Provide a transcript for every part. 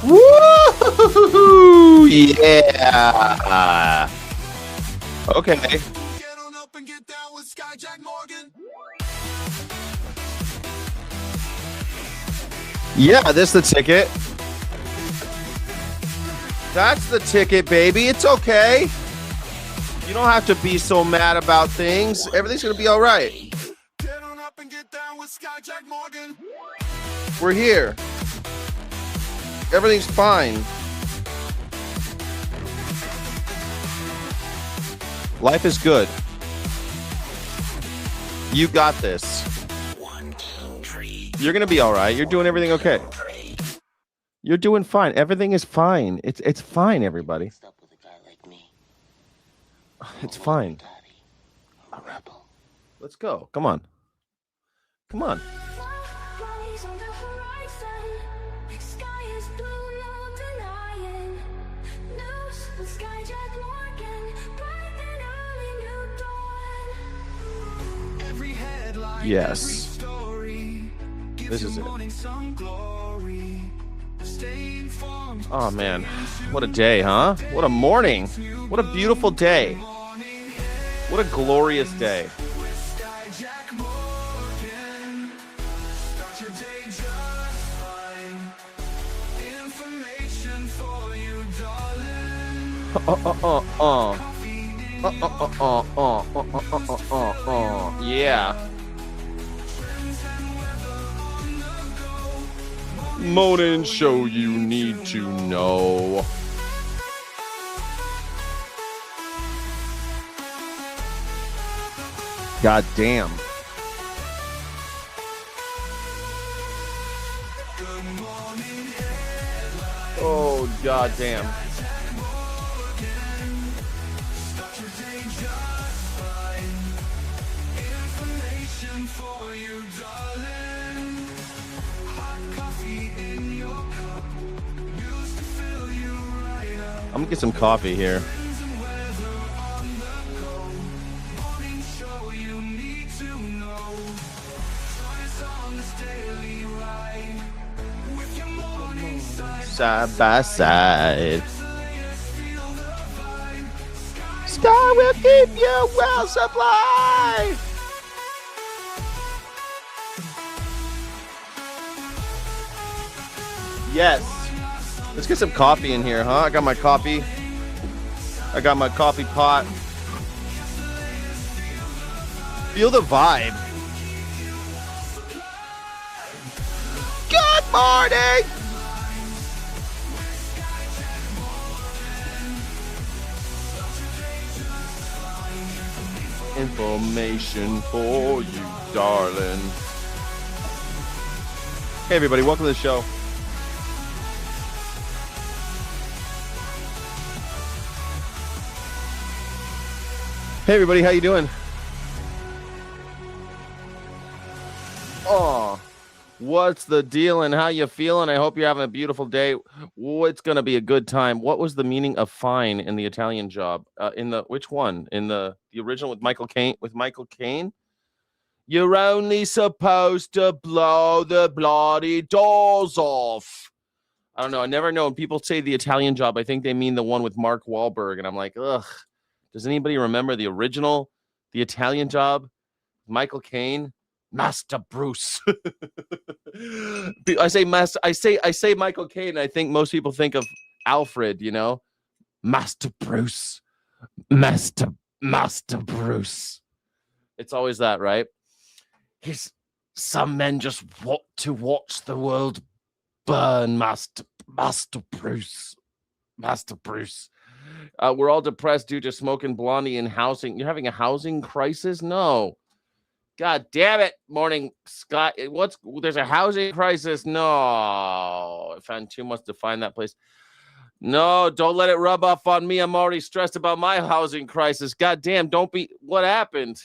Woo! Yeah. Okay. Yeah, this is the ticket. That's the ticket, baby. It's okay. You don't have to be so mad about things. Everything's going to be all right. We're here. Everything's fine. Life is good. You got this. You're going to be all right. You're doing everything okay. You're doing fine. Everything is fine. It's fine, everybody. It's fine. A rebel. Let's go. Come on. Come on. Yes. This is it. Oh, man. What a day, huh? What a morning. What a beautiful day. What a glorious day. Yeah. Morning show you need to know. God damn. Oh, god damn. I'm gonna get some coffee here. Side by side. Star will keep you well supplied. Yes. Let's get some coffee in here, huh? I got my coffee. I got my coffee pot. Feel the vibe. Good morning. Information for you, darling. Hey, everybody. Welcome to the show. Hey everybody, how you doing? Oh, what's the deal and how you feeling? I hope you're having a beautiful day. It's gonna be a good time. What was the meaning of fine in the Italian Job? In the which one? In the original with Michael Caine? With Michael Caine? You're only supposed to blow the bloody doors off. I don't know. I never know when people say the Italian Job. I think they mean the one with Mark Wahlberg, and I'm like, ugh. Does anybody remember the original, the Italian Job? Michael Caine, Master Bruce. I say Michael Caine. I think most people think of Alfred. You know, Master Bruce, Master Bruce. It's always that, right? Some men just want to watch the world burn, Master Bruce, Master Bruce. We're all depressed due to smoking blondie and housing. You're having a housing crisis? No. God damn it, Morning Scott. There's a housing crisis? No. I found 2 months to find that place. No, don't let it rub off on me. I'm already stressed about my housing crisis. God damn, don't be. What happened?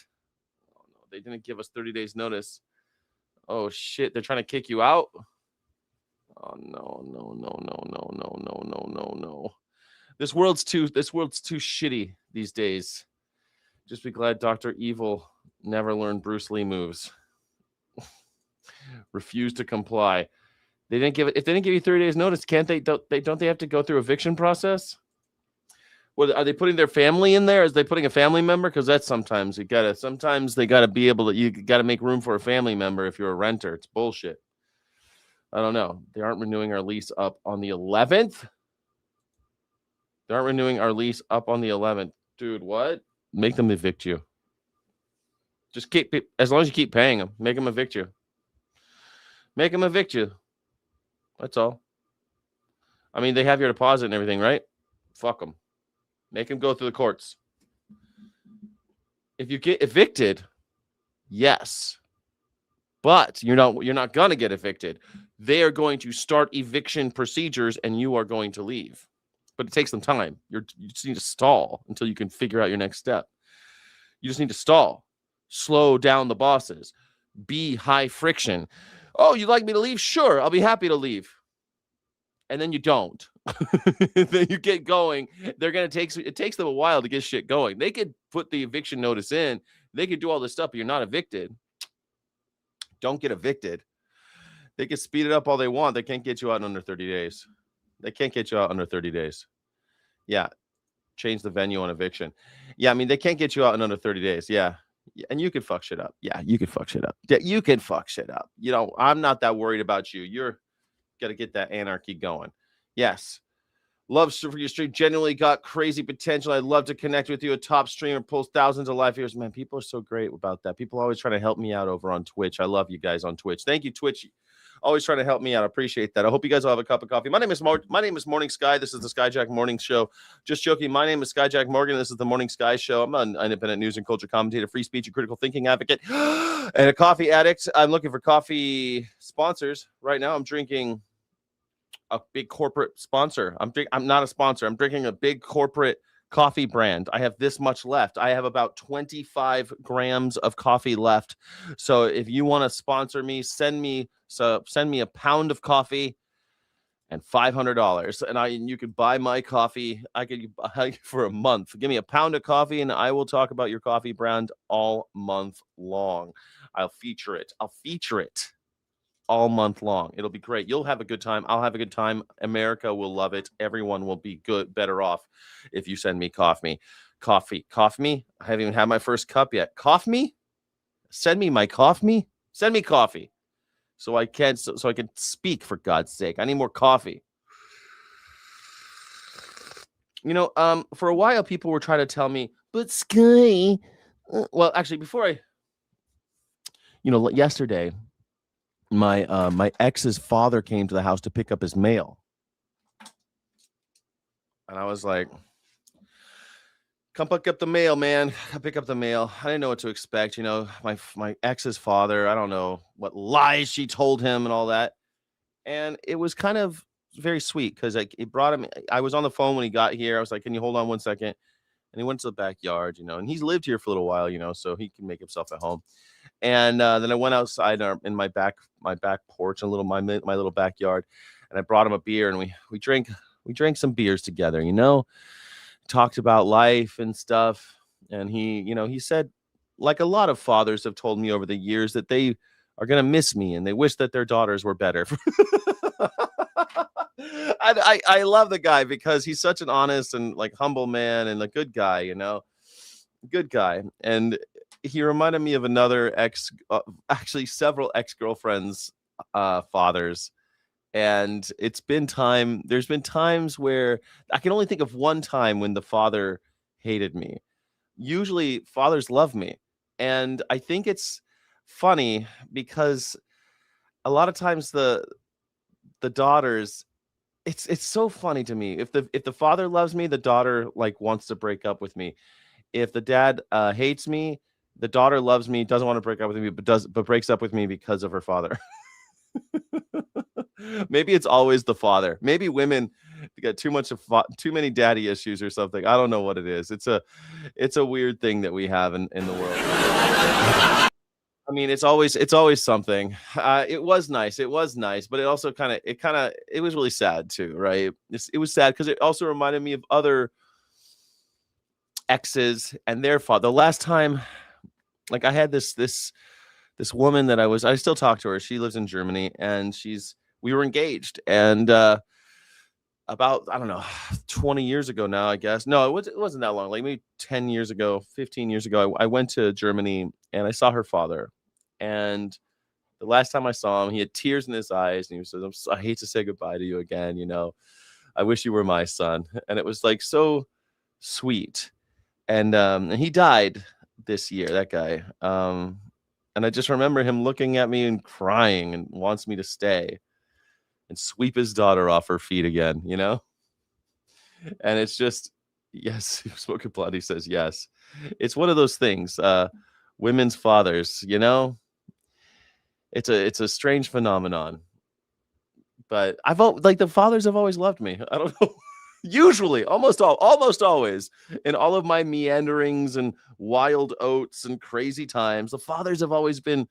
Oh, no, they didn't give us 30 days notice. Oh, shit. They're trying to kick you out? Oh, no. This world's too shitty these days. Just be glad Dr. Evil never learned Bruce Lee moves. Refused to comply. They didn't give it. If they didn't give you 30 days notice, can't they? Don't they have to go through eviction process? What are they putting their family in there? Is they putting a family member? Because that's sometimes Sometimes they gotta be able to. You gotta make room for a family member if you're a renter. It's bullshit. I don't know. They aren't renewing our lease up on the 11th. They aren't renewing our lease up on the 11th, dude. What? Make them evict you. Just keep, as long as you keep paying them, make them evict you. Make them evict you. That's all. I mean, they have your deposit and everything, right? Fuck them. Make them go through the courts. If you get evicted, yes, but you're not gonna get evicted. They are going to start eviction procedures, and you are going to leave. But it takes them time. You just need to stall until you can figure out your next step. You just need to stall. Slow down the bosses. Be high friction. Oh, you'd like me to leave? Sure, I'll be happy to leave. And then you don't. Then you get going. It takes them a while to get shit going. They could put the eviction notice in. They could do all this stuff, but you're not evicted. Don't get evicted. They can speed it up all they want. They can't get you out in under 30 days. They can't get you out under 30 days. Yeah. Change the venue on eviction. Yeah, I mean, they can't get you out in under 30 days. Yeah. And you can fuck shit up. Yeah, you can fuck shit up. Yeah, you can fuck shit up. You know, I'm not that worried about you. You're got to get that anarchy going. Yes. Love for your stream. Genuinely got crazy potential. I'd love to connect with you. A top streamer pulls thousands of live viewers. Man, people are so great about that. People always trying to help me out over on Twitch. I love you guys on Twitch. Thank you, Twitch. Always trying to help me out. I appreciate that. I hope you guys will have a cup of coffee. My name is Morning Sky. This is the Skyjack Morning Show. Just joking. My name is Skyjack Morgan. This is the Morning Sky Show. I'm an independent news and culture commentator, free speech and critical thinking advocate, and a coffee addict. I'm looking for coffee sponsors. Right now, I'm drinking a big corporate sponsor. I'm not a sponsor. I'm drinking a big corporate coffee brand. I have this much left. I have about 25 grams of coffee left. So if you want to sponsor me, send me a pound of coffee and $500. And you can buy my coffee. I could for a month. Give me a pound of coffee and I will talk about your coffee brand all month long. I'll feature it all month long. It'll be great. You'll have a good time. I'll have a good time. America will love it. Everyone will be better off if you send me coffee. I haven't even had my first cup yet. Coffee? Send me my coffee. Send me coffee. So I can speak, for God's sake. I need more coffee. You know, for a while people were trying to tell me, but Sky, well, actually yesterday my ex's father came to the house to pick up his mail. And I was like, come pick up the mail, man. Come pick up the mail. I didn't know what to expect. You know, my ex's father, I don't know what lies she told him and all that. And it was kind of very sweet because it brought him. I was on the phone when he got here. I was like, can you hold on 1 second? And he went to the backyard, and he's lived here for a little while, so he can make himself at home. And then I went outside in my back porch, my little backyard, and I brought him a beer, and we drank some beers together, talked about life and stuff. And he said, like a lot of fathers have told me over the years, that they are going to miss me and they wish that their daughters were better. I love the guy because he's such an honest and humble man and a good guy, good guy. And he reminded me of another actually several ex-girlfriends, fathers. And there's been times where I can only think of one time when the father hated me. Usually fathers love me. And I think it's funny because a lot of times the daughters, it's so funny to me. If the father loves me, the daughter wants to break up with me. If the dad hates me, the daughter loves me, doesn't want to break up with me, but breaks up with me because of her father. Maybe it's always the father. Maybe women get too many daddy issues or something. I don't know what it is. It's a weird thing that we have in the world. I mean, it's always something. It was nice, but it also it was really sad too, right? It was sad because it also reminded me of other exes and their father. The last time, like I had this woman that I still talk to her. She lives in Germany, and we were engaged, and about, I don't know, 20 years ago now, I guess. No, it wasn't that long. Like maybe 10 years ago, 15 years ago, I went to Germany and I saw her father. And the last time I saw him, he had tears in his eyes, and he said, I hate to say goodbye to you again. I wish you were my son. And it was like so sweet. And he died this year, that guy. And I just remember him looking at me and crying and wants me to stay and sweep his daughter off her feet again, And it's just, yes, Smoking Blood, he says yes. It's one of those things, women's fathers, It's a strange phenomenon. But the fathers have always loved me. I don't know. Usually, almost always, in all of my meanderings and wild oats and crazy times, the fathers have always been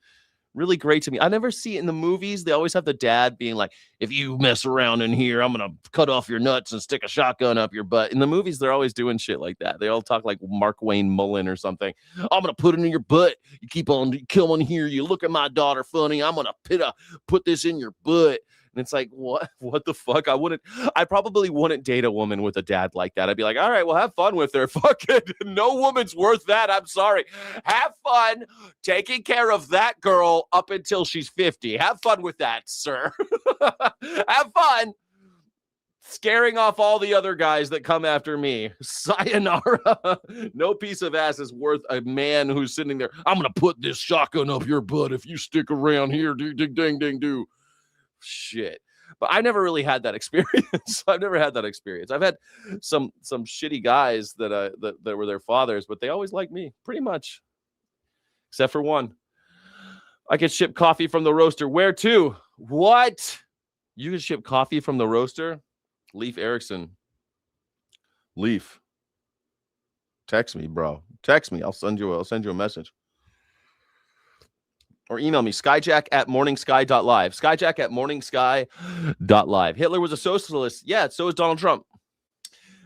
really great to me. I never see it in the movies. They always have the dad being like, if you mess around in here, I'm going to cut off your nuts and stick a shotgun up your butt. In the movies, they're always doing shit like that. They all talk like Mark Wayne Mullen or something. I'm going to put it in your butt. You keep on coming here. You look at my daughter funny. I'm going to put this in your butt. And it's like, what the fuck? I probably wouldn't date a woman with a dad like that. I'd be like, all right, well, have fun with her. Fuck it. No woman's worth that. I'm sorry. Have fun taking care of that girl up until she's 50. Have fun with that, sir. Have fun scaring off all the other guys that come after me. Sayonara. No piece of ass is worth a man who's sitting there. I'm going to put this shotgun up your butt if you stick around here. Ding, ding, ding, ding, do. Shit. But I never really had that experience. I've never had that experience. I've had some shitty guys that were their fathers, but they always liked me pretty much, except for one. I could ship coffee from the roaster. Where to? What? You can ship coffee from the roaster? Leif Erikson. Leif. Text me, bro. Text me. I'll send you a message. Or email me, skyjack@morningsky.live. Skyjack@morningsky.live. Hitler was a socialist. Yeah, so is Donald Trump.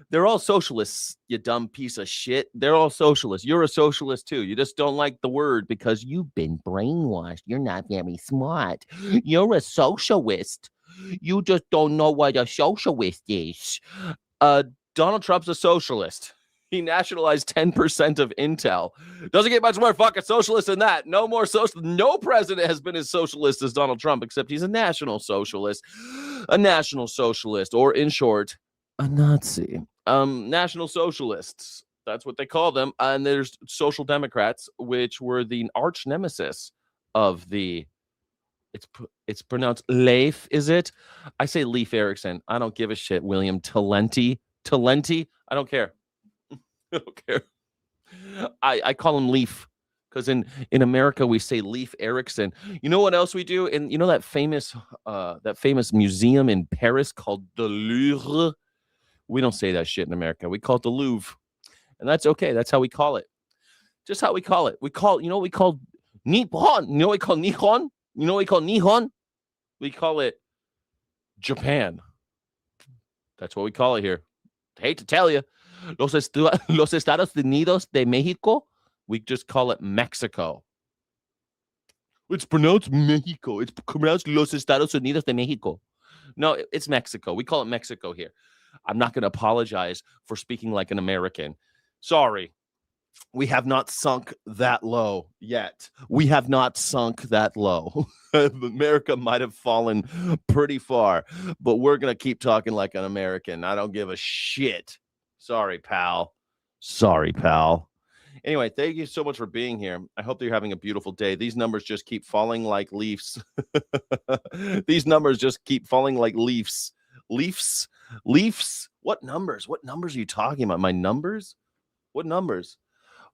They're all socialists, you dumb piece of shit. They're all socialists. You're a socialist, too. You just don't like the word because you've been brainwashed. You're not very smart. You're a socialist. You just don't know what a socialist is. Donald Trump's a socialist. He nationalized 10% of Intel. Doesn't get much more fucking socialist than that. No more social. No president has been as socialist as Donald Trump, except he's a national socialist. A national socialist, or in short, a Nazi. National socialists. That's what they call them. And there's social democrats, which were the arch nemesis of the. It's pronounced Leif, is it? I say Leif Erikson. I don't give a shit. William Talenti. I don't care. I don't care. I call him Leif because in America we say Leif Erikson. You know what else we do? And you know that famous museum in Paris called the Louvre? We don't say that shit in America. We call it the Louvre. And that's okay. That's how we call it. Just how we call it. We call Nippon. You know what we call Nihon? You know what we call Nihon? We call it Japan. That's what we call it here. Hate to tell you. Los Estados Unidos de Mexico, we just call it Mexico. It's pronounced Mexico. It's pronounced Los Estados Unidos de Mexico. No, it's Mexico. We call it Mexico here. I'm not going to apologize for speaking like an American. Sorry. We have not sunk that low yet. We have not sunk that low. America might have fallen pretty far, but we're going to keep talking like an American. I don't give a shit. Sorry, pal. Anyway, thank you so much for being here. I hope that you're having a beautiful day. These numbers just keep falling like leaves. These numbers just keep falling like leaves. Leafs? What numbers? What numbers are you talking about? My numbers? What numbers?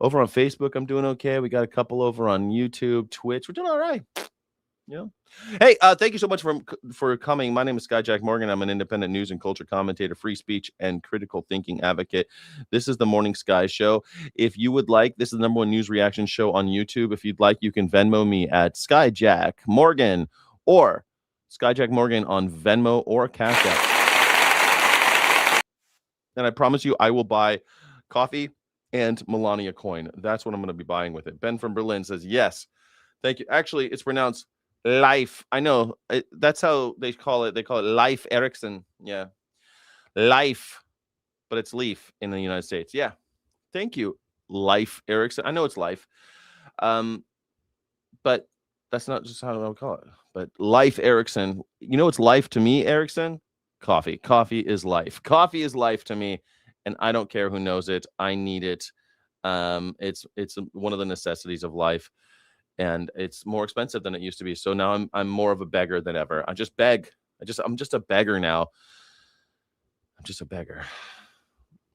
Over on Facebook, I'm doing okay. We got a couple over on YouTube, Twitch. We're doing all right. Yeah. Hey, thank you so much for coming. My name is Skyjack Morgan. I'm an independent news and culture commentator, free speech, and critical thinking advocate. This is the Morning Sky Show. If you would like, this is the #1 news reaction show on YouTube. If you'd like, you can Venmo me at Skyjack Morgan or Skyjack Morgan on Venmo or Cash App. And I promise you, I will buy coffee and Melania coin. That's what I'm going to be buying with it. Ben from Berlin says, yes. Thank you. Actually, it's pronounced Life. I know. That's how they call it. They call it Life Ericsson. Yeah. Life. But it's Leaf in the United States. Yeah. Thank you, Life Ericsson. I know it's Life. But that's not just how I would call it. But Life Ericsson. You know what's life to me, Ericsson? Coffee. Coffee is life. Coffee is life to me. And I don't care who knows it. I need it. It's one of the necessities of life. And it's more expensive than it used to be. So now I'm more of a beggar than ever. I just beg. I'm just a beggar now. I'm just a beggar.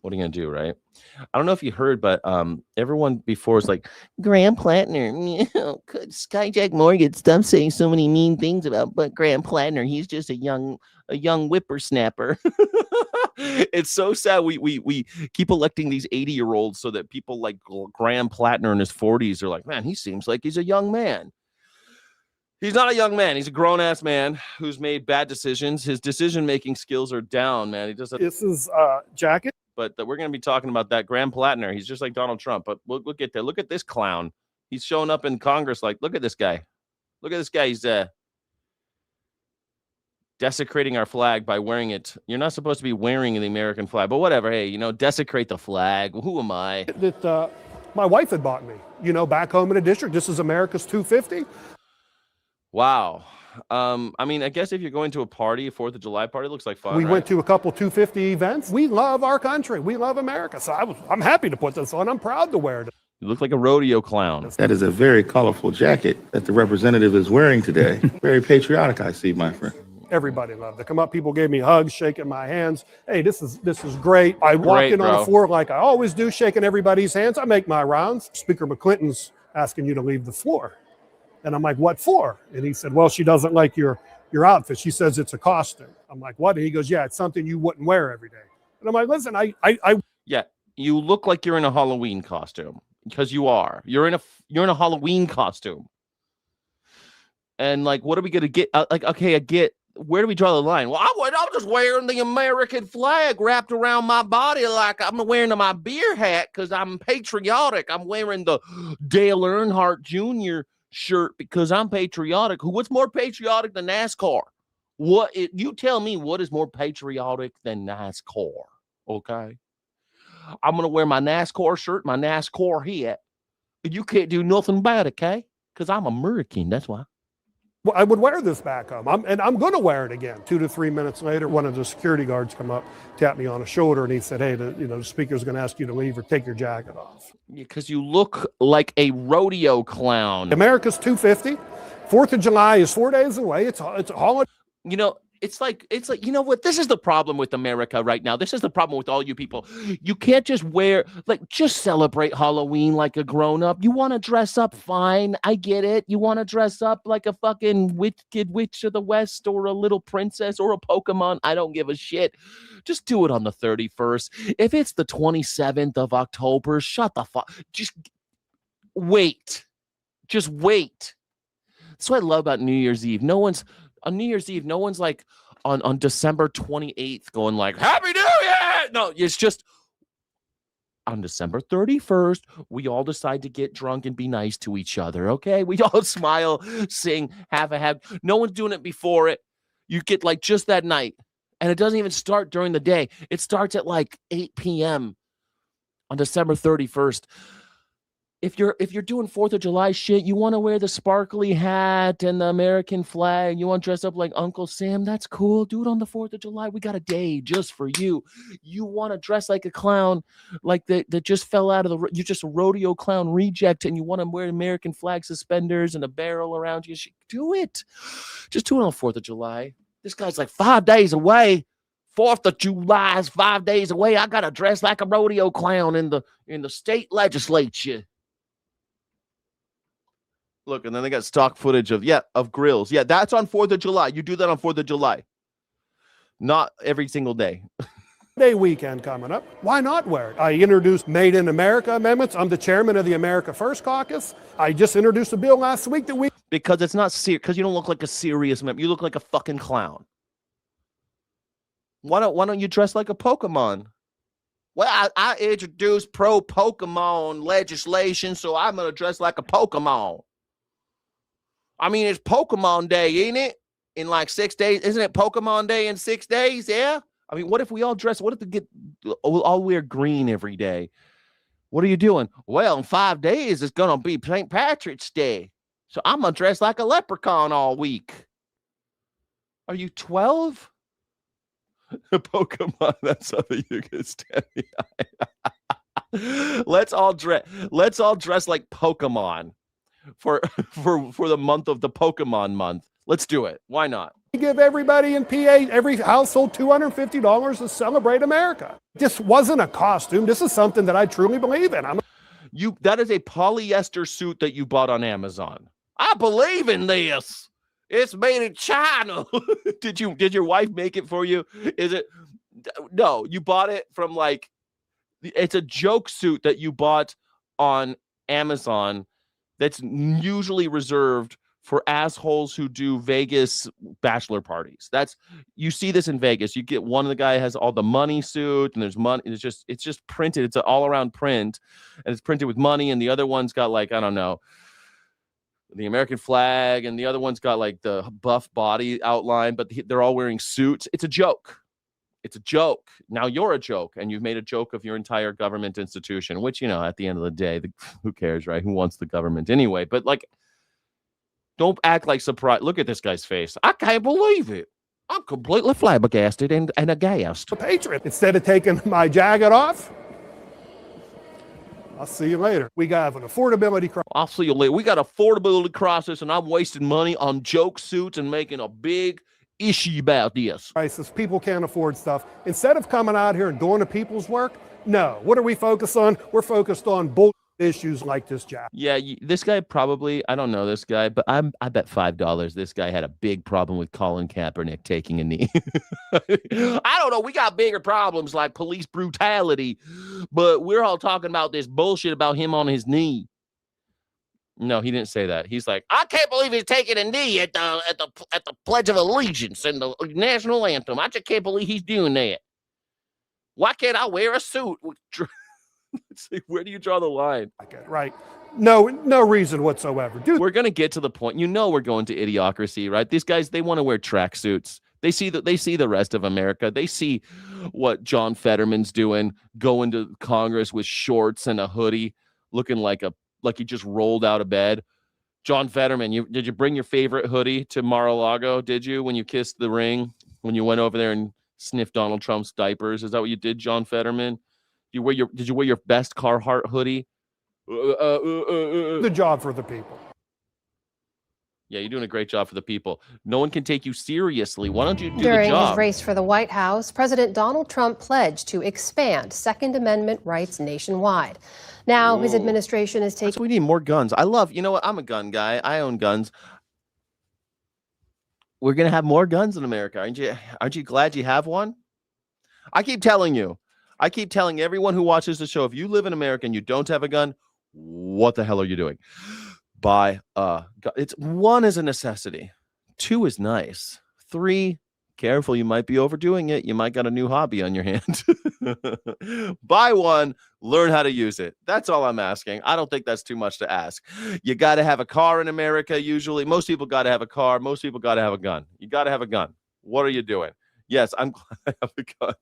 What are you gonna do, right? I don't know if you heard, but everyone before is like, Graham Platner, could Skyjack Morgan stop saying so many mean things about but Graham Platner. He's just a young whippersnapper. It's so sad. We keep electing these 80-year-olds so that people like Graham Platner in his 40s are like, man, he seems like he's a young man. He's not a young man. He's a grown-ass man who's made bad decisions. His decision-making skills are down, man. He doesn't. This is jacket. But we're going to be talking about that. Graham Platner. He's just like Donald Trump. But we'll get there. Look at this clown. He's showing up in Congress like, look at this guy. Look at this guy. He's desecrating our flag by wearing it. You're not supposed to be wearing the American flag, but whatever. Hey, desecrate the flag. Who am I? That my wife had bought me, back home in the district. This is America's 250. Wow. I mean, I guess if you're going to a party, a 4th of July party, it looks like fun. We went to a couple 250 events. We love our country. We love America. So I'm happy to put this on. I'm proud to wear it. You look like a rodeo clown. That is a very colorful jacket that the representative is wearing today. Very patriotic, I see, my friend. Everybody loved it. Come up, people gave me hugs, shaking my hands. Hey, this is great. I walked in on the floor like I always do, shaking everybody's hands. I make my rounds. Speaker McClinton's asking you to leave the floor. And I'm like, what for? And he said, well, she doesn't like your outfit. She says it's a costume. I'm like, what? And he goes, yeah, it's something you wouldn't wear every day. And I'm like, listen, I yeah, you look like you're in a Halloween costume because you are. You're in a Halloween costume. And like, what are we gonna get? Okay, I get. Where do we draw the line? Well, I'm just wearing the American flag wrapped around my body like I'm wearing my beer hat because I'm patriotic. I'm wearing the Dale Earnhardt Jr. shirt because I'm patriotic. What's more patriotic than NASCAR? You tell me what is more patriotic than NASCAR? Okay, I'm gonna wear my NASCAR shirt, my NASCAR hat, and you can't do nothing about it, okay? Because I'm American. That's why. Well, I would wear this back home, and I'm going to wear it again. 2 to 3 minutes later, one of the security guards come up, tapped me on the shoulder, and he said, hey, the speaker's going to ask you to leave or take your jacket off. Because you look like a rodeo clown. America's 250. 4th of July is 4 days away. It's a holiday. It's like, you know what? This is the problem with America right now. This is the problem with all you people. You can't just just celebrate Halloween like a grown-up. You want to dress up, fine. I get it. You want to dress up like a fucking wicked witch of the West or a little princess or a Pokemon. I don't give a shit. Just do it on the 31st. If it's the 27th of October, shut the fuck. Just wait. Just wait. That's what I love about New Year's Eve. On New Year's Eve, no one's like on December 28th going like, Happy New Year! No, it's just on December 31st, we all decide to get drunk and be nice to each other, okay? We all smile, sing, have a have. No one's doing it before it. You get like just that night. And it doesn't even start during the day. It starts at like 8 p.m. on December 31st. If you're doing 4th of July shit, you want to wear the sparkly hat and the American flag, you want to dress up like Uncle Sam, that's cool. Do it on the 4th of July. We got a day just for you. You want to dress like a clown, like that just fell out of you're just a rodeo clown reject, and you want to wear American flag suspenders and a barrel around you. Do it. Just do it on 4th of July. This guy's like 5 days away. 4th of July is 5 days away. I got to dress like a rodeo clown in the state legislature. Look, and then they got stock footage of grills. Yeah, that's on 4th of July. You do that on 4th of July. Not every single day. Day weekend coming up. Why not wear it? I introduced Made in America amendments. I'm the chairman of the America First Caucus. I just introduced a bill last week that because it's not serious. Because you don't look like a serious member. You look like a fucking clown. Why don't you dress like a Pokemon? Well, I introduced pro-Pokemon legislation, so I'm going to dress like a Pokemon. I mean, it's Pokemon Day, ain't it? In like 6 days. Isn't it Pokemon Day in 6 days? Yeah? I mean, what if we all dress? What if we'll all wear green every day? What are you doing? Well, in 5 days, it's going to be St. Patrick's Day. So I'm going to dress like a leprechaun all week. Are you 12? Pokemon, that's something you can stand behind. Let's all dress like Pokemon for the month of the Pokemon month. Let's do it. Why not? We give everybody in PA, every household, $250 to celebrate America. This wasn't a costume. This is something that I truly believe in. That is a polyester suit that you bought on Amazon. I believe in this. It's made in China. Did your wife make it for you? Is it? No, you bought it from it's a joke suit that you bought on Amazon that's usually reserved for assholes who do Vegas bachelor parties. You see this in Vegas. You get one of the guy has all the money suit and there's money. It's just printed. It's an all around print and it's printed with money. And the other one's got I don't know, the American flag. And the other one's got the buff body outline, but they're all wearing suits. It's a joke. It's a joke. Now you're a joke and you've made a joke of your entire government institution, which, at the end of the day, who cares, right? Who wants the government anyway? But don't act like surprised. Look at this guy's face. I can't believe it. I'm completely flabbergasted and aghast. A patriot. Instead of taking my jacket off, I'll see you later. We got an affordability crisis. I'll see you later. We got affordability crisis, and I'm wasting money on joke suits and making a big issue about this. Crisis. People can't afford stuff. Instead of coming out here and doing the people's work, no. What are we focused on? We're focused on bull issues like this jacket. Yeah, this guy probably, I don't know this guy, but I bet $5 this guy had a big problem with Colin Kaepernick taking a knee. I don't know. We got bigger problems like police brutality, but we're all talking about this bullshit about him on his knee. No, he didn't say that. He's like, I can't believe he's taking a knee at the Pledge of Allegiance and the national anthem. I just can't believe he's doing that. Why can't I wear a suit? Let's see, where do you draw the line? Right. No reason whatsoever. Dude. We're going to get to the point. We're going to idiocracy, right? These guys, they want to wear tracksuits. They see the rest of America. They see what John Fetterman's doing, going to Congress with shorts and a hoodie, looking like he just rolled out of bed. John Fetterman, did you bring your favorite hoodie to Mar-a-Lago? Did you, when you kissed the ring, when you went over there and sniffed Donald Trump's diapers? Is that what you did, John Fetterman? Did you wear your best Carhartt hoodie? The job for the people. Yeah, you're doing a great job for the people. No one can take you seriously. Why don't you do the job? During his race for the White House, President Donald Trump pledged to expand Second Amendment rights nationwide. Now, his administration is taking... We need more guns. I love, what? I'm a gun guy. I own guns. We're going to have more guns in America. Aren't you glad you have one? I keep telling everyone who watches the show, if you live in America and you don't have a gun, what the hell are you doing? Buy a gun. One is a necessity. 2 is nice. 3, careful, you might be overdoing it. You might got a new hobby on your hand. Buy one, learn how to use it. That's all I'm asking. I don't think that's too much to ask. You got to have a car in America usually. Most people got to have a car. Most people got to have a gun. You got to have a gun. What are you doing? Yes, I'm glad I have a gun.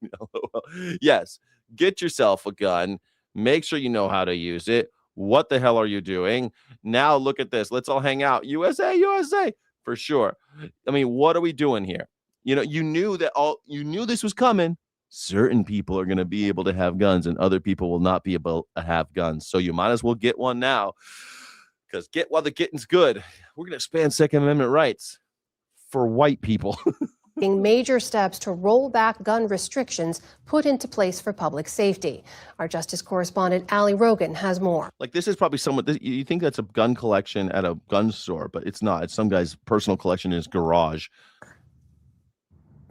Yes, get yourself a gun. Make sure you know how to use it. What the hell are you doing? Now look at this. Let's all hang out. USA, USA, for sure. I mean, what are we doing here? You knew this was coming. Certain people are going to be able to have guns and other people will not be able to have guns. So you might as well get one now, because get while the getting's good. We're going to expand Second Amendment rights for white people. Major steps to roll back gun restrictions put into place for public safety. Our Justice correspondent Ali Rogan has more. This is probably you think that's a gun collection at a gun store, but it's not. It's some guy's personal collection in his garage.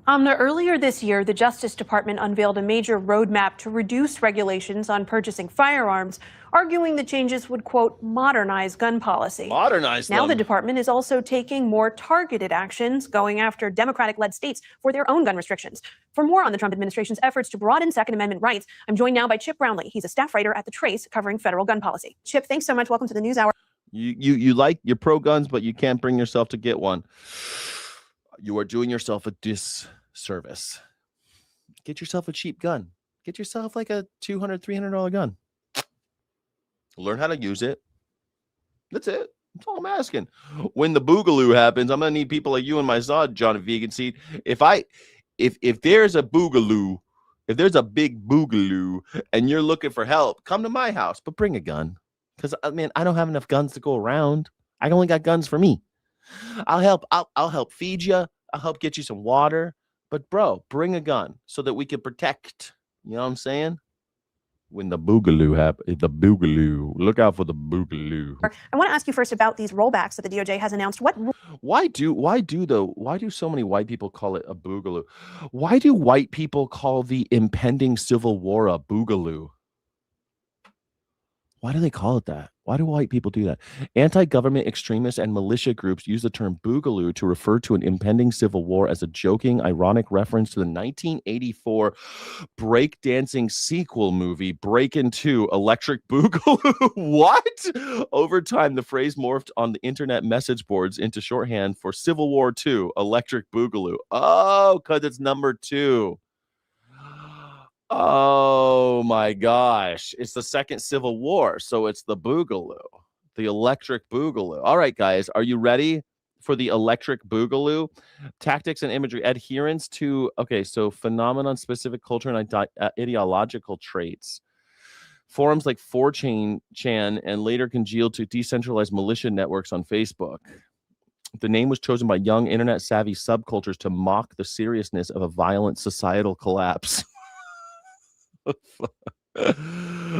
Earlier this year, the Justice Department unveiled a major roadmap to reduce regulations on purchasing firearms, arguing the changes would, quote, modernize gun policy. Modernize Now them. the department is also taking more targeted actions, going after Democratic-led states for their own gun restrictions. For more on the Trump administration's efforts to broaden Second Amendment rights, I'm joined now by Chip Brownlee. He's a staff writer at The Trace covering federal gun policy. Chip, thanks so much. Welcome to the NewsHour. You're pro guns, but you can't bring yourself to get one. You are doing yourself a disservice. Get yourself a cheap gun. Get yourself like a $200, $300 gun. Learn how to use it. That's it. That's all I'm asking. When the boogaloo happens, I'm gonna need people like you and my son, John Vegan Seed. If there's a boogaloo, if there's a big boogaloo, and you're looking for help, come to my house, but bring a gun. Because I mean, I don't have enough guns to go around. I only got guns for me. I'll help feed you. I'll help get you some water. But bro, bring a gun so that we can protect. You know what I'm saying? When the boogaloo happens, look out for the boogaloo. I want to ask you first about these rollbacks that the DOJ has announced. Why do so many white people call it a boogaloo? Why do white people call the impending civil war a boogaloo? Why do they call it that? Why do white people do that? Anti-government extremists and militia groups use the term boogaloo to refer to an impending civil war as a joking, ironic reference to the 1984 breakdancing sequel movie, Breakin' 2, Electric Boogaloo. What? Over time, the phrase morphed on the internet message boards into shorthand for Civil War II, Electric Boogaloo. Oh, because it's number 2. Oh my gosh, it's the second Civil War, so it's the boogaloo, the electric boogaloo. All right, guys, are you ready for the electric boogaloo? Tactics and imagery, adherence to, so phenomenon-specific culture and ideological traits. Forums like 4chan and later congealed to decentralized militia networks on Facebook. The name was chosen by young internet-savvy subcultures to mock the seriousness of a violent societal collapse.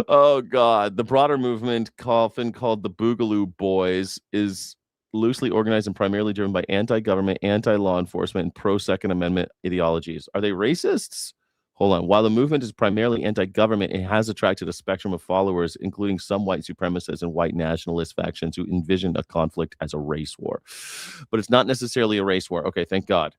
Oh God, the broader movement, often called the Boogaloo Boys, is loosely organized and primarily driven by anti-government, anti-law enforcement, and pro-Second Amendment ideologies. Are they racists? Hold on. While the movement is primarily anti-government, it has attracted a spectrum of followers, including some white supremacists and white nationalist factions who envision a conflict as a race war. But it's not necessarily a race war. Okay, thank God.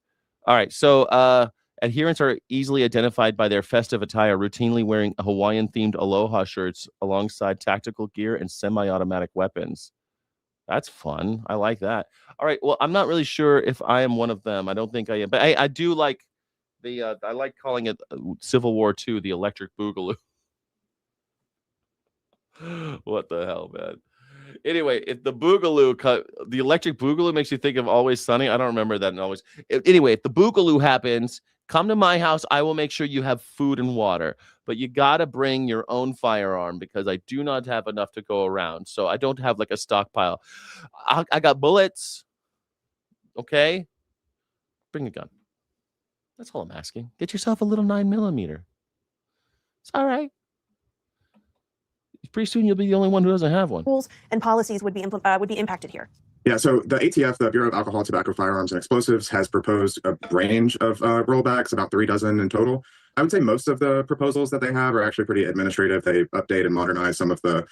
All right, so adherents are easily identified by their festive attire, routinely wearing Hawaiian-themed aloha shirts alongside tactical gear and semi-automatic weapons. That's fun. I like that. All right. Well, I'm not really sure if I am one of them. I don't think I am. But I do like the, I like calling it Civil War II, the Electric Boogaloo. What the hell, man? Anyway, if the boogaloo, the electric boogaloo makes you think of Always Sunny. I don't remember that in Always. Anyway, if the boogaloo happens, come to my house. I will make sure you have food and water. But you got to bring your own firearm because I do not have enough to go around. So I don't have like a stockpile. I got bullets. Okay? Bring a gun. That's all I'm asking. Get yourself a little 9mm. It's all right. Pretty soon you'll be the only one who doesn't have one. Rules and policies would be impacted here. Yeah, so the ATF, the Bureau of Alcohol, Tobacco, Firearms, and Explosives, has proposed a range of rollbacks, about 36 in total. I would say most of the proposals that they have are actually pretty administrative. They update and modernize some of the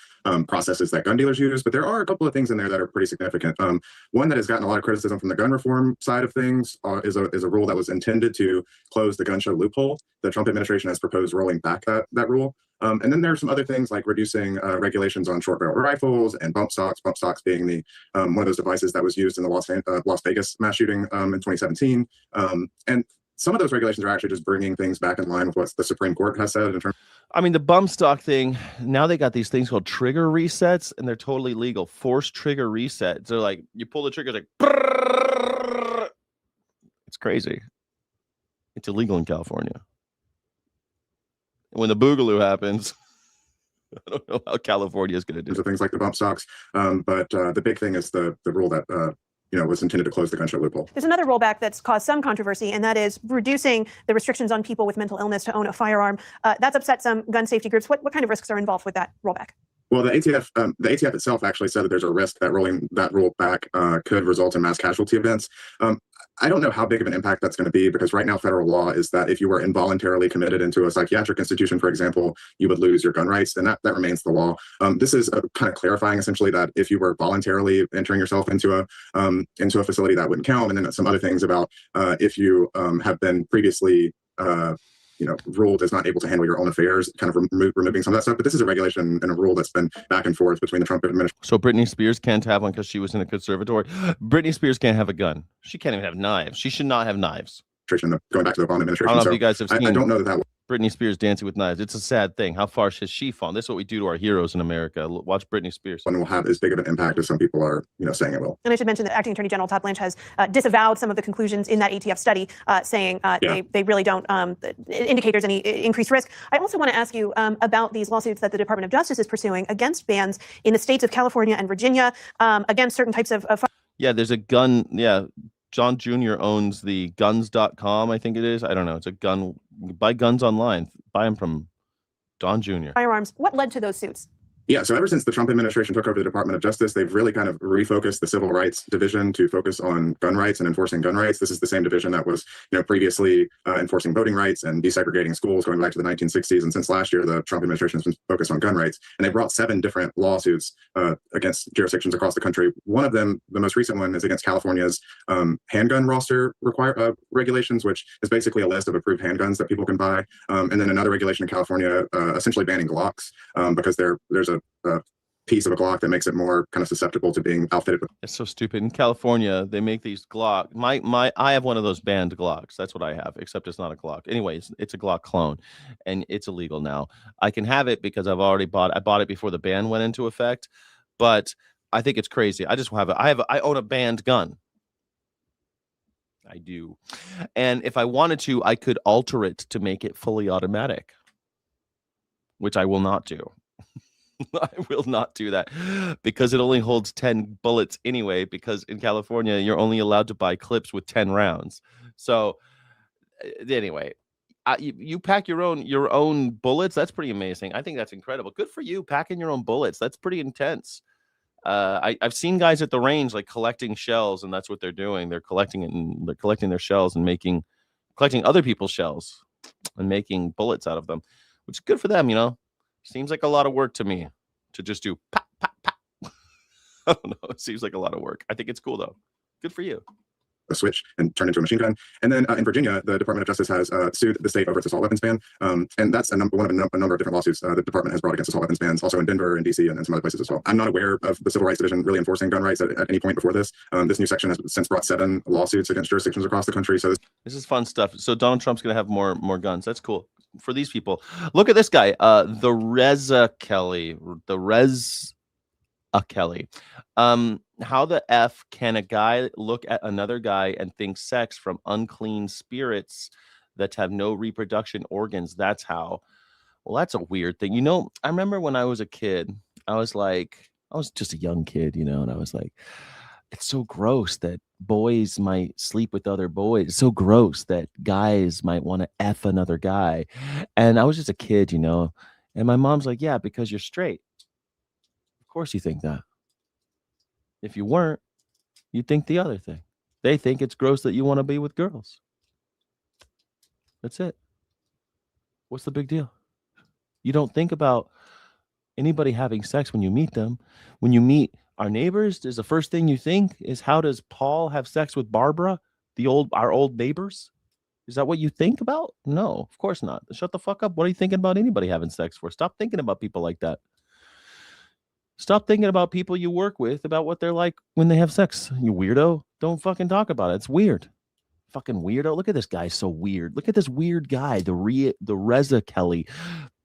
processes that gun dealers use, but there are a couple of things in there that are pretty significant. One that has gotten a lot of criticism from the gun reform side of things is a rule that was intended to close the gun show loophole. The Trump administration has proposed rolling back that rule. And then there are some other things like reducing regulations on short barrel rifles and bump stocks being the one of those devices that was used in the Las Vegas mass shooting in 2017. And some of those regulations are actually just bringing things back in line with what the Supreme Court has said in terms. I mean, the bump stock thing, now they got these things called trigger resets, and they're totally legal. Forced trigger resets. They're like, you pull the trigger, it's like, brrr. It's crazy. It's illegal in California. When the boogaloo happens, I don't know how California is going to do things like the bump stocks. But the big thing is the rule that was intended to close the gun show loophole. There's another rollback that's caused some controversy, and that is reducing the restrictions on people with mental illness to own a firearm. That's upset some gun safety groups. What kind of risks are involved with that rollback? Well, the ATF itself actually said that there's a risk that rolling that rule back could result in mass casualty events. I don't know how big of an impact that's going to be, because right now federal law is that if you were involuntarily committed into a psychiatric institution, for example, you would lose your gun rights, and that remains the law. This is kind of clarifying essentially that if you were voluntarily entering yourself into a facility, that wouldn't count, and then some other things about if you have been previously ruled as not able to handle your own affairs, kind of removing some of that stuff. But this is a regulation and a rule that's been back and forth between the Trump administration. So Britney Spears can't have one because she was in a conservatory. Britney Spears can't have a gun. She can't even have knives. She should not have knives. Going back to the Obama administration. I don't know if you guys have seen I don't know that Britney Spears dancing with knives. It's a sad thing. How far has she fallen? This is what we do to our heroes in America. Watch Britney Spears. one will have as big of an impact as some people are, saying it will. And I should mention that Acting Attorney General Todd Blanche has disavowed some of the conclusions in that ATF study, saying they really don't indicate there's any increased risk. I also want to ask you about these lawsuits that the Department of Justice is pursuing against bans in the states of California and Virginia against certain types of Yeah, there's a gun. Yeah. John Jr. owns the guns.com, I think it is. I don't know. It's a gun. Buy guns online. Buy them from John Jr. firearms. What led to those suits? Yeah, so ever since the Trump administration took over the Department of Justice, they've really kind of refocused the Civil Rights Division to focus on gun rights and enforcing gun rights. This is the same division that was, previously enforcing voting rights and desegregating schools going back to the 1960s. And since last year, the Trump administration has been focused on gun rights. And they brought 7 different lawsuits against jurisdictions across the country. One of them, the most recent one, is against California's handgun roster regulations, which is basically a list of approved handguns that people can buy. And then another regulation in California essentially banning Glocks because there's a piece of a Glock that makes it more kind of susceptible to being outfitted with. It's so stupid. In California, they make these Glock. I have one of those banned Glocks. That's what I have, except it's not a Glock. Anyways, it's a Glock clone, and it's illegal now. I can have it because I bought it before the ban went into effect, but I think it's crazy. I just have it. I own a banned gun. I do. And if I wanted to, I could alter it to make it fully automatic, which I will not do. I will not do that because it only holds 10 bullets anyway, because in California, you're only allowed to buy clips with 10 rounds. So anyway, you pack your own bullets. That's pretty amazing. I think that's incredible. Good for you, packing your own bullets. That's pretty intense. I've seen guys at the range like collecting shells, and that's what they're doing. They're collecting it, and they're collecting their shells and collecting other people's shells and making bullets out of them, which is good for them, Seems like a lot of work to me to just do pop, pop, pop. I don't know. It seems like a lot of work. I think it's cool, though. Good for you. A switch and turn into a machine gun. And then in Virginia, the Department of Justice has sued the state over its assault weapons ban. And that's one of a number of different lawsuits the department has brought against assault weapons bans, also in Denver and DC and some other places as well. I'm not aware of the Civil Rights Division really enforcing gun rights at any point before this. This new section has since brought 7 lawsuits against jurisdictions across the country. So this is fun stuff. So Donald Trump's going to have more guns. That's cool for these people. Look at this guy, the Reza Kelly. How the F can a guy look at another guy and think sex from unclean spirits that have no reproduction organs? That's how. Well, that's a weird thing. I remember when I was a kid, I was just a young kid, and I was like, it's so gross that boys might sleep with other boys. It's so gross that guys might want to F another guy. And I was just a kid, and my mom's like, yeah, because you're straight. Of course you think that. If you weren't, you'd think the other thing. They think it's gross that you want to be with girls. That's it. What's the big deal? You don't think about anybody having sex when you meet them. When you meet our neighbors, is the first thing you think is, how does Paul have sex with Barbara, our old neighbors? Is that what you think about? No, of course not. Shut the fuck up. What are you thinking about anybody having sex for? Stop thinking about people like that. Stop thinking about people you work with, about what they're like when they have sex. You weirdo. Don't fucking talk about it. It's weird. Fucking weirdo. Look at this guy. So weird. Look at this weird guy, the Reza Kelly,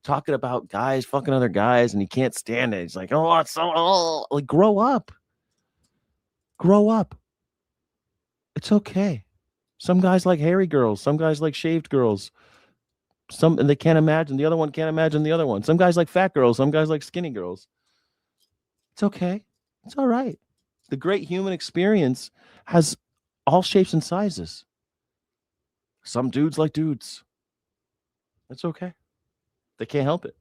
talking about guys fucking other guys, and he can't stand it. He's like, oh, it's so, like, grow up. Grow up. It's okay. Some guys like hairy girls. Some guys like shaved girls. And they can't imagine. The other one can't imagine the other one. Some guys like fat girls. Some guys like skinny girls. It's okay. It's all right. The great human experience has all shapes and sizes. Some dudes like dudes. That's okay. They can't help it.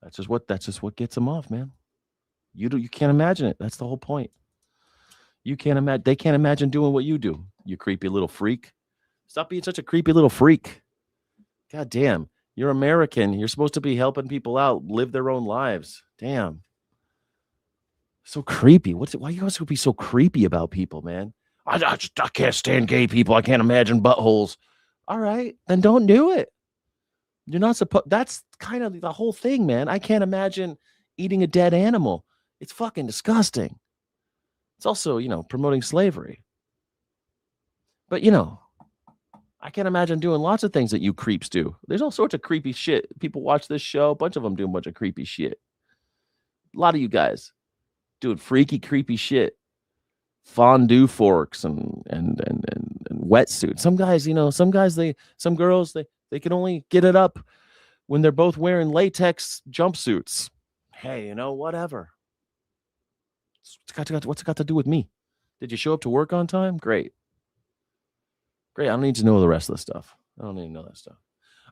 That's just what gets them off, man. You can't imagine it. That's the whole point. You can't imagine. They can't imagine doing what you do. You creepy little freak. Stop being such a creepy little freak. God damn. You're American. You're supposed to be helping people out, live their own lives. Damn. So creepy. Why you guys would be so creepy about people, man? I can't stand gay people. I can't imagine buttholes. All right, then don't do it. You're not supposed. That's kind of the whole thing, man. I can't imagine eating a dead animal. It's fucking disgusting. It's also, promoting slavery. But, I can't imagine doing lots of things that you creeps do. There's all sorts of creepy shit. People watch this show. A bunch of them do a bunch of creepy shit. A lot of you guys doing freaky, creepy shit. Fondue forks and wetsuits. Some girls, they can only get it up when they're both wearing latex jumpsuits. Hey, whatever. What's it got to do with me? Did you show up to work on time? Great. I don't need to know the rest of the stuff. I don't need to know that stuff.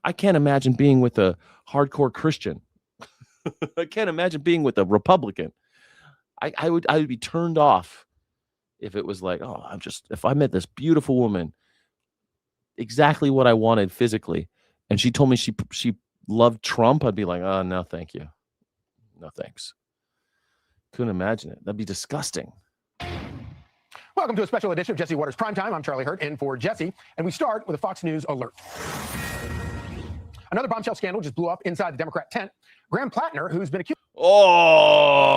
I can't imagine being with a hardcore Christian. I can't imagine being with a Republican. I would be turned off if it was like, if I met this beautiful woman, exactly what I wanted physically, and she told me she loved Trump, I'd be like, oh, no, thank you. No, thanks. Couldn't imagine it. That'd be disgusting. Welcome to a special edition of Jesse Waters Primetime. I'm Charlie Hurt in for Jesse, and we start with a Fox News alert. Another bombshell scandal just blew up inside the Democrat tent. Graham Platner, who's been accused... Oh,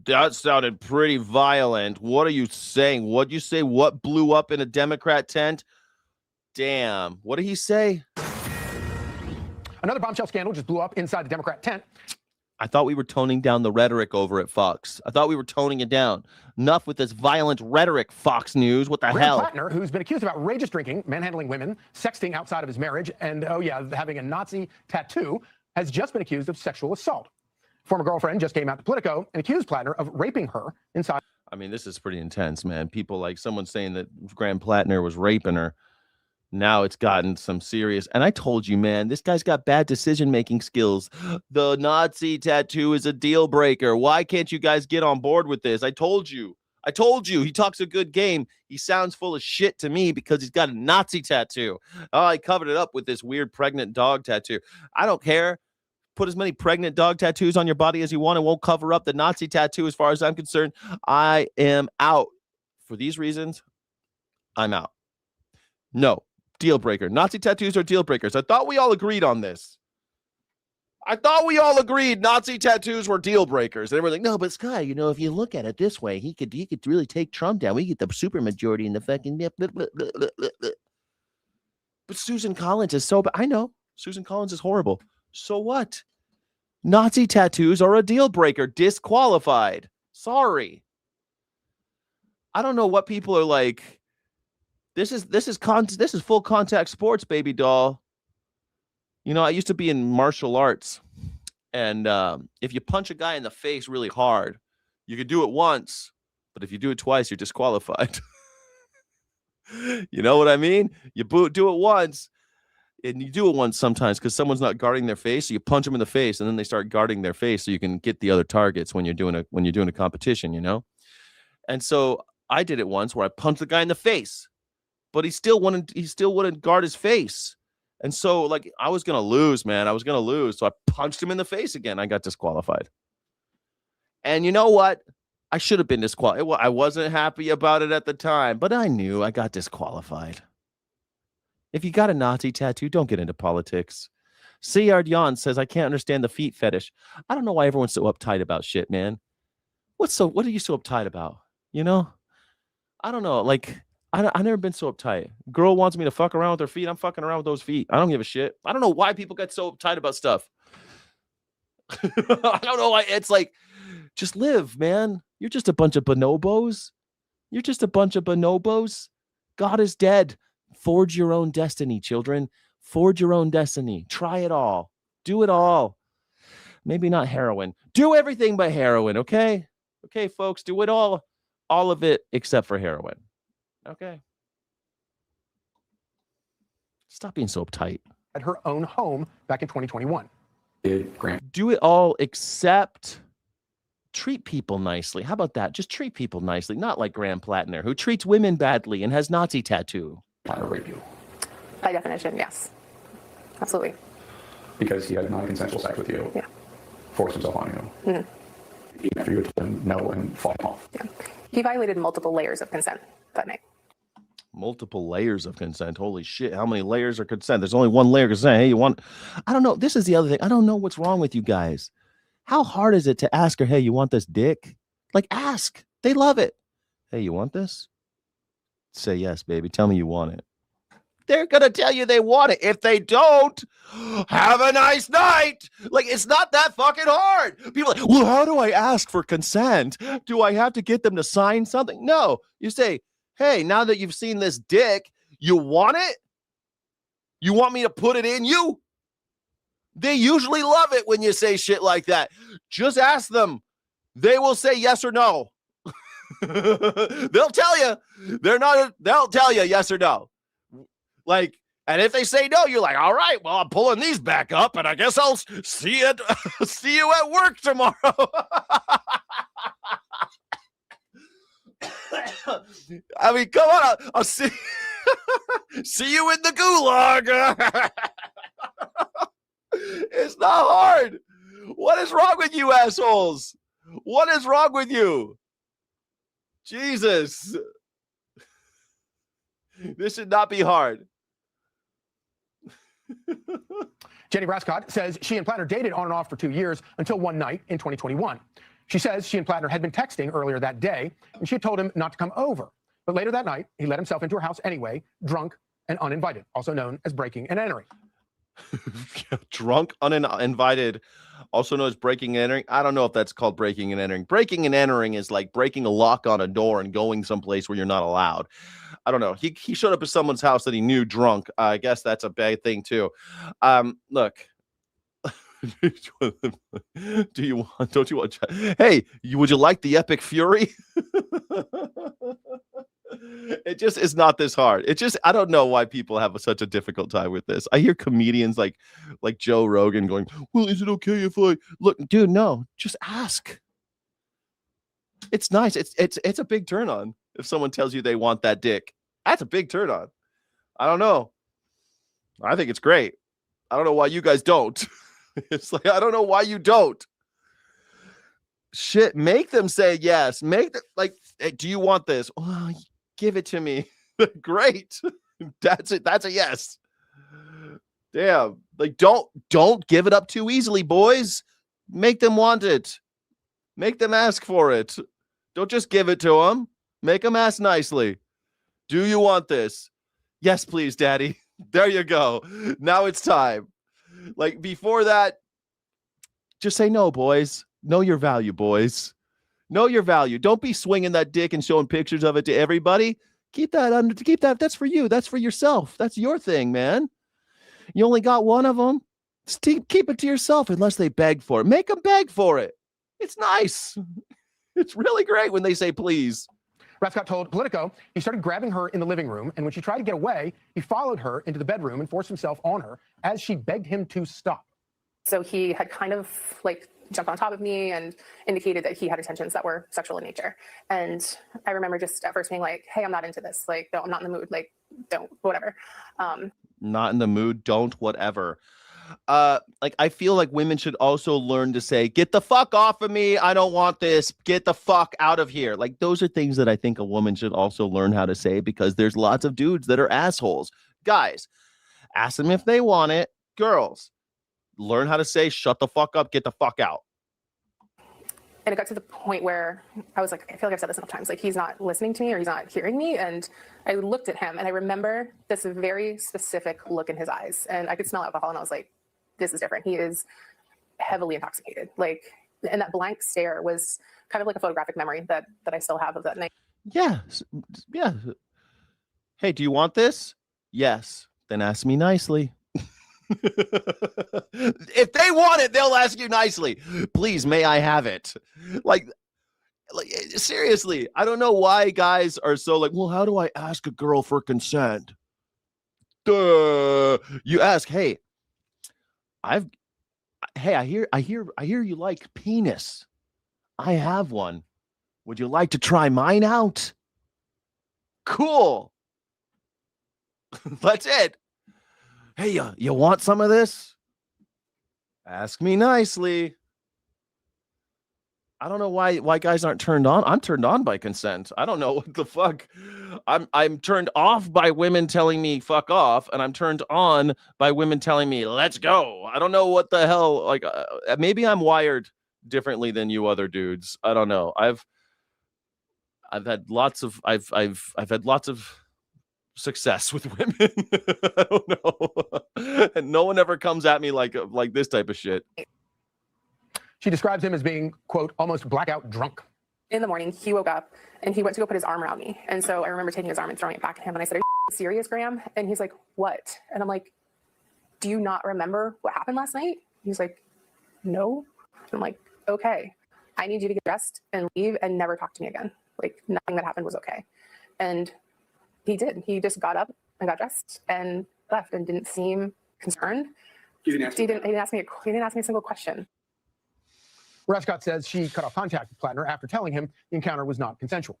that sounded pretty violent. What are you saying? What'd you say? What blew up in a Democrat tent? Damn. What did he say? Another bombshell scandal just blew up inside the Democrat tent. I thought we were toning down the rhetoric over at Fox. I thought we were toning it down. Enough with this violent rhetoric, Fox News. What the hell? Platner, who's been accused of outrageous drinking, manhandling women, sexting outside of his marriage, and, having a Nazi tattoo, has just been accused of sexual assault. Former girlfriend just came out to Politico and accused Platner of raping her inside. I mean, this is pretty intense, man. People like someone saying that Graham Platner was raping her. Now it's gotten some serious. And I told you, man, this guy's got bad decision-making skills. The Nazi tattoo is a deal breaker. Why can't you guys get on board with this? I told you. He talks a good game. He sounds full of shit to me because he's got a Nazi tattoo. Oh, he covered it up with this weird pregnant dog tattoo. I don't care. Put as many pregnant dog tattoos on your body as you want. It won't cover up the Nazi tattoo as far as I'm concerned. I am out. For these reasons, I'm out. No. Deal breaker. Nazi tattoos are deal breakers. I thought we all agreed on this. Nazi tattoos were deal breakers. And they were like, no, but Sky, if you look at it this way, he could really take Trump down. We get the super majority in the fucking. Blah, blah, blah, blah, blah. But Susan Collins is so bad. I know. Susan Collins is horrible. So what? Nazi tattoos are a deal breaker. Disqualified. Sorry. I don't know what people are like. This is full contact sports, baby doll. I used to be in martial arts, and if you punch a guy in the face really hard, you could do it once, but if you do it twice, you're disqualified. You know what I mean? You do it once, and you do it once sometimes because someone's not guarding their face, so you punch them in the face, and then they start guarding their face so you can get the other targets when you're doing a competition, And so I did it once where I punched the guy in the face. But he still wouldn't guard his face. And so, I was going to lose, man. So I punched him in the face again. I got disqualified. And you know what? I should have been disqualified. I wasn't happy about it at the time, but I knew I got disqualified. If you got a Nazi tattoo, don't get into politics. Card Yon says, I can't understand the feet fetish. I don't know why everyone's so uptight about shit, man. What are you so uptight about? I don't know. I've never been so uptight. Girl wants me to fuck around with her feet. I'm fucking around with those feet. I don't give a shit. I don't know why people get so uptight about stuff. I don't know why. It's like, just live, man. You're just a bunch of bonobos. God is dead. Forge your own destiny, children. Forge your own destiny. Try it all. Do it all. Maybe not heroin. Do everything but heroin, okay? Okay, folks, do it all of it except for heroin. Okay. Stop being so uptight. At her own home back in 2021. Do it all except treat people nicely. How about that? Just treat people nicely, not like Graham Platner, who treats women badly and has Nazi tattoo. Rape you. By definition, yes. Absolutely. Because he had non-consensual sex with you. Yeah. Forced himself on you. Even after you told him no and fought him off. Yeah. He violated multiple layers of consent that night. Multiple layers of consent. Holy shit. How many layers of consent? There's only one layer of consent. Hey, you want... I don't know. This is the other thing. I don't know what's wrong with you guys. How hard is it to ask her, hey, you want this dick? Like, ask. They love it. Hey, you want this? Say yes, baby. Tell me you want it. They're going to tell you they want it. If they don't, have a nice night. Like, it's not that fucking hard. People are like, well, how do I ask for consent? Do I have to get them to sign something? No. You say, hey, now that you've seen this dick, you want it? You want me to put it in you? They usually love it when you say shit like that. Just ask them. They will say yes or no. They'll tell you. They'll tell you yes or no. Like, and if they say no, you're like, all right, well, I'm pulling these back up, and I guess I'll see you at work tomorrow. I mean, come on, I'll see you in the gulag. It's not hard. What is wrong with you assholes? What is wrong with you? Jesus. This should not be hard. Jenny Brascott says she and Platner dated on and off for 2 years until one night in 2021. She says she and Platner had been texting earlier that day, and she had told him not to come over. But later that night, he let himself into her house anyway, drunk and uninvited, also known as breaking and entering. Drunk, uninvited, also known as breaking and entering. I don't know if that's called breaking and entering. Breaking and entering is like breaking a lock on a door and going someplace where you're not allowed. I don't know. He showed up at someone's house that he knew drunk. I guess that's a bad thing too. Look. Don't you want? Hey, would you like the epic fury? It just is not this hard. It just, I don't know why people have such a difficult time with this. I hear comedians like Joe Rogan going, well, is it okay if I look, dude, no, just ask. It's nice. It's a big turn on if someone tells you they want that dick. That's a big turn on. I don't know. I think it's great. I don't know why you guys don't. It's like, I don't know why you don't. Shit, make them say yes. Make them like, hey, do you want this? Oh, give it to me. Great. That's it. That's a yes. Damn. Like, don't give it up too easily, boys. Make them want it. Make them ask for it. Don't just give it to them. Make them ask nicely. Do you want this? Yes, please, daddy. There you go. Now it's time. Like, before that, just say no, boys. Know your value, boys. Know your value. Don't be swinging that dick and showing pictures of it to everybody. Keep that. That's for you. That's for yourself. That's your thing, man. You only got one of them. Just keep it to yourself unless they beg for it. Make them beg for it. It's nice. It's really great when they say please. Brascott told Politico he started grabbing her in the living room, and when she tried to get away, he followed her into the bedroom and forced himself on her as she begged him to stop. So he had kind of like jumped on top of me and indicated that he had intentions that were sexual in nature. And I remember just at first being like, hey, I'm not into this. Like, no, I'm not in the mood. Like, don't, whatever. Not in the mood. Don't, whatever. Like, I feel like women should also learn to say, get the fuck off of me. I don't want this. Get the fuck out of here. Like, those are things that I think a woman should also learn how to say, because there's lots of dudes that are assholes. Guys, ask them if they want it. Girls, learn how to say, shut the fuck up, get the fuck out. And it got to the point where I was like, I feel like I've said this enough times. Like, he's not listening to me or he's not hearing me. And I looked at him and I remember this very specific look in his eyes. And I could smell alcohol and I was like, this is different. He is heavily intoxicated. Like, and that blank stare was kind of like a photographic memory that I still have of that night. Yeah. Yeah. Hey, do you want this? Yes. Then ask me nicely. If they want it, they'll ask you nicely. Please, may I have it? Like seriously, I don't know why guys are so like, well, how do I ask a girl for consent? You ask, hey, I hear you like penis. I have one. Would you like to try mine out? Cool. That's it. Hey, you want some of this? Ask me nicely. I don't know why guys aren't turned on. I'm turned on by consent. I don't know what the fuck. I'm turned off by women telling me fuck off, and I'm turned on by women telling me let's go. I don't know what the hell. Like maybe I'm wired differently than you other dudes. I don't know. I've had lots of had lots of success with women. I don't know, and no one ever comes at me like this type of shit. She describes him as being, quote, almost blackout drunk. In the morning, he woke up and he went to go put his arm around me. And so I remember taking his arm and throwing it back at him. And I said, "Are you serious, Graham?" And he's like, "What?" And I'm like, "Do you not remember what happened last night?" He's like, "No." And I'm like, "Okay, I need you to get dressed and leave and never talk to me again. Like nothing that happened was okay." And he did. He just got up and got dressed and left and didn't seem concerned. He didn't ask me a single question. Rescott says she cut off contact with Platner after telling him the encounter was not consensual.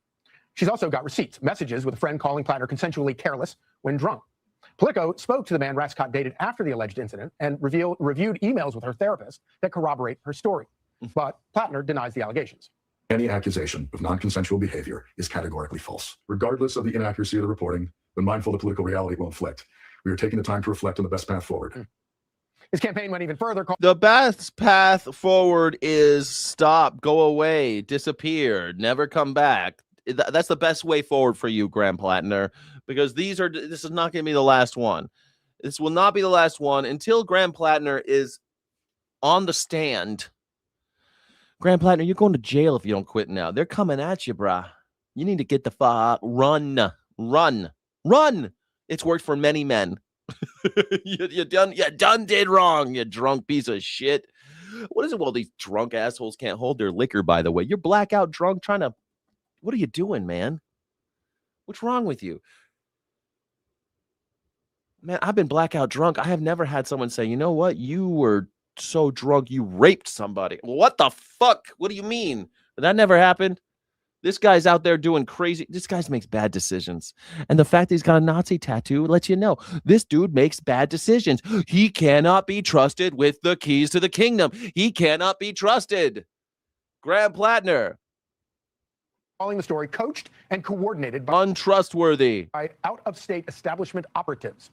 She's also got receipts, messages with a friend calling Platner consensually careless when drunk. Politico spoke to the man Rescott dated after the alleged incident and reviewed emails with her therapist that corroborate her story. But Platner denies the allegations. Any accusation of non-consensual behavior is categorically false. Regardless of the inaccuracy of the reporting, when mindful of political reality will inflict, we are taking the time to reflect on the best path forward. His campaign went even further. The best path forward is stop, go away, disappear, never come back. That's the best way forward for you, Graham Platner, because this is not going to be the last one. This will not be the last one until Graham Platner is on the stand. Graham Platner, you're going to jail if you don't quit now. They're coming at you, brah. You need to get the fuck, run. It's worked for many men. you done did wrong, you drunk piece of shit. What is it? Well, these drunk assholes can't hold their liquor, by the way. You're blackout drunk trying to... What are you doing, man? What's wrong with you? Man, I've been blackout drunk. I have never had someone say, you know what? You were so drunk, you raped somebody. What the fuck? What do you mean? That never happened. This guy's out there doing crazy. This guy makes bad decisions. And the fact that he's got a Nazi tattoo lets you know this dude makes bad decisions. He cannot be trusted with the keys to the kingdom. He cannot be trusted. Graham Platner. Calling the story coached and coordinated by untrustworthy out-of-state establishment operatives.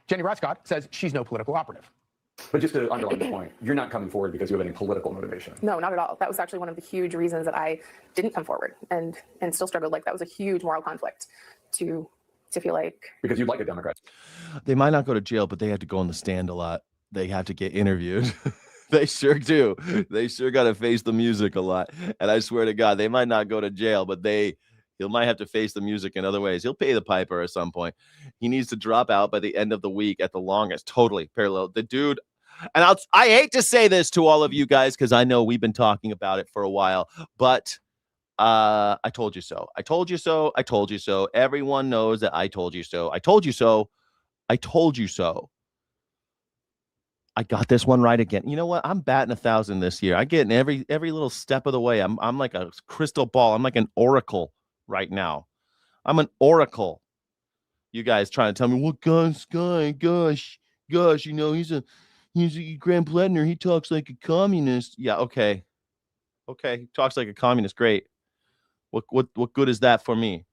Jenny Rescott says she's no political operative. But just to underline the point, you're not coming forward because you have any political motivation. No, not at all. That was actually one of the huge reasons that I didn't come forward and still struggled. Like that was a huge moral conflict to feel like. Because you'd like a Democrat. They might not go to jail, but they have to go on the stand a lot. They have to get interviewed. They sure do. They sure got to face the music a lot. And I swear to God, they might not go to jail, but he might have to face the music in other ways. He'll pay the piper at some point. He needs to drop out by the end of the week at the longest. Totally parallel. The dude, and I hate to say this to all of you guys because I know we've been talking about it for a while, but I told you so. I told you so. I told you so. Everyone knows that I told you so. I told you so. I told you so. I got this one right again. You know what? I'm batting 1,000 this year. I get in every little step of the way. I'm like a crystal ball. I'm like an oracle right now. I'm an oracle. You guys trying to tell me, well, gosh, you know, he's a Graham Platner. He talks like a communist. Yeah, okay. He talks like a communist. Great. What good is that for me?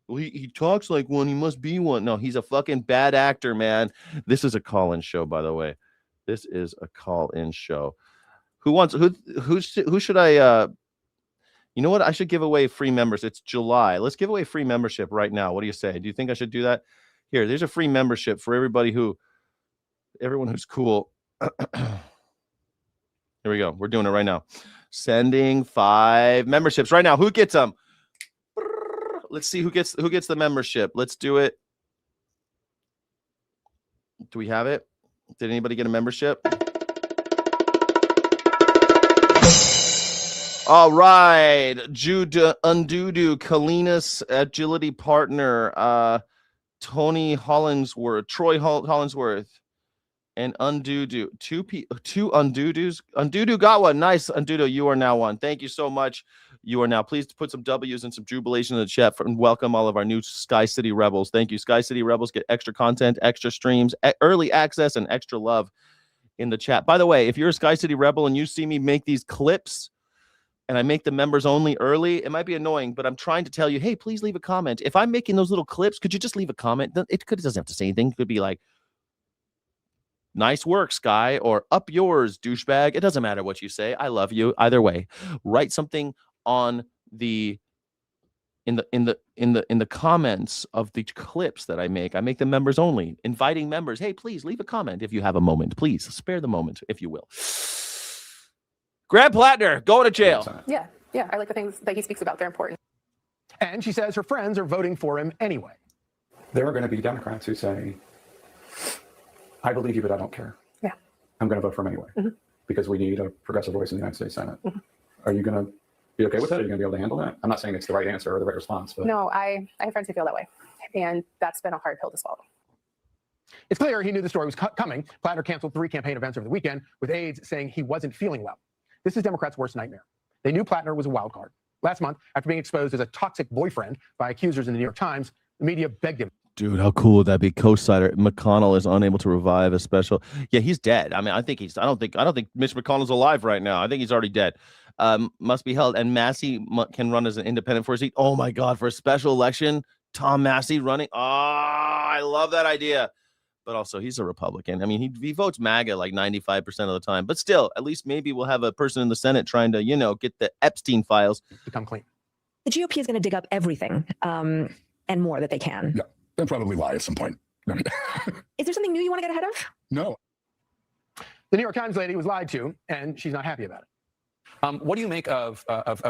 Well, he talks like one. He must be one. No, he's a fucking bad actor, man. This is a call-in show, by the way. This is a call-in show. Who should I you know what? I should give away free members. It's July. Let's give away free membership right now. What do you say? Do you think I should do that? Here, there's a free membership for everyone who's cool. Here we go. We're doing it right now. Sending 5 memberships right now. Who gets them? Let's see who gets the membership. Let's do it. Do we have it? Did anybody get a membership? All right. Jude Undudu, Kalinas, Agility Partner, Tony Hollingsworth, Troy Hollingsworth, and Undoodoo. Two Undoodoo's. Undoodoo got one. Nice, Undoodoo. You are now one. Thank you so much. You are now. Please put some W's and some jubilation in the chat and welcome all of our new Sky City Rebels. Thank you. Sky City Rebels get extra content, extra streams, early access, and extra love in the chat. By the way, if you're a Sky City Rebel and you see me make these clips and I make the members only early, it might be annoying, but I'm trying to tell you, hey, please leave a comment. If I'm making those little clips, could you just leave a comment? It doesn't have to say anything. It could be like, nice work, Sky, or up yours, douchebag. It doesn't matter what you say. I love you. Either way, write something on the in the comments of the clips that I make. I make them members only, inviting members. Hey, please leave a comment if you have a moment. Please spare the moment, if you will. Graham Platner going to jail. Yeah. I like the things that he speaks about. They're important. And she says her friends are voting for him anyway. There are going to be Democrats who say, I believe you, but I don't care. Yeah. I'm going to vote for him anyway because we need a progressive voice in the United States Senate. Are you going to be okay with that? Are you going to be able to handle that? I'm not saying it's the right answer or the right response. But No, I have friends who feel that way. And that's been a hard pill to swallow. It's clear he knew the story was coming. Platner canceled 3 campaign events over the weekend with aides saying he wasn't feeling well. This is Democrats' worst nightmare. They knew Platner was a wild card. Last month, after being exposed as a toxic boyfriend by accusers in the New York Times, the media begged him. Dude, how cool would that be? Co-sider McConnell is unable to revive a special. Yeah, he's dead. I mean, I don't think Mitch McConnell's alive right now. I think he's already dead. Must be held. And Massey can run as an independent for a seat. Oh my God, for a special election, Tom Massey running. Oh, I love that idea. But also, he's a Republican. I mean, he votes MAGA like 95% of the time. But still, at least maybe we'll have a person in the Senate trying to, get the Epstein files. Become clean. The GOP is going to dig up everything and more that they can. Yeah, and probably lie at some point. Is there something new you want to get ahead of? No. The New York Times lady was lied to, and she's not happy about it. what do you make of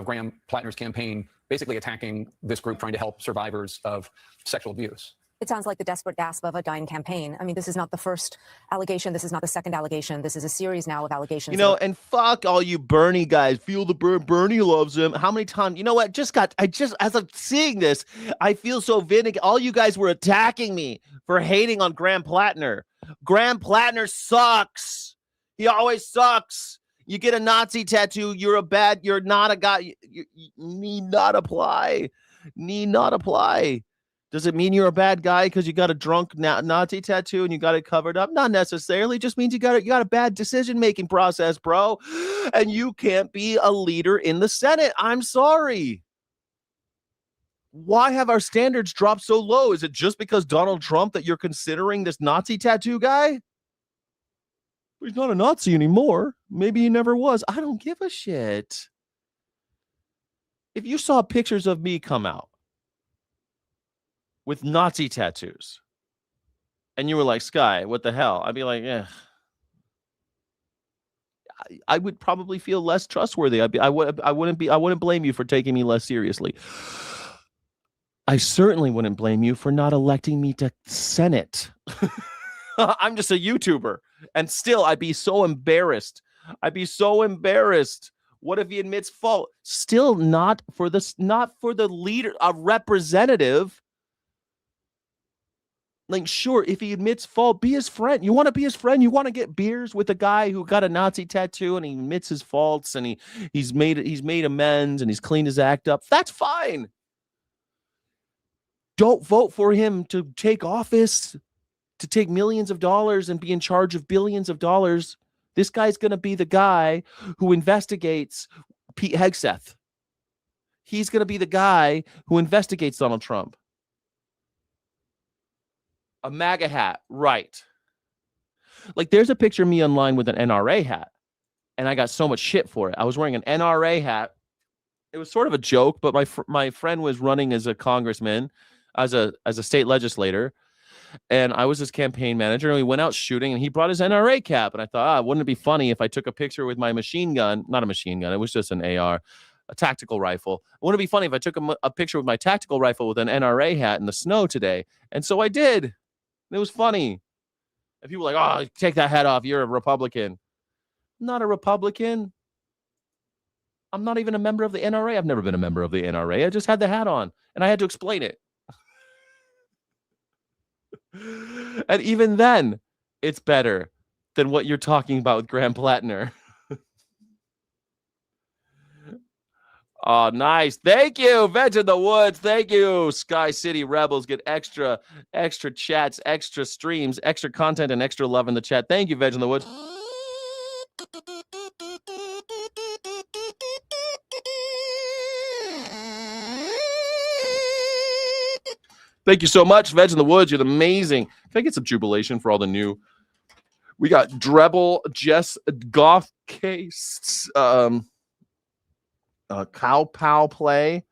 Graham Platner's campaign basically attacking this group trying to help survivors of sexual abuse? It sounds like the desperate gasp of a dying campaign. I mean, this is not the first allegation. This is not the second allegation. This is a series now of allegations. And fuck all you Bernie guys. Feel the burn. Bernie loves him. How many times? You know what? As I'm seeing this, I feel so vindicated. All you guys were attacking me for hating on Graham Platner. Graham Platner sucks. He always sucks. You get a Nazi tattoo. You're not a guy. You need not apply. Need not apply. Does it mean you're a bad guy because you got a drunk Nazi tattoo and you got it covered up? Not necessarily. It just means you got a bad decision-making process, bro. And you can't be a leader in the Senate. I'm sorry. Why have our standards dropped so low? Is it just because Donald Trump that you're considering this Nazi tattoo guy? He's not a Nazi anymore. Maybe he never was. I don't give a shit. If you saw pictures of me come out with Nazi tattoos, and you were like, Sky, what the hell? I'd be like, yeah. I would probably feel less trustworthy. I wouldn't blame you for taking me less seriously. I certainly wouldn't blame you for not electing me to Senate. I'm just a YouTuber, and still I'd be so embarrassed. What if he admits fault? Still not for the leader, a representative. Like, sure, if he admits fault, be his friend. You want to be his friend? You want to get beers with a guy who got a Nazi tattoo and he admits his faults and he's made amends and he's cleaned his act up? That's fine. Don't vote for him to take office, to take millions of dollars and be in charge of billions of dollars. This guy's going to be the guy who investigates Pete Hegseth. He's going to be the guy who investigates Donald Trump. A MAGA hat, right. Like, there's a picture of me online with an NRA hat, and I got so much shit for it. I was wearing an NRA hat. It was sort of a joke, but my friend was running as a congressman, as a state legislator, and I was his campaign manager, and we went out shooting, and he brought his NRA cap, and I thought, wouldn't it be funny if I took a picture with my machine gun? Not a machine gun. It was just an AR. A tactical rifle. Wouldn't it be funny if I took a picture with my tactical rifle with an NRA hat in the snow today? And so I did. It was funny. And people were like, oh, take that hat off. You're a Republican. I'm not a Republican. I'm not even a member of the NRA. I've never been a member of the NRA. I just had the hat on, and I had to explain it. And even then, it's better than what you're talking about with Graham Platner. Oh, nice. Thank you, Veg in the Woods. Thank you, Sky City Rebels. Get extra chats, extra streams, extra content, and extra love in the chat. Thank you, Veg in the Woods. Thank you so much, Veg in the Woods. You're amazing. Can I get some jubilation for all the new? We got Drebel, Jess Goff Case, Cow Pow Play,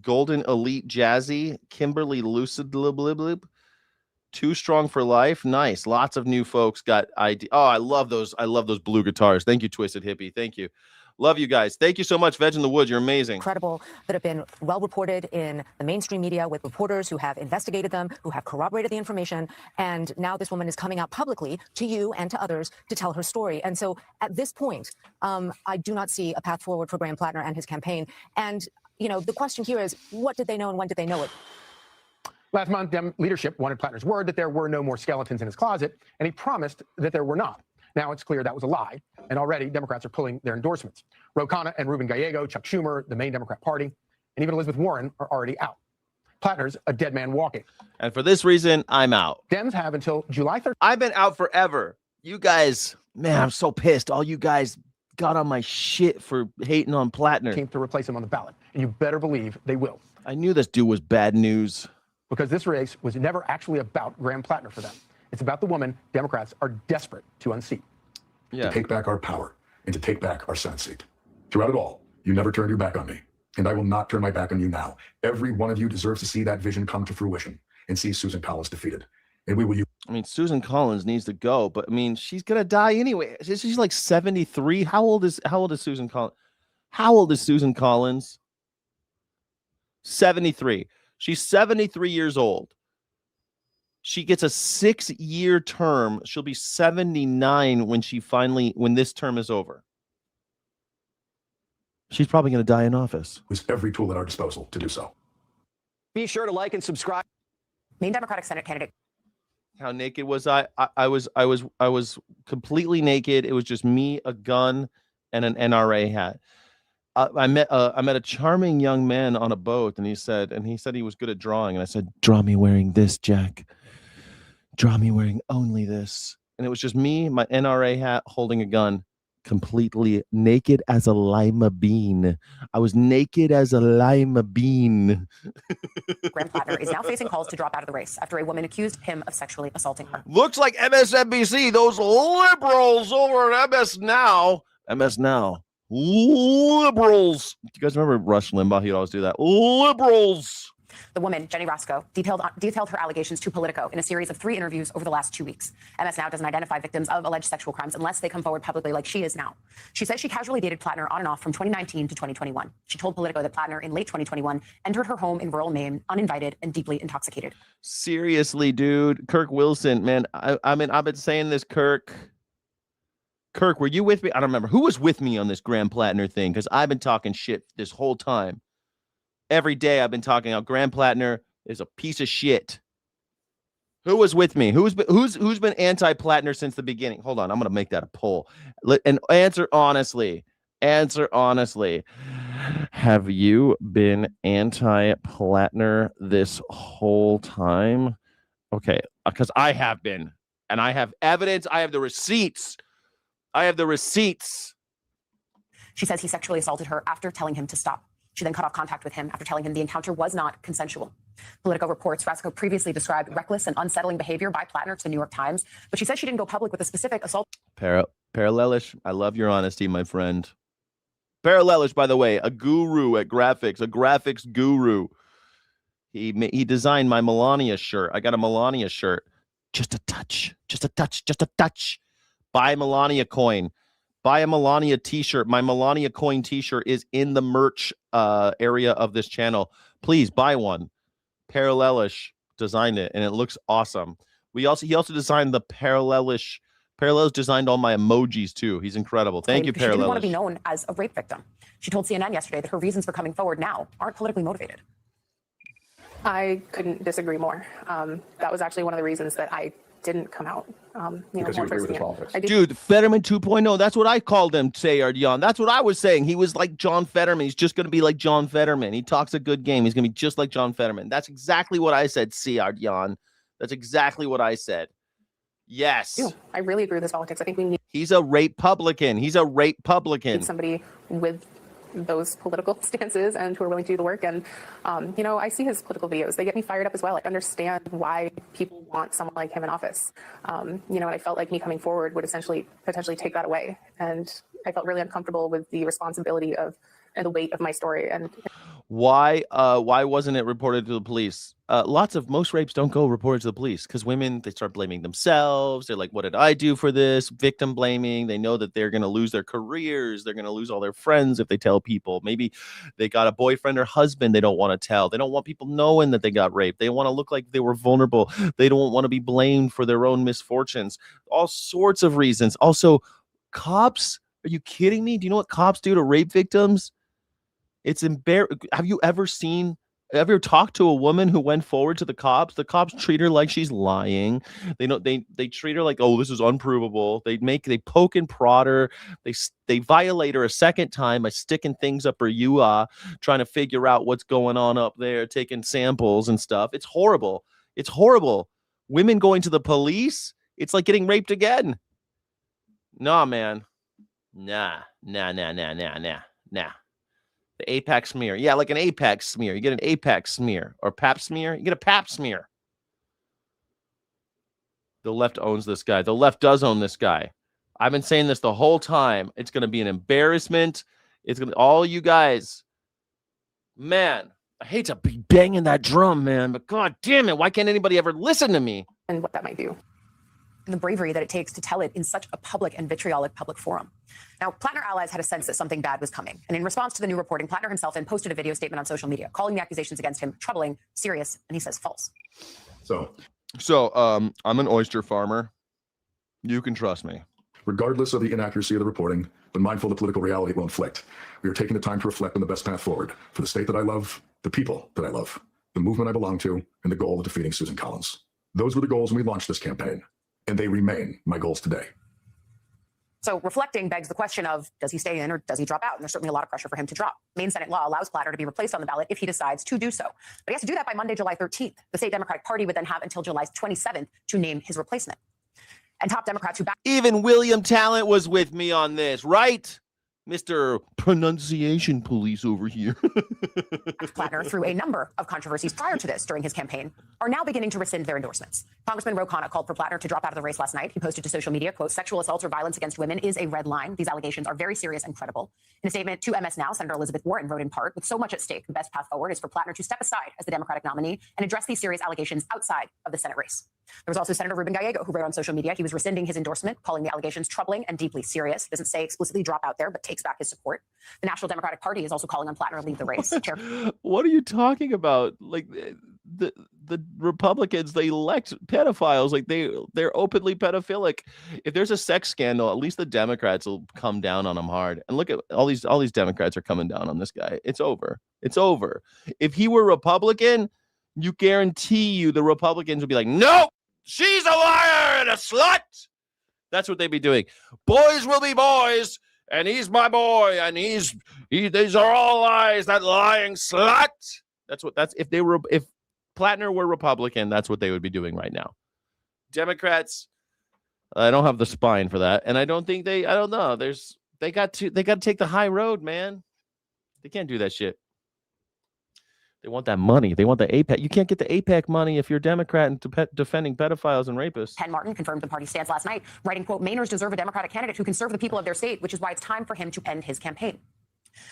Golden Elite Jazzy, Kimberly Lucid Blib, Too Strong for Life. Nice. Lots of new folks got ID. Oh, I love those. I love those blue guitars. Thank you, Twisted Hippie. Thank you. Love you guys. Thank you so much, Veg in the Woods. You're amazing. Incredible that have been well reported in the mainstream media with reporters who have investigated them, who have corroborated the information. And now this woman is coming out publicly to you and to others to tell her story. And so at this point, I do not see a path forward for Graham Platner and his campaign. And, you know, the question here is, what did they know and when did they know it? Last month, Dem leadership wanted Platner's word that there were no more skeletons in his closet, and he promised that there were not. Now it's clear that was a lie, and already Democrats are pulling their endorsements. Ro Khanna and Ruben Gallego, Chuck Schumer, the main Democrat Party, and even Elizabeth Warren are already out. Platner's a dead man walking. And for this reason, I'm out. Dems have until July 13th. I've been out forever. You guys, man, I'm so pissed. All you guys got on my shit for hating on Platner. To replace him on the ballot, and you better believe they will. I knew this dude was bad news. Because this race was never actually about Graham Platner for them. It's about the woman Democrats are desperate to unseat. To take back our power and to take back our Senate seat. Throughout it all, you never turned your back on me, and I will not turn my back on you now. Every one of you deserves to see that vision come to fruition and see Susan Collins defeated. And we will use. I mean, Susan Collins needs to go, but I mean, she's gonna die anyway. She's like 73. How old is Susan Collins? How old is Susan Collins? 73. She's 73 years old. She gets a 6-year term. She'll be 79 when this term is over. She's probably going to die in office. Use every tool at our disposal to do so. Be sure to like and subscribe. Main Democratic Senate candidate. How naked was I? I was completely naked. It was just me, a gun, and an NRA hat. I met a charming young man on a boat, and he said he was good at drawing. And I said, "Draw me wearing this, Jack. Draw me wearing only this." And it was just me, my NRA hat, holding a gun, completely naked as a lima bean. I was naked as a lima bean. Graham Platner is now facing calls to drop out of the race after a woman accused him of sexually assaulting her. Looks like MSNBC, those liberals over at MS Now. Liberals. Do you guys remember Rush Limbaugh? He'd always do that. Liberals. The woman, Jenny Rasco, detailed her allegations to Politico in a series of 3 interviews over the last 2 weeks. MS Now doesn't identify victims of alleged sexual crimes unless they come forward publicly like she is now. She says she casually dated Platner on and off from 2019 to 2021. She told Politico that Platner in late 2021 entered her home in rural Maine uninvited and deeply intoxicated. Seriously, dude. Kirk Wilson, man. I mean, I've been saying this, Kirk, were you with me? I don't remember. Who was with me on this Graham Platner thing? Because I've been talking shit this whole time. Every day I've been talking how Graham Platner is a piece of shit. Who was with me? Who's been anti-Platner since the beginning? Hold on, I'm gonna make that a poll. And answer honestly. Answer honestly. Have you been anti-Platner this whole time? Okay, because I have been, and I have evidence. I have the receipts. She says he sexually assaulted her after telling him to stop. She then cut off contact with him after telling him the encounter was not consensual. Politico reports Rasco previously described reckless and unsettling behavior by Platner to the New York Times, but she says she didn't go public with a specific assault. Parallelish, I love your honesty, my friend. Parallelish, by the way, a guru at graphics, a graphics guru. He designed my Melania shirt. I got a Melania shirt. Just a touch. Buy Melania coin. Buy a Melania t-shirt. My Melania coin t-shirt is in the merch area of this channel. Please buy one. Parallelish designed it, and it looks awesome. He also designed the Parallelish. Parallelish designed all my emojis too. He's incredible. Thank you, Parallelish. She didn't want to be known as a rape victim. She told CNN yesterday that her reasons for coming forward now aren't politically motivated. I couldn't disagree more. That was actually one of the reasons that I didn't come out. Because you more agree towards with the his end. politics. I do. Dude, Fetterman 2.0. That's what I called him, Sayard. That's what I was saying. He was like John Fetterman. He's just going to be like John Fetterman. He talks a good game. He's going to be just like John Fetterman. That's exactly what I said, Sayard. That's exactly what I said. Yes. I really agree with his politics. I think we need He's a rape publican. somebody with those political stances and who are willing to do the work. And, I see his political videos. They get me fired up as well. I understand why people want someone like him in office. And I felt like me coming forward would potentially take that away. And I felt really uncomfortable with the responsibility of and the weight of my story. And why wasn't it reported to the police? Most rapes don't go reported to the police because women, they start blaming themselves. They're like, what did I do for this? Victim blaming. They know that they're going to lose their careers. They're going to lose all their friends if they tell people. Maybe they got a boyfriend or husband they don't want to tell. They don't want people knowing that they got raped. They want to look like they were vulnerable. They don't want to be blamed for their own misfortunes. All sorts of reasons. Also, cops, are you kidding me? Do you know what cops do to rape victims? It's embarrassing. Have you ever talked to a woman who went forward to the cops? The cops treat her like she's lying. They treat her like, oh, this is unprovable. They poke and prod her. They violate her a second time by sticking things up her trying to figure out what's going on up there, taking samples and stuff. It's horrible. It's horrible. Women going to the police, it's like getting raped again. Nah, man. Nah. The Apex smear. Yeah, like an Apex smear. You get an Apex smear or Pap smear. You get a Pap smear. The left owns this guy. The left does own this guy. I've been saying this the whole time. It's going to be an embarrassment. It's going to all you guys. Man, I hate to be banging that drum, man, but God damn it. Why can't anybody ever listen to me? And what that might do. And the bravery that it takes to tell it in such a public and vitriolic public forum. Now, Platner allies had a sense that something bad was coming. And in response to the new reporting, Platner himself then posted a video statement on social media, calling the accusations against him troubling, serious, and he says false. So I'm an oyster farmer. You can trust me. regardless of the inaccuracy of the reporting, but mindful of the political reality it will inflict, we are taking the time to reflect on the best path forward for the state that I love, the people that I love, the movement I belong to, and the goal of defeating Susan Collins. Those were the goals when we launched this campaign, and they remain my goals today. So reflecting begs the question of, does he stay in or does he drop out? And there's certainly a lot of pressure for him to drop. Maine Senate law allows Platner to be replaced on the ballot if he decides to do so. But he has to do that by Monday, July 13th. The state Democratic Party would then have until July 27th to name his replacement. And top Democrats who back even William Talent was with me on this, right? Mr. Pronunciation Police over here. Platner through a number of controversies prior to this during his campaign are now beginning to rescind their endorsements. Congressman Ro Khanna called for Platner to drop out of the race last night. He posted to social media, quote, "Sexual assaults or violence against women is a red line. These allegations are very serious and credible." In a statement to MS Now, Senator Elizabeth Warren wrote in part, "With so much at stake, the best path forward is for Platner to step aside as the Democratic nominee and address these serious allegations outside of the Senate race." There was also Senator Ruben Gallego, who wrote on social media he was rescinding his endorsement, calling the allegations troubling and deeply serious. He doesn't say explicitly drop out there, but takes back his support. The National Democratic Party is also calling on Platner to leave the race. What are you talking about? Like the Republicans, they elect pedophiles. Like they're openly pedophilic. If there's a sex scandal, at least the Democrats will come down on them hard. And look at all these Democrats are coming down on this guy. It's over. It's over. If he were Republican, you guarantee you the Republicans would be like, no, she's a liar and a slut. That's what they'd be doing. Boys will be boys, and he's my boy, and these are all lies. That lying slut. If Platner were Republican, that's what they would be doing right now. Democrats, I don't have the spine for that, and I don't think they got to take the high road, man. They can't do that shit. They want that money. They want the APAC. You can't get the APAC money if you're a Democrat and defending pedophiles and rapists. Ken Martin confirmed the party's stance last night, writing, quote, "Mainers deserve a Democratic candidate who can serve the people of their state, which is why it's time for him to end his campaign."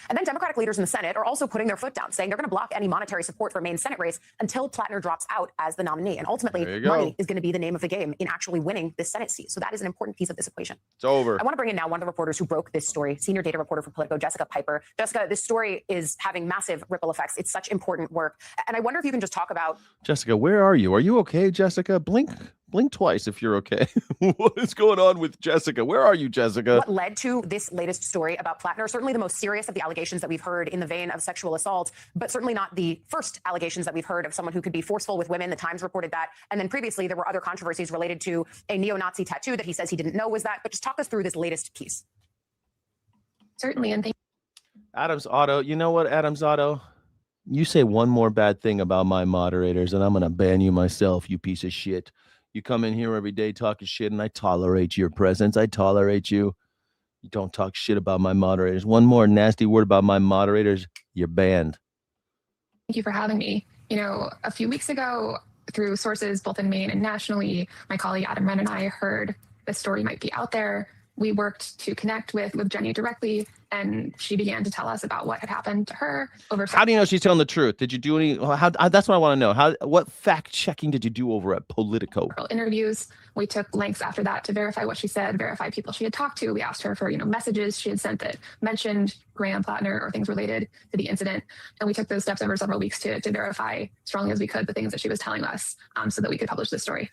And then Democratic leaders in the Senate are also putting their foot down, saying they're going to block any monetary support for Maine's Senate race until Platner drops out as the nominee. And ultimately, money is going to be the name of the game in actually winning this Senate seat. So that is an important piece of this equation. It's over. I want to bring in now one of the reporters who broke this story, senior data reporter for Politico, Jessica Piper. Jessica, this story is having massive ripple effects. It's such important work. And I wonder if you can just talk about... Jessica, where are you? Are you okay, Jessica? Blink blink twice if you're okay. What is going on with Jessica? Where are you, Jessica? What led to this latest story about Platner? Certainly the most serious of the allegations that we've heard in the vein of sexual assault, but certainly not the first allegations that we've heard of someone who could be forceful with women. The Times reported that. And then previously, there were other controversies related to a neo-Nazi tattoo that he says he didn't know was that. But just talk us through this latest piece. Certainly. And thank Adams Auto. You know what, Adams Auto? You say one more bad thing about my moderators, and I'm going to ban you myself, you piece of shit. You come in here every day talking shit, and I tolerate your presence. I tolerate you. You don't talk shit about my moderators. One more nasty word about my moderators, you're banned. you for having me. You know, a few weeks ago, through sources both in Maine and nationally, my colleague Adam Wren and I heard this story might be out there. We worked to connect with Jenny directly, and she began to tell us about what had happened to her over. How do you know she's telling the truth? Did you do any? That's what I want to know. What fact checking did you do over at Politico? Interviews. We took lengths after that to verify what she said, verify people she had talked to. We asked her for messages she had sent that mentioned Graham Platner or things related to the incident, and we took those steps over several weeks to verify strongly as we could the things that she was telling us, so that we could publish this story.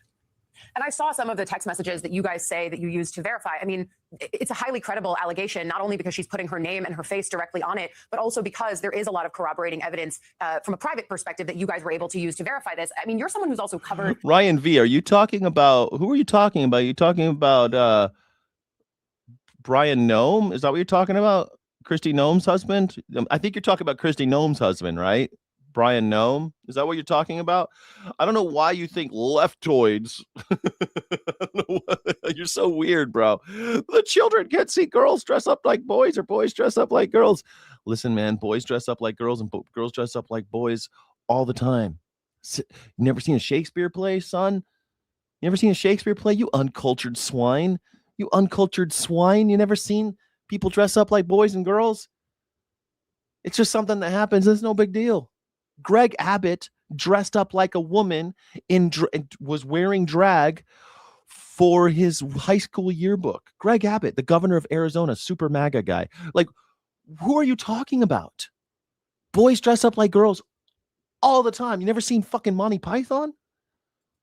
And I saw some of the text messages that you guys say that you used to verify. I mean, it's a highly credible allegation, not only because she's putting her name and her face directly on it, but also because there is a lot of corroborating evidence from a private perspective that you guys were able to use to verify this. I mean, you're someone who's also covered. Ryan V, are you talking about, who are you talking about? Are you talking about Brian Noem? Is that what you're talking about? Kristi Noem's husband? I think you're talking about Kristi Noem's husband, right? Brian Noem? Is that what you're talking about? I don't know why you think leftoids. You're so weird, bro. The children can't see girls dress up like boys or boys dress up like girls. Listen, man, boys dress up like girls and girls dress up like boys all the time. You never seen a Shakespeare play, son? You never seen a Shakespeare play? You uncultured swine. You uncultured swine. You never seen people dress up like boys and girls? It's just something that happens. It's no big deal. Greg Abbott dressed up like a woman was wearing drag for his high school yearbook. Greg Abbott, the governor of Arizona, super MAGA guy. Like, who are you talking about? Boys dress up like girls all the time. You never seen fucking Monty Python?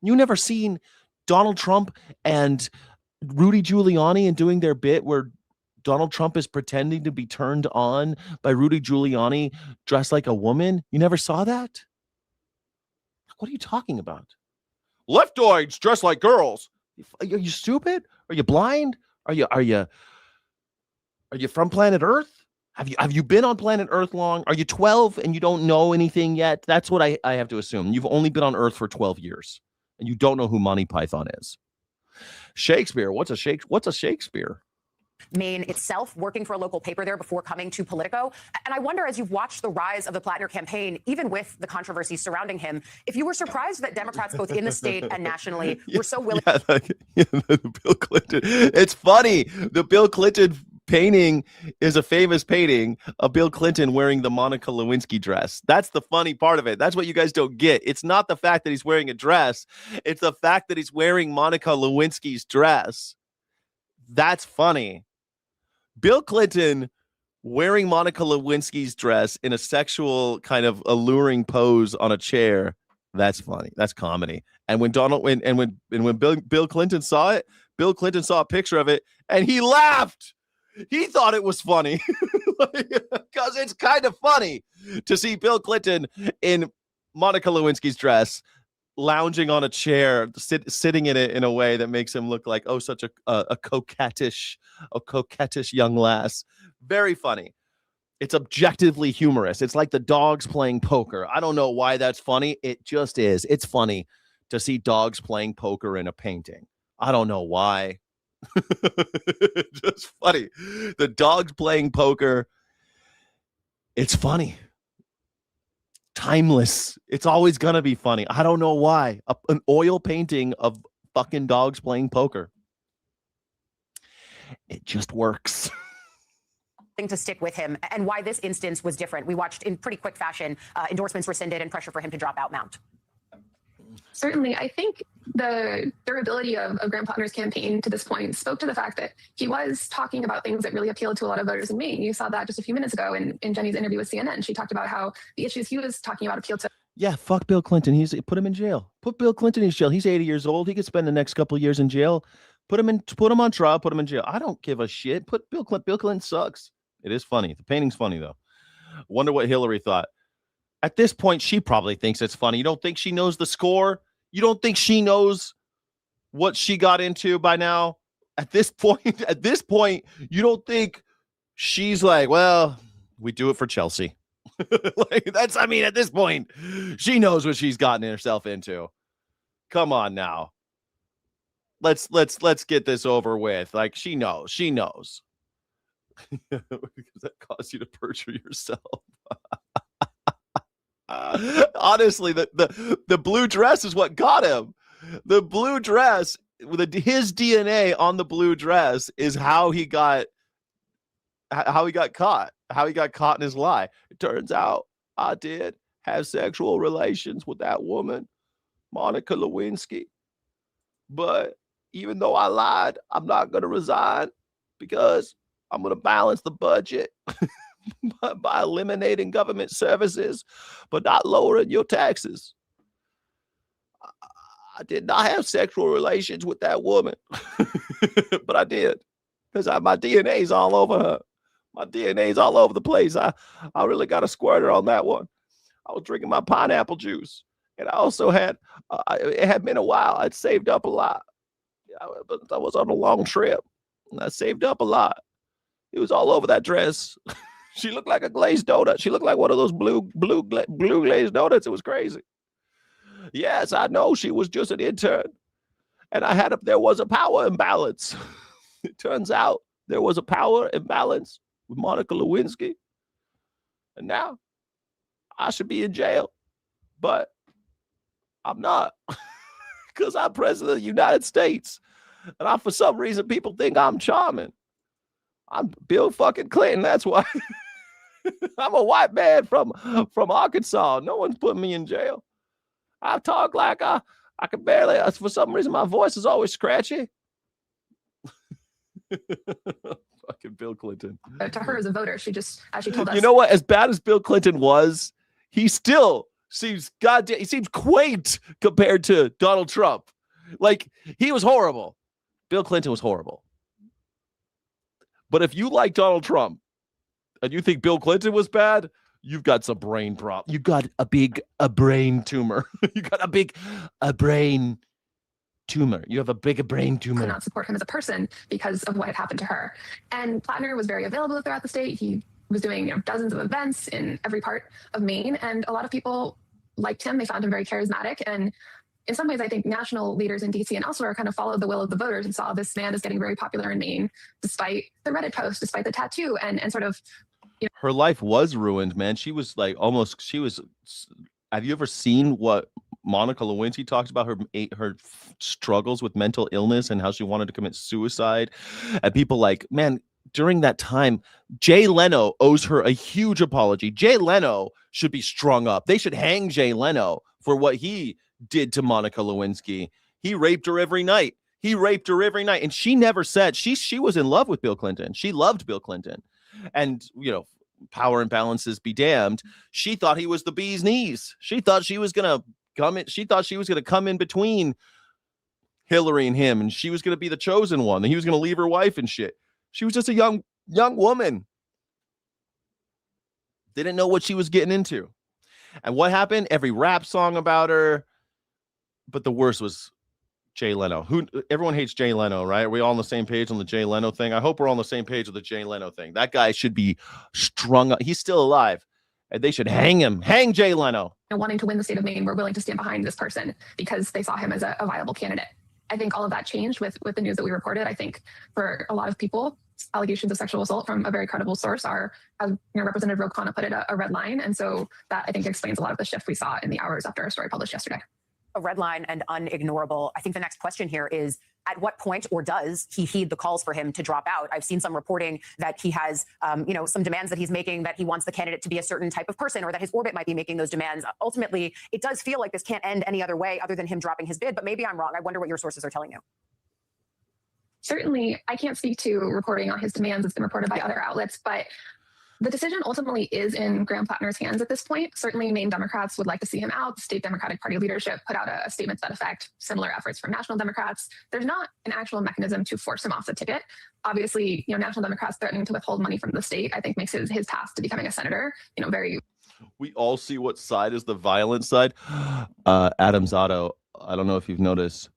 You never seen Donald Trump and Rudy Giuliani and doing their bit where Donald Trump is pretending to be turned on by Rudy Giuliani dressed like a woman? You never saw that? What are you talking about? Leftoids dressed like girls. Are you stupid? Are you blind? Are you from planet Earth? Have you been on planet Earth long? Are you 12 and you don't know anything yet? That's what I have to assume. You've only been on Earth for 12 years and you don't know who Monty Python is. Shakespeare. What's a Shakespeare? Maine itself, working for a local paper there before coming to Politico. And I wonder, as you've watched the rise of the Platner campaign, even with the controversy surrounding him, if you were surprised that Democrats, both in the state and nationally, were so willing. Bill Clinton. It's funny. The Bill Clinton painting is a famous painting of Bill Clinton wearing the Monica Lewinsky dress. That's the funny part of it. That's what you guys don't get. It's not the fact that he's wearing a dress. It's the fact that he's wearing Monica Lewinsky's dress. That's funny. Bill Clinton wearing Monica Lewinsky's dress in a sexual kind of alluring pose on a chair. That's funny. That's comedy. And when Bill Clinton saw it, Bill Clinton saw a picture of it and he laughed. He thought it was funny because it's kind of funny to see Bill Clinton in Monica Lewinsky's dress, lounging on a chair, sitting in it in a way that makes him look like, oh, such a coquettish young lass. Very funny. It's objectively humorous. It's like the dogs playing poker. I don't know why that's funny. It just is. It's funny to see dogs playing poker in a painting. I don't know why. Just funny. The dogs playing poker. It's funny. Timeless. It's always gonna be funny. I don't know why. An oil painting of fucking dogs playing poker. It just works. To stick with him, and why this instance was different. We watched in pretty quick fashion endorsements rescinded and pressure for him to drop out Mount. Certainly, I think the durability of Graham Platner's campaign to this point spoke to the fact that he was talking about things that really appealed to a lot of voters in Maine. You saw that just a few minutes ago in Jenny's interview with CNN. She talked about how the issues he was talking about appealed to. Yeah, fuck Bill Clinton. Put him in jail. Put Bill Clinton in jail. He's 80 years old. He could spend the next couple of years in jail. Put him on trial. Put him in jail. I don't give a shit. Put Bill Clinton. Bill Clinton sucks. It is funny. The painting's funny though. Wonder what Hillary thought. At this point, she probably thinks it's funny. You don't think she knows the score? You don't think she knows what she got into by now? At this point, you don't think she's like, well, we do it for Chelsea. At this point, she knows what she's gotten herself into. Come on now. Let's get this over with. Like, she knows. Because that caused you to perjure yourself. Honestly, the blue dress is what got him. The blue dress, his DNA on the blue dress is how he got caught. How he got caught in his lie. It turns out I did have sexual relations with that woman, Monica Lewinsky. But even though I lied, I'm not going to resign because I'm going to balance the budget by eliminating government services, but not lowering your taxes. I did not have sexual relations with that woman, but I did because my DNA is all over her. My DNA is all over the place. I really got a squirter on that one. I was drinking my pineapple juice, and I also had. It had been a while. I'd saved up a lot, but I was on a long trip, and I saved up a lot. It was all over that dress. She looked like a glazed donut. She looked like one of those blue glazed donuts. It was crazy. Yes, I know she was just an intern, and there was a power imbalance. It turns out there was a power imbalance with Monica Lewinsky, and now I should be in jail, but I'm not because I'm president of the United States, and for some reason people think I'm charming. I'm Bill fucking Clinton. That's why. I'm a white man from Arkansas. No one's putting me in jail. I talk like I can barely. For some reason, my voice is always scratchy. Fucking Bill Clinton. To her as a voter, she told us. You know what? As bad as Bill Clinton was, he still seems he seems quaint compared to Donald Trump. Like, he was horrible. Bill Clinton was horrible. But if you like Donald Trump and you think Bill Clinton was bad, you've got some brain problem. You got a brain tumor. You got a brain tumor. You have a big brain tumor. Could not support him as a person because of what had happened to her. And Platner was very available throughout the state. He was doing dozens of events in every part of Maine, and a lot of people liked him. They found him very charismatic. And in some ways, I think national leaders in DC and elsewhere kind of followed the will of the voters and saw this man is getting very popular in Maine, despite the Reddit post, despite the tattoo, and sort of. Her life was ruined, man. She was have you ever seen what Monica Lewinsky talks about her struggles with mental illness and how she wanted to commit suicide? And people man, during that time, Jay Leno owes her a huge apology. Jay Leno should be strung up. They should hang Jay Leno for what he did to Monica Lewinsky. He raped her every night. And she never said she was in love with Bill Clinton. She loved Bill Clinton. And, power imbalances be damned. She thought he was the bee's knees. She thought she was going to come in. She thought she was going to come in between Hillary and him. And she was going to be the chosen one. And he was going to leave her wife and shit. She was just a young woman. Didn't know what she was getting into. And what happened? Every rap song about her. But the worst was Jay Leno. Everyone hates Jay Leno, right? Are we all on the same page on the Jay Leno thing? I hope we're all on the same page with the Jay Leno thing. That guy should be strung up. He's still alive. And they should hang him. Hang Jay Leno. And wanting to win the state of Maine, were willing to stand behind this person because they saw him as a viable candidate. I think all of that changed with the news that we reported. I think for a lot of people, allegations of sexual assault from a very credible source are, as Representative Ro Khanna put it, a red line. And so that, I think, explains a lot of the shift we saw in the hours after our story published yesterday. A red line and unignorable. I think the next question here is, at what point, or does he heed the calls for him to drop out? I've seen some reporting that he has, some demands that he's making, that he wants the candidate to be a certain type of person, or that his orbit might be making those demands. Ultimately, it does feel like this can't end any other way other than him dropping his bid, but maybe I'm wrong. I wonder what your sources are telling you. Certainly, I can't speak to reporting on his demands. It's been reported by other outlets, but The decision ultimately is in Graham Platner's hands at this point. Certainly, Maine Democrats would like to see him out. The state Democratic Party leadership put out a statement to that effect, similar efforts from national Democrats. There's not an actual mechanism to force him off the ticket. Obviously, national Democrats threatening to withhold money from the state, I think makes his path to becoming a senator, very. We all see what side is the violent side. Adam's Auto, I don't know if you've noticed,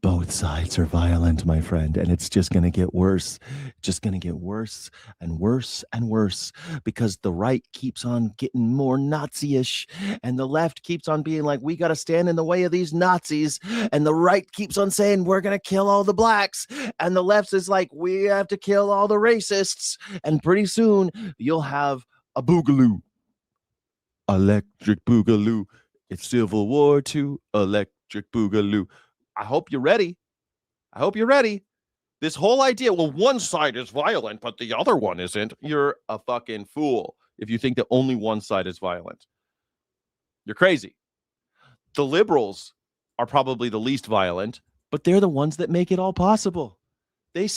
both sides are violent, my friend, and it's just going to get worse. Just going to get worse and worse and worse because the right keeps on getting more Nazi-ish and the left keeps on being like, we got to stand in the way of these Nazis, and the right keeps on saying, we're going to kill all the blacks, and the left is like, we have to kill all the racists, and pretty soon you'll have a boogaloo. Electric boogaloo. It's Civil War II, electric boogaloo. I hope you're ready. I hope you're ready. This whole idea, well, one side is violent, but the other one isn't. You're a fucking fool if you think that only one side is violent. You're crazy. The liberals are probably the least violent, but they're the ones that make it all possible. They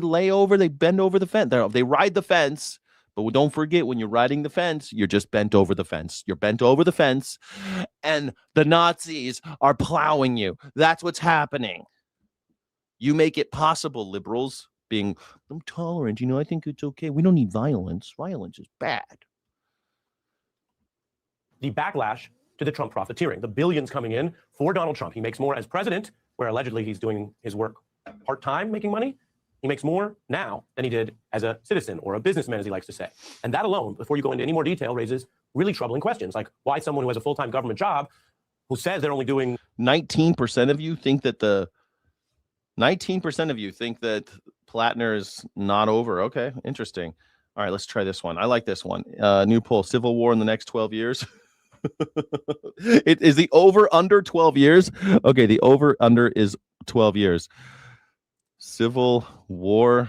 lay over, they bend over the fence. They ride the fence. But don't forget, when you're riding the fence, you're just bent over the fence. You're bent over the fence, and the Nazis are plowing you. That's what's happening. You make it possible, liberals, being, I'm tolerant. I think it's okay. We don't need violence. Violence is bad. The backlash to the Trump profiteering, the billions coming in for Donald Trump. He makes more as president, where allegedly he's doing his work part-time, making money. He makes more now than he did as a citizen or a businessman, as he likes to say. And that alone, before you go into any more detail, raises really troubling questions, like why someone who has a full-time government job, who says they're only doing 19% of you think that 19% of you think that Platner is not over. Okay, interesting. All right, let's try this one. I like this one. New poll: Civil War in the next 12 years. It is the over under 12 years. Okay, the over under is 12 years. Civil War,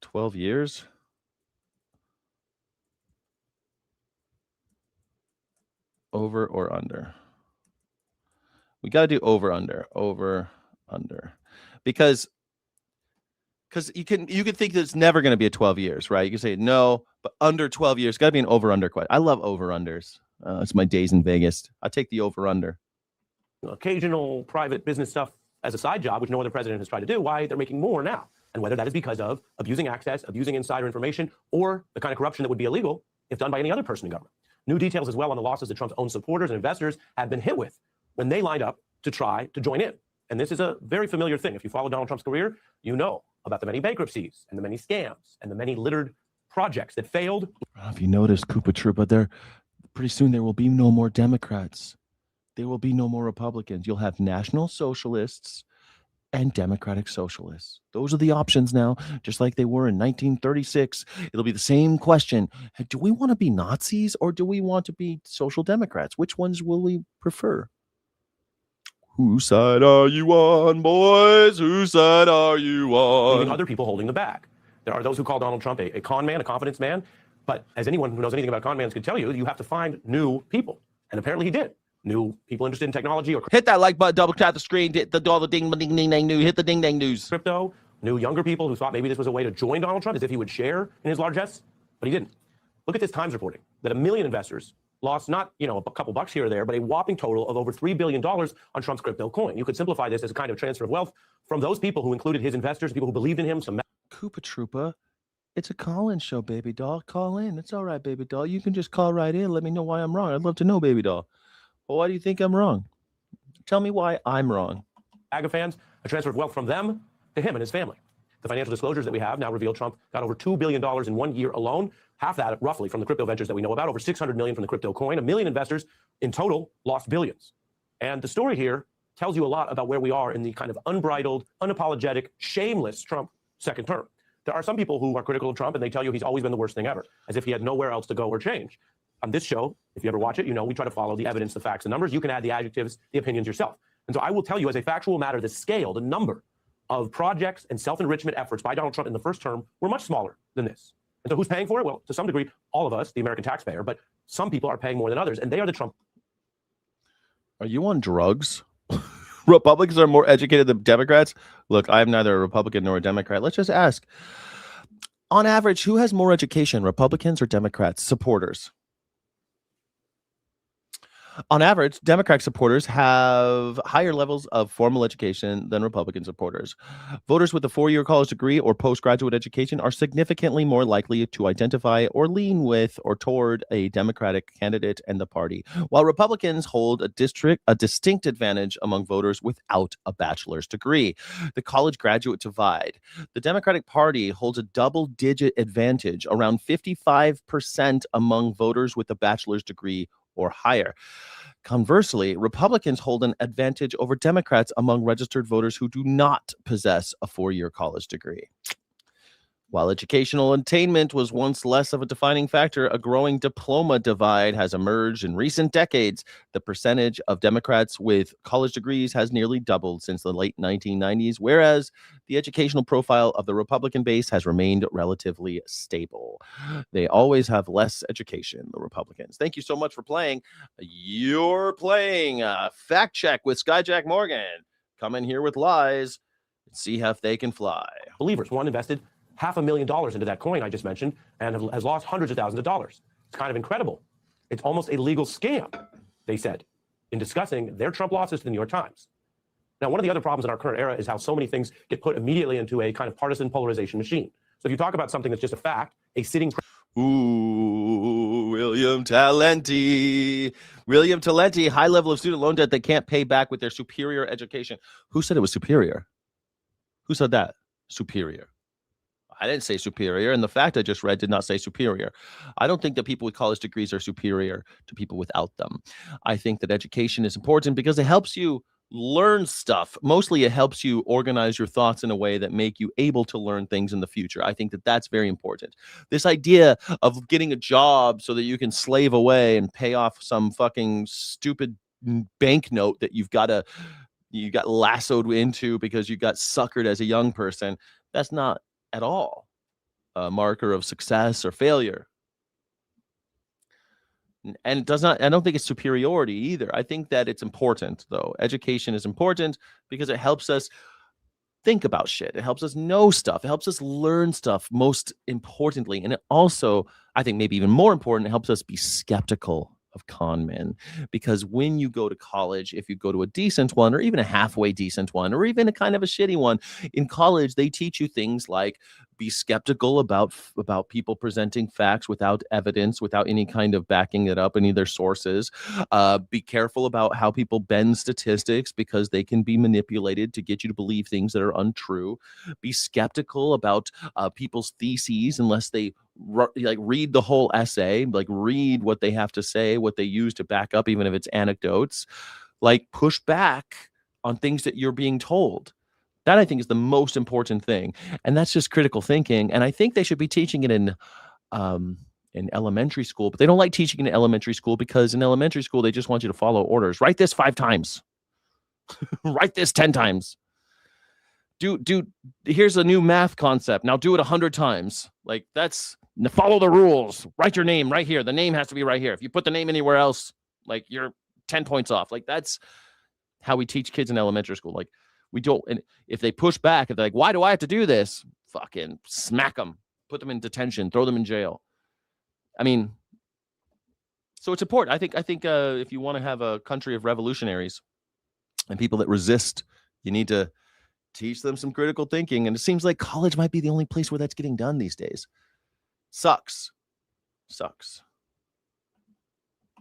12 years. Over or under? We got to do over under because you can think that it's never going to be a 12 years, right? You can say no, but under 12 years, got to be an over under question. I love over unders. It's my days in Vegas. I take the over under. occasional private business stuff as a side job, which no other president has tried to do, why they're making more now. And whether that is because of abusing access, abusing insider information, or the kind of corruption that would be illegal if done by any other person in government. New details as well on the losses that Trump's own supporters and investors have been hit with when they lined up to try to join in. And this is a very familiar thing. If you follow Donald Trump's career, you know about the many bankruptcies and the many scams and the many littered projects that failed. If you noticed, Koopa Troopa, pretty soon there will be no more Democrats. There will be no more Republicans. You'll have National Socialists and Democratic Socialists. Those are the options now, just like they were in 1936. It'll be the same question. Do we want to be Nazis or do we want to be Social Democrats? Which ones will we prefer? Whose side are you on, boys? Whose side are you on? Leaving other people holding the bag. There are those who call Donald Trump a con man, a confidence man. But as anyone who knows anything about con mans could tell you, you have to find new people. And apparently he did. New people interested in technology. Or hit that like button, double tap the screen, hit the ding ding ding ding news, hit the ding ding news. Crypto, new younger people who thought maybe this was a way to join Donald Trump, as if he would share in his largesse, but he didn't. Look at this Times reporting that 1 million investors lost not, a couple bucks here or there, but a whopping total of over $3 billion on Trump's crypto coin. You could simplify this as a kind of transfer of wealth from those people who included his investors, people who believed in him. Some Koopa Troopa, it's a call-in show, baby doll. Call in. It's all right, baby doll. You can just call right in. Let me know why I'm wrong. I'd love to know, baby doll. Well, why do you think I'm wrong? Tell me why I'm wrong. AGA fans, a transfer of wealth from them to him and his family. The financial disclosures that we have now reveal Trump got over $2 billion in 1 year alone. Half that, roughly, from the crypto ventures that we know about, over $600 million from the crypto coin. 1 million investors in total lost billions. And the story here tells you a lot about where we are in the kind of unbridled, unapologetic, shameless Trump second term. There are some people who are critical of Trump, and they tell you he's always been the worst thing ever, as if he had nowhere else to go or change. On this show, if you ever watch it, we try to follow the evidence, the facts, the numbers. You can add the adjectives, the opinions yourself. And so I will tell you as a factual matter, the scale, the number of projects and self-enrichment efforts by Donald Trump in the first term were much smaller than this. And so who's paying for it? Well, to some degree, all of us, the American taxpayer, but some people are paying more than others, and they are the Trump. Are you on drugs? Republicans are more educated than Democrats? Look, I'm neither a Republican nor a Democrat. Let's just ask. On average, who has more education, Republicans or Democrats? Supporters. On average, Democratic supporters have higher levels of formal education than Republican supporters. Voters with a four-year college degree or postgraduate education are significantly more likely to identify or lean with or toward a Democratic candidate and the party, while Republicans hold a distinct advantage among voters without a bachelor's degree. The college graduate divide. The Democratic Party holds a double-digit advantage, around 55% among voters with a bachelor's degree or higher. Conversely, Republicans hold an advantage over Democrats among registered voters who do not possess a four-year college degree. While educational attainment was once less of a defining factor, a growing diploma divide has emerged in recent decades. The percentage of Democrats with college degrees has nearly doubled since the late 1990s, whereas the educational profile of the Republican base has remained relatively stable. They always have less education, the Republicans. Thank you so much for playing. You're playing Fact Check with Skyjack Morgan. Come in here with lies and see if they can fly. Believers, one invested $500,000 into that coin I just mentioned and has lost hundreds of thousands of dollars. It's kind of incredible. It's almost a legal scam, they said, in discussing their Trump losses to the New York Times. Now, one of the other problems in our current era is how so many things get put immediately into a kind of partisan polarization machine. So if you talk about something that's just a fact, a sitting... Ooh, William Talenti. William Talenti, high level of student loan debt they can't pay back with their superior education. Who said it was superior? Who said that? Superior. I didn't say superior, and the fact I just read did not say superior. I don't think that people with college degrees are superior to people without them. I think that education is important because it helps you learn stuff. Mostly it helps you organize your thoughts in a way that make you able to learn things in the future. I think that that's very important. This idea of getting a job so that you can slave away and pay off some fucking stupid banknote that you got lassoed into because you got suckered as a young person, that's not at all a marker of success or failure. And it does not, I don't think it's superiority either. I think that it's important, though. Education is important because it helps us think about shit. It helps us know stuff. It helps us learn stuff, most importantly. And it also, I think maybe even more important, it helps us be skeptical of con men, because when you go to college, if you go to a decent one or even a halfway decent one or even a kind of a shitty one, in college they teach you things like be skeptical about people presenting facts without evidence, without any kind of backing it up, any of their sources. Be careful about how people bend statistics because they can be manipulated to get you to believe things that are untrue. Be skeptical about people's theses unless they read the whole essay, like read what they have to say, what they use to back up, even if it's anecdotes. Like push back on things that you're being told. That I think is the most important thing. And that's just critical thinking. And I think they should be teaching it in elementary school, but they don't like teaching in elementary school because in elementary school, they just want you to follow orders. Write this 5 times. Write this 10 times. Here's a new math concept. Now do it 100 times. Like that's follow the rules. Write your name right here. The name has to be right here. If you put the name anywhere else, like you're 10 points off. Like that's how we teach kids in elementary school. Like we don't, and if they push back, if they're like, why do I have to do this? Fucking smack them, put them in detention, throw them in jail. I mean, so it's important. I think if you want to have a country of revolutionaries and people that resist, you need to teach them some critical thinking. And it seems like college might be the only place where that's getting done these days. Sucks.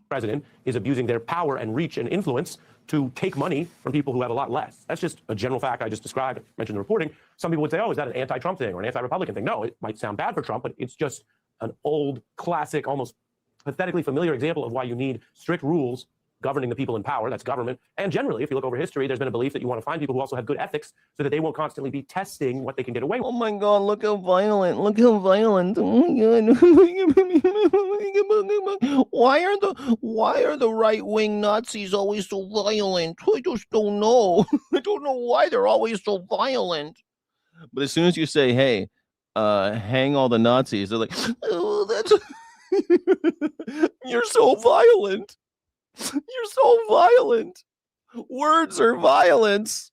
President is abusing their power and reach and influence to take money from people who have a lot less. That's just a general fact I just described, mentioned in the reporting. Some people would say, oh, is that an anti-Trump thing or an anti-Republican thing? No, it might sound bad for Trump, but it's just an old, classic, almost pathetically familiar example of why you need strict rules governing the people in power. That's government. And generally, if you look over history, there's been a belief that you want to find people who also have good ethics so that they won't constantly be testing what they can get away with. Oh my God, look how violent. Oh my God. Why are the right-wing Nazis always so violent? I just don't know. I don't know why they're always so violent. But as soon as you say, hey, hang all the Nazis, they're like, oh, that's you're so violent. You're so violent. Words are violence.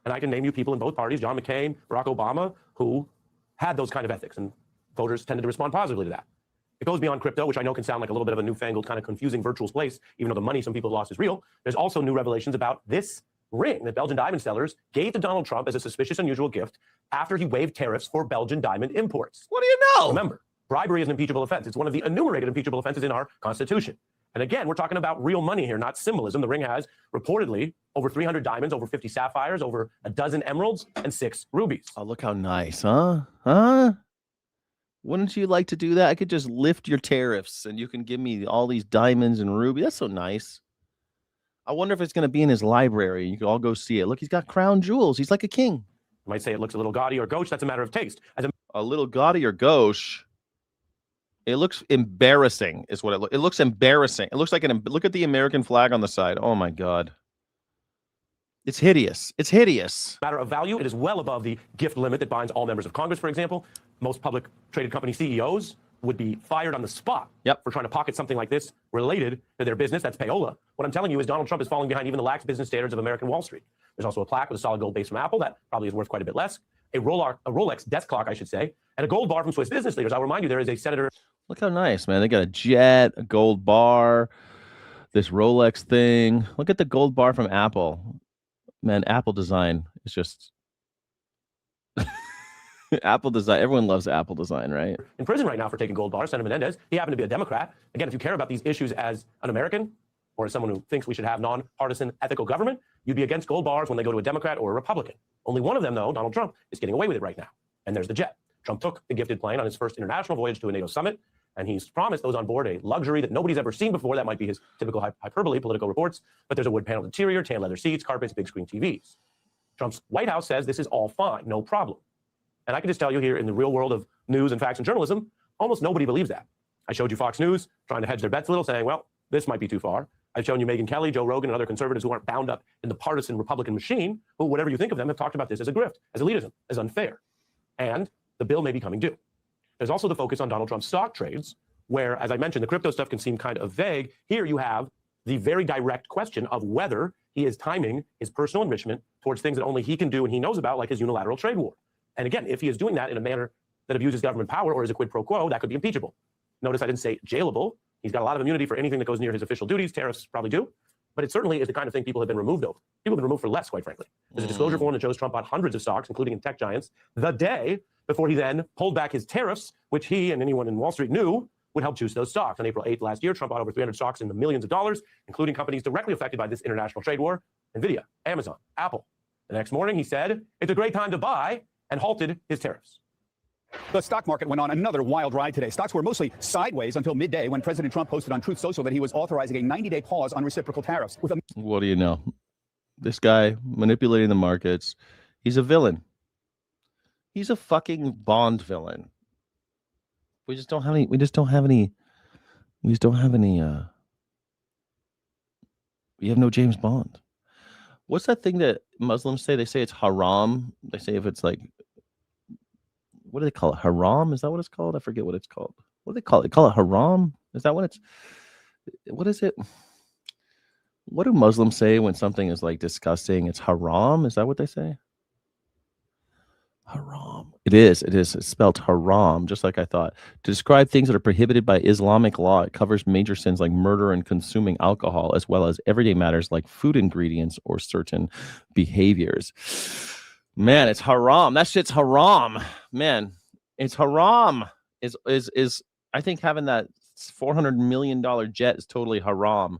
And I can name you people in both parties, John McCain, Barack Obama, who had those kind of ethics. And voters tended to respond positively to that. It goes beyond crypto, which I know can sound like a little bit of a newfangled, kind of confusing virtual place, even though the money some people have lost is real. There's also new revelations about this ring that Belgian diamond sellers gave to Donald Trump as a suspicious, unusual gift after he waived tariffs for Belgian diamond imports. What do you know? Remember, bribery is an impeachable offense. It's one of the enumerated impeachable offenses in our Constitution. And again, we're talking about real money here, not symbolism. The ring has reportedly over 300 diamonds, over 50 sapphires, over a dozen emeralds, and 6 rubies. Oh, look how nice, huh? Huh? Wouldn't you like to do that? I could just lift your tariffs and you can give me all these diamonds and rubies. That's so nice. I wonder if it's going to be in his library. You can all go see it. Look, he's got crown jewels. He's like a king. You might say it looks a little gaudy or gauche. That's a matter of taste. A little gaudy or gauche. It looks embarrassing, is what it looks. It looks embarrassing. It looks like look at the American flag on the side. Oh my God. It's hideous. It's hideous. Matter of value, it is well above the gift limit that binds all members of Congress, for example. Most public traded company CEOs would be fired on the spot for trying to pocket something like this related to their business. That's payola. What I'm telling you is Donald Trump is falling behind even the lax business standards of American Wall Street. There's also a plaque with a solid gold base from Apple that probably is worth quite a bit less. A Rolex desk clock, I should say, and a gold bar from Swiss business leaders. I'll remind you, there is a senator. Look how nice, man. They got a jet, a gold bar, this Rolex thing. Look at the gold bar from Apple. Man, Apple design is just Apple design. Everyone loves Apple design, right? In prison right now for taking gold bars, Senator Menendez. He happened to be a Democrat. Again, if you care about these issues as an American or as someone who thinks we should have nonpartisan ethical government, you'd be against gold bars when they go to a Democrat or a Republican. Only one of them, though, Donald Trump, is getting away with it right now. And there's the jet. Trump took the gifted plane on his first international voyage to a NATO summit, and he's promised those on board a luxury that nobody's ever seen before. That might be his typical hyperbole, Politico reports, but there's a wood-paneled interior, tan leather seats, carpets, big screen TVs. Trump's White House says this is all fine, no problem. And I can just tell you here in the real world of news and facts and journalism, almost nobody believes that. I showed you Fox News trying to hedge their bets a little, saying, well, this might be too far. I've shown you Megyn Kelly, Joe Rogan, and other conservatives who aren't bound up in the partisan Republican machine, who, whatever you think of them, have talked about this as a grift, as elitism, as unfair. And the bill may be coming due. There's also the focus on Donald Trump's stock trades, where, as I mentioned, the crypto stuff can seem kind of vague. Here you have the very direct question of whether he is timing his personal enrichment towards things that only he can do and he knows about, like his unilateral trade war. And again, if he is doing that in a manner that abuses government power or is a quid pro quo, that could be impeachable. Notice I didn't say jailable. He's got a lot of immunity for anything that goes near his official duties. Tariffs probably do. But it certainly is the kind of thing people have been removed over. People have been removed for less, quite frankly. There's a disclosure form that shows Trump bought hundreds of stocks, including in tech giants, the day before he then pulled back his tariffs, which he and anyone in Wall Street knew would help juice those stocks. On April 8th last year, Trump bought over 300 stocks in the millions of dollars, including companies directly affected by this international trade war, NVIDIA, Amazon, Apple. The next morning, he said, it's a great time to buy, and halted his tariffs. The stock market went on another wild ride today. Stocks were mostly sideways until midday when President Trump posted on Truth Social that he was authorizing a 90-day pause on reciprocal tariffs. What do you know? This guy manipulating the markets. He's a villain. He's a fucking Bond villain. We just don't have any. We have no James Bond. What's that thing that Muslims say? They say it's haram. They say if it's like, what do they call it? Haram? Is that what it's called? I forget what it's called. What do they call it? They call it haram? Is that what it's, what is it? What do Muslims say when something is like disgusting? It's haram? Is that what they say? Haram. It is. It's spelled haram, just like I thought. To describe things that are prohibited by Islamic law, it covers major sins like murder and consuming alcohol, as well as everyday matters like food ingredients or certain behaviors. Man, it's haram. That shit's haram. Man, it's haram. Is I think having that $400 million jet is totally haram.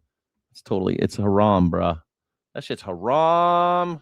It's haram, bruh. That shit's haram.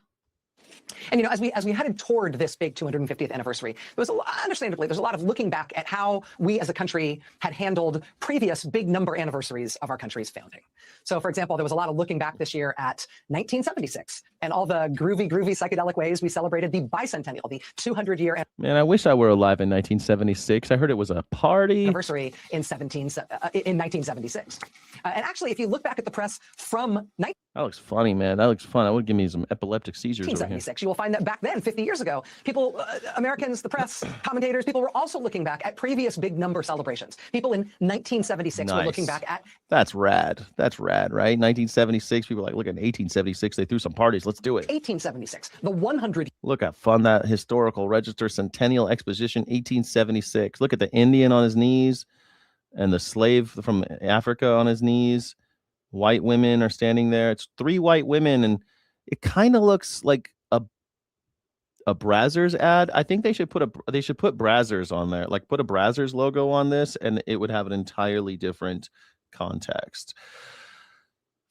And, you know, as we headed toward this big 250th anniversary, there was understandably, there's a lot of looking back at how we as a country had handled previous big number anniversaries of our country's founding. So, for example, there was a lot of looking back this year at 1976 and all the groovy psychedelic ways we celebrated the bicentennial, the 200-year Man, I wish I were alive in 1976. I heard it was a party. Anniversary in 1976. And actually, if you look back at the press from That looks funny, man. That looks fun. That would give me some epileptic seizures over here. 1976. You will find that back then, 50 years ago, people, Americans, the press, commentators, people were also looking back at previous big number celebrations. People in 1976 were looking back at. That's rad. That's rad, right? 1976. People are like, look at 1876. They threw some parties. Let's do it. 1876. The 100. Look how fun that historical register centennial exposition, 1876. Look at the Indian on his knees and the slave from Africa on his knees. White women are standing there. It's 3 white women, and it kind of looks like a Brazzers ad. I think they should put Brazzers on there. Like put a Brazzers logo on this, and it would have an entirely different context.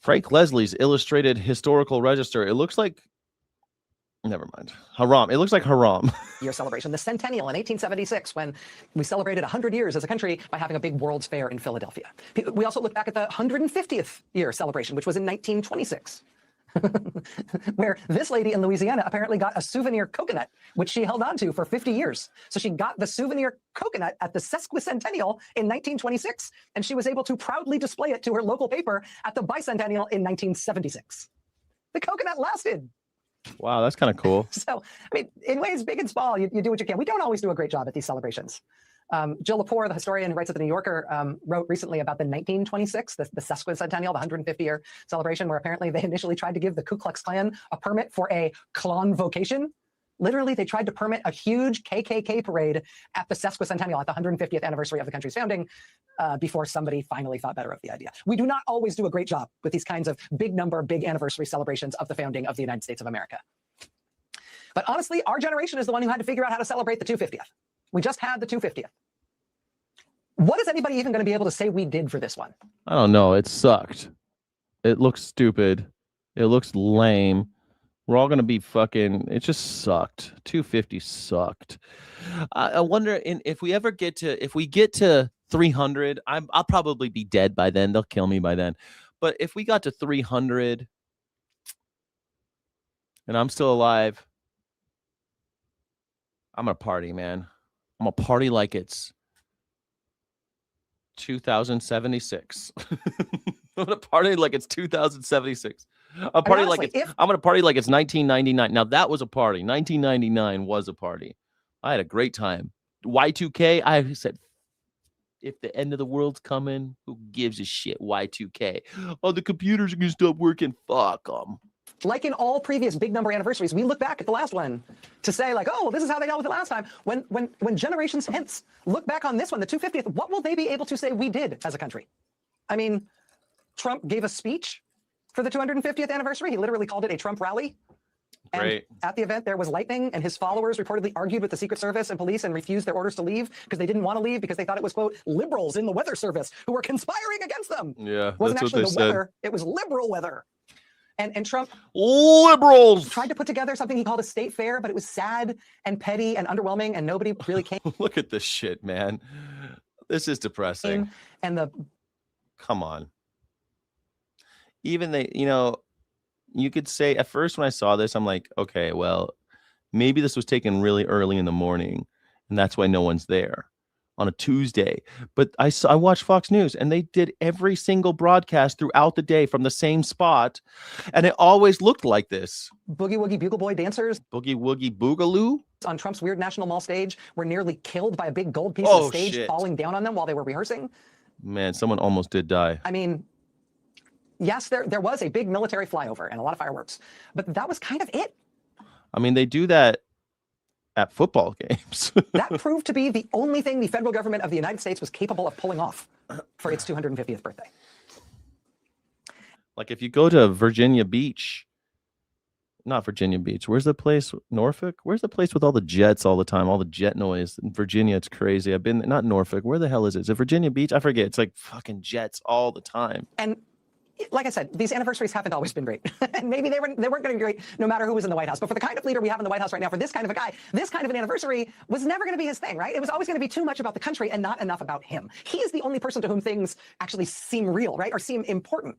Frank Leslie's illustrated historical register. It looks like, never mind. Haram. It looks like Haram. Year celebration, the centennial in 1876, when we celebrated 100 years as a country by having a big World's Fair in Philadelphia. We also look back at the 150th year celebration, which was in 1926, where this lady in Louisiana apparently got a souvenir coconut, which she held on to for 50 years. So she got the souvenir coconut at the sesquicentennial in 1926, and she was able to proudly display it to her local paper at the bicentennial in 1976. The coconut lasted. Wow, that's kind of cool. So, I mean, in ways big and small, you do what you can. We don't always do a great job at these celebrations. Jill Lepore, the historian who writes at the New Yorker, wrote recently about the 1926, the sesquicentennial, the 150-year celebration, where apparently they initially tried to give the Ku Klux Klan a permit for a convocation. Literally, they tried to permit a huge KKK parade at the sesquicentennial, at the 150th anniversary of the country's founding, before somebody finally thought better of the idea. We do not always do a great job with these kinds of big number, big anniversary celebrations of the founding of the United States of America. But honestly, our generation is the one who had to figure out how to celebrate the 250th. We just had the 250th. What is anybody even going to be able to say we did for this one? I don't know. It sucked. It looks stupid. It looks lame. We're all going to be fucking, it just sucked. 250 sucked. I wonder if we ever get to 300, I'll probably be dead by then. They'll kill me by then. But if we got to 300 and I'm still alive, I'm going to party, man. I'm going to party like it's 2076. I'm going to party like it's 2076. I'm going to party like it's 1999. Now that was a party. 1999 was a party. I had a great time. Y2K, I said, if the end of the world's coming, who gives a shit? Y2K. Oh, the computers are going to stop working. Fuck them. Like in all previous big number anniversaries, we look back at the last one to say like, oh, this is how they dealt with it last time. When generations hence look back on this one, the 250th, what will they be able to say we did as a country? I mean, Trump gave a speech for the 250th anniversary. He literally called it a Trump rally. Great. And at the event, there was lightning, and his followers reportedly argued with the Secret Service and police and refused their orders to leave because they didn't want to leave because they thought it was, quote, liberals in the weather service who were conspiring against them. Yeah, it wasn't that's actually what the they weather. It was liberal weather. And Trump liberals tried to put together something he called a state fair, but it was sad and petty and underwhelming, and nobody really came. Look at this shit, man. This is depressing. And come on. Even they, you could say at first when I saw this, I'm like, okay, well, maybe this was taken really early in the morning, and that's why no one's there on a Tuesday. But I watched Fox News, and they did every single broadcast throughout the day from the same spot, and it always looked like this. Boogie Woogie Bugle Boy dancers. Boogie Woogie Boogaloo. On Trump's weird National Mall stage were nearly killed by a big gold piece of stage falling down on them while they were rehearsing. Man, someone almost did die. I mean, yes, there was a big military flyover and a lot of fireworks, but that was kind of it. I mean, they do that at football games. That proved to be the only thing the federal government of the United States was capable of pulling off for its 250th birthday. Like if you go to Virginia Beach, not Virginia Beach, where's the place? Norfolk? Where's the place with all the jets all the time, all the jet noise? In Virginia, it's crazy. I've been, not Norfolk. Where the hell is it? Is it Virginia Beach? I forget. It's like fucking jets all the time. And like I said, these anniversaries haven't always been great. And maybe they weren't going to be great no matter who was in the White House. But for the kind of leader we have in the White House right now, for this kind of a guy, this kind of an anniversary was never going to be his thing, right? It was always going to be too much about the country and not enough about him. He is the only person to whom things actually seem real, right? Or seem important.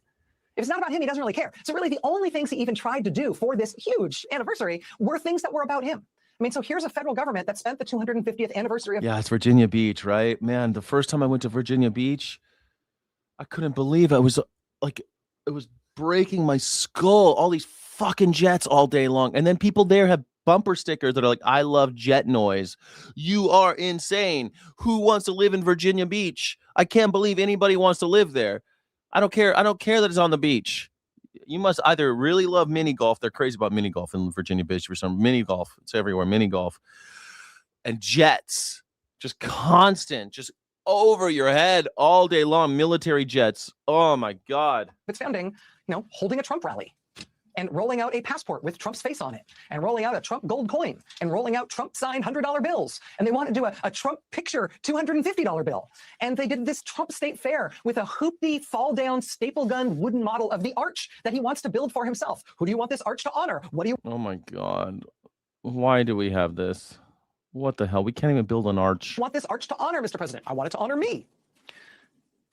If it's not about him, he doesn't really care. So really the only things he even tried to do for this huge anniversary were things that were about him. I mean, so here's a federal government that spent the 250th anniversary of— Yeah, it's Virginia Beach, right? Man, the first time I went to Virginia Beach, I couldn't believe it. It was breaking my skull. All these fucking jets all day long. And then people there have bumper stickers that are like, I love jet noise. You are insane. Who wants to live in Virginia Beach? I can't believe anybody wants to live there. I don't care. I don't care that it's on the beach. You must either really love mini golf. They're crazy about mini golf in Virginia Beach for some mini golf. It's everywhere. Mini golf and jets, just constant, just over your head all day long. Military jets. Oh my God. It's founding, holding a Trump rally and rolling out a passport with Trump's face on it and rolling out a Trump gold coin and rolling out Trump signed $100 bills. And they want to do a Trump picture $250 bill. And they did this Trump State Fair with a hoopty fall down staple gun wooden model of the arch that he wants to build for himself. Who do you want this arch to honor? What do you? Oh my God. Why do we have this? What the hell? We can't even build an arch. Want this arch to honor, Mr. President? I want it to honor me.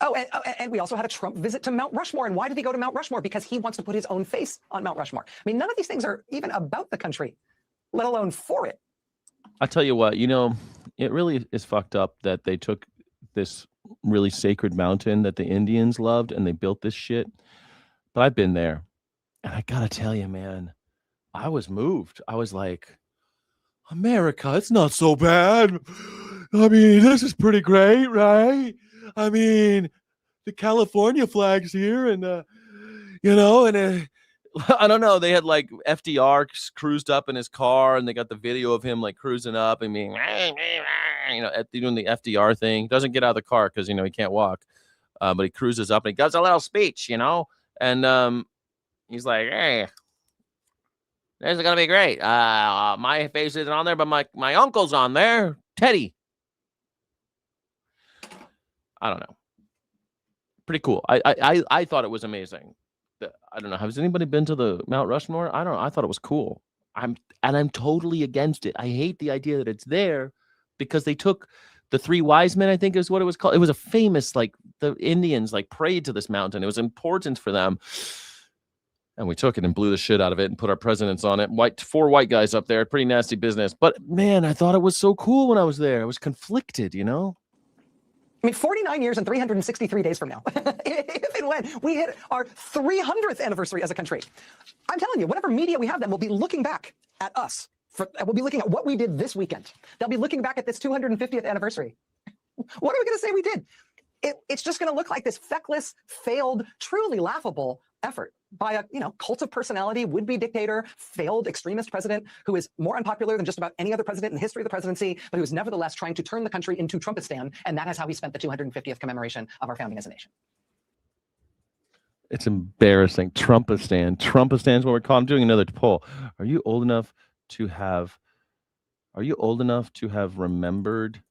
Oh, and we also had a Trump visit to Mount Rushmore. And why did he go to Mount Rushmore? Because he wants to put his own face on Mount Rushmore. I mean, none of these things are even about the country, let alone for it. I tell you what, it really is fucked up that they took this really sacred mountain that the Indians loved and they built this shit. But I've been there. And I got to tell you, man, I was moved. I was like, America, it's not so bad. I mean, this is pretty great, right? I mean, the California flag's here, and I don't know. They had like FDR cruised up in his car, and they got the video of him like cruising up and being, doing the FDR thing. He doesn't get out of the car because he can't walk, but he cruises up and he gives a little speech, and he's like, hey. This is gonna be great. My face isn't on there, but my uncle's on there, Teddy. I don't know. Pretty cool. I thought it was amazing. I don't know. Has anybody been to the Mount Rushmore? I don't know. I thought it was cool. I'm totally against it. I hate the idea that it's there because they took the three wise men, I think is what it was called. It was a famous, the Indians prayed to this mountain. It was important for them. And we took it and blew the shit out of it and put our presidents on it. Four white guys up there. Pretty nasty business. But man, I thought it was so cool when I was there. I was conflicted, I mean, 49 years and 363 days from now, if and when we hit our 300th anniversary as a country, I'm telling you, whatever media we have then will be looking back at us. We'll be looking at what we did this weekend. They'll be looking back at this 250th anniversary. What are we going to say we did? It's just going to look like this feckless, failed, truly laughable effort by a cult of personality, would-be dictator, failed extremist president who is more unpopular than just about any other president in the history of the presidency, but who is nevertheless trying to turn the country into Trumpistan, and that is how he spent the 250th commemoration of our founding as a nation. It's embarrassing. Trumpistan. Trumpistan is what we're calling. I'm doing another poll. Are you old enough to have remembered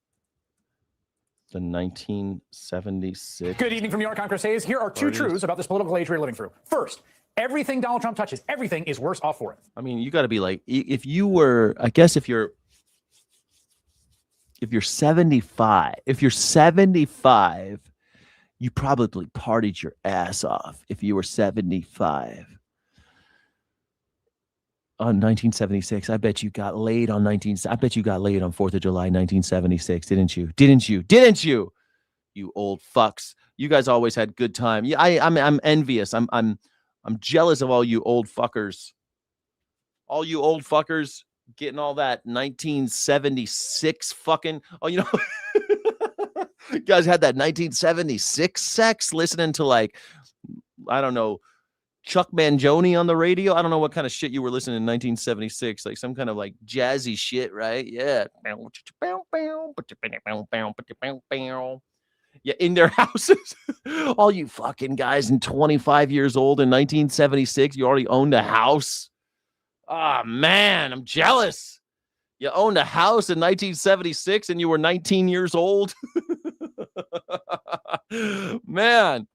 the 1976? Good evening from New York. I'm Chris Hayes. Here are two truths about this political age we're living through. First, everything Donald Trump touches, everything is worse off for it. I mean, you got to be like, if you're 75, you probably partied your ass off if you were 75. On 1976, I bet you got laid on 4th of July 1976, didn't you? You old fucks. You guys always had good time. Yeah, I'm envious. I'm jealous of all you old fuckers. All you old fuckers getting all that 1976 fucking. Oh, you guys had that 1976 sex listening to I don't know, Chuck Mangione on the radio. I don't know what kind of shit you were listening in 1976, like some kind of jazzy shit, right? Yeah. Yeah, in their houses. All you fucking guys and 25 years old in 1976, you already owned a house. Ah, man, I'm jealous. You owned a house in 1976 and you were 19 years old. Man.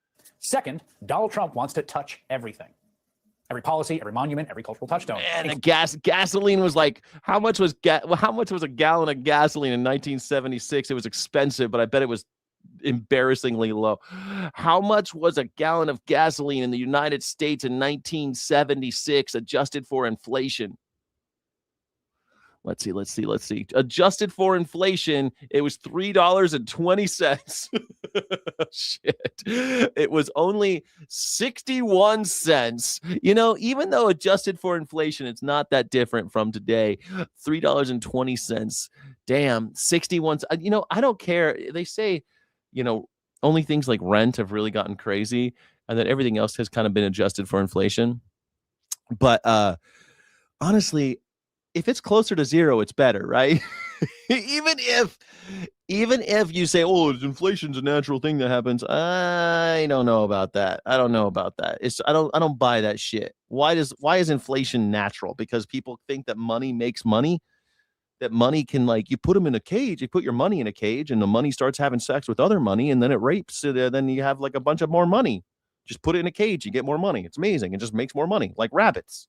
Second, Donald Trump wants to touch everything. Every policy, every monument, every cultural touchstone. And the gasoline was how much was a gallon of gasoline in 1976? It was expensive, but I bet it was embarrassingly low. How much was a gallon of gasoline in the United States in 1976 adjusted for inflation? Let's see. Adjusted for inflation, it was $3.20. Shit. It was only 61 cents. You know, even though adjusted for inflation, it's not that different from today. $3.20. Damn, 61. You know, I don't care. They say, you know, only things like rent have really gotten crazy, and that everything else has kind of been adjusted for inflation. But honestly, if it's closer to zero, it's better, right? even if you say, oh, inflation's a natural thing that happens, I don't know about that. I don't know about that. I don't buy that shit. Why is inflation natural? Because people think that money makes money, that money can, like, you put them in a cage, you put your money in a cage, and the money starts having sex with other money, and then it rapes it, then you have like a bunch of more money. Just put it in a cage, you get more money. It's amazing. It just makes more money, like rabbits.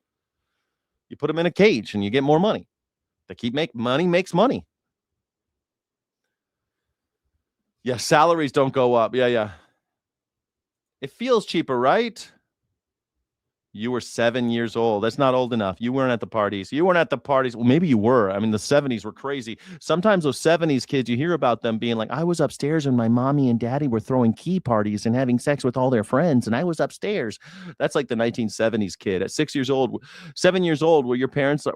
You put them in a cage and you get more money. Money makes money. Yeah, salaries don't go up. Yeah. It feels cheaper, right? You were 7 years old. That's not old enough. You weren't at the parties. Well, maybe you were. I mean, the 70s were crazy. Sometimes those 70s kids, you hear about them being like, I was upstairs and my mommy and daddy were throwing key parties and having sex with all their friends, and I was upstairs. That's like the 1970s kid. At 7 years old, were your parents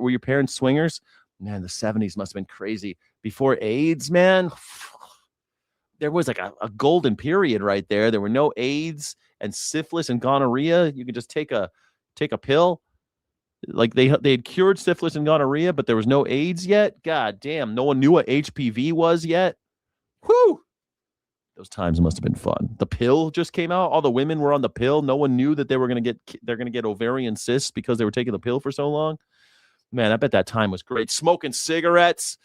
swingers? Man, the 70s must have been crazy. Before AIDS, man, there was like a golden period right there. There were no AIDS and syphilis and gonorrhea. You could just take a pill. Like they had cured syphilis and gonorrhea, but there was no AIDS yet. God damn, no one knew what HPV was yet. Whew. Those times must have been fun. The pill just came out. All the women were on the pill. No one knew that they're going to get ovarian cysts because they were taking the pill for so long. Man, I bet that time was great. Smoking cigarettes,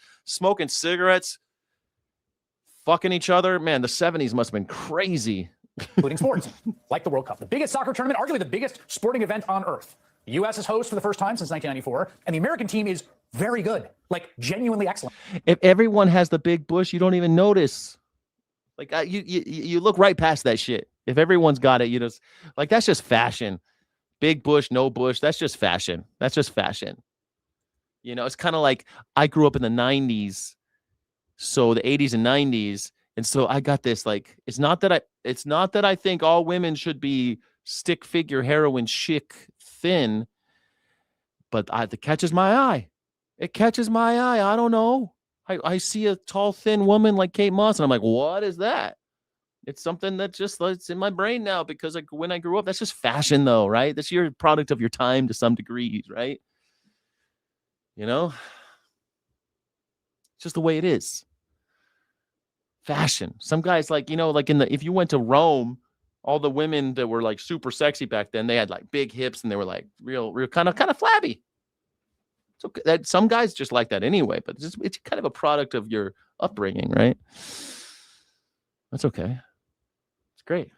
fucking each other. Man, the 70s must have been crazy. Including sports, like the World Cup, the biggest soccer tournament, arguably the biggest sporting event on earth. The U.S. is host for the first time since 1994, and the American team is very good, like genuinely excellent. If everyone has the big bush, you don't even notice. Like you look right past that shit. If everyone's got it, you just like, that's just fashion. Big bush, no bush, that's just fashion. You know, it's kind of like I grew up in the 90s, so the 80s and 90s. And so I got this, like, it's not that I think all women should be stick figure heroin chic thin, but it catches my eye. It catches my eye. I don't know. I see a tall, thin woman like Kate Moss, and I'm like, what is that? It's something that just, it's in my brain now because when I grew up, that's just fashion though, right? That's your product of your time to some degree, right? You know? It's just the way it is. Fashion. Some guys, like, you know, like if you went to Rome, all the women that were like super sexy back then, they had like big hips and they were like real kind of flabby. So that some guys just like that anyway, but it's kind of a product of your upbringing, right? That's okay. It's great.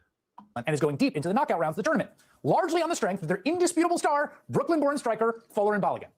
And is going deep into the knockout rounds of the tournament, largely on the strength of their indisputable star, Brooklyn-born striker Folarin Balogun.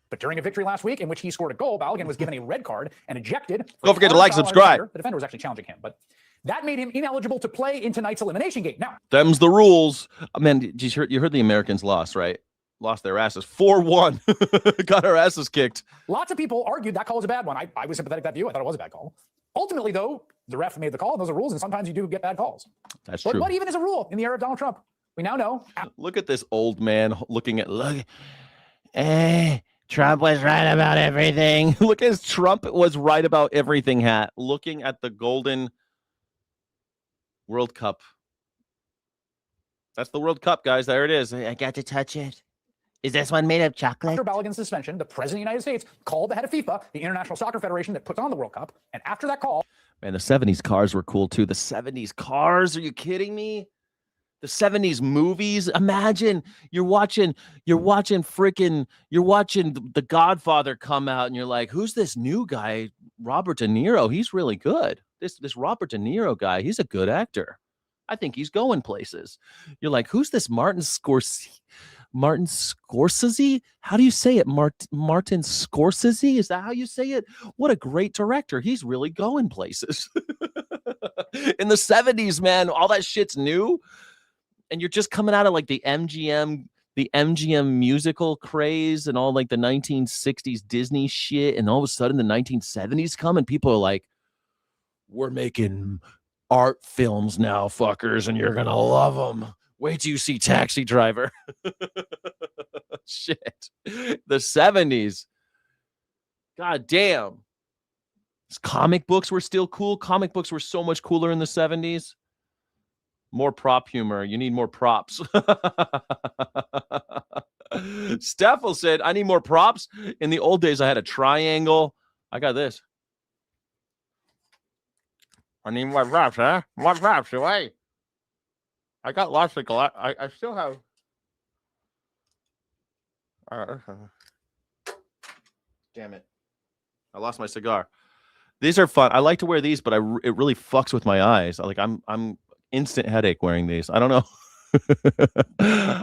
But during a victory last week in which he scored a goal, Balogun was given a red card and ejected. Don't forget to like, subscribe. The defender was actually challenging him, but that made him ineligible to play in tonight's elimination game. Now, them's the rules. Man, you heard the Americans lost, right? Lost their asses. 4-1. Got our asses kicked. Lots of people argued that call was a bad one. I was sympathetic to that view. I thought it was a bad call. Ultimately, though, the ref made the call, and those are rules, and sometimes you do get bad calls. That's but true. what even is a rule in the era of Donald Trump? We now know. Look at this old man looking at, Trump was right about everything. Look at his Trump was right about everything hat. Looking at the golden World Cup. That's the World Cup, guys. There it is. I got to touch it. Is this one made of chocolate? After Balogun's suspension, the president of the United States called the head of FIFA, the International Soccer Federation that puts on the World Cup. And after that call... Man, the 70s cars were cool, too. The 70s cars? Are you kidding me? The 70s movies? Imagine you're watching The Godfather come out, and you're like, who's this new guy? Robert De Niro. He's really good. This Robert De Niro guy, he's a good actor. I think he's going places. You're like, who's this Martin Scorsese? How do you say it? Martin Scorsese? Is that how you say it? What a great director. He's really going places. In the 70s, man, all that shit's new. And you're just coming out of like the MGM the MGM musical craze and all like the 1960s Disney shit, and all of a sudden the 1970s come and people are like, we're making art films now, fuckers, and you're gonna love them. Wait till you see Taxi Driver. Shit. The 70s. God damn. Comic books were still cool. Comic books were so much cooler in the 70s. More prop humor. You need more props. Steffel said, I need more props. In the old days, I had a triangle. I got this. I need more props, huh? More props, away. I got lots of I still have. Damn it. I lost my cigar. These are fun. I like to wear these, but it really fucks with my eyes. Like I'm instant headache wearing these. I don't know.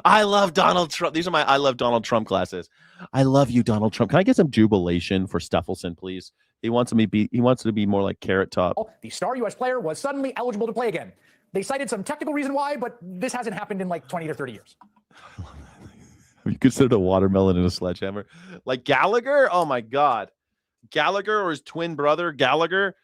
I love Donald Trump. These are my I love Donald Trump glasses. I love you, Donald Trump. Can I get some jubilation for Steffelson, please? He wants to be more like Carrot Top. The star U.S. player was suddenly eligible to play again. They cited some technical reason why, but this hasn't happened in like 20 to 30 years. Have you considered a watermelon and a sledgehammer? Like Gallagher? Oh my God. Gallagher or his twin brother, Gallagher?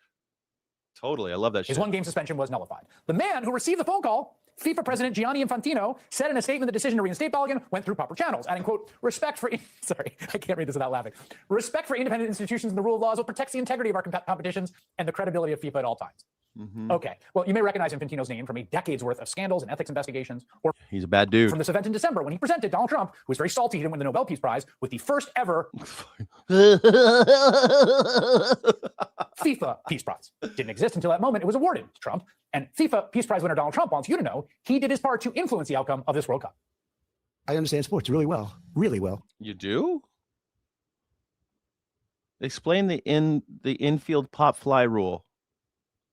Totally. I love that shit. His one-game suspension was nullified. The man who received the phone call, FIFA President Gianni Infantino, said in a statement the decision to reinstate Balogun went through proper channels, adding, quote, respect for... Sorry, I can't read this without laughing. Respect for independent institutions and the rule of law is what protects the integrity of our competitions and the credibility of FIFA at all times. Mm-hmm. Okay, well, you may recognize Infantino's name from a decade's worth of scandals and ethics investigations, or he's a bad dude. From this event in December when he presented Donald Trump, who was very salty he didn't win the Nobel Peace Prize, with the first ever FIFA Peace Prize. Didn't exist until that moment it was awarded to Trump. And FIFA Peace Prize winner Donald Trump wants you to know he did his part to influence the outcome of this World Cup. I understand sports really well, really well. You do? Explain the infield pop fly rule.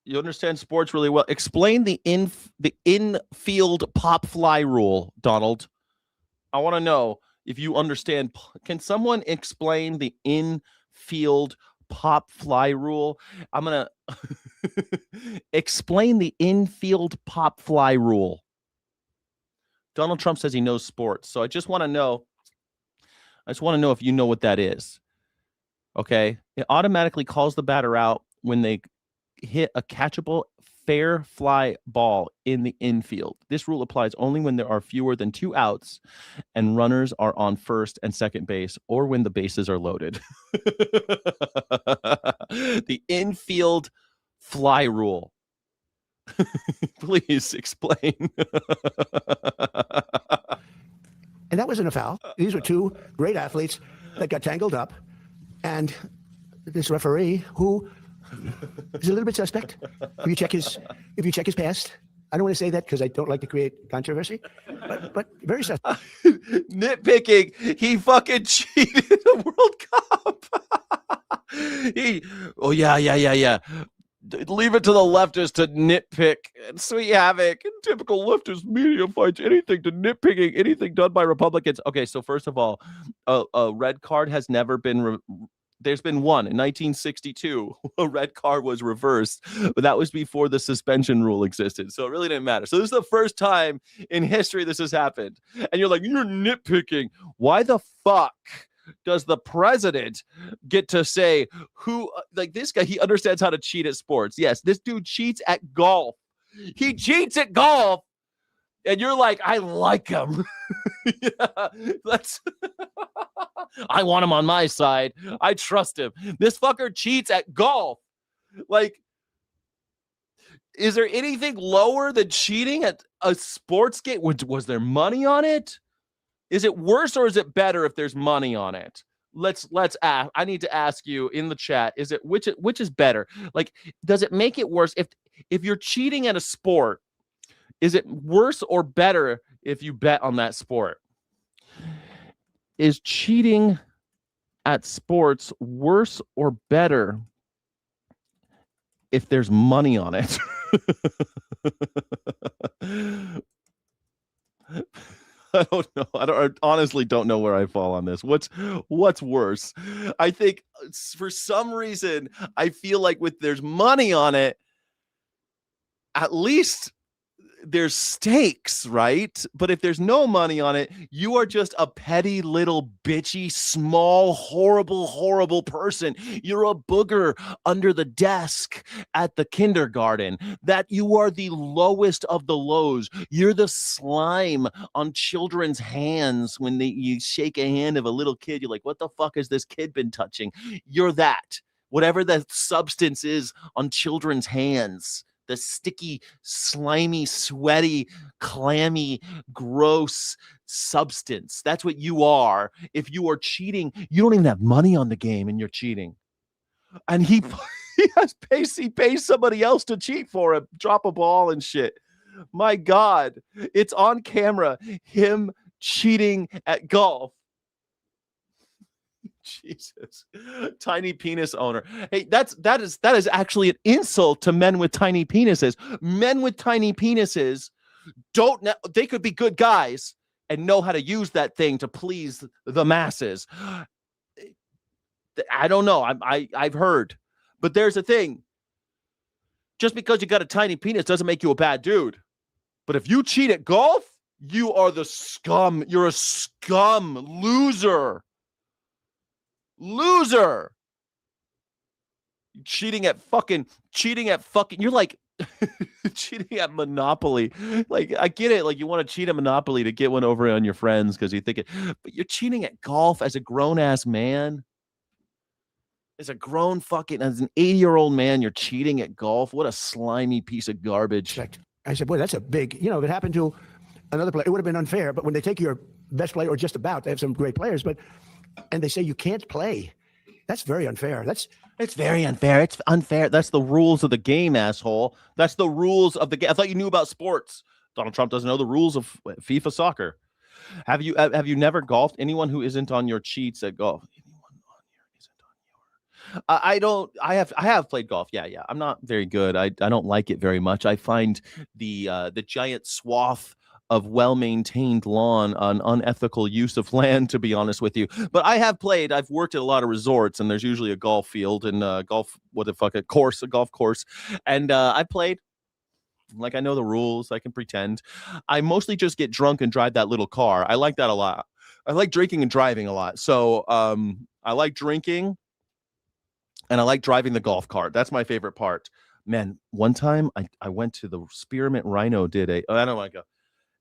You understand sports really well. Explain the infield pop fly rule, Donald. I want to know if you understand. Can someone explain the infield pop fly rule? I'm going to explain the infield pop fly rule. Donald Trump says he knows sports. So I just want to know if you know what that is. Okay. It automatically calls the batter out when they hit a catchable fair fly ball in the infield. This rule applies only when there are fewer than 2 outs and runners are on first and second base, or when the bases are loaded. The infield fly rule. Please explain. And that wasn't a foul. These were 2 great athletes that got tangled up, and this referee who is a little bit suspect. If you check his past, I don't want to say that because I don't like to create controversy, but very suspect. Nitpicking. He fucking cheated the World Cup. Yeah. Leave it to the leftists to nitpick and sweet havoc. And typical leftist media finds anything to nitpicking, anything done by Republicans. Okay, so first of all, a red card has never been. There's been one in 1962. A red card was reversed, but that was before the suspension rule existed. So it really didn't matter. So this is the first time in history this has happened. And you're like, you're nitpicking. Why the fuck does the president get to say who, like this guy, he understands how to cheat at sports. Yes, this dude cheats at golf. He cheats at golf. And you're like, I like him. Yeah, I want him on my side. I trust him. This fucker cheats at golf. Like, is there anything lower than cheating at a sports game? Was there money on it? Is it worse or is it better if there's money on it? Let's ask. I need to ask you in the chat. Is it which is better? Like, does it make it worse if you're cheating at a sport? Is it worse or better if you bet on that sport? Is cheating at sports worse or better if there's money on it? I don't know. I honestly don't know where I fall on this. What's worse? I think for some reason I feel like there's money on it, at least there's stakes, right? But if there's no money on it, you are just a petty little bitchy, small, horrible person. You're a booger under the desk at the kindergarten. That you are the lowest of the lows. You're the slime on children's hands when you shake a hand of a little kid. You're like, what the fuck has this kid been touching? You're that. Whatever the substance is on children's hands. The sticky, slimy, sweaty, clammy, gross substance. That's what you are. If you are cheating, you don't even have money on the game and you're cheating. And he pays somebody else to cheat for him, drop a ball and shit. My God, it's on camera, him cheating at golf. Jesus, tiny penis owner. Hey, that is actually an insult to men with tiny penises. Men with tiny penises don't know, they could be good guys and know how to use that thing to please the masses. I don't know. I've heard, but there's a thing. Just because you got a tiny penis doesn't make you a bad dude. But if you cheat at golf, you are the scum. You're a scum loser. Cheating at fucking you're like cheating at Monopoly. Like, I get it, like you want to cheat at Monopoly to get one over on your friends because you think it, but you're cheating at golf as a grown-ass man. As an 80-year-old man, you're cheating at golf. What a slimy piece of garbage. I said, boy, that's a big, if it happened to another player, it would have been unfair. But when they take your best player, or just about, they have some great players, and they say you can't play, that's very unfair. It's very unfair. It's unfair. That's the rules of the game, asshole. That's the rules of the game. I thought you knew about sports. Donald Trump doesn't know the rules of FIFA soccer. Have you never golfed? Anyone who isn't on your cheats at golf. I have played golf. Yeah. I'm not very good. I don't like it very much. I find the giant swath of well-maintained lawn an unethical use of land, to be honest with you. But I have played. I've worked at a lot of resorts, and there's usually a golf field and a golf course. And I played. Like, I know the rules. I can pretend. I mostly just get drunk and drive that little car. I like that a lot. I like drinking and driving a lot. So I like drinking. And I like driving the golf cart. That's my favorite part. Man, one time I went to the Spearmint Rhino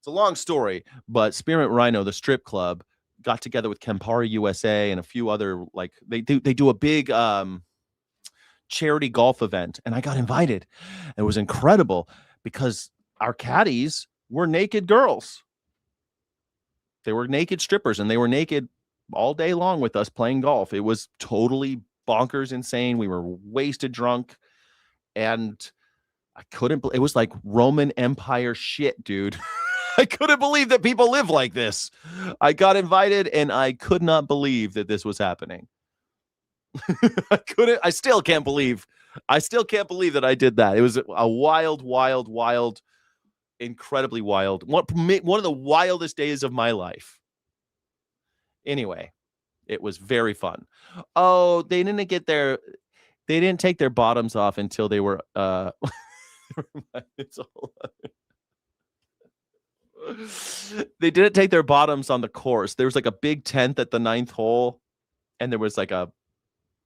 it's a long story, but Spearmint Rhino, the strip club, got together with Campari USA and a few other, like, they do a big charity golf event, and I got invited. It was incredible because our caddies were naked girls. They were naked strippers, and they were naked all day long with us playing golf. It was totally bonkers insane. We were wasted drunk, and it was like Roman Empire shit, dude. I couldn't believe that people live like this. I invited, and I could not believe that this was happening. I still can't believe that I did that. It was a wild, incredibly wild, one of the wildest days of my life. Anyway, it was very fun. Oh, they didn't take their bottoms off until they were they didn't take their bottoms on the course. There was like a big tent at the 9th hole, and there was like a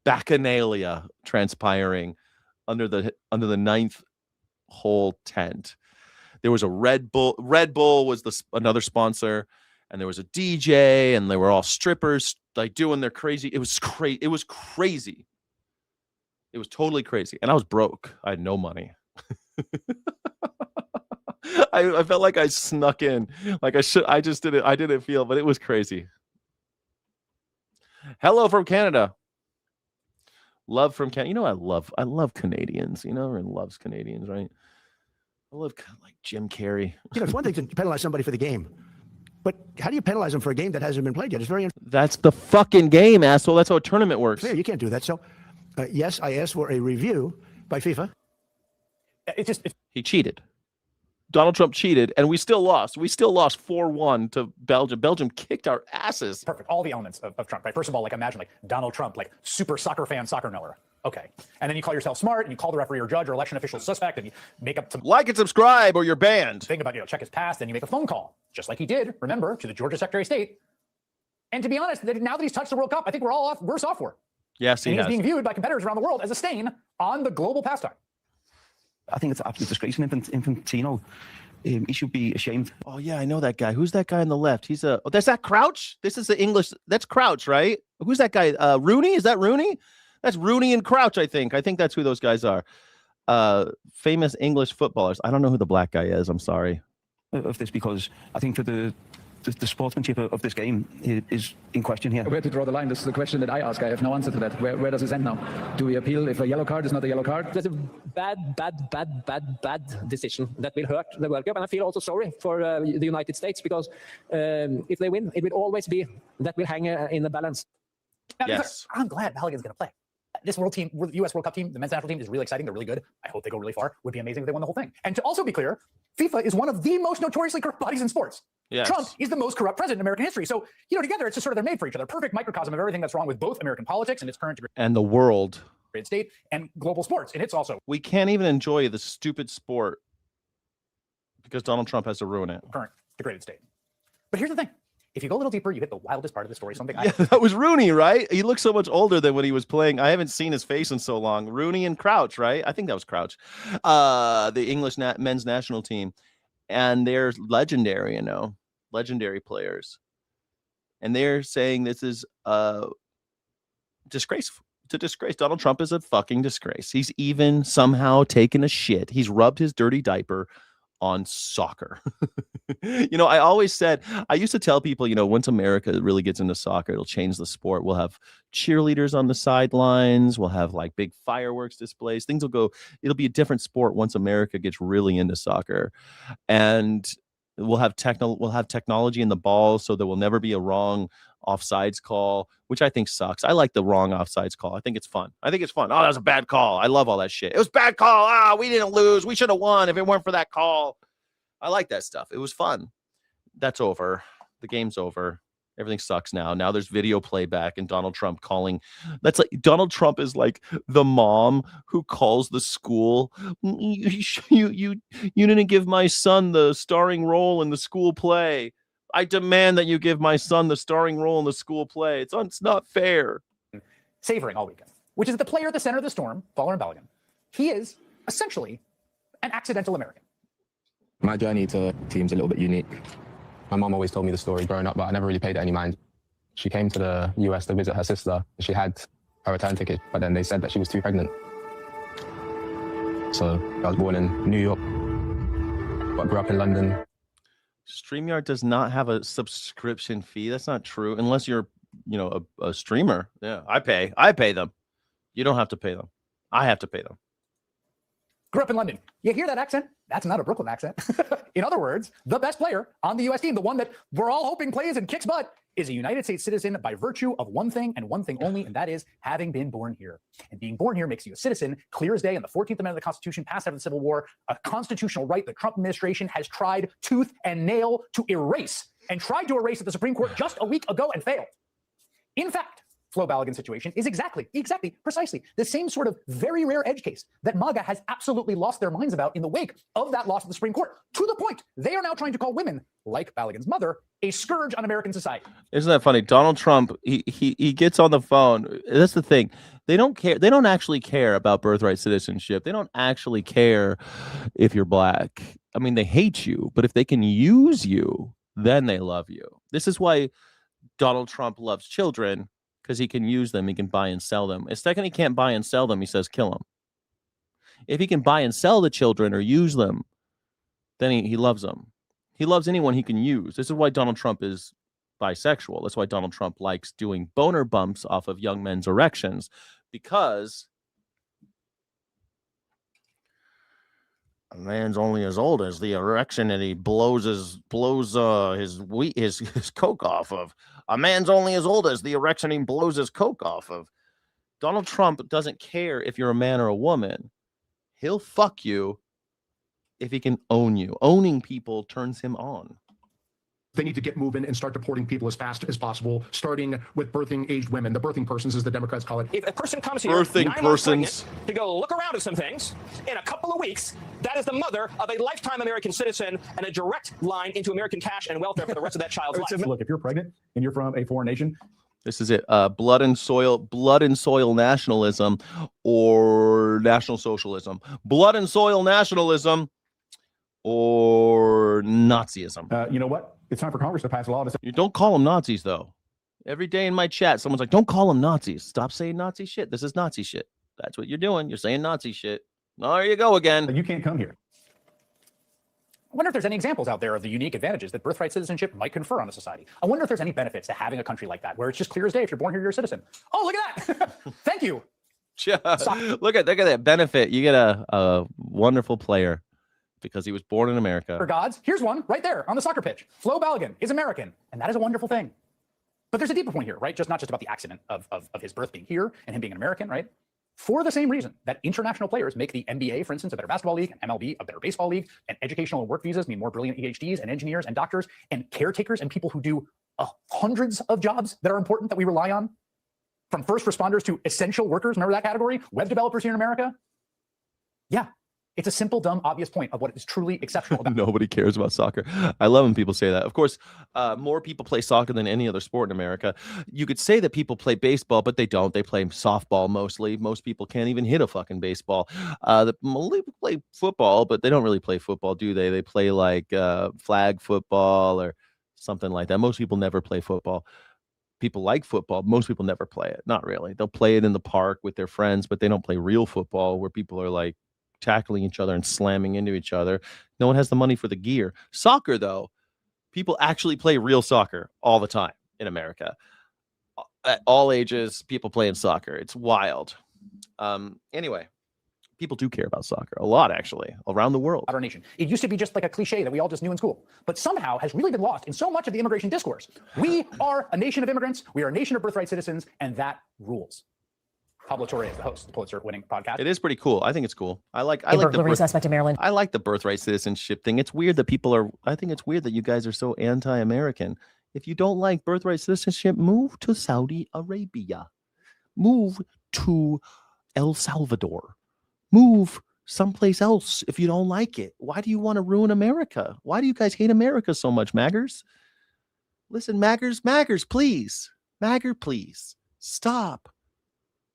bacchanalia transpiring under the 9th hole tent. There was a Red Bull. Red Bull was another sponsor, and there was a DJ, and they were all strippers, like doing their crazy. It was crazy. It was crazy. It was totally crazy, and I was broke. I had no money. I felt like I snuck in, like I should. I just didn't. I didn't feel, but it was crazy. Hello from Canada. Love from Canada. I love Canadians. Everyone loves Canadians, right? I love like Jim Carrey. It's one thing to penalize somebody for the game, but how do you penalize them for a game that hasn't been played yet? That's the fucking game, asshole. That's how a tournament works. Fair, you can't do that. So, yes, I asked for a review by FIFA. He cheated. Donald Trump cheated, and we still lost. We still lost 4-1 to Belgium. Belgium kicked our asses. Perfect. All the elements of Trump, right? First of all, like imagine like Donald Trump, like super soccer fan, soccer knower. Okay. And then you call yourself smart and you call the referee or judge or election official suspect and you make up some like and subscribe or you're banned. Think about, check his past, then you make a phone call, just like he did, remember, to the Georgia Secretary of State. And to be honest, now that he's touched the World Cup, I think we're all worse off for it. Yes, he's being viewed by competitors around the world as a stain on the global pastime. I think it's an absolute disgrace. Infantino, he should be ashamed. Oh yeah, I know that guy. Who's that guy on the left? He's a. Oh, that's that Crouch. This is the English. That's Crouch, right? Who's that guy? Rooney? Is that Rooney? That's Rooney and Crouch. I think that's who those guys are. Famous English footballers. I don't know who the black guy is. I'm sorry. Of this, because I think that the sportsmanship of this game is in question here. Where to draw the line? This is the question that I ask. I have no answer to that. Where does it end now? Do we appeal if a yellow card is not a yellow card? That's a bad decision that will hurt the World Cup. And I feel also sorry for the United States because if they win, it will always be that will hang in the balance. Yes. I'm glad Balogun's going to play. This U.S. World Cup team, the men's national team is really exciting. They're really good. I hope they go really far. Would be amazing if they won the whole thing. And to also be clear, FIFA is one of the most notoriously corrupt bodies in sports. Yes. Trump is the most corrupt president in American history. So, together it's just sort of they're made for each other. Perfect microcosm of everything that's wrong with both American politics and its current and the world, state, and global sports. And it's also we can't even enjoy the stupid sport because Donald Trump has to ruin it. Current degraded state. But here's the thing. If you go a little deeper, you hit the wildest part of the story. Something that was Rooney, right? He looks so much older than when he was playing. I haven't seen his face in so long. Rooney and Crouch, right? I think that was Crouch. The English men's national team. And they're legendary, legendary players. And they're saying this is disgraceful. It's a disgrace. Donald Trump is a fucking disgrace. He's even somehow taken a shit. He's rubbed his dirty diaper on soccer. I always said, I used to tell people, once America really gets into soccer, it'll change the sport. We'll have cheerleaders on the sidelines. We'll have like big fireworks displays. Things will go, it'll be a different sport once America gets really into soccer. And we'll have technology in the ball so there will never be a wrong offsides call, which I think sucks. I like the wrong offsides call. I think it's fun. Oh, that was a bad call. I love all that shit. It was a bad call. We didn't lose. We should have won if it weren't for that call. I like that stuff. It was fun. That's over. The game's over. Everything sucks now. Now there's video playback and Donald Trump calling. That's like Donald Trump is like the mom who calls the school. You didn't give my son the starring role in the school play. I demand that you give my son the starring role in the school play. It's not fair. Savoring all weekend, which is the player at the center of the storm, Fowler and Balogun. He is essentially an accidental American. My journey to team's a little bit unique. My mom always told me the story growing up, but I never really paid it any mind. She came to the US to visit her sister. She had her return ticket, but then they said that she was too pregnant. So I was born in New York, but grew up in London. StreamYard does not have a subscription fee. That's not true. Unless you're, a streamer. Yeah, I pay them. You don't have to pay them. I have to pay them. Grew up in London. You hear that accent? That's not a Brooklyn accent. In other words, the best player on the U.S. team, the one that we're all hoping plays and kicks butt, is a United States citizen by virtue of one thing and one thing only, and that is having been born here. And being born here makes you a citizen, clear as day, in the 14th Amendment of the Constitution, passed after the Civil War, a constitutional right the Trump administration has tried tooth and nail to erase, and tried to erase at the Supreme Court just a week ago and failed. In fact, Flo Balogun's situation is precisely the same sort of very rare edge case that MAGA has absolutely lost their minds about in the wake of that loss of the Supreme Court, to the point they are now trying to call women, like Balogun's mother, a scourge on American society. Isn't that funny? Donald Trump, he gets on the phone. That's the thing. They don't care. They don't actually care about birthright citizenship. They don't actually care if you're black. I mean, they hate you, but if they can use you, then they love you. This is why Donald Trump loves children, because he can use them, he can buy and sell them. The second he can't buy and sell them, he says, kill them. If he can buy and sell the children or use them, then he loves them. He loves anyone he can use. This is why Donald Trump is bisexual. That's why Donald Trump likes doing boner bumps off of young men's erections, because a man's only as old as the erection that he blows his coke off of. A man's only as old as the erection he blows his coke off of. Donald Trump doesn't care if you're a man or a woman. He'll fuck you if he can own you. Owning people turns him on. They need to get moving and start deporting people as fast as possible, starting with birthing aged women. The birthing persons, as the Democrats call it. If a person comes here Birthing 9 months persons. pregnant to go look around at some things, in a couple of weeks, that is the mother of a lifetime American citizen and a direct line into American cash and welfare for the rest of that child's life. Look, if you're pregnant and you're from a foreign nation, This is it. Blood and soil nationalism or national socialism. Blood and soil nationalism or Nazism. you know what? It's time for Congress to pass a law to say You don't call them Nazis, though. Every day in my chat, someone's like, don't call them Nazis. Stop saying Nazi shit. This is Nazi shit. That's what you're doing. You're saying Nazi shit. Oh, there you go again. you can't come here. I wonder if there's any examples out there of the unique advantages that birthright citizenship might confer on a society. I wonder if there's any benefits to having a country like that, where it's just clear as day if you're born here, you're a citizen. Oh, look at that. Thank you. Look at that benefit. You get a wonderful player because he was born in America. For gods, here's one right there on the soccer pitch. Flo Balogun is American, and that is a wonderful thing. But there's a deeper point here, right? Just not just about the accident of his birth being here and him being an American, right? For the same reason that international players make the NBA, for instance, a better basketball league, and MLB a better baseball league, and educational and work visas mean more brilliant PhDs and engineers and doctors and caretakers and people who do hundreds of jobs that are important that we rely on, from first responders to essential workers. Remember that category? Web developers here in America? Yeah. It's a simple, dumb, obvious point of what is truly exceptional about Nobody cares about soccer. I love when people say that. Of course, more people play soccer than any other sport in America. You could say that people play baseball, but they don't. They play softball mostly. Most people can't even hit a fucking baseball. They play football, but they don't really play football, do they? They play like flag football or something like that. Most people never play football. People like football. Most people never play it. Not really. They'll play it in the park with their friends, but they don't play real football where people are like tackling each other and slamming into each other. No one has the money for the gear. Soccer, though, people actually play real soccer all the time in America. At all ages, people playing soccer. It's wild. Anyway, people do care about soccer a lot, actually, around the world. our nation. It used to be just like a cliche that we all just knew in school, but somehow has really been lost in so much of the immigration discourse. We are a nation of immigrants. We are a nation of birthright citizens, and that rules. Pablo Torre is the host of the Pulitzer-winning podcast. It is pretty cool. I think it's cool. I like burglary suspect in Maryland. I like the birthright citizenship thing. It's weird that people are. I think it's weird that you guys are so anti-American. If you don't like birthright citizenship, move to Saudi Arabia. Move to El Salvador. Move someplace else if you don't like it. Why do you want to ruin America? Why do you guys hate America so much, Maggers? Listen, Maggers, please. Magger, please. Stop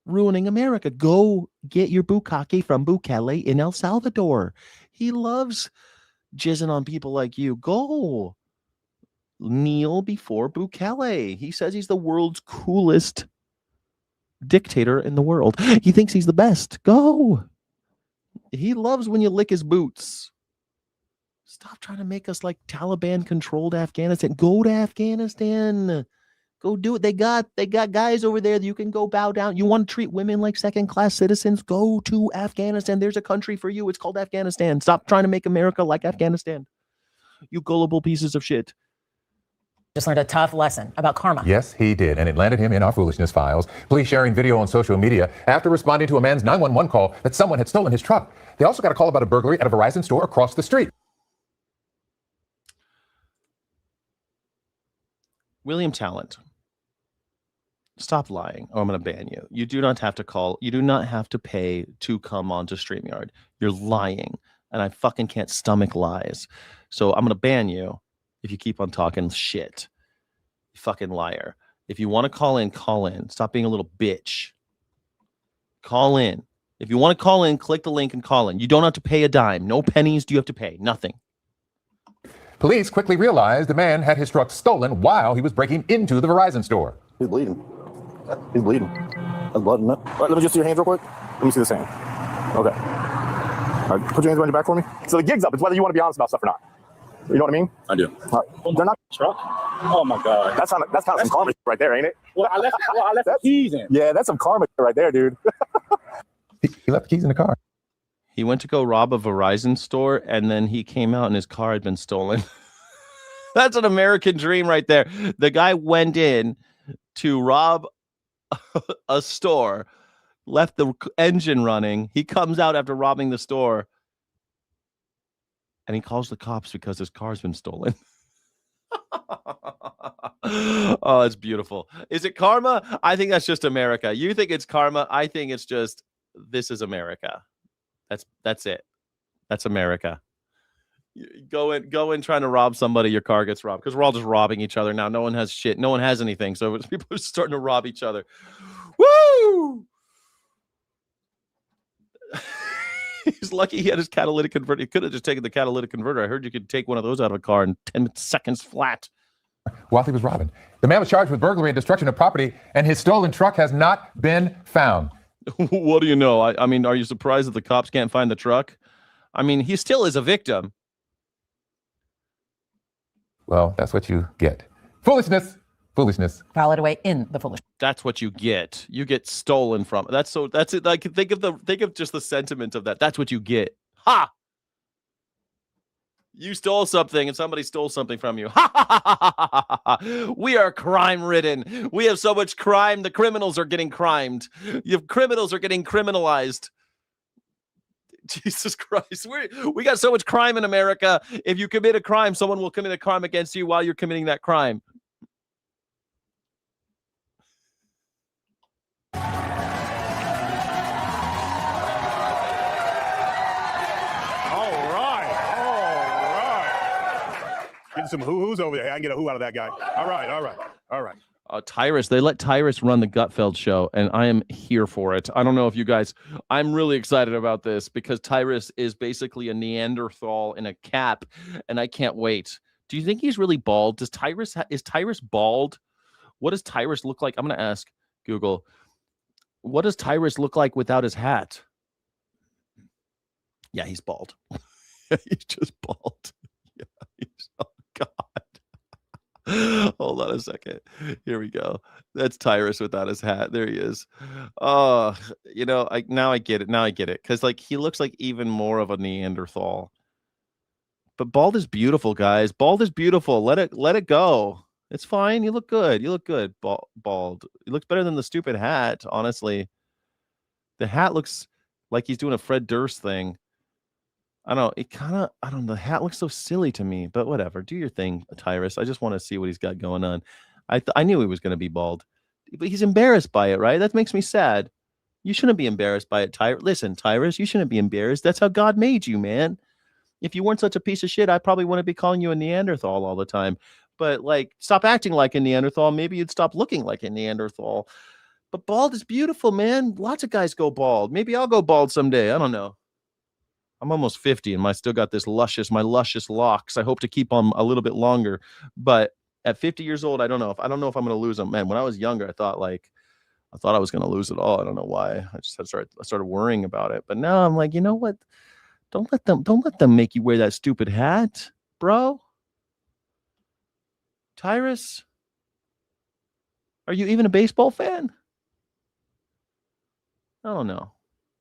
ruining America. Go get your bukkake from Bukele in El Salvador. He loves jizzing on people like you. Go kneel before Bukele. He says he's the world's coolest dictator in the world. He thinks he's the best. Go. He loves when you lick his boots. Stop trying to make us like Taliban controlled Afghanistan. Go to Afghanistan. Go do it. They got guys over there that you can go bow down. You want to treat women like second-class citizens? Go to Afghanistan. There's a country for you. It's called Afghanistan. Stop trying to make America like Afghanistan. You gullible pieces of shit. Just learned a tough lesson about karma. Yes, he did, and it landed him in our foolishness files. Police sharing video on social media after responding to a man's 911 call that someone had stolen his truck. They also got a call about a burglary at a Verizon store across the street. William Talent. Stop lying, or I'm going to ban you. You do not have to call. You do not have to pay to come onto StreamYard. You're lying, and I fucking can't stomach lies. So I'm going to ban you if you keep on talking shit. You fucking liar. If you want to call in, call in. Stop being a little bitch. Call in. If you want to call in, click the link and call in. You don't have to pay a dime. No pennies do you have to pay. Nothing. Police quickly realized the man had his truck stolen while he was breaking into the Verizon store. He's bleeding. He's bleeding. That's blood in it. All right, let me just see your hands real quick. Let me see this hand. Okay. All right, put your hands behind your back for me. So the gig's up. It's whether you want to be honest about stuff or not. You know what I mean? I do. All right. They're not truck. Oh my god. That's kind of some karma right there, ain't it? Well, I left the keys in. Yeah, that's some karma right there, dude. He left the keys in the car. He went to go rob a Verizon store, and then he came out and his car had been stolen. That's an American dream right there. The guy went in to rob a store, left the engine running. He comes out after robbing the store, and he calls the cops because his car's been stolen. Oh, it's beautiful. Is it karma? I think that's just America. You think it's karma? I think it's just this is America. That's it. That's America. Go in trying to rob somebody, your car gets robbed because we're all just robbing each other now. No one has shit. No one has anything. So people are starting to rob each other. Woo! He's lucky he had his catalytic converter. He could have just taken the catalytic converter. I heard you could take one of those out of a car in 10 seconds flat. While he was robbing. The man was charged with burglary and destruction of property, and his stolen truck has not been found. What do you know? I mean, are you surprised that the cops can't find the truck? I mean, he still is a victim. Well, that's what you get. Foolishness. Foolishness. File it away in the foolishness. That's what you get. You get stolen from. That's it. Like think of just the sentiment of that. That's what you get. Ha! You stole something and somebody stole something from you. Ha ha ha ha ha ha! We are crime ridden. We have so much crime. The criminals are getting crimed. Criminals are getting criminalized. Jesus Christ. We got so much crime in America. If you commit a crime, someone will commit a crime against you while you're committing that crime. Getting some hoo-hoos over there. I can get a hoo out of that guy. All right. Tyrus, they let Tyrus run the Gutfeld show, and I am here for it. I don't know if you guys, I'm really excited about this because Tyrus is basically a Neanderthal in a cap, and I can't wait. Do you think he's really bald? Is Tyrus bald? What does Tyrus look like? I'm going to ask Google. What does Tyrus look like without his hat? Yeah, he's bald. He's just bald. Yeah, oh God. Hold on a second. Here we go. That's Tyrus without his hat. There he is. Oh, now I get it. Now I get it. Because he looks like even more of a Neanderthal. But bald is beautiful, guys. Bald is beautiful. Let it go. It's fine. You look good. You look good. Bald. It looks better than the stupid hat, honestly. The hat looks like he's doing a Fred Durst thing. I don't know. The hat looks so silly to me, but whatever. Do your thing, Tyrus. I just want to see what he's got going on. I knew he was going to be bald, but he's embarrassed by it, right? That makes me sad. You shouldn't be embarrassed by it, Tyrus. Listen, Tyrus, you shouldn't be embarrassed. That's how God made you, man. If you weren't such a piece of shit, I probably wouldn't be calling you a Neanderthal all the time. But stop acting like a Neanderthal. Maybe you'd stop looking like a Neanderthal. But bald is beautiful, man. Lots of guys go bald. Maybe I'll go bald someday. I don't know. I'm almost 50 and I still got my luscious locks. I hope to keep them a little bit longer. But at 50 years old, I don't know if I'm going to lose them. Man, when I was younger, I thought I was going to lose it all. I don't know why. I started worrying about it. But now I'm like, you know what? Don't let them make you wear that stupid hat, bro. Tyrus, are you even a baseball fan? I don't know.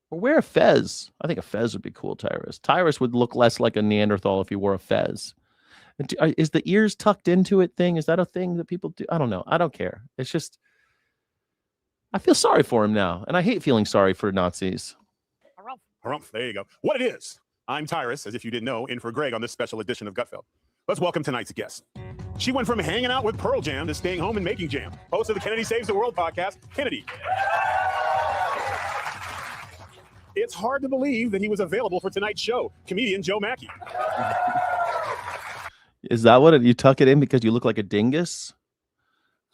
Or wear a fez. I think a fez would be cool, Tyrus. Tyrus would look less like a Neanderthal if he wore a fez. Is the ears tucked into it thing? Is that a thing that people do? I don't know. I don't care. It's just, I feel sorry for him now. And I hate feeling sorry for Nazis. Harumph. There you go. What it is. I'm Tyrus, as if you didn't know, in for Greg on this special edition of Gutfeld. Let's welcome tonight's guest. She went from hanging out with Pearl Jam to staying home and making jam. Host of the Kennedy Saves the World podcast, Kennedy. It's hard to believe that he was available for tonight's show. Comedian Joe Mackey. Is that what you tuck it in because you look like a dingus?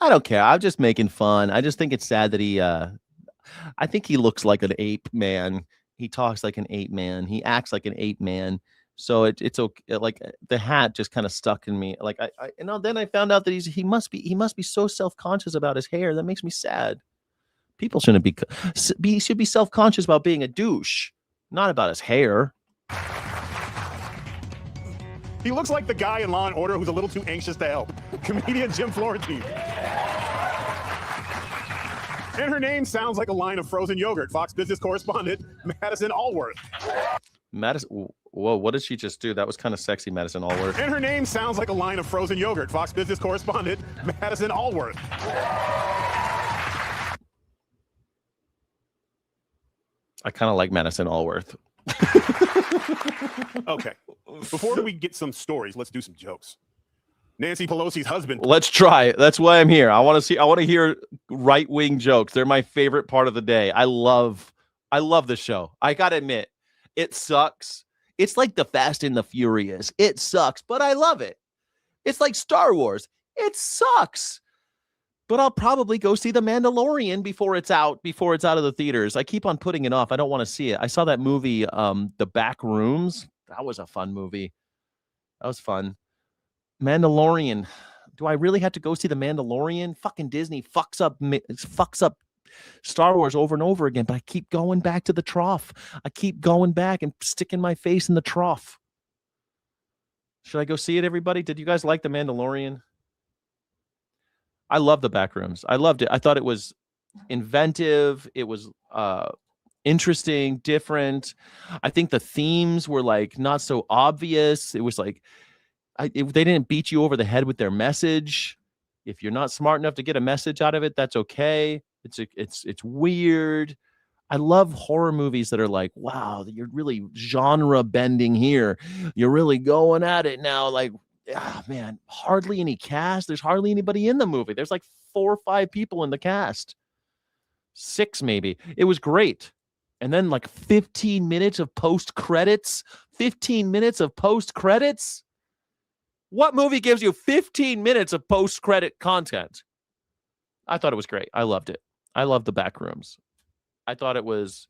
I don't care. I'm just making fun. I just think it's sad that I think he looks like an ape man. He talks like an ape man. He acts like an ape man. So it's okay. Like the hat just kind of stuck in me. Like then I found out that he must be so self-conscious about his hair. That makes me sad. People shouldn't be. He should be self-conscious about being a douche, not about his hair. He looks like the guy in Law and Order who's a little too anxious to help. Comedian Jim Florentine. And her name sounds like a line of frozen yogurt. Fox Business correspondent Madison Allworth. Madison, whoa, what did she just do? That was kind of sexy, Madison Allworth. And her name sounds like a line of frozen yogurt. Fox Business correspondent Madison Allworth. I kind of like Madison Allworth. Okay. Before we get some stories, let's do some jokes. Nancy Pelosi's husband. Let's try it. That's why I'm here. I want to hear right-wing jokes. They're my favorite part of the day. I love the show. I got to admit, it sucks. It's like the Fast and the Furious. It sucks, but I love it. It's like Star Wars. It sucks. But I'll probably go see The Mandalorian before it's out of the theaters. I keep on putting it off. I don't want to see it. I saw that movie, The Back Rooms. That was a fun movie. That was fun. Mandalorian. Do I really have to go see The Mandalorian? Fucking Disney fucks up Star Wars over and over again, but I keep going back to the trough. I keep going back and sticking my face in the trough. Should I go see it, everybody? Did you guys like The Mandalorian? I love The Backrooms. I loved it. I thought it was inventive. It was interesting, different. I think the themes were like not so obvious. It was like they didn't beat you over the head with their message. If you're not smart enough to get a message out of it, that's okay. It's weird. I love horror movies that are like, wow, you're really genre bending here. You're really going at it now. Like, man, hardly any cast. There's hardly anybody in the movie. There's like 4 or 5 people in the cast. 6 maybe. It was great. And then like 15 minutes of post credits. 15 minutes of post credits. What movie gives you 15 minutes of post credit content? I thought it was great. I loved it. I loved The Backrooms. I thought it was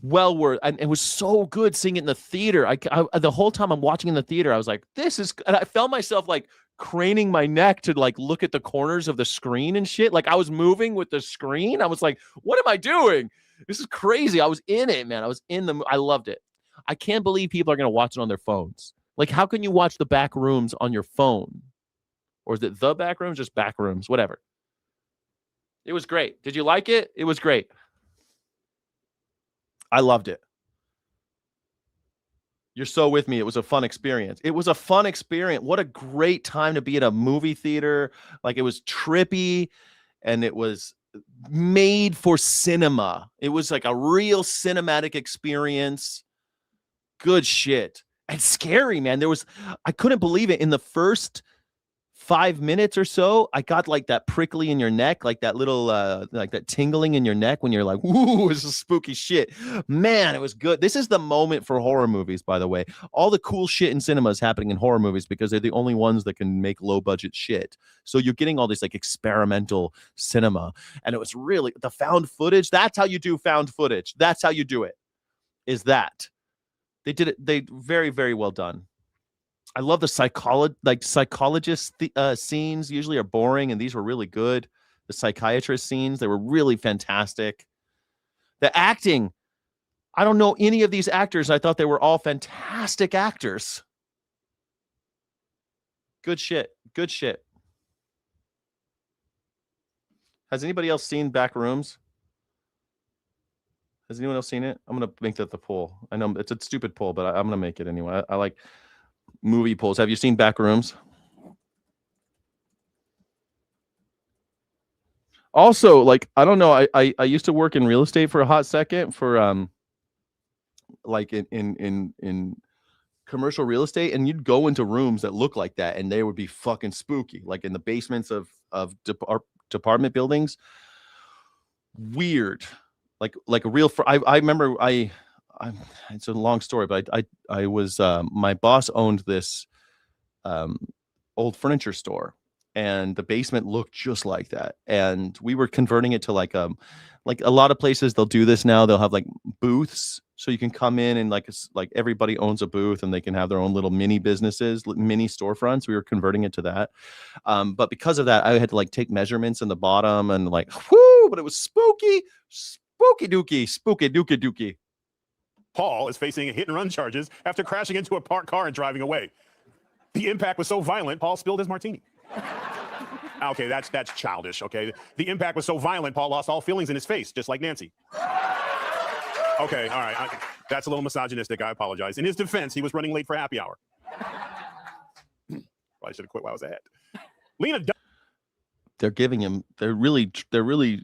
well worth, and it was so good seeing it in the theater. I the whole time I'm watching in the theater, I was like, this is, and I felt myself like craning my neck to like look at the corners of the screen and shit. Like I was moving with the screen. I was like, what am I doing? This is crazy. I was in it, man. I loved it. I can't believe people are going to watch it on their phones. Like, how can you watch The Backrooms on your phone? Or is it The Backrooms? Just Backrooms, whatever. It was great. Did you like it? It was great. I loved it. You're so with me. It was a fun experience. It was a fun experience. What a great time to be at a movie theater. Like, it was trippy and it was made for cinema. It was like a real cinematic experience. Good shit. And scary, man. I couldn't believe it. In the first 5 minutes or so, I got like that prickly in your neck, like that little, like that tingling in your neck when you're like, "Ooh, this is spooky shit." Man, it was good. This is the moment for horror movies, by the way. All the cool shit in cinema is happening in horror movies because they're the only ones that can make low budget shit. So you're getting all this like experimental cinema, and it was really the found footage. That's how you do found footage. That's how you do it. Is that they did it? They very, very well done. I love the psychologist scenes usually are boring, and these were really good. The psychiatrist scenes, they were really fantastic. The acting, I don't know any of these actors. I thought they were all fantastic actors. Good shit. Good shit. Has anybody else seen Backrooms? Has anyone else seen it? I'm going to make that the poll. I know it's a stupid poll, but I'm going to make it anyway. I like movie polls. Have you seen Backrooms? Also, like, I don't know. I used to work in real estate for a hot second for like in commercial real estate, and you'd go into rooms that look like that, and they would be fucking spooky, like in the basements of department buildings. Weird, like a real. I remember it's a long story, but I was my boss owned this old furniture store, and the basement looked just like that, and we were converting it to like a lot of places they'll do this now. They'll have like booths, so you can come in and like everybody owns a booth and they can have their own little mini businesses, mini storefronts. We were converting it to that, but because of that, I had to like take measurements in the bottom and like whoo, but it was spooky dookie. Paul is facing hit and run charges after crashing into a parked car and driving away. The impact was so violent, Paul spilled his martini. Okay, that's childish, okay? The impact was so violent, Paul lost all feelings in his face, just like Nancy. Okay, all right. That's a little misogynistic. I apologize. In his defense, he was running late for happy hour. I should have quit while I was ahead. Lena. They're really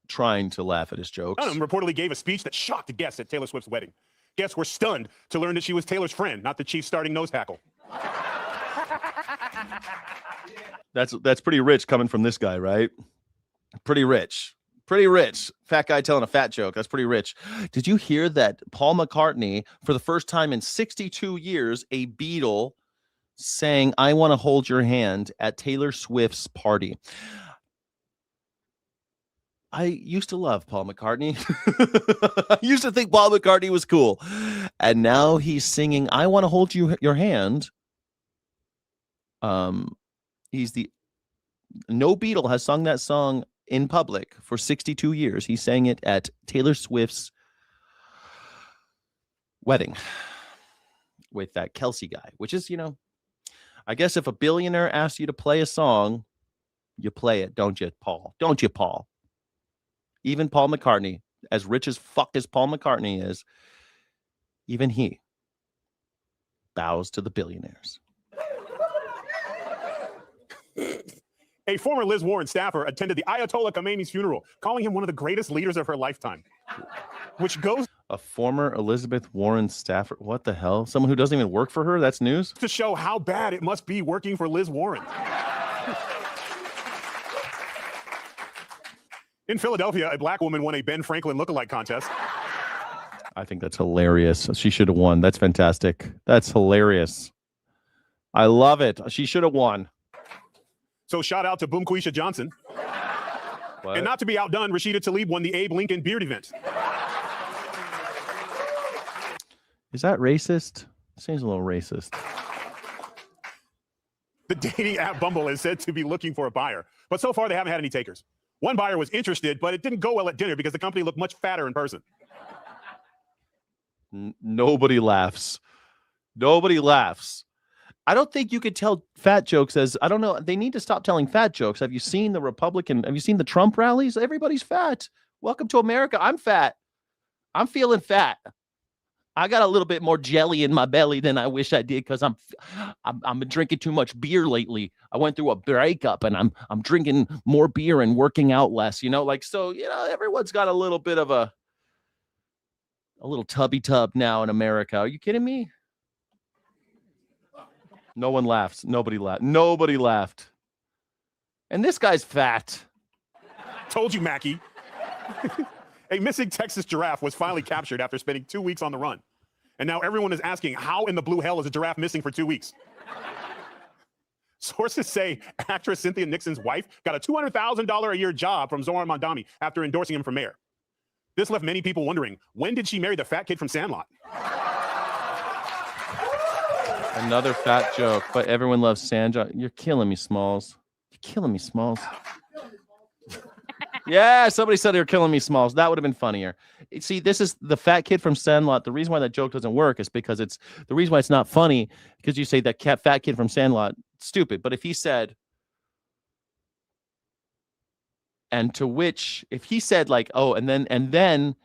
trying to laugh at his jokes. Dunham reportedly gave a speech that shocked the guests at Taylor Swift's wedding. Guests were stunned to learn that she was Taylor's friend, not the Chiefs' starting nose tackle. That's pretty rich coming from this guy, right? Pretty rich. Pretty rich. Fat guy telling a fat joke. That's pretty rich. Did you hear that Paul McCartney, for the first time in 62 years, a Beatle, sang "I Want to Hold Your Hand" at Taylor Swift's party? I used to love Paul McCartney. I used to think Paul McCartney was cool. And now he's singing "I Want to Hold Your Hand." No Beatle has sung that song in public for 62 years. He sang it at Taylor Swift's wedding with that Kelsey guy, which is, I guess if a billionaire asks you to play a song, you play it, don't you, Paul? Don't you, Paul? Even Paul McCartney, as rich as fuck as Paul McCartney is, even he bows to the billionaires. A former Liz Warren staffer attended the Ayatollah Khomeini's funeral, calling him one of the greatest leaders of her lifetime. Which goes a former Elizabeth Warren staffer. What the hell? Someone who doesn't even work for her? That's news? To show how bad it must be working for Liz Warren. In Philadelphia, a black woman won a Ben Franklin lookalike contest. I think that's hilarious. She should have won. That's fantastic. That's hilarious. I love it. She should have won. So shout out to Boomquisha Johnson. What? And not to be outdone, Rashida Tlaib won the Abe Lincoln beard event. Is that racist? Seems a little racist. The dating app Bumble is said to be looking for a buyer, but so far they haven't had any takers. One buyer was interested, but it didn't go well at dinner because the company looked much fatter in person. Nobody laughs. Nobody laughs. I don't think you could tell fat jokes as, I don't know, they need to stop telling fat jokes. Have you seen the Trump rallies? Everybody's fat. Welcome to America. I'm fat. I'm feeling fat. I got a little bit more jelly in my belly than I wish I did because I'm been drinking too much beer lately. I went through a breakup and I'm drinking more beer and working out less, everyone's got a little bit of a little tubby tub now in America. Are you kidding me? No one laughs. Nobody laughed. Nobody laughed. And this guy's fat. Told you, Mackie. A missing Texas giraffe was finally captured after spending 2 weeks on the run. And now everyone is asking, how in the blue hell is a giraffe missing for 2 weeks? Sources say actress Cynthia Nixon's wife got a $200,000 a year job from Zohran Mamdani after endorsing him for mayor. This left many people wondering, when did she marry the fat kid from Sandlot? Another fat joke, but everyone loves Sandra. You're killing me, Smalls. You're killing me, Smalls. Yeah, somebody said they were killing me, Smalls. That would have been funnier. See, this is the fat kid from Sandlot. The reason why that joke doesn't work is because the reason why it's not funny because you say that fat kid from Sandlot, stupid. But if he said, and to which, if he said like, oh, and then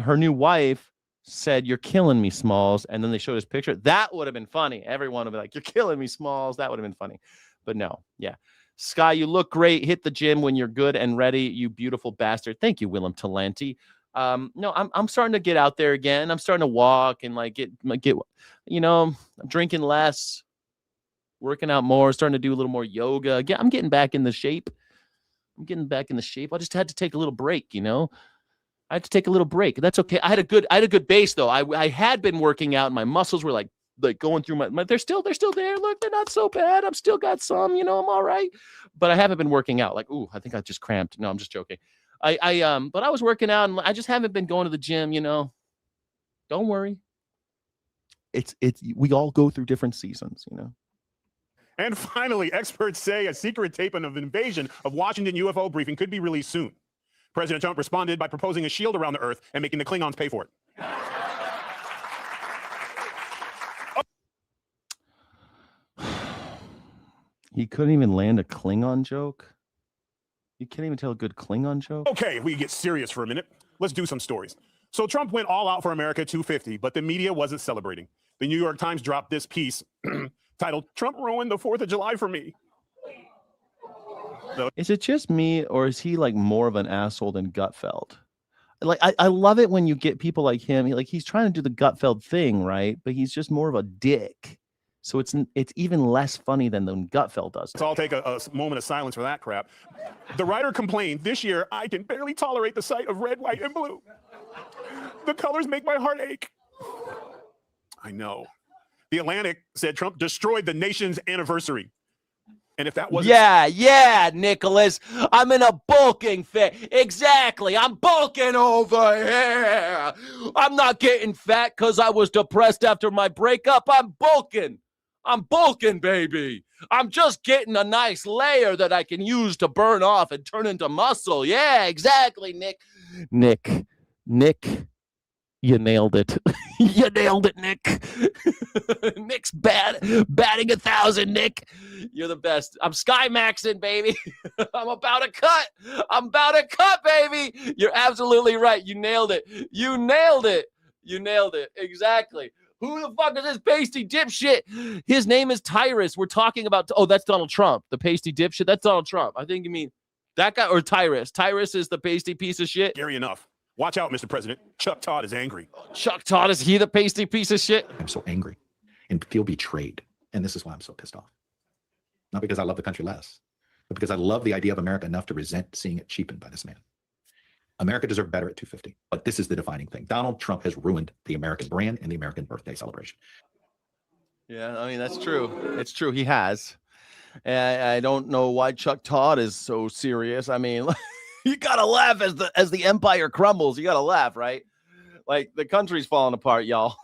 her new wife said, "You're killing me, Smalls," and then they showed his picture, that would have been funny. Everyone would be like, "You're killing me, Smalls." That would have been funny. But no, yeah. Sky, you look great. Hit the gym when you're good and ready, you beautiful bastard. Thank you, Willem Talenti. No, I'm starting to get out there again. I'm starting to walk and get I'm drinking less, working out more, starting to do a little more yoga. Again, I'm getting back in the shape. I just had to take a little break, I had to take a little break. That's okay. I had a good base though. I had been working out and my muscles were like going through my they're still there. Look, they're not so bad. I've still got some, I'm all right. But I haven't been working out. Like, ooh, I think I just cramped. No, I'm just joking. But I was working out and I just haven't been going to the gym, Don't worry. We all go through different seasons, And finally, experts say a secret tape of an invasion of Washington UFO briefing could be released soon. President Trump responded by proposing a shield around the Earth and making the Klingons pay for it. He couldn't even land a Klingon joke. You can't even tell a good Klingon joke. Okay, we get serious for a minute. Let's do some stories. So Trump went all out for America 250, but the media wasn't celebrating. The New York Times dropped this piece titled, "Trump ruined the 4th of July for me." Is it just me, or is he like more of an asshole than Gutfeld? like I love it when you get people like him. He's trying to do the Gutfeld thing, right? But he's just more of a dick. So it's even less funny than Gutfeld does. So I'll take a moment of silence for that crap. The writer complained, this year, I can barely tolerate the sight of red, white, and blue. The colors make my heart ache. I know. The Atlantic said Trump destroyed the nation's anniversary. And if that wasn't... Yeah, Nicholas. I'm in a bulking fit. Exactly. I'm bulking over here. I'm not getting fat because I was depressed after my breakup. I'm bulking, baby. I'm just getting a nice layer that I can use to burn off and turn into muscle. Yeah, exactly, Nick. Nick, you nailed it. You nailed it, Nick. Nick's batting 1,000, Nick. You're the best. I'm sky maxing, baby. I'm about to cut, baby. You're absolutely right. You nailed it. Exactly. Who the fuck is this pasty dipshit? His name is Tyrus. We're talking about... Oh, that's Donald Trump. The pasty dipshit. That's Donald Trump. I think you mean that guy or Tyrus. Tyrus is the pasty piece of shit. Scary enough. Watch out, Mr. President. Chuck Todd is angry. Chuck Todd, is he the pasty piece of shit? I'm so angry and feel betrayed. And this is why I'm so pissed off. Not because I love the country less, but because I love the idea of America enough to resent seeing it cheapened by this man. America deserved better at 250. But this is the defining thing. Donald Trump has ruined the American brand and the American birthday celebration. Yeah, I mean, that's true. It's true. He has. And I don't know why Chuck Todd is so serious. I mean, you got to laugh as the empire crumbles. You got to laugh, right? Like, the country's falling apart, y'all.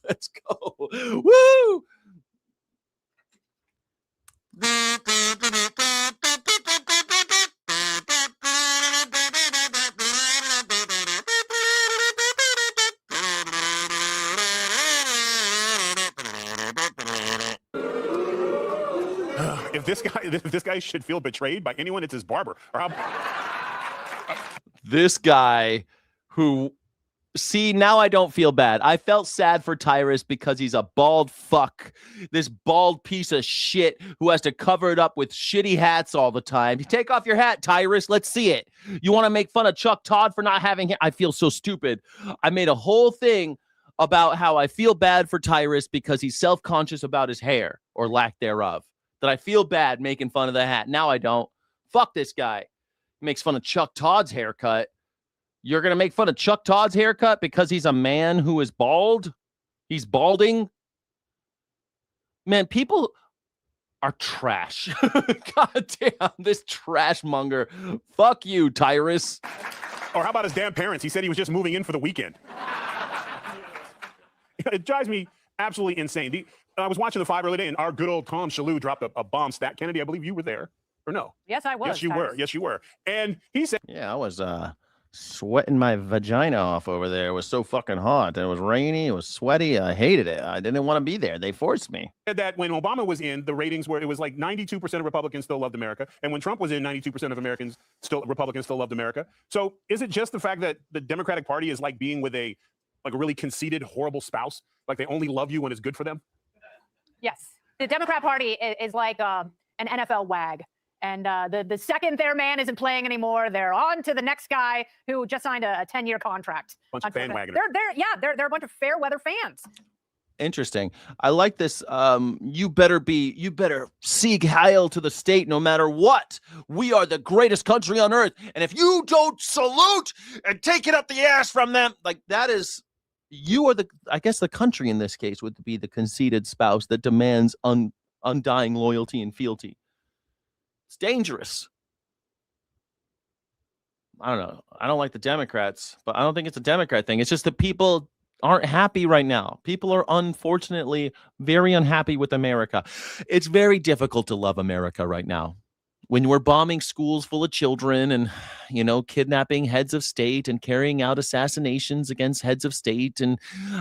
Let's go. Woo! If this guy should feel betrayed by anyone, it's his barber. This guy who... See, now I don't feel bad. I felt sad for Tyrus because he's a bald fuck. This bald piece of shit who has to cover it up with shitty hats all the time. You take off your hat, Tyrus. Let's see it. You want to make fun of Chuck Todd for not having hair? I feel so stupid. I made a whole thing about how I feel bad for Tyrus because he's self-conscious about his hair or lack thereof. That I feel bad making fun of the hat. Now I don't. Fuck this guy. He makes fun of Chuck Todd's haircut. You're going to make fun of Chuck Todd's haircut because he's a man who is bald? He's balding? Man, people are trash. God damn, this trash monger. Fuck you, Tyrus. Or how about his damn parents? He said he was just moving in for the weekend. It drives me absolutely insane. I was watching the 5 early day, and our good old Tom Shalhoub dropped a bomb stat. Kennedy, I believe you were there. Or no? Yes, I was. Yes, you were. Yes, you were. And he said... Yeah, I was sweating my vagina off over there. It was so fucking hot. It was rainy. It was sweaty. I hated it. I didn't want to be there. They forced me. That when Obama was in, the ratings were, it was like 92% of Republicans still loved America. And when Trump was in, 92% of Republicans still loved America. So is it just the fact that the Democratic Party is like being with a really conceited, horrible spouse? Like they only love you when it's good for them? Yes. The Democrat Party is like an NFL wag. And the second their man isn't playing anymore, they're on to the next guy who just signed a 10-year contract. Bunch of bandwagoners. They're a bunch of fair weather fans. Interesting. I like this. You better seek hail to the state no matter what. We are the greatest country on earth. And if you don't salute and take it up the ass from them, like that is, you are I guess the country in this case would be the conceited spouse that demands undying loyalty and fealty. It's dangerous. I don't know. I don't like the Democrats, but I don't think it's a Democrat thing. It's just that people aren't happy right now. People are unfortunately very unhappy with America. It's very difficult to love America right now. When we're bombing schools full of children and, kidnapping heads of state and carrying out assassinations against heads of state and,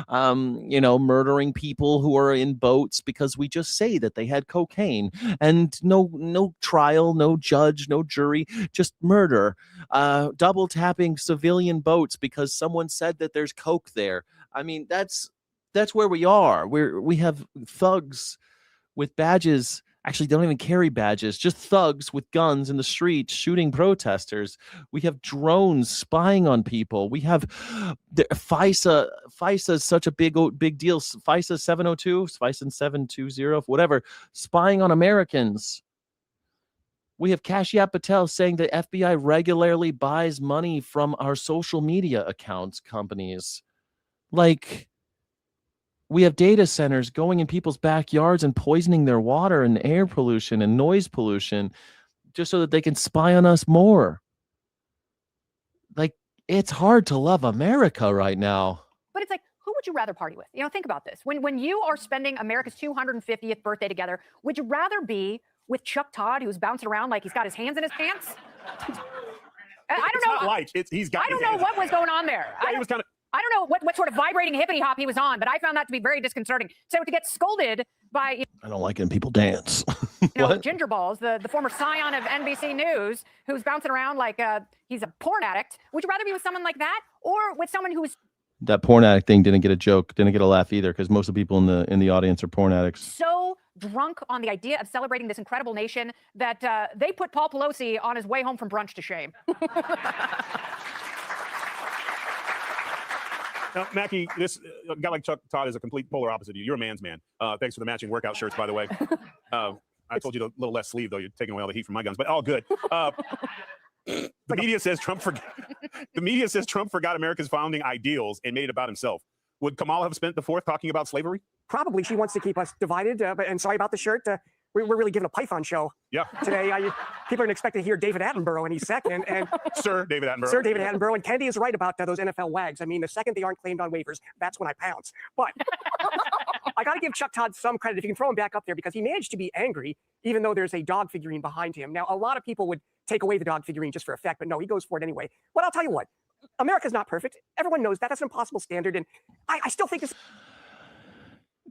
murdering people who are in boats because we just say that they had cocaine and no trial, no judge, no jury, just murder, double tapping civilian boats because someone said that there's coke there. I mean, that's where we are. We have thugs with badges Actually, they don't even carry badges, just thugs with guns in the streets shooting protesters. We have drones spying on people. We have FISA. FISA is such a big deal. FISA 702, FISA 720, whatever, spying on Americans. We have Kashia Patel saying the FBI regularly buys money from our social media accounts companies. Like, we have data centers going in people's backyards and poisoning their water and air pollution and noise pollution just so that they can spy on us more. Like, it's hard to love America right now. But it's like, who would you rather party with? You know, think about this. When you are spending America's 250th birthday together, would you rather be with Chuck Todd, who's bouncing around like he's got his hands in his pants? I don't know. He's got. I don't know what was going on there. It was kind of. I don't know what sort of vibrating hippity hop he was on, but I found that to be very disconcerting. So to get scolded by I don't like when people dance. Ginger Balls, the former scion of NBC News, who's bouncing around like he's a porn addict, would you rather be with someone like that or with someone who's That porn addict thing didn't get a joke, didn't get a laugh either, because most of the people in the audience are porn addicts. so drunk on the idea of celebrating this incredible nation that they put Paul Pelosi on his way home from brunch to shame? Now, Mackie, this guy like Chuck Todd is a complete polar opposite of you. You're a man's man. Thanks for the matching workout shirts, by the way. I told you a little less sleeve, though. You're taking away all the heat from my guns, but all good. The media says Trump forgot America's founding ideals and made it about himself. Would Kamala have spent the fourth talking about slavery? Probably. She wants to keep us divided. And sorry about the shirt. We're really giving a Python show today. People are expecting to hear David Attenborough any second. And Sir David Attenborough. Sir David Attenborough. And Kennedy is right about those NFL wags. I mean, the second they aren't claimed on waivers, that's when I pounce. But I got to give Chuck Todd some credit if you can throw him back up there, because he managed to be angry, even though there's a dog figurine behind him. Now, a lot of people would take away the dog figurine just for effect, but no, he goes for it anyway. But I'll tell you what, America's not perfect. Everyone knows that. That's an impossible standard. And I still think this.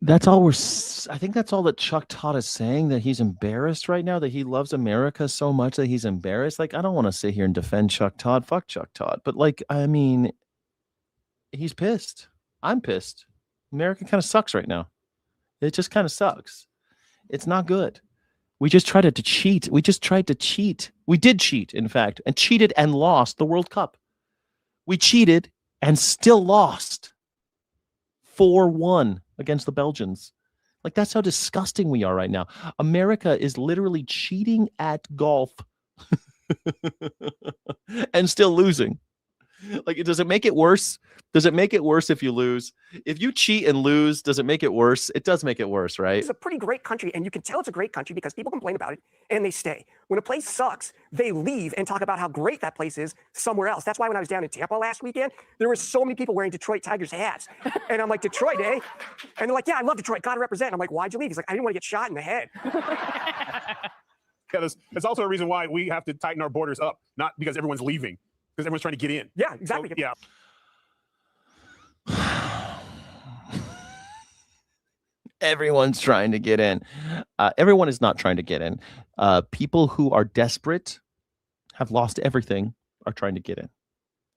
That's all I think that's all that Chuck Todd is saying, that he's embarrassed right now, that he loves America so much that he's embarrassed. Like, I don't want to sit here and defend Chuck Todd. Fuck Chuck Todd. But like, I mean, he's pissed. I'm pissed. America kind of sucks right now. It just kind of sucks. It's not good. We just tried to cheat. We just tried to cheat. We did cheat, in fact, and cheated and lost the World Cup. We cheated and still lost 4-1 against the Belgians. Like, that's how disgusting we are right now. America is literally cheating at golf and still losing. Like, does it make it worse? Does it make it worse if you lose? If you cheat and lose, does it make it worse? It does make it worse, right? It's a pretty great country, and you can tell it's a great country because people complain about it and they stay. When a place sucks, they leave and talk about how great that place is somewhere else. That's why when I was down in Tampa last weekend, there were so many people wearing Detroit Tigers hats. And I'm like, Detroit, eh? And they're like, yeah, I love Detroit. Gotta represent. I'm like, why'd you leave? He's like, I didn't want to get shot in the head. Yeah, there's also a reason why we have to tighten our borders up, not because everyone's leaving, because everyone's trying to get in. Yeah, exactly. So, yeah. Everyone's trying to get in. Everyone is not trying to get in. People who are desperate, have lost everything, are trying to get in.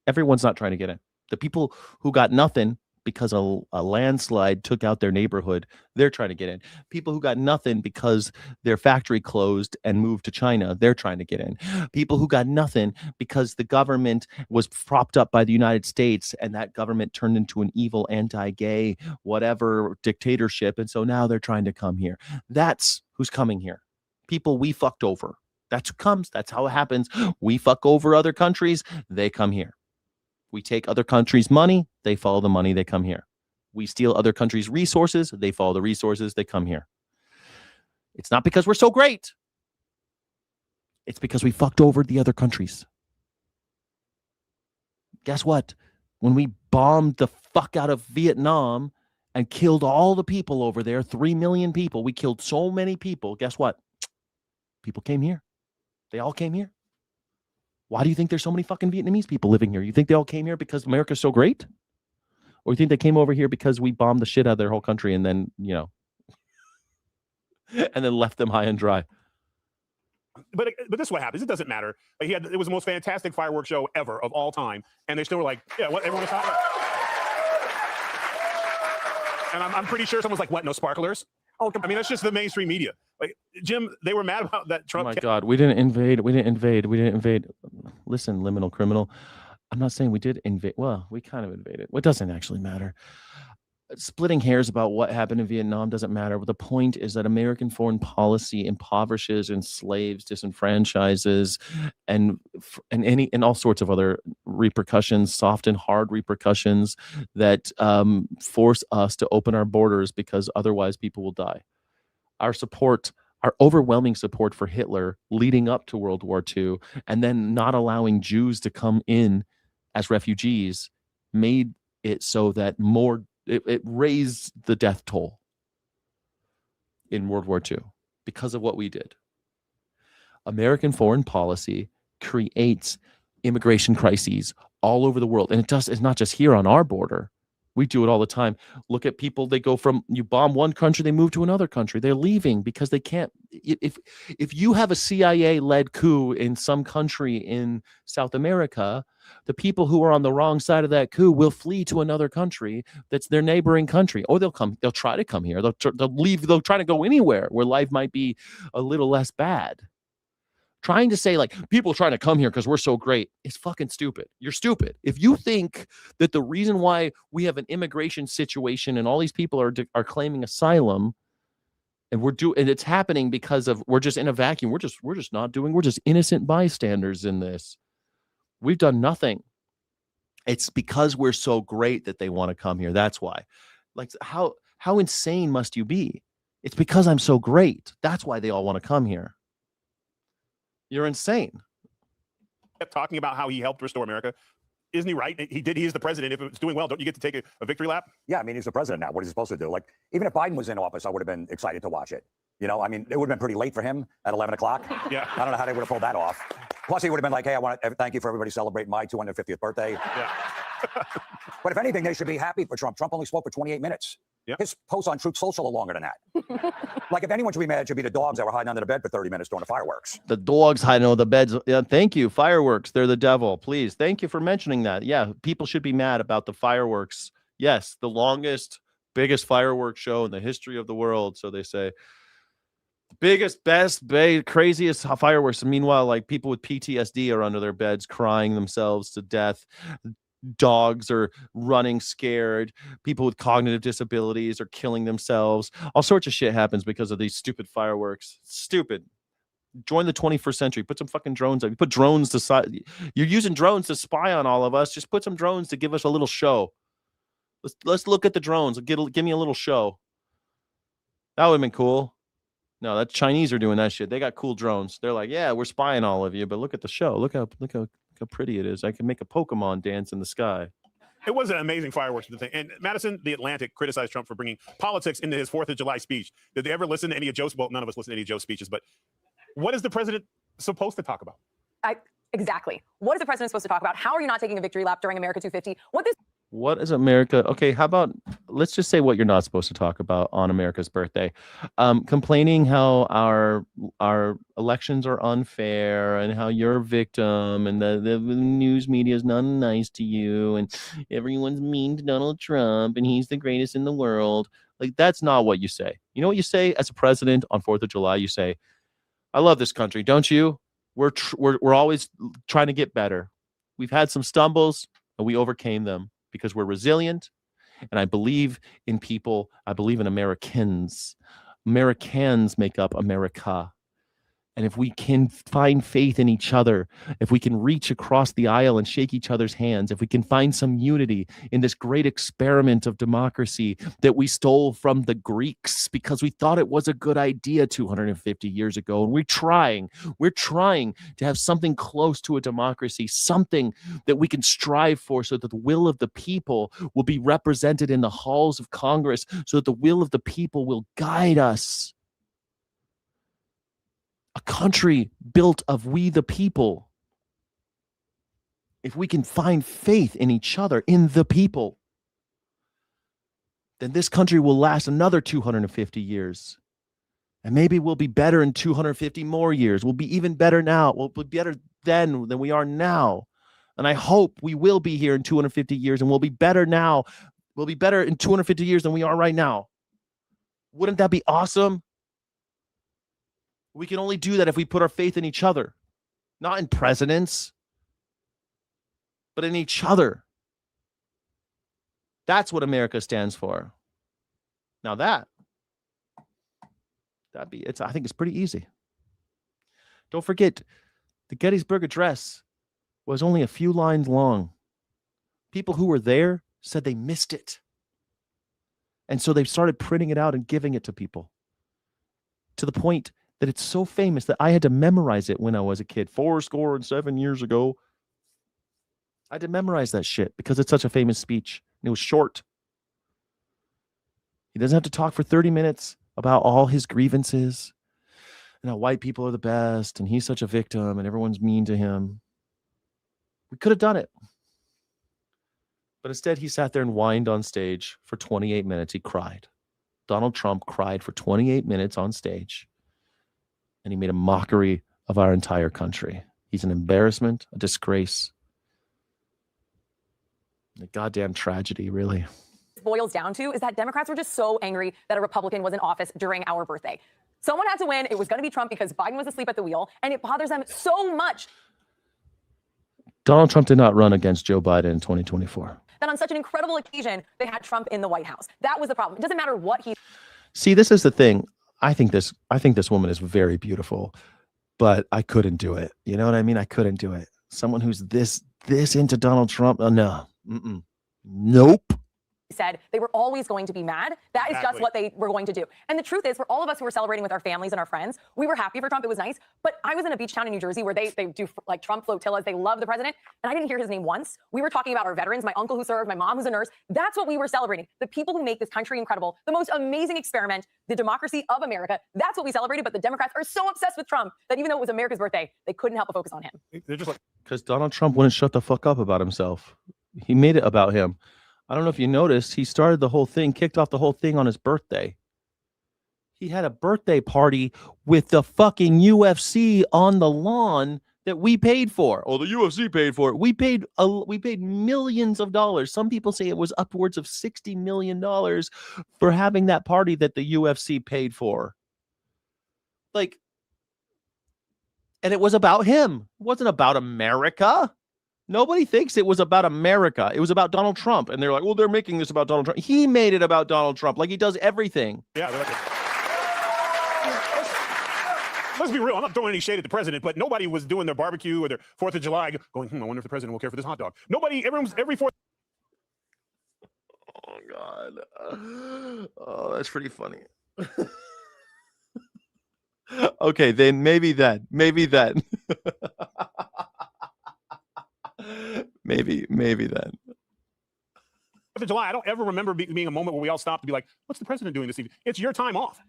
Everyone's not trying to get in. The people who got nothing because a landslide took out their neighborhood, they're trying to get in. People who got nothing because their factory closed and moved to China, they're trying to get in. People who got nothing because the government was propped up by the United States and that government turned into an evil anti-gay whatever dictatorship, and so now they're trying to come here. That's who's coming here. People we fucked over. That's who comes. That's how it happens. We fuck over other countries, they come here. We take other countries' money, they follow the money, they come here. We steal other countries' resources, they follow the resources, they come here. It's not because we're so great. It's because we fucked over the other countries. Guess what? When we bombed the fuck out of Vietnam and killed all the people over there, 3 million people, we killed so many people. Guess what? People came here. They all came here. Why do you think there's so many fucking Vietnamese people living here? You think they all came here because America's so great? Or you think they came over here because we bombed the shit out of their whole country and then, you know, and then left them high and dry? But this is what happens. It doesn't matter. Like, it was the most fantastic fireworks show ever of all time. And they still were like, yeah, what everyone was talking about. And I'm pretty sure someone's like, what, no sparklers? Oh, I mean, that's just the mainstream media. Like, Jim, they were mad about that Oh Trump. my God, we didn't invade. We didn't invade. We didn't invade. Listen, liminal criminal. I'm not saying we did invade. Well, we kind of invaded. It doesn't actually matter. Splitting hairs about what happened in Vietnam doesn't matter. But the point is that American foreign policy impoverishes, enslaves, disenfranchises, and all sorts of other repercussions, soft and hard repercussions that force us to open our borders because otherwise people will die. Our overwhelming support for Hitler leading up to World War II, and then not allowing Jews to come in as refugees, made it so that it raised the death toll in World War II because of what we did. American foreign policy creates immigration crises all over the world. And it's not just here on our border. We do it all the time. Look at people, they go from, you bomb one country, they move to another country. They're leaving because they can't. If you have a CIA-led coup in some country in South America, the people who are on the wrong side of that coup will flee to another country that's their neighboring country, or they'll try to come here. They'll leave. They'll try to go anywhere where life might be a little less bad. Trying to say like people trying to come here because we're so great is fucking stupid. You're stupid. If you think that the reason why we have an immigration situation and all these people are claiming asylum, and it's happening because of we're just in a vacuum. We're just innocent bystanders in this. We've done nothing. It's because we're so great that they want to come here. That's why. Like how insane must you be? It's because I'm so great. That's why they all want to come here. You're insane. Kept talking about how he helped restore America. Isn't he right? He did. He's the president. If it's doing well, don't you get to take a victory lap? Yeah, I mean, he's the president now. What is he supposed to do? Like, even if Biden was in office, I would have been excited to watch it. You know, I mean, it would have been pretty late for him at 11 o'clock. Yeah. I don't know how they would have pulled that off. Plus, he would have been like, hey, I want to thank you for everybody celebrating my 250th birthday. Yeah. But if anything, they should be happy for Trump. Trump only spoke for 28 minutes. Yep. His posts on Truth Social are longer than that. Like, if anyone should be mad, it should be the dogs that were hiding under the bed for 30 minutes during the fireworks. The dogs hiding under the beds. Yeah, thank you. Fireworks. They're the devil. Please. Thank you for mentioning that. Yeah, people should be mad about the fireworks. Yes, the longest, biggest fireworks show in the history of the world. So they say. Biggest, best, craziest fireworks. Meanwhile, like people with PTSD are under their beds crying themselves to death. Dogs are running scared. People with cognitive disabilities are killing themselves. All sorts of shit happens because of these stupid fireworks. Stupid. Join the 21st century. Put some fucking drones up. You put drones to side. You're using drones to spy on all of us. Just put some drones to give us a little show. Let's look at the drones. Give me a little show. That would have been cool. No, that Chinese are doing that shit. They got cool drones. They're like, yeah, we're spying all of you, but look at the show. Look how pretty it is. I can make a Pokemon dance in the sky. It was an amazing fireworks thing. And Madison, The Atlantic, criticized Trump for bringing politics into his 4th of July speech. Did they ever listen to any of Joe's? Well, none of us listen to any of Joe's speeches, but what is the president supposed to talk about? Exactly. What is the president supposed to talk about? How are you not taking a victory lap during America 250? What is America? Okay, how about let's just say what you're not supposed to talk about on America's birthday. Complaining how our elections are unfair and how you're a victim and the news media is not nice to you and everyone's mean to Donald Trump and he's the greatest in the world. Like, that's not what you say. You know what you say as a president on 4th of July? You say, I love this country, don't you? We're always trying to get better. We've had some stumbles and we overcame them. Because we're resilient, and I believe in people. I believe in Americans. Americans make up America. And if we can find faith in each other, if we can reach across the aisle and shake each other's hands, if we can find some unity in this great experiment of democracy that we stole from the Greeks because we thought it was a good idea 250 years ago, and we're trying to have something close to a democracy, something that we can strive for so that the will of the people will be represented in the halls of Congress, so that the will of the people will guide us. A country built of we the people. If we can find faith in each other, in the people, then this country will last another 250 years. And maybe we'll be better in 250 more years. We'll be even better now. We'll be better then than we are now. And I hope we will be here in 250 years and we'll be better now. We'll be better in 250 years than we are right now. Wouldn't that be awesome? We can only do that if we put our faith in each other, not in presidents, but in each other. That's what America stands for. Now I think it's pretty easy. Don't forget, the Gettysburg Address was only a few lines long. People who were there said they missed it. And so they started printing it out and giving it to people, to the point that it's so famous that I had to memorize it when I was a kid, 7 years ago. I had to memorize that shit because it's such a famous speech. And it was short. He doesn't have to talk for 30 minutes about all his grievances and how white people are the best and he's such a victim and everyone's mean to him. We could have done it. But instead, he sat there and whined on stage for 28 minutes. He cried. Donald Trump cried for 28 minutes on stage. And he made a mockery of our entire country. He's an embarrassment, a disgrace, a goddamn tragedy, really. Boils down to is that Democrats were just so angry that a Republican was in office during our birthday. Someone had to win. It was going to be Trump because Biden was asleep at the wheel, and it bothers them so much. Donald Trump did not run against Joe Biden in 2024. That on such an incredible occasion, they had Trump in the White House. That was the problem. It doesn't matter what he. See, this is the thing. I think this woman is very beautiful, but I couldn't do it. You know what I mean? I couldn't do it. Someone who's this into Donald Trump? No. Nope. Said they were always going to be mad. That is just what they were going to do. And the truth is, for all of us who were celebrating with our families and our friends, we were happy for Trump. It was nice. But I was in a beach town in New Jersey where they do like Trump flotillas. They love the president. And I didn't hear his name once. We were talking about our veterans, my uncle who served, my mom who's a nurse. That's what we were celebrating. The people who make this country incredible, the most amazing experiment, the democracy of America. That's what we celebrated. But the Democrats are so obsessed with Trump that even though it was America's birthday, they couldn't help but focus on him. They're just like, because Donald Trump wouldn't shut the fuck up about himself. He made it about him. I don't know if you noticed, he started the whole thing, kicked off the whole thing on his birthday. He had a birthday party with the fucking UFC on the lawn that we paid for. Oh, the UFC paid for it. We paid millions of dollars. Some people say it was upwards of $60 million for having that party that the UFC paid for. Like, and it was about him. It wasn't about America. Nobody thinks it was about America. It was about Donald Trump. And they're like, well, they're making this about Donald Trump. He made it about Donald Trump, like he does everything. Yeah. Let's be real. I'm not throwing any shade at the president, but nobody was doing their barbecue or their 4th of July going, I wonder if the president will care for this hot dog. Nobody, every 4th. Oh, God. Oh, that's pretty funny. Okay, then maybe then. Maybe then. Maybe then. 4th of July, I don't ever remember being a moment where we all stopped to be like, what's the president doing this evening? It's your time off.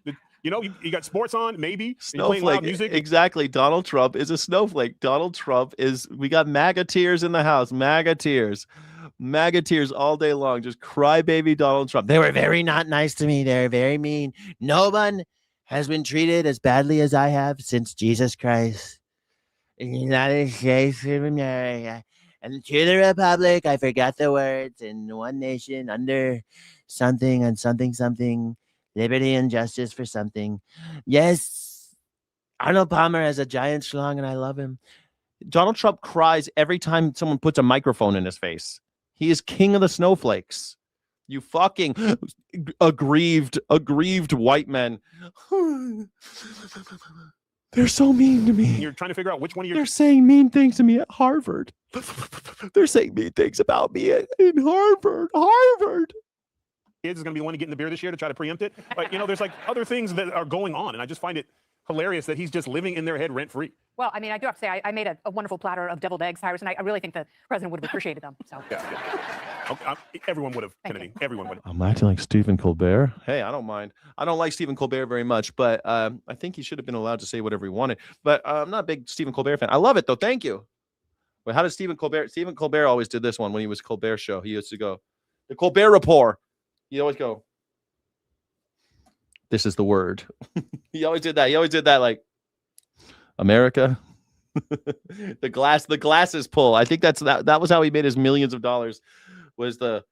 You know, you got sports on, maybe. You're playing loud music. Exactly. Donald Trump is a snowflake. Donald Trump we got MAGA tears in the house. MAGA tears all day long. Just crybaby Donald Trump. They were very not nice to me. They're very mean. No one has been treated as badly as I have since Jesus Christ in the United States of America. And to the republic, I forgot the words, in one nation, under something and something, liberty and justice for something. Yes, Arnold Palmer has a giant schlong, and I love him. Donald Trump cries every time someone puts a microphone in his face. He is king of the snowflakes. You fucking aggrieved white men. They're so mean to me. You're trying to figure out which one of your. They're saying mean things to me at Harvard. They're saying mean things about me in Harvard. Kids is going to be the one to get in the beer this year to try to preempt it. But, you know, there's like other things that are going on. And I just find it hilarious that he's just living in their head rent free. Well, I mean, I do have to say, I made a wonderful platter of deviled eggs, Cyrus, and I really think the president would have appreciated them. So. Yeah. Everyone would have, Kennedy. Everyone would have. I'm acting like Stephen Colbert. Hey, I don't mind. I don't like Stephen Colbert very much, but I think he should have been allowed to say whatever he wanted. But I'm not a big Stephen Colbert fan. I love it, though. Thank you. But how did Stephen Colbert always did this one when he was Colbert Show. He used to go, the Colbert Report. He'd always go, this is the word. He always did that. He always did that, like, America. the glasses pull. I think that was how he made his millions of dollars. Was the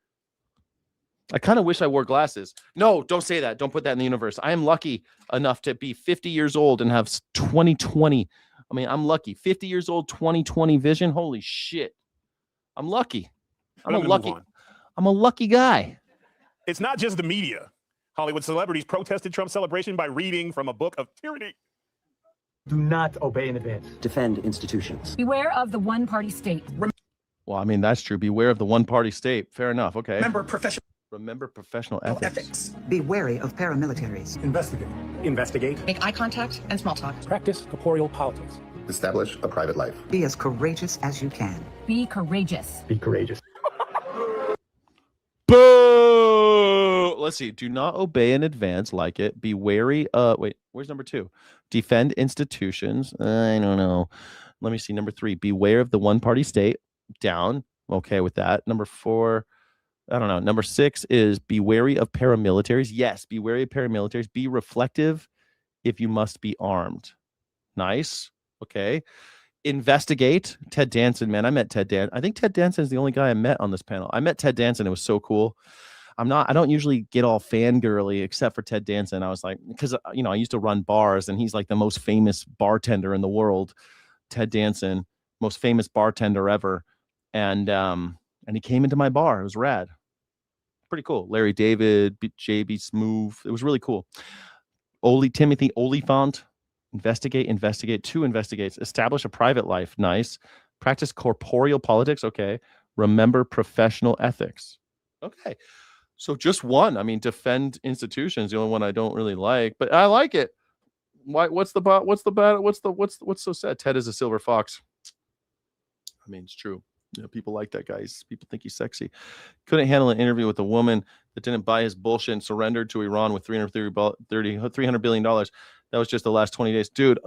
I kind of wish I wore glasses. No, don't say that. Don't put that in the universe. I am lucky enough to be 50 years old and have 20/20. I mean, I'm lucky. 50 years old, 20/20 vision. Holy shit. I'm lucky. I'm a lucky guy. It's not just the media. Hollywood celebrities protested Trump's celebration by reading from a book of tyranny. Do not obey in advance. Defend institutions. Beware of the one-party state. Well, I mean, that's true. Beware of the one-party state. Fair enough. Okay. Remember professional ethics. Be wary of paramilitaries. Investigate. Make eye contact and small talk. Practice corporeal politics. Establish a private life. Be as courageous as you can. Be courageous. Be courageous. Boo! Let's see. Do not obey in advance. Like it. Be wary. Wait. Where's number 2? Defend institutions. I don't know. Let me see. Number 3. Beware of the one-party state. Down. Okay with that. Number 4. I don't know. Number 6 is be wary of paramilitaries. Yes. Be wary of paramilitaries. Be reflective if you must be armed. Nice. Okay. Investigate. Ted Danson, man. I met Ted Danson. I think Ted Danson is the only guy I met on this panel. I met Ted Danson. It was so cool. I don't usually get all fangirly except for Ted Danson. I was like, because, I used to run bars and he's like the most famous bartender in the world. Ted Danson, most famous bartender ever. And he came into my bar. It was rad. Pretty cool. Larry David, JB Smooth. It was really cool. Timothy Oliphant. Investigate. 2 investigates. Establish a private life. Nice. Practice corporeal politics. Okay. Remember professional ethics. Okay. So just 1. I mean, defend institutions. The only one I don't really like, but I like it. Why? What's so sad? Ted is a silver fox. I mean, it's true. People like that guy. People think he's sexy. Couldn't handle an interview with a woman that didn't buy his bullshit and surrendered to Iran with $300 billion. That was just the last 20 days. Dude,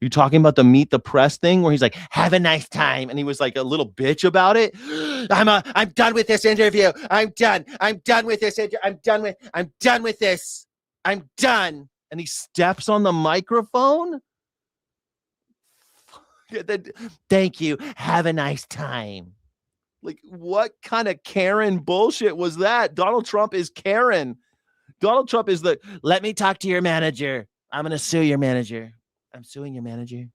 you talking about the meet the press thing where he's like, have a nice time. And he was like a little bitch about it. I'm done with this interview. I'm done with this. I'm done with this. I'm done. And he steps on the microphone. Thank you. Have a nice time. Like, what kind of Karen bullshit was that? Donald Trump is Karen. Donald Trump is let me talk to your manager. I'm going to sue your manager. I'm suing your manager.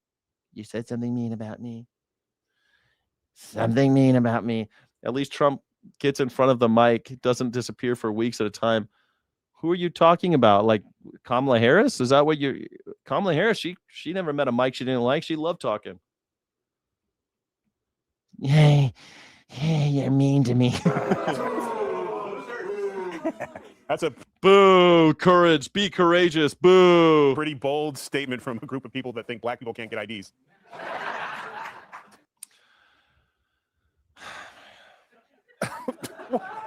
You said something mean about me. Something mean about me. At least Trump gets in front of the mic. He doesn't disappear for weeks at a time. Who are you talking about? Like Kamala Harris? Is that what Kamala Harris? She never met a mic she didn't like. She loved talking. Hey, you're mean to me. That's a boo. Courage. Be courageous. Boo. Pretty bold statement from a group of people that think black people can't get IDs.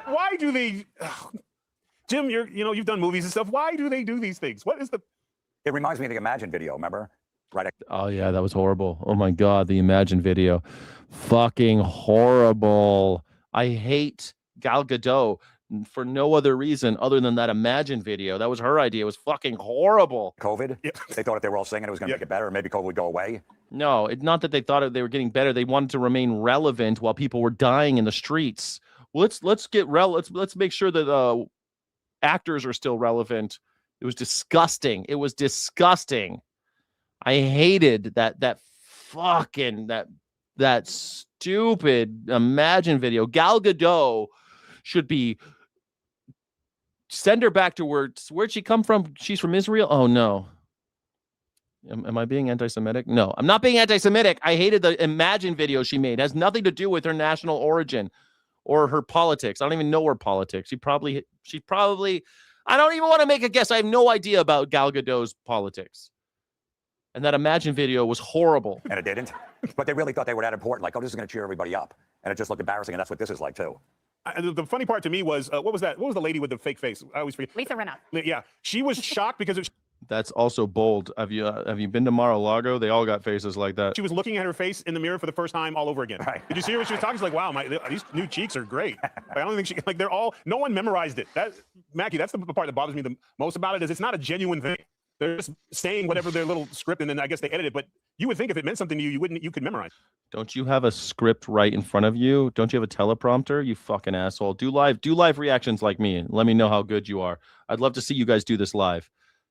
Why do they? Jim, you've done movies and stuff. Why do they do these things? What is the? It reminds me of the Imagine video. Remember? Right. Oh yeah, that was horrible. Oh my God, the Imagine video, fucking horrible. I hate Gal Gadot for no other reason other than that Imagine video. That was her idea. It was fucking horrible. COVID? Yeah. They thought if they were all singing, it was going to make it better, and maybe COVID would go away. No, it's not that they thought they were getting better. They wanted to remain relevant while people were dying in the streets. Well, let's make sure that actors are still relevant. It was disgusting. It was disgusting. I hated that stupid Imagine video. Gal Gadot should be send her back to where'd she come from? She's from Israel. Oh no. Am I being anti-Semitic? No, I'm not being anti-Semitic. I hated the Imagine video she made. It has nothing to do with her national origin or her politics. I don't even know her politics. She probably, I don't even want to make a guess. I have no idea about Gal Gadot's politics. And that Imagine video was horrible. And it didn't. But they really thought they were that important. Like, oh, this is going to cheer everybody up. And it just looked embarrassing. And that's what this is like, too. The funny part to me was, what was that? What was the lady with the fake face? I always forget. Lisa Rinna. Yeah. She was shocked because That's also bold. Have you been to Mar-a-Lago? They all got faces like that. She was looking at her face in the mirror for the first time all over again. Right. Did you see her when she was talking? She's like, wow, these new cheeks are great. I don't think no one memorized it. Mackie, that's the part that bothers me the most about it is it's not a genuine thing. They're just saying whatever their little script, and then I guess they edit it. But you would think if it meant something to you, you could memorize. Don't you have a script right in front of you? Don't you have a teleprompter? You fucking asshole. Do live reactions like me. Let me know how good you are. I'd love to see you guys do this live.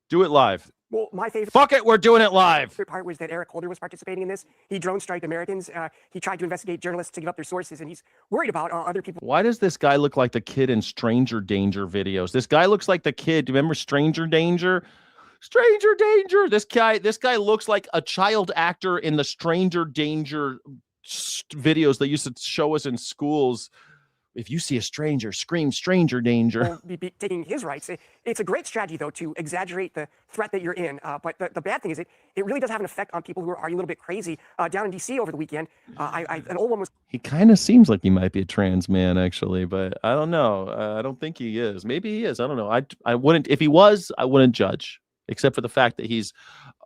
Do it live. Well, my favorite. Fuck it, we're doing it live. Favorite part was that Eric Holder was participating in this. He drone striked Americans. He tried to investigate journalists to give up their sources, and he's worried about other people. Why does this guy look like the kid in Stranger Danger videos? This guy looks like the kid. Do you remember Stranger Danger? Stranger Danger. This guy looks like a child actor in the Stranger Danger videos they used to show us in schools. If you see a stranger, scream stranger danger. Be taking his rights. It's a great strategy, though, to exaggerate the threat that you're in. But the bad thing is it really does have an effect on people who are a little bit crazy. Down in D.C. over the weekend, an old one was... He kind of seems like he might be a trans man, actually, but I don't know. I don't think he is. Maybe he is. I don't know. I wouldn't. If he was, I wouldn't judge, except for the fact that he's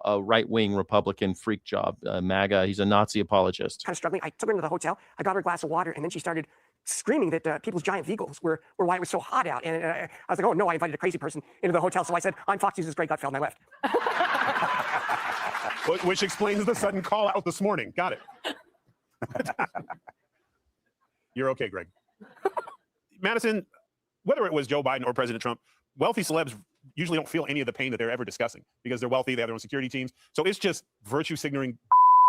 a right-wing Republican freak job, MAGA. He's a Nazi apologist. Kind of struggling. I took her into the hotel. I got her a glass of water, and then she started screaming that people's giant vehicles were why it was so hot out. And I was like, oh, no, I invited a crazy person into the hotel. So I said, I'm Fox News' Greg Gutfeld, and I left. Which explains the sudden call out this morning. Got it. You're okay, Greg. Madison, whether it was Joe Biden or President Trump, wealthy celebs usually don't feel any of the pain that they're ever discussing because they're wealthy, they have their own security teams. So it's just virtue signaling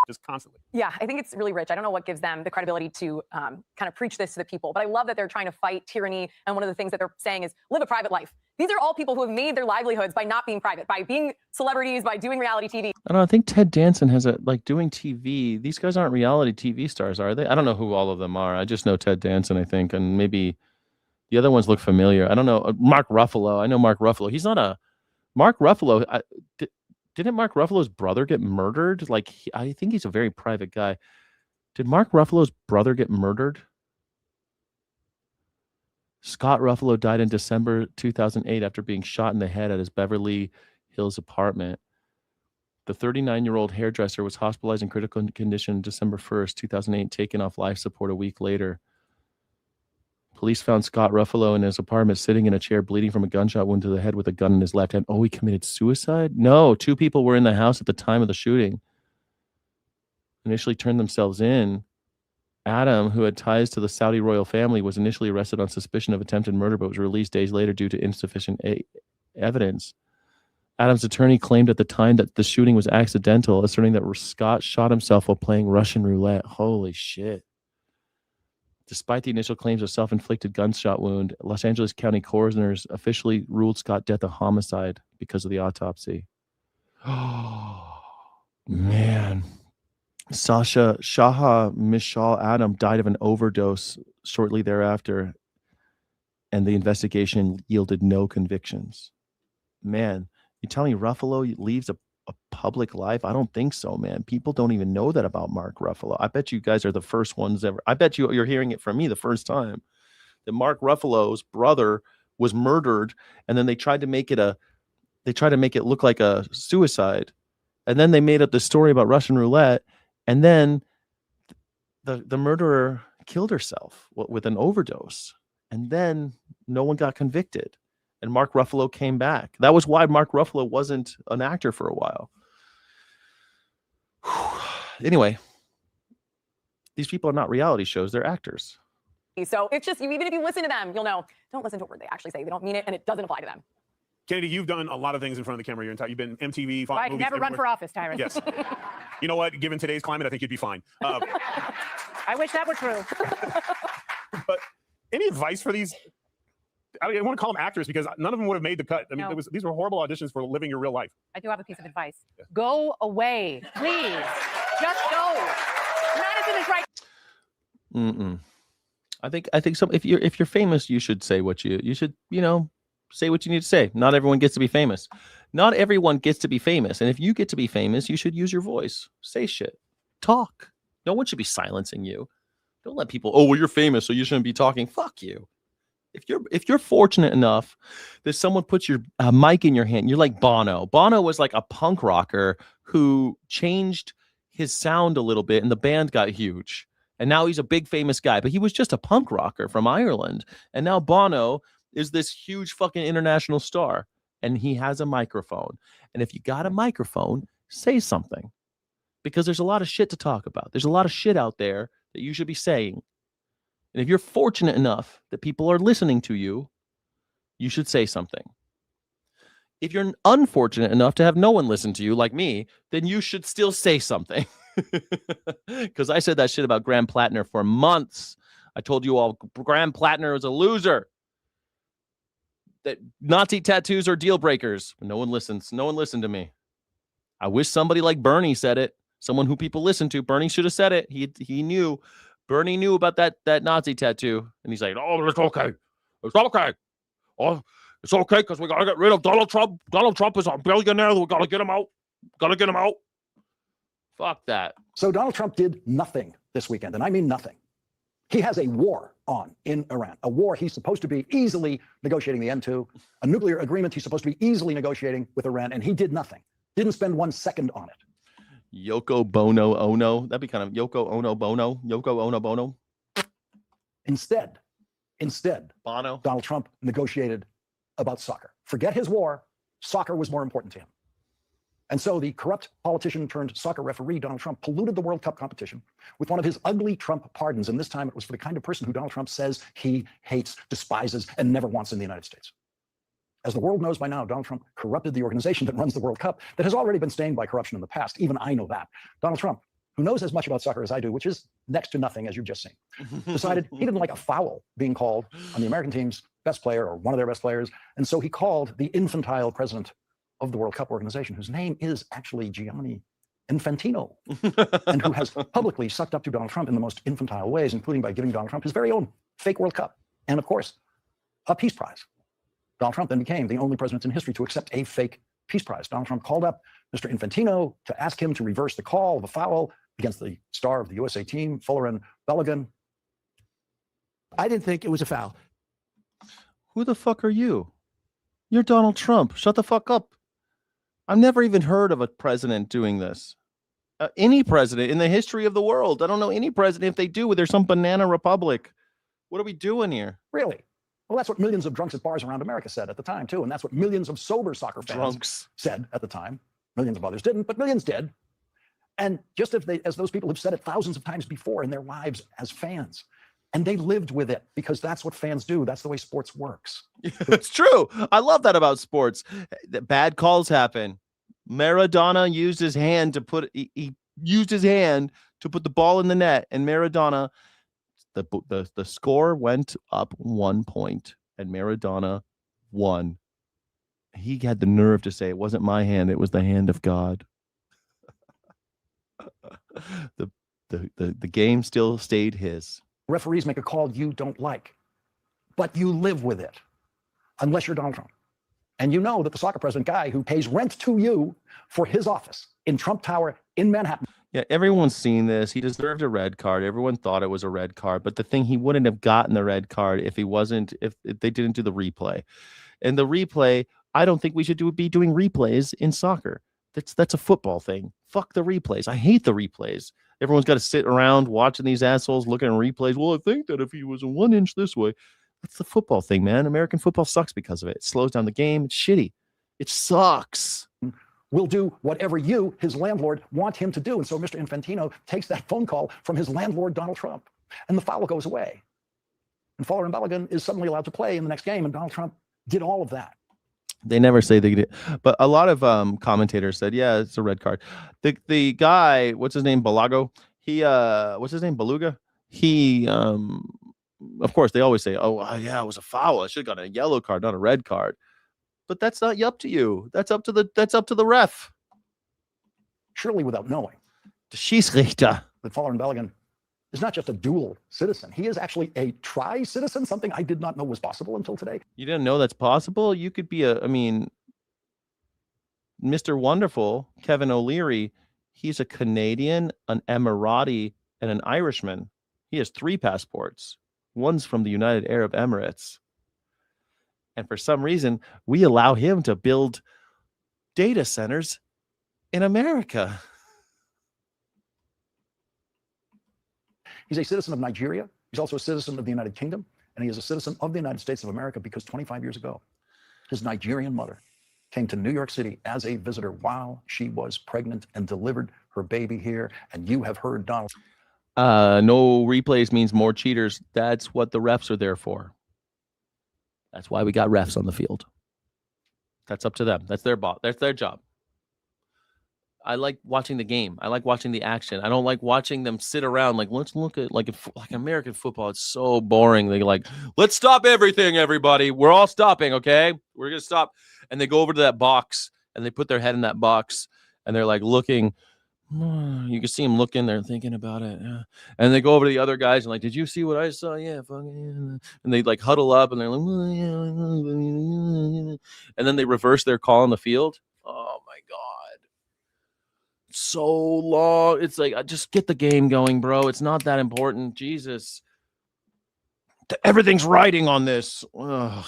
just constantly. Yeah, I think it's really rich. I don't know what gives them the credibility to kind of preach this to the people, but I love that they're trying to fight tyranny. And one of the things that they're saying is live a private life. These are all people who have made their livelihoods by not being private, by being celebrities, by doing reality TV. I don't know. I think Ted Danson has doing TV. These guys aren't reality TV stars, are they? I don't know who all of them are. I just know Ted Danson, I think, and maybe the other ones look familiar. I don't know. Mark Ruffalo. I know Mark Ruffalo. He's not a Mark Ruffalo. Didn't Mark Ruffalo's brother get murdered? I think he's a very private guy. Did Mark Ruffalo's brother get murdered? Scott Ruffalo died in December 2008 after being shot in the head at his Beverly Hills apartment. The 39-year-old hairdresser was hospitalized in critical condition December 1st, 2008, taken off life support a week later. Police found Scott Ruffalo in his apartment sitting in a chair bleeding from a gunshot wound to the head with a gun in his left hand. Oh, he committed suicide? No, 2 people were in the house at the time of the shooting. Initially turned themselves in. Adam, who had ties to the Saudi royal family, was initially arrested on suspicion of attempted murder but was released days later due to insufficient evidence. Adam's attorney claimed at the time that the shooting was accidental, asserting that Scott shot himself while playing Russian roulette. Holy shit. Despite the initial claims of self-inflicted gunshot wound, Los Angeles County coroners officially ruled Scott death a homicide because of the autopsy. Oh, man. Shaha Mishal Adam died of an overdose shortly thereafter, and the investigation yielded no convictions. Man, you telling me Ruffalo leaves a public life? I don't think so, man. People don't even know that about Mark Ruffalo. I bet you guys are the first ones ever. I bet you're hearing it from me the first time that Mark Ruffalo's brother was murdered, and then they tried to make it look like a suicide, and then they made up the story about Russian roulette, and then the murderer killed herself with an overdose, and then no one got convicted. And Mark Ruffalo came back. That was why Mark Ruffalo wasn't an actor for a while. Anyway, these people are not reality shows. They're actors. So it's just, even if you listen to them, you'll know, don't listen to a word they actually say. They don't mean it, and it doesn't apply to them. Kennedy, you've done a lot of things in front of the camera your entire. You've been MTV, Fox, I'd movies, never run everywhere. for office, Tyrus. Yes. You know what? Given today's climate, I think you'd be fine. I wish that were true. But any advice for these? I want to call them actors because none of them would have made the cut. I mean, No. these were horrible auditions for living your real life. I do have a piece of advice. Go away, please. Just go. Madison is right. I think some if you're famous, you should say what you should, say what you need to say. Not everyone gets to be famous. Not everyone gets to be famous. And if you get to be famous, you should use your voice. Say shit. Talk. No one should be silencing you. Don't let people, oh, well, you're famous, so you shouldn't be talking. Fuck you. If you're fortunate enough that someone puts your mic in your hand, you're like Bono. Bono was like a punk rocker who changed his sound a little bit, and the band got huge. And now he's a big famous guy, but he was just a punk rocker from Ireland. And now Bono is this huge fucking international star. and he has a microphone. And if you got a microphone, say something, because there's a lot of shit to talk about. There's a lot of shit out there that you should be saying. And if you're fortunate enough that people are listening to you, you should say something. If you're unfortunate enough to have no one listen to you like me, then you should still say something. Because I said that shit about Graham Platner for months. I told you all Graham Platner was a loser. That Nazi tattoos are deal breakers. No one listens. No one listened to me. I wish somebody like Bernie said it. Someone who people listen to. Bernie should have said it. He knew. Bernie knew about that Nazi tattoo. And he's like, oh, it's okay. It's okay. Oh, it's okay because we got to get rid of Donald Trump. Donald Trump is a billionaire. We got to get him out. Got to get him out. Fuck that. So Donald Trump did nothing this weekend, and I mean nothing. He has a war on in Iran, a war he's supposed to be easily negotiating the end to, a nuclear agreement he's supposed to be easily negotiating with Iran, and he did nothing. Didn't spend 1 second on it. Yoko Bono Ono. That'd be kind of Yoko Ono Bono. Yoko Ono Bono. Instead, Bono. Donald Trump negotiated about soccer. Forget his war. Soccer was more important to him. And so the corrupt politician turned soccer referee, Donald Trump, polluted the World Cup competition with one of his ugly Trump pardons. And this time it was for the kind of person who Donald Trump says he hates, despises, and never wants in the United States. As the world knows by now, Donald Trump corrupted the organization that runs the World Cup that has already been stained by corruption in the past. Even I know that. Donald Trump, who knows as much about soccer as I do, which is next to nothing, as you've just seen, decided he didn't like a foul being called on the American team's best player or one of their best players. And so he called the infantile president of the World Cup organization, whose name is actually Gianni Infantino, and who has publicly sucked up to Donald Trump in the most infantile ways, including by giving Donald Trump his very own fake World Cup. And of course, a peace prize. Donald Trump then became the only president in history to accept a fake peace prize. Donald Trump called up Mr. Infantino to ask him to reverse the call of a foul against the star of the USA team, Folarin Balogun. I didn't think it was a foul. Who the fuck are you? You're Donald Trump. Shut the fuck up. I've never even heard of a president doing this. Any president in the history of the world. I don't know any president. If they do, there's some banana republic. What are we doing here? Really? Well, that's what millions of drunks at bars around America said at the time, too. And that's what millions of sober soccer fans said at the time. Millions of others didn't, but millions did. And just as those people have said it thousands of times before in their lives as fans. And they lived with it because that's what fans do. That's the way sports works. It's true. I love that about sports. Bad calls happen. Maradona used his hand to put he used his hand to put the ball in the net, and Maradona, the score went up 1 point, and Maradona won. He had the nerve to say it wasn't my hand, it was the hand of God. The game still stayed his. Referees make a call you don't like, but you live with it, unless you're Donald Trump. And you know that the soccer president guy who pays rent to you for his office in Trump Tower in Manhattan. Yeah, everyone's seen this. He deserved a red card. Everyone thought it was a red card. But the thing, he wouldn't have gotten the red card if they didn't do the replay. And the replay, I don't think we should be doing replays in soccer. That's a football thing. Fuck the replays. I hate the replays. Everyone's got to sit around watching these assholes looking at replays. Well, I think that if he was 1 inch this way, that's the football thing, man. American football sucks because of it. It slows down the game. It's shitty. It sucks. Will do whatever you, his landlord, want him to do. And so Mr. Infantino takes that phone call from his landlord, Donald Trump, and the foul goes away. And Folarin Balogun is suddenly allowed to play in the next game, and Donald Trump did all of that. They never say they did, but a lot of commentators said, yeah, it's a red card. The guy, what's his name, Balago? What's his name, Beluga? He, of course, they always say, oh, yeah, it was a foul. I should have gotten a yellow card, not a red card. But that's not up to you. That's up to the ref. Surely without knowing. The Schiedsrichter. That Folarin Balogun is not just a dual citizen. He is actually a tri-citizen, something I did not know was possible until today. You didn't know that's possible? You could be Mr. Wonderful, Kevin O'Leary, he's a Canadian, an Emirati, and an Irishman. He has 3 passports. One's from the United Arab Emirates. And for some reason, we allow him to build data centers in America. He's a citizen of Nigeria. He's also a citizen of the United Kingdom. And he is a citizen of the United States of America because 25 years ago, his Nigerian mother came to New York City as a visitor while she was pregnant and delivered her baby here. And you have heard Donald. No replays means more cheaters. That's what the refs are there for. That's why we got refs on the field. That's up to them. That's their That's their job. I like watching the game. I like watching the action. I don't like watching them sit around like, let's look at like American football. It's so boring. They like, let's stop everything, everybody. We're all stopping, okay? We're gonna stop. And they go over to that box and they put their head in that box and they're like looking. You can see them looking. They're thinking about it. And they go over to the other guys and like, did you see what I saw? Yeah, fucking. And they like huddle up and they're like, and then they reverse their call on the field. Oh my God. So long. It's like, just get the game going, bro. It's not that important. Jesus. Everything's riding on this. Ugh.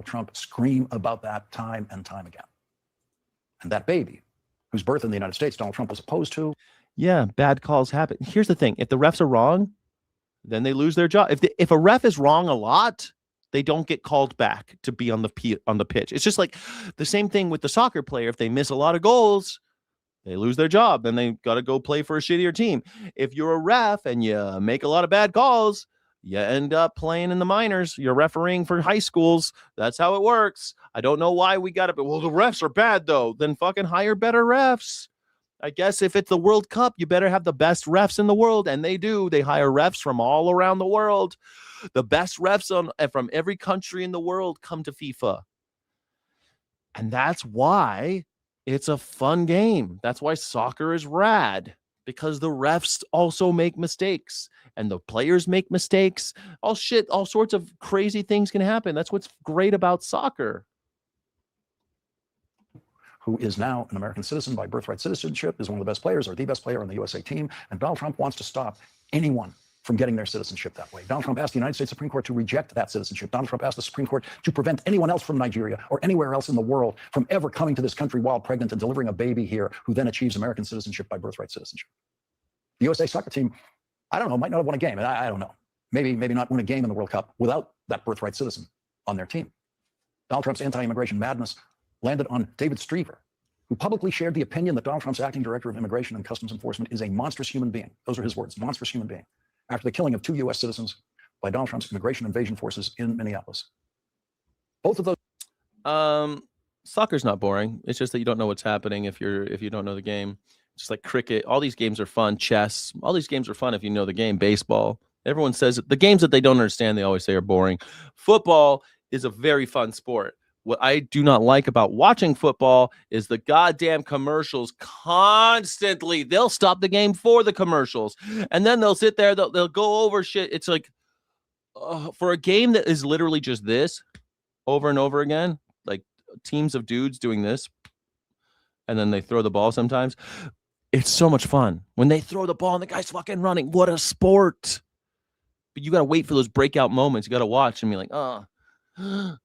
Trump scream about that time and time again. And that baby, whose birth in the United States Donald Trump was opposed to. Yeah, bad calls happen. Here's the thing. If the refs are wrong, then they lose their job. If a ref is wrong a lot, they don't get called back to be on the pitch. It's just like the same thing with the soccer player. If they miss a lot of goals, they lose their job. Then they got to go play for a shittier team. If you're a ref and you make a lot of bad calls, you end up playing in the minors. You're refereeing for high schools. That's how it works. I don't know why we got it, but well, the refs are bad though. Then fucking hire better refs. I guess if it's the World Cup, you better have the best refs in the world, and they do. They hire refs from all around the world. The best refs from every country in the world come to FIFA, and that's why it's a fun game. That's why soccer is rad, because the refs also make mistakes. And the players make mistakes. All sorts of crazy things can happen. That's what's great about soccer. Who is now an American citizen by birthright citizenship, is one of the best players or the best player on the USA team. And Donald Trump wants to stop anyone from getting their citizenship that way. Donald Trump asked the United States Supreme Court to reject that citizenship. Donald Trump asked the Supreme Court to prevent anyone else from Nigeria or anywhere else in the world from ever coming to this country while pregnant and delivering a baby here who then achieves American citizenship by birthright citizenship. The USA soccer team, I don't know, might not have won a game. I don't know. Maybe not win a game in the World Cup without that birthright citizen on their team. Donald Trump's anti-immigration madness landed on David Streever, who publicly shared the opinion that Donald Trump's acting director of Immigration and Customs Enforcement is a monstrous human being. Those are his words, monstrous human being, after the killing of 2 U.S. citizens by Donald Trump's immigration invasion forces in Minneapolis. Both of those. Soccer's not boring. It's just that you don't know what's happening if you don't know the game. Just like cricket, all these games are fun. Chess, all these games are fun if you know the game. Baseball, everyone says the games that they don't understand, they always say are boring. Football is a very fun sport. What I do not like about watching football is the goddamn commercials constantly. They'll stop the game for the commercials, and then they'll sit there. They'll go over shit. It's like for a game that is literally just this over and over again, like teams of dudes doing this, and then they throw the ball sometimes. It's so much fun when they throw the ball and the guy's fucking running. What a sport. But you got to wait for those breakout moments. You got to watch and be like, and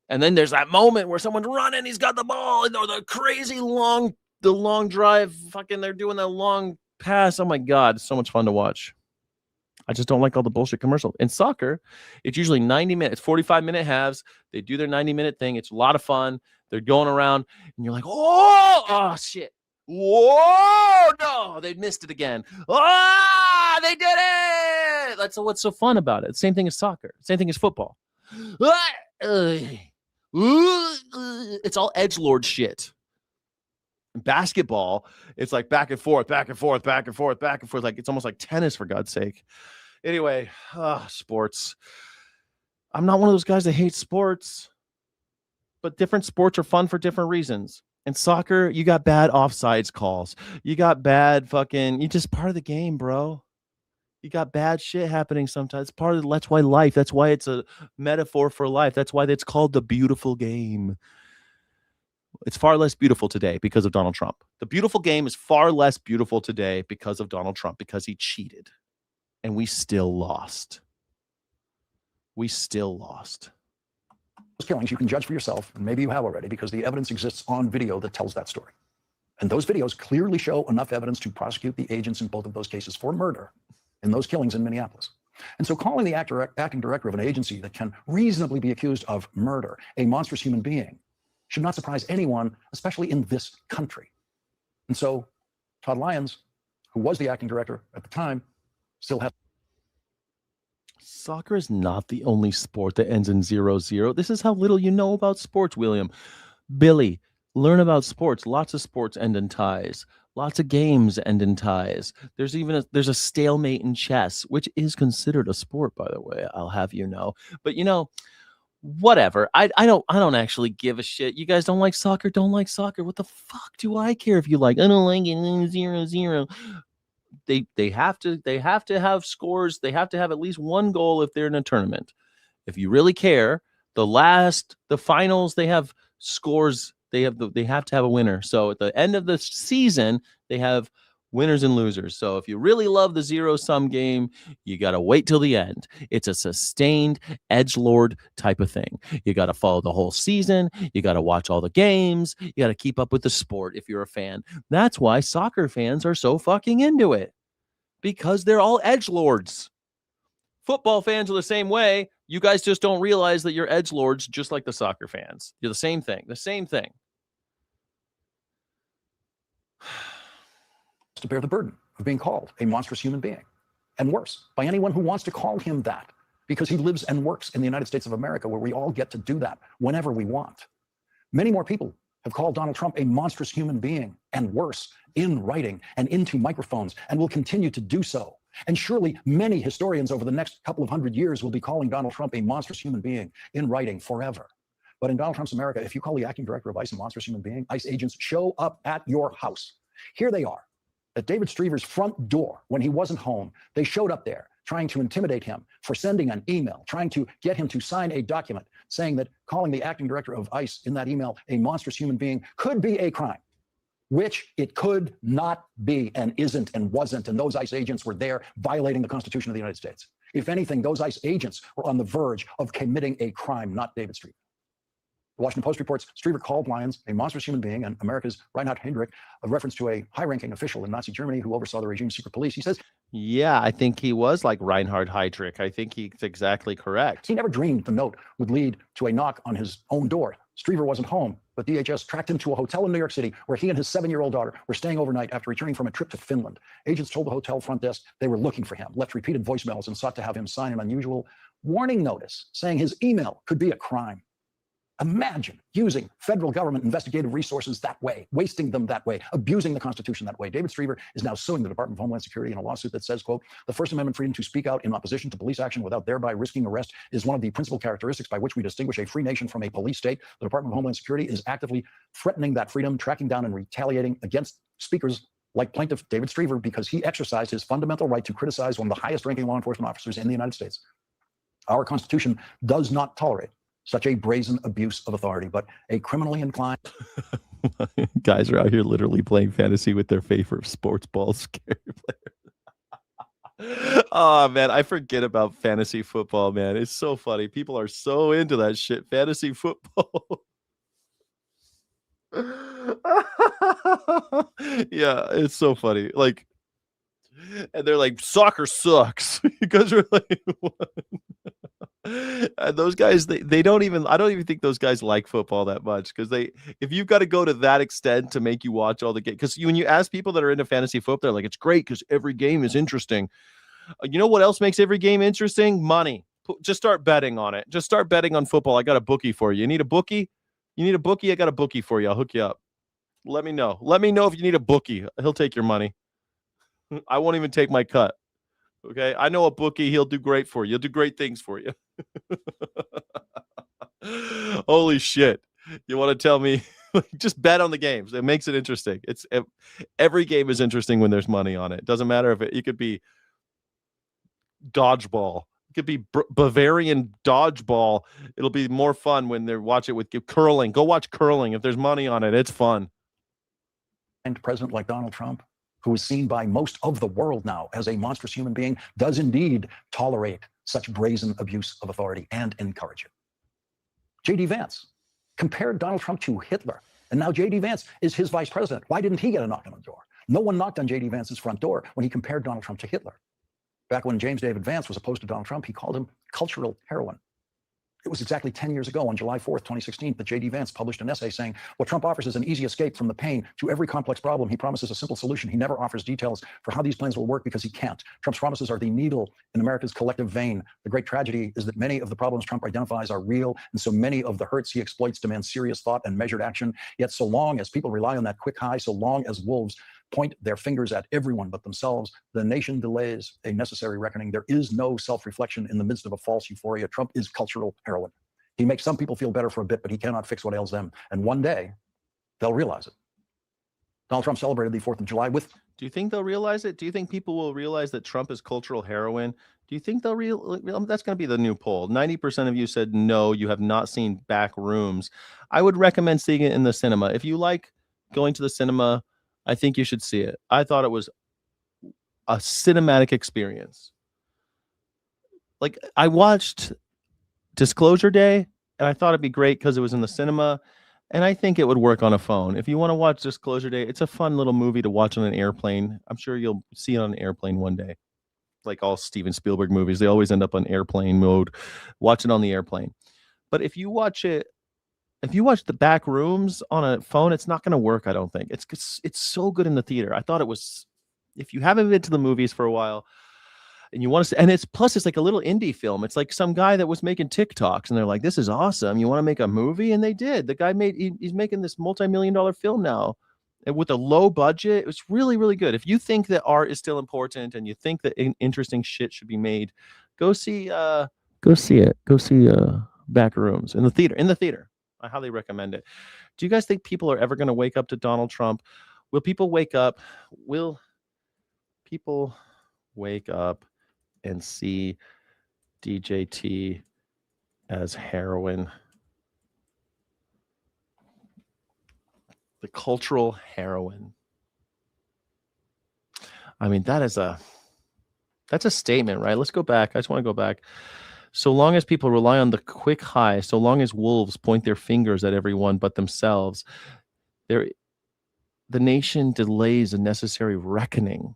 then there's that moment where someone's running. He's got the ball and the crazy long drive. Fucking, they're doing that long pass. Oh my God. It's so much fun to watch. I just don't like all the bullshit commercials. In soccer, it's usually 90 minutes, 45-minute halves. They do their 90-minute thing. It's a lot of fun. They're going around, and you're like, oh, shit. Whoa, no, they missed it again. Ah, they did it. That's what's so fun about it. Same thing as soccer. Same thing as football. It's all edgelord shit. Basketball, it's like back and forth, back and forth, back and forth, back and forth. Like it's almost like tennis, for God's sake. Anyway, sports. I'm not one of those guys that hate sports, but different sports are fun for different reasons. In soccer, you got bad offsides calls. You got bad you just part of the game, bro. You got bad shit happening sometimes. That's why life. That's why it's a metaphor for life. That's why it's called the beautiful game. It's far less beautiful today because of Donald Trump. The beautiful game is far less beautiful today because of Donald Trump, because he cheated. And we still lost. We still lost. Those killings you can judge for yourself, and maybe you have already, because the evidence exists on video that tells that story. And those videos clearly show enough evidence to prosecute the agents in both of those cases for murder in those killings in Minneapolis. And so calling the acting director of an agency that can reasonably be accused of murder a monstrous human being should not surprise anyone, especially in this country. And so Todd Lyons, who was the acting director at the time, still has. Soccer is not the only sport that ends in 0-0. This is how little you know about sports, William. Billy, learn about sports. Lots of sports end in ties. Lots of games end in ties. There's a stalemate in chess, which is considered a sport, by the way. I'll have you know. But whatever. I don't actually give a shit. You guys don't like soccer? Don't like soccer. What the fuck do I care if you like? I don't like it. 0-0. They have to have scores. They have to have at least one goal if they're in a tournament. If you really care, the finals, they have scores. They have to have a winner. So at the end of the season, they have winners and losers. So if you really love the zero-sum game, you got to wait till the end. It's a sustained edgelord type of thing. You got to follow the whole season. You got to watch all the games. You got to keep up with the sport if you're a fan. That's why soccer fans are so fucking into it, because they're all edgelords. Football fans are the same way. You guys just don't realize that you're edgelords just like the soccer fans. You're the same thing. The same thing. To bear the burden of being called a monstrous human being, and worse, by anyone who wants to call him that, because he lives and works in the United States of America, where we all get to do that whenever we want. Many more people have called Donald Trump a monstrous human being, and worse, in writing and into microphones, and will continue to do so. And surely many historians over the next couple of 100 years will be calling Donald Trump a monstrous human being in writing forever. But in Donald Trump's America, if you call the acting director of ICE a monstrous human being, ICE agents show up at your house. Here they are, at David Streever's front door when he wasn't home. They showed up there trying to intimidate him for sending an email, trying to get him to sign a document saying that calling the acting director of ICE in that email a monstrous human being could be a crime, which it could not be, and isn't and wasn't. And those ICE agents were there violating the Constitution of the United States. If anything, those ICE agents were on the verge of committing a crime, not David Streever. The Washington Post reports Streever called Lyons a monstrous human being, and America's Reinhard Heydrich, a reference to a high-ranking official in Nazi Germany who oversaw the regime's secret police. He says, yeah, I think he was like Reinhard Heydrich. I think he's exactly correct. He never dreamed the note would lead to a knock on his own door. Streever wasn't home, but DHS tracked him to a hotel in New York City where he and his 7-year-old daughter were staying overnight after returning from a trip to Finland. Agents told the hotel front desk they were looking for him, left repeated voicemails, and sought to have him sign an unusual warning notice saying his email could be a crime. Imagine using federal government investigative resources that way, wasting them that way, abusing the Constitution that way. David Streever is now suing the Department of Homeland Security in a lawsuit that says, quote, the First Amendment freedom to speak out in opposition to police action without thereby risking arrest is one of the principal characteristics by which we distinguish a free nation from a police state. The Department of Homeland Security is actively threatening that freedom, tracking down and retaliating against speakers like plaintiff David Streever because he exercised his fundamental right to criticize one of the highest ranking law enforcement officers in the United States. Our Constitution does not tolerate such a brazen abuse of authority, but a criminally inclined. Guys are out here literally playing fantasy with their favorite sports ball scary player. Oh man, I forget about fantasy football, man. It's so funny. People are so into that shit. Fantasy football. Yeah, it's so funny. Like, and they're like, soccer sucks. You guys are like, what? And those guys, they don't even, I don't even think those guys like football that much, because if you've got to go to that extent to make you watch all the games, because when you ask people that are into fantasy football, they're like, it's great because every game is interesting. You know what else makes every game interesting? Money. Just start betting on it. Just start betting on football. I got a bookie for you. You need a bookie? You need a bookie? I got a bookie for you. I'll hook you up. Let me know. Let me know if you need a bookie. He'll take your money. I won't even take my cut. Okay, I know a bookie. He'll do great for you. He'll do great things for you. Holy shit. You want to tell me? Just bet on the games. It makes it interesting. Every game is interesting when there's money on it. Doesn't matter if it could be dodgeball. It could be Bavarian dodgeball. It'll be more fun when they watch it with curling. Go watch curling. If there's money on it, it's fun. And president like Donald Trump, who is seen by most of the world now as a monstrous human being, does indeed tolerate such brazen abuse of authority and encourage it. J.D. Vance compared Donald Trump to Hitler, and now J.D. Vance is his vice president. Why didn't he get a knock on the door? No one knocked on J.D. Vance's front door when he compared Donald Trump to Hitler. Back when James David Vance was opposed to Donald Trump, he called him cultural heroin. It was exactly 10 years ago on July 4th, 2016, that J.D. Vance published an essay saying, what Trump offers is an easy escape from the pain to every complex problem. He promises a simple solution. He never offers details for how these plans will work because he can't. Trump's promises are the needle in America's collective vein. The great tragedy is that many of the problems Trump identifies are real, and so many of the hurts he exploits demand serious thought and measured action. Yet so long as people rely on that quick high, so long as wolves point their fingers at everyone but themselves, the nation delays a necessary reckoning. There is no self-reflection in the midst of a false euphoria. Trump is cultural heroin. He makes some people feel better for a bit, but he cannot fix what ails them. And one day, they'll realize it. Donald Trump celebrated the 4th of July with... Do you think they'll realize it? Do you think people will realize that Trump is cultural heroin? Do you think they'll that's going to be the new poll. 90% of you said no, you have not seen Back Rooms. I would recommend seeing it in the cinema. If you like going to the cinema, I think you should see it. I thought it was a cinematic experience. Like, I watched Disclosure Day, and I thought it'd be great because it was in the cinema, and I think it would work on a phone. If you want to watch Disclosure Day, it's a fun little movie to watch on an airplane. I'm sure you'll see it on an airplane one day. Like all Steven Spielberg movies, they always end up on airplane mode. Watch it on the airplane. But if you watch the Back Rooms on a phone, it's not going to work, I don't think. It's so good in the theater. I thought it was, if you haven't been to the movies for a while and you want to, and it's like a little indie film. It's like some guy that was making TikToks and they're like, this is awesome. You want to make a movie? And they did. The guy he's making this multi-million-dollar film now with a low budget. It was really, really good. If you think that art is still important and you think that interesting shit should be made, go see it. Go see Back Rooms in the theater. I highly recommend it. Do you guys think people are ever going to wake up to Donald Trump? Will people wake up? Will people wake up and see DJT as heroin? The cultural heroin. I mean, that's a statement, right? Let's go back. I just want to go back. So long as people rely on the quick high, so long as wolves point their fingers at everyone but themselves, the nation delays a necessary reckoning.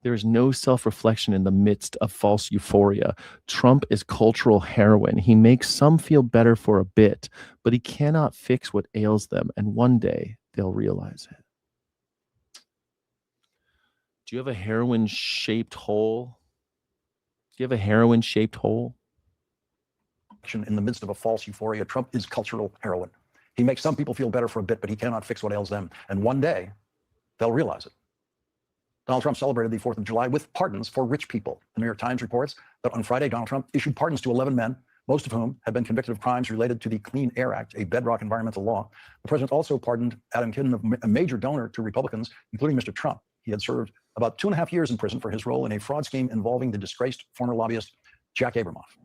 There is no self-reflection in the midst of false euphoria. Trump is cultural heroin. He makes some feel better for a bit, but he cannot fix what ails them, and one day they'll realize it. Do you have a heroin-shaped hole? Do you have a heroin-shaped hole? In the midst of a false euphoria, Trump is cultural heroin. He makes some people feel better for a bit, but he cannot fix what ails them. And one day, they'll realize it. Donald Trump celebrated the 4th of July with pardons for rich people. The New York Times reports that on Friday, Donald Trump issued pardons to 11 men, most of whom had been convicted of crimes related to the Clean Air Act, a bedrock environmental law. The president also pardoned Adam Kinnan, a major donor to Republicans, including Mr. Trump. He had served about 2.5 years in prison for his role in a fraud scheme involving the disgraced former lobbyist Jack Abramoff.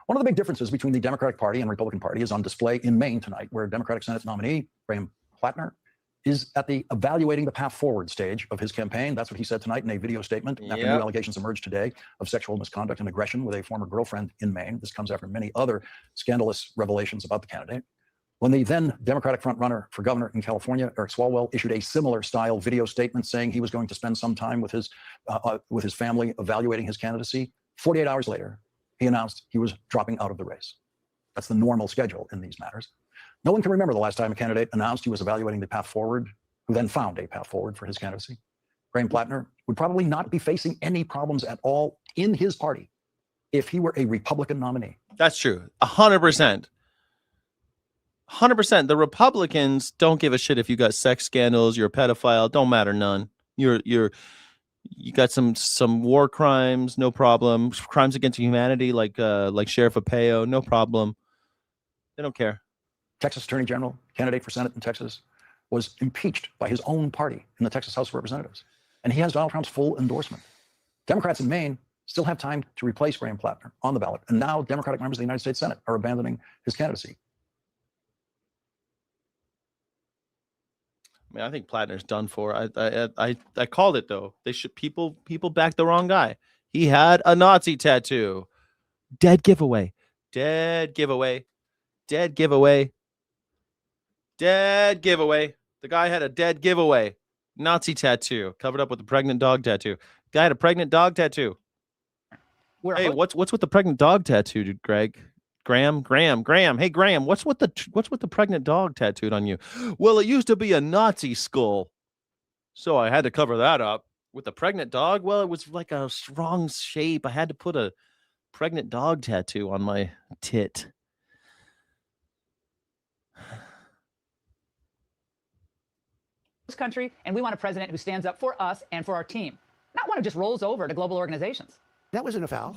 One of the big differences between the Democratic Party and Republican Party is on display in Maine tonight, where Democratic Senate nominee Graham Platner is at the evaluating the path forward stage of his campaign. That's what he said tonight in a video statement after new allegations emerged today of sexual misconduct and aggression with a former girlfriend in Maine. This comes after many other scandalous revelations about the candidate. When the then Democratic frontrunner for governor in California, Eric Swalwell, issued a similar style video statement saying he was going to spend some time with his family evaluating his candidacy, 48 hours later, he announced he was dropping out of the race. That's the normal schedule in these matters. No one can remember the last time a candidate announced he was evaluating the path forward, who then found a path forward for his candidacy. Graham Platner would probably not be facing any problems at all in his party if he were a Republican nominee. That's true. 100%. 100%. The Republicans don't give a shit if you got sex scandals, you're a pedophile, don't matter none. You got some war crimes, no problem. Crimes against humanity, like Sheriff Arpaio, no problem. They don't care. Texas Attorney General, candidate for Senate in Texas, was impeached by his own party in the Texas House of Representatives, and he has Donald Trump's full endorsement. Democrats in Maine still have time to replace Graham Platner on the ballot, and now Democratic members of the United States Senate are abandoning his candidacy. I mean, I think Platner's done for. I called it though. They should people back the wrong guy. He had a Nazi tattoo. Dead giveaway. Dead giveaway. Dead giveaway. Dead giveaway. The guy had a dead giveaway. Nazi tattoo covered up with a pregnant dog tattoo. Guy had a pregnant dog tattoo. Hey, what's with the pregnant dog tattoo, dude, Greg? Graham. Hey, Graham, what's with the pregnant dog tattooed on you? Well, it used to be a Nazi skull, so I had to cover that up with the pregnant dog. Well, it was like a strong shape. I had to put a pregnant dog tattoo on my tit. This country, and we want a president who stands up for us and for our team, not one who just rolls over to global organizations. That wasn't a foul.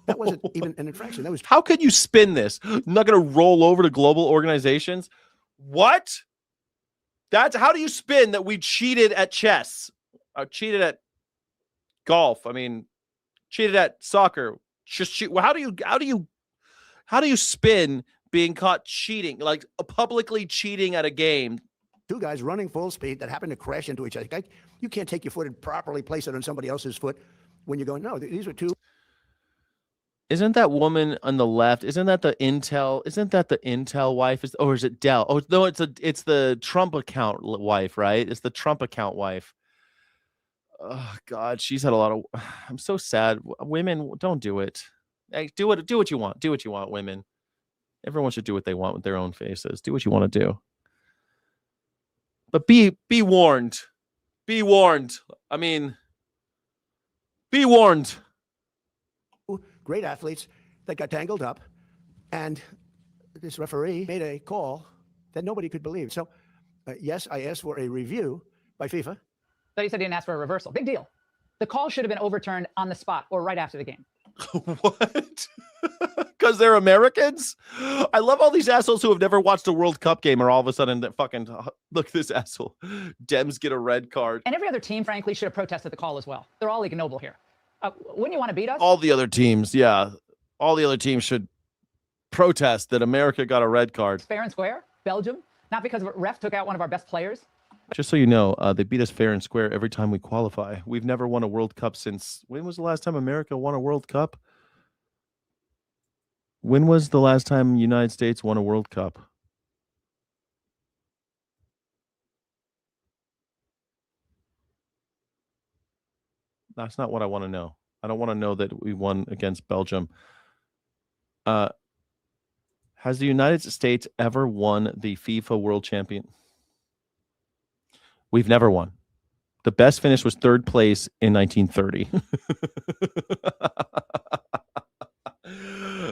That wasn't even an infraction. That was. How could you spin this? I'm not going to roll over to global organizations. What? That's how do you spin that we cheated at chess? Cheated at golf. I mean, cheated at soccer. Just cheat. Well, how do you spin being caught cheating, like publicly cheating at a game? Two guys running full speed that happen to crash into each other. You can't take your foot and properly place it on somebody else's foot when you're going, no, these are two. Isn't that woman on the left? Isn't that the Intel wife? Or is it Dell? Oh no, it's the Trump account wife, right? It's the Trump account wife. Oh God, she's had a lot of. I'm so sad. Women, don't do it. Hey, do what you want. Do what you want, women. Everyone should do what they want with their own faces. Do what you want to do. But be warned. Be warned. I mean, be warned. Great athletes that got tangled up, and this referee made a call that nobody could believe. So, yes, I asked for a review by FIFA. So you said he didn't ask for a reversal. Big deal. The call should have been overturned on the spot or right after the game. What? Because they're Americans? I love all these assholes who have never watched a World Cup game or all of a sudden that fucking look at this asshole. Dems get a red card. And every other team, frankly, should have protested the call as well. They're all ignoble here. Wouldn't you want to beat us? All the other teams, yeah. All the other teams should protest that America got a red card. Fair and square. Belgium, not because a ref took out one of our best players. Just so you know, they beat us fair and square every time we qualify. We've never won a World Cup since... When was the last time America won a World Cup? When was the last time the United States won a World Cup? That's not what I want to know. I don't want to know that we won against Belgium. Has the United States ever won the FIFA World Champion? We've never won. The best finish was third place in 1930.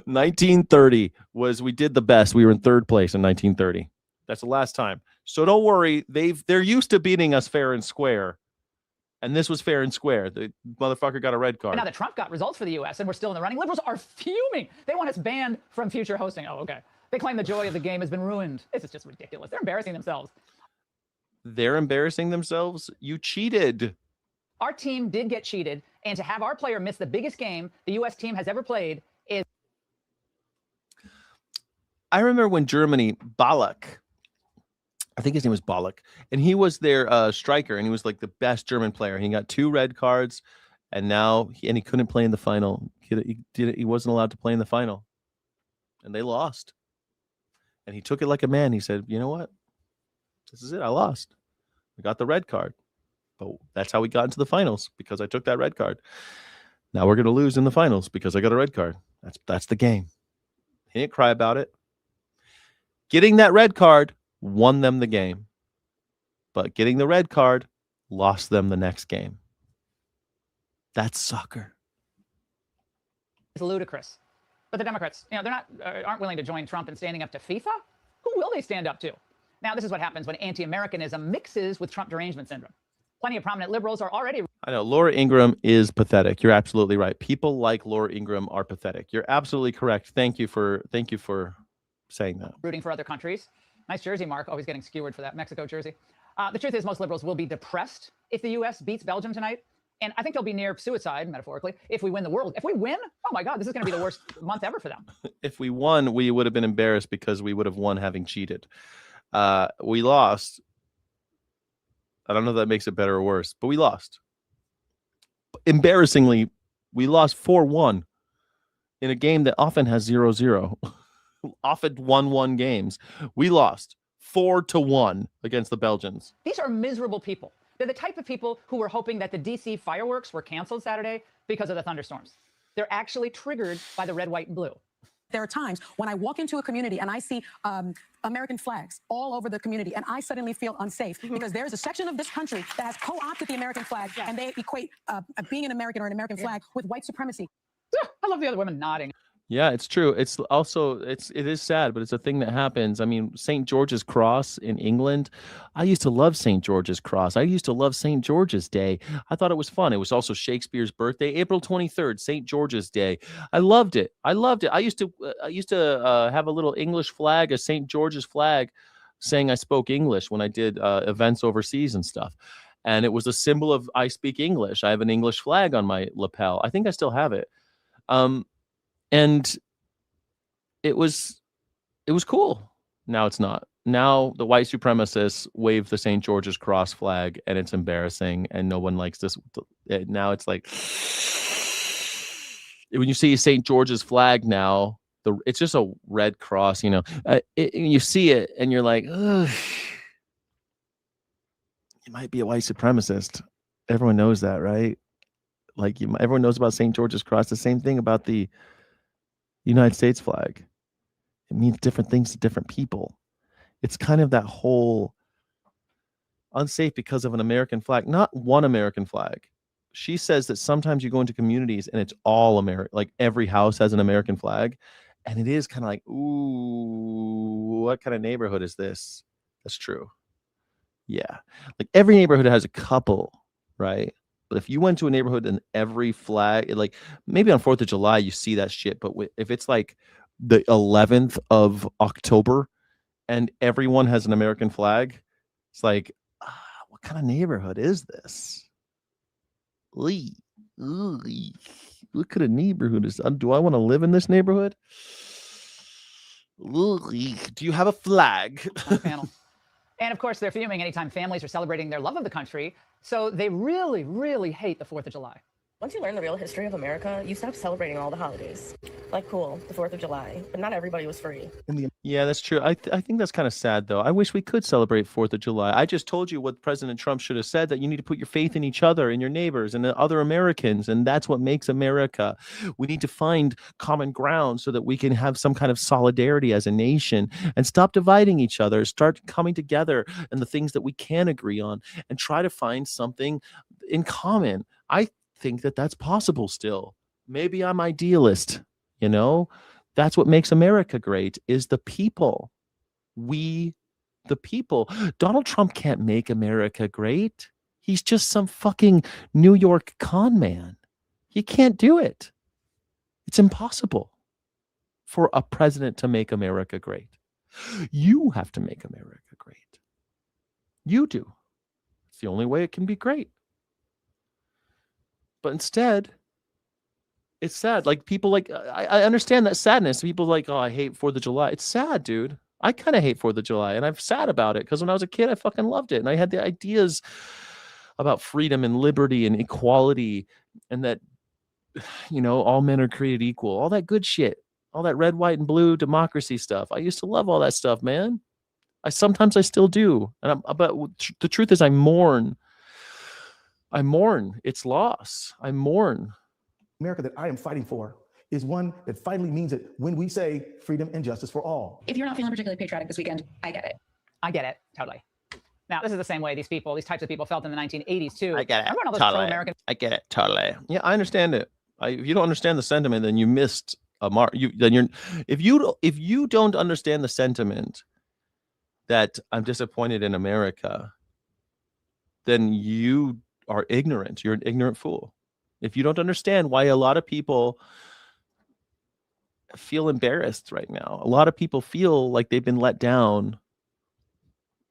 1930 was we did the best. We were in third place in 1930. That's the last time. So don't worry. They're used to beating us fair and square. And this was fair and square. The motherfucker got a red card. And now that Trump got results for the U.S. and we're still in the running, liberals are fuming. They want us banned from future hosting. Oh, okay. They claim the joy of the game has been ruined. This is just ridiculous. They're embarrassing themselves. They're embarrassing themselves? You cheated. Our team did get cheated. And to have our player miss the biggest game the U.S. team has ever played is... I remember when Germany, Ballack, I think his name was Ballack, and he was their striker, and he was like the best German player. He got 2 red cards, and now he couldn't play in the final. He wasn't allowed to play in the final, and they lost. And he took it like a man. He said, "You know what? This is it. I lost. I got the red card, but that's how we got into the finals because I took that red card. Now we're going to lose in the finals because I got a red card. That's the game." He didn't cry about it. Getting that red card won them the game, but getting the red card lost them the next game. That's soccer. It's ludicrous. But the Democrats, they're not aren't willing to join Trump in standing up to FIFA. Who will they stand up to? Now, this is what happens when anti-Americanism mixes with Trump derangement syndrome. Plenty of prominent liberals are already... I know, Laura Ingraham is pathetic. You're absolutely right. People like Laura Ingraham are pathetic. You're absolutely correct. Thank you for saying that. Rooting for other countries. Nice jersey, Mark. Always getting skewered for that Mexico jersey. The truth is most liberals will be depressed if the U.S. beats Belgium tonight. And I think they'll be near suicide, metaphorically, if we win the world. If we win, oh my God, this is going to be the worst month ever for them. If we won, we would have been embarrassed because we would have won having cheated. We lost. I don't know if that makes it better or worse, but we lost. Embarrassingly, we lost 4-1 in a game that often has 0-0. Often 1-1 games. We lost 4-1 against the Belgians. These are miserable people. They're the type of people who were hoping that the D.C. fireworks were canceled Saturday because of the thunderstorms. They're actually triggered by the red, white, and blue. There are times when I walk into a community and I see American flags all over the community, and I suddenly feel unsafe because there's a section of this country that has co-opted the American flag, and they equate being an American or an American flag with white supremacy. I love the other women nodding. Yeah, it's true. It's also it is sad, but it's a thing that happens. I mean, St. George's Cross in England. I used to love St. George's Cross. I used to love St. George's Day. I thought it was fun. It was also Shakespeare's birthday, April 23rd, St. George's Day. I loved it. I loved it. I used to have a little English flag, a St. George's flag, saying I spoke English when I did events overseas and stuff. And it was a symbol of I speak English. I have an English flag on my lapel. I think I still have it. And it was cool. Now it's not. Now the white supremacists wave the St. George's Cross flag, and it's embarrassing, and no one likes this. Now it's like when you see St. George's flag now, it's just a red cross. You know, you see it, and you're like, ugh, you might be a white supremacist. Everyone knows that, right? Like everyone knows about St. George's Cross. The same thing about the United States flag. It means different things to different people. It's kind of that whole unsafe because of an American flag, not one American flag. She says that sometimes you go into communities and it's all American, like every house has an American flag. And it is kind of like, ooh, what kind of neighborhood is this? That's true. Yeah. Like every neighborhood has a couple, right? But if you went to a neighborhood and every flag, like maybe on 4th of July, you see that shit. But if it's like the 11th of October and everyone has an American flag, it's like, what kind of neighborhood is this? What kind of neighborhood is this? Do I want to live in this neighborhood? Do you have a flag? Panel. And of course, they're fuming anytime families are celebrating their love of the country. So they really, really hate the 4th of July. Once you learn the real history of America, you stop celebrating all the holidays. Like, cool, the 4th of July, but not everybody was free. Yeah, that's true. I think that's kind of sad, though. I wish we could celebrate 4th of July. I just told you what President Trump should have said, that you need to put your faith in each other, in your neighbors, and the other Americans, and that's what makes America. We need to find common ground so that we can have some kind of solidarity as a nation and stop dividing each other, start coming together and the things that we can agree on and try to find something in common. I think that that's possible still. Maybe I'm idealist, you know? That's what makes America great, is the people. We, the people. Donald Trump can't make America great. He's just some fucking New York con man. He can't do it. It's impossible for a president to make America great. You have to make America great. You do. It's the only way it can be great. But instead, it's sad. Like people like, I understand that sadness. People like, oh, I hate 4th of July. It's sad, dude. I kind of hate 4th of July, and I'm sad about it because when I was a kid, I fucking loved it. And I had the ideas about freedom and liberty and equality and that, you know, all men are created equal, all that good shit, all that red, white, and blue democracy stuff. I used to love all that stuff, man. Sometimes I still do. But the truth is I mourn its loss. I mourn. America that I am fighting for is one that finally means it when we say freedom and justice for all. If you're not feeling particularly patriotic this weekend, I get it. I get it. Totally. Now, this is the same way these types of people felt in the 1980s, too. I get it. Remember all those Totally. pro-American... I get it. Totally. Yeah, I understand it. If you don't understand the sentiment, then you missed a mark. If you don't understand the sentiment that I'm disappointed in America, then you are ignorant. You're an ignorant fool. If you don't understand why a lot of people feel embarrassed right now, a lot of people feel like they've been let down,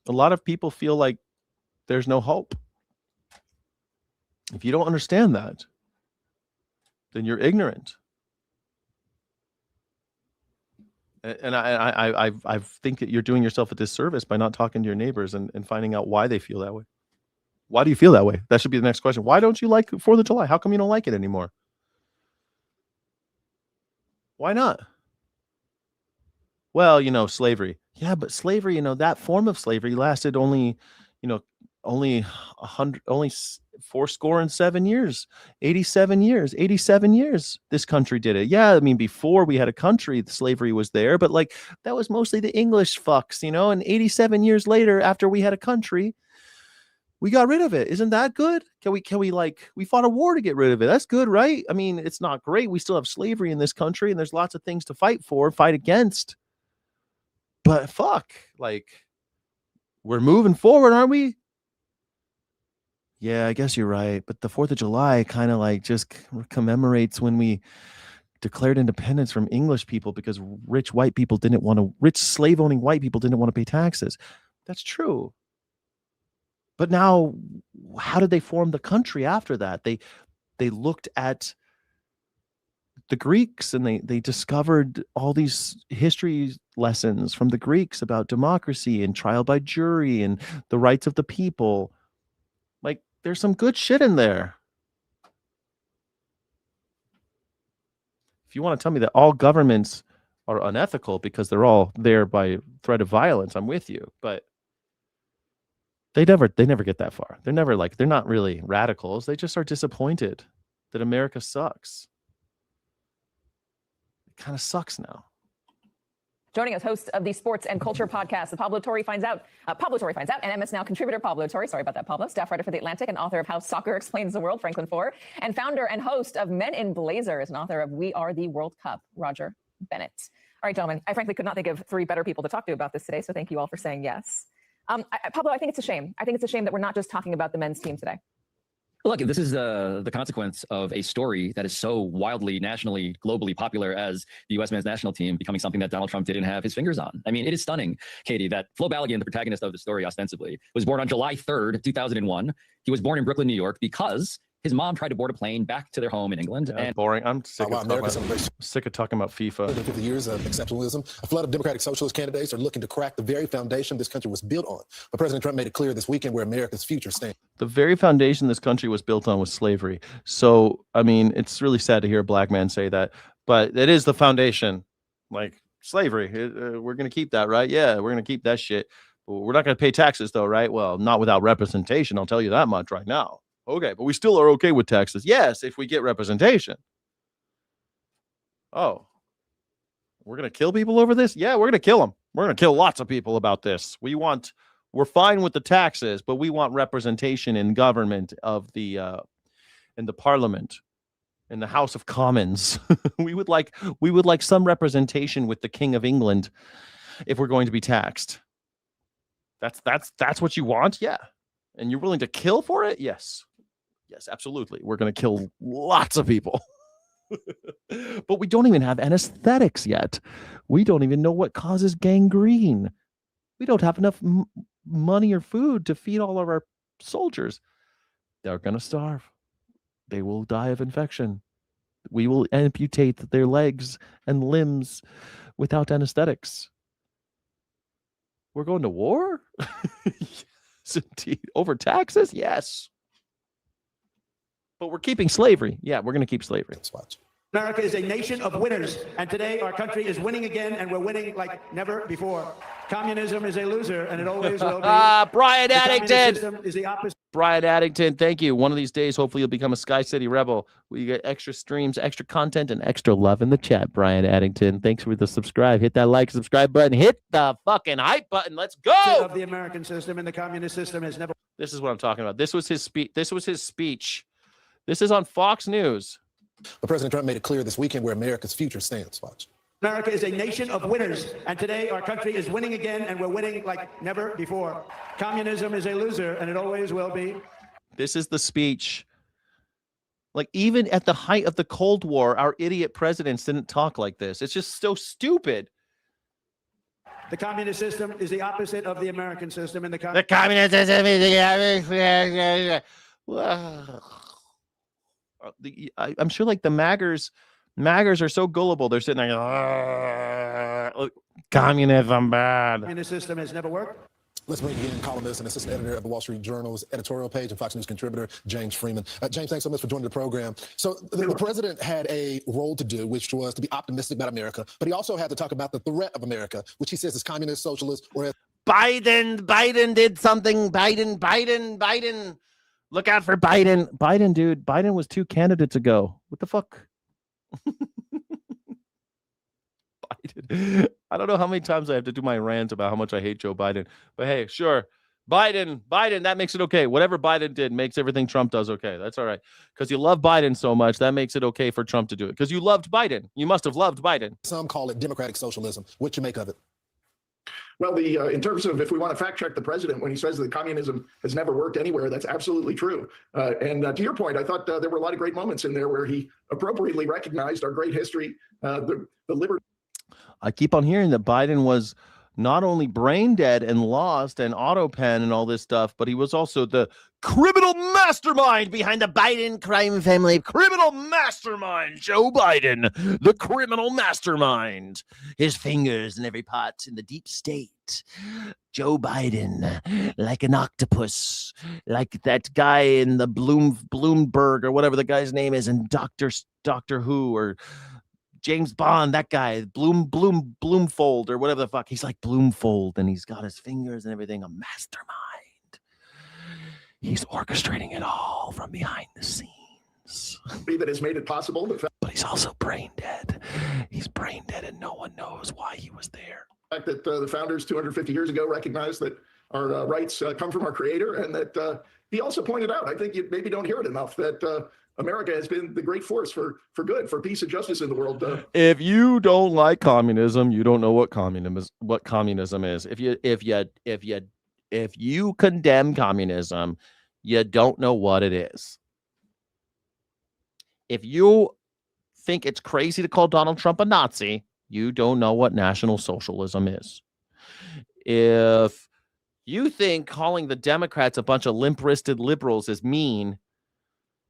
a lot of people feel like there's no hope. If you don't understand that, then you're ignorant. And I think that you're doing yourself a disservice by not talking to your neighbors and finding out why they feel that way. Why do you feel that way? That should be the next question. Why don't you like 4th of July? How come you don't like it anymore? Why not? Well, you know, slavery. Yeah, but slavery, you know, that form of slavery lasted only, you know, only 87 years, 87 years this country did it. Yeah, I mean, before we had a country, slavery was there, but like that was mostly the English fucks, you know, and 87 years later, after we had a country, we got rid of it. Isn't that good? Can we like, we fought a war to get rid of it. That's good, right? I mean, it's not great. We still have slavery in this country, and there's lots of things to fight for, fight against. But fuck, like, we're moving forward, aren't we? Yeah, I guess you're right. But the 4th of July kind of like just commemorates when we declared independence from English people because rich slave owning white people didn't want to pay taxes. That's true. But now, how did they form the country after that? They looked at the Greeks and they discovered all these history lessons from the Greeks about democracy and trial by jury and the rights of the people. Like, there's some good shit in there. If you want to tell me that all governments are unethical because they're all there by threat of violence, I'm with you. But they never get that far. They're not really radicals. They just are disappointed that America sucks. It kind of sucks now. Joining us, host of the Sports and Culture podcast, the Pablo Torre Finds Out, and MS Now contributor Pablo Torre, sorry about that, Pablo, staff writer for The Atlantic and author of How Soccer Explains the World, Franklin Foer, and founder and host of Men in Blazers and author of We Are the World Cup, Roger Bennett. All right, gentlemen, I frankly could not think of 3 better people to talk to about this today, so thank you all for saying yes. Pablo, I think it's a shame. I think it's a shame that we're not just talking about the men's team today. Look, this is the consequence of a story that is so wildly, nationally, globally popular as the U.S. men's national team becoming something that Donald Trump didn't have his fingers on. I mean, it is stunning, Katie, that Flo Balogun, the protagonist of the story ostensibly, was born on July 3rd, 2001. He was born in Brooklyn, New York, because his mom tried to board a plane back to their home in England. Yeah, and boring. I'm sick of talking about FIFA. 50 years of exceptionalism. A flood of Democratic Socialist candidates are looking to crack the very foundation this country was built on. But President Trump made it clear this weekend where America's future stands. The very foundation this country was built on was slavery. So, I mean, it's really sad to hear a black man say that, but it is the foundation. Like slavery, we're going to keep that, right? Yeah, we're going to keep that shit. We're not going to pay taxes, though, right? Well, not without representation. I'll tell you that much right now. Okay, but we still are okay with taxes. Yes, if we get representation. Oh, we're going to kill people over this? Yeah, we're going to kill them. We're going to kill lots of people about this. We're fine with the taxes, but we want representation in government of the in the parliament, in the House of Commons. we would like some representation with the King of England if we're going to be taxed. That's what you want? Yeah. And you're willing to kill for it? Yes. Yes, absolutely. We're going to kill lots of people. But we don't even have anesthetics yet. We don't even know what causes gangrene. We don't have enough money or food to feed all of our soldiers. They're going to starve. They will die of infection. We will amputate their legs and limbs without anesthetics. We're going to war? Yes, indeed. Over taxes? Yes. But we're keeping slavery. Yeah, we're going to keep slavery. America is a nation of winners, and today our country is winning again, and we're winning like never before. Communism is a loser, and it always will be. Brian Addington. System is the opposite. Brian Addington, thank you. One of these days, hopefully you'll become a Sky City Rebel. We get extra streams, extra content, and extra love in the chat, Brian Addington. Thanks for the subscribe. Hit that like, subscribe button. Hit the fucking hype button. Let's go. Of the American system and the communist system has never. This is what I'm talking about. This was his speech. This is on Fox News. But President Trump made it clear this weekend where America's future stands. Watch. America is a nation of winners, and today our country is winning again, and we're winning like never before. Communism is a loser, and it always will be. This is the speech. Like, even at the height of the Cold War, our idiot presidents didn't talk like this. It's just so stupid. The communist system is the opposite of the American system, and the communist system is the I'm sure like the maggers are so gullible. They're sitting there, communism bad. The communist system has never worked. Let's bring in columnist and assistant editor of the Wall Street Journal's editorial page and Fox News contributor, James Freeman. James, thanks so much for joining the program. So the president had a role to do, which was to be optimistic about America, but he also had to talk about the threat of America, which he says is communist, socialist, or Biden did something. Biden. Look out for Biden, dude. Biden was 2 candidates ago. What the fuck? Biden. I don't know how many times I have to do my rant about how much I hate Joe Biden. But hey, sure. Biden, that makes it okay. Whatever Biden did makes everything Trump does okay. That's all right. Because you love Biden so much, that makes it okay for Trump to do it. Because you loved Biden. You must have loved Biden. Some call it democratic socialism. What you make of it? Well, in terms of if we want to fact check the president when he says that communism has never worked anywhere, that's absolutely true. And to your point, I thought there were a lot of great moments in there where he appropriately recognized our great history, the liberty. I keep on hearing that Biden was not only brain dead and lost and autopen and all this stuff, but he was also the criminal mastermind behind the Biden crime family. Criminal mastermind, Joe Biden, the criminal mastermind. His fingers in every pot in the deep state. Joe Biden, like an octopus, like that guy in the Bloomberg or whatever the guy's name is in Doctor Who or James Bond, that guy, Bloomfold or whatever the fuck. He's like Bloomfold and he's got his fingers and everything, a mastermind. He's orchestrating it all from behind the scenes. That has made it possible. But he's also brain dead. He's brain dead and no one knows why he was there. The fact that the founders 250 years ago recognized that our rights come from our creator, and that he also pointed out, I think you maybe don't hear it enough, that America has been the great force for good, for peace and justice in the world. If you don't like communism, you don't know what communism is. If you condemn communism, you don't know what it is. If you think it's crazy to call Donald Trump a Nazi, you don't know what National Socialism is. If you think calling the Democrats a bunch of limp-wristed liberals is mean,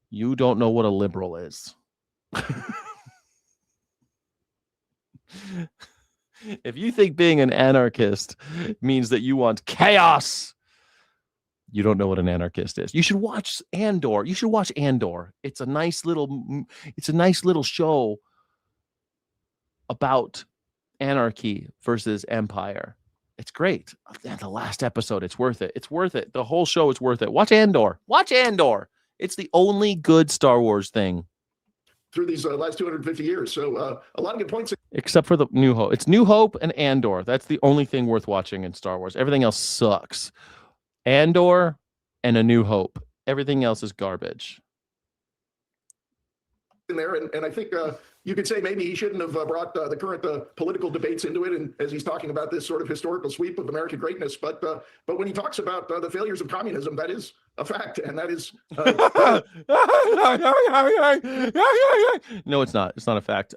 you don't know what a liberal is. If you think being an anarchist means that you want chaos, you don't know what an anarchist is. You should watch Andor. It's a nice little show about anarchy versus empire. It's great. And the last episode, it's worth it. The whole show is worth it. Watch Andor. It's the only good Star Wars thing. Through these last 250 years. So a lot of good points. Except for the New Hope. It's New Hope and Andor. That's the only thing worth watching in Star Wars. Everything else sucks. Andor and A New Hope. Everything else is garbage. In there, and I think you could say maybe he shouldn't have brought the current political debates into it, and as he's talking about this sort of historical sweep of American greatness. But when he talks about the failures of communism, that is a fact, and that is no, it's not. It's not a fact.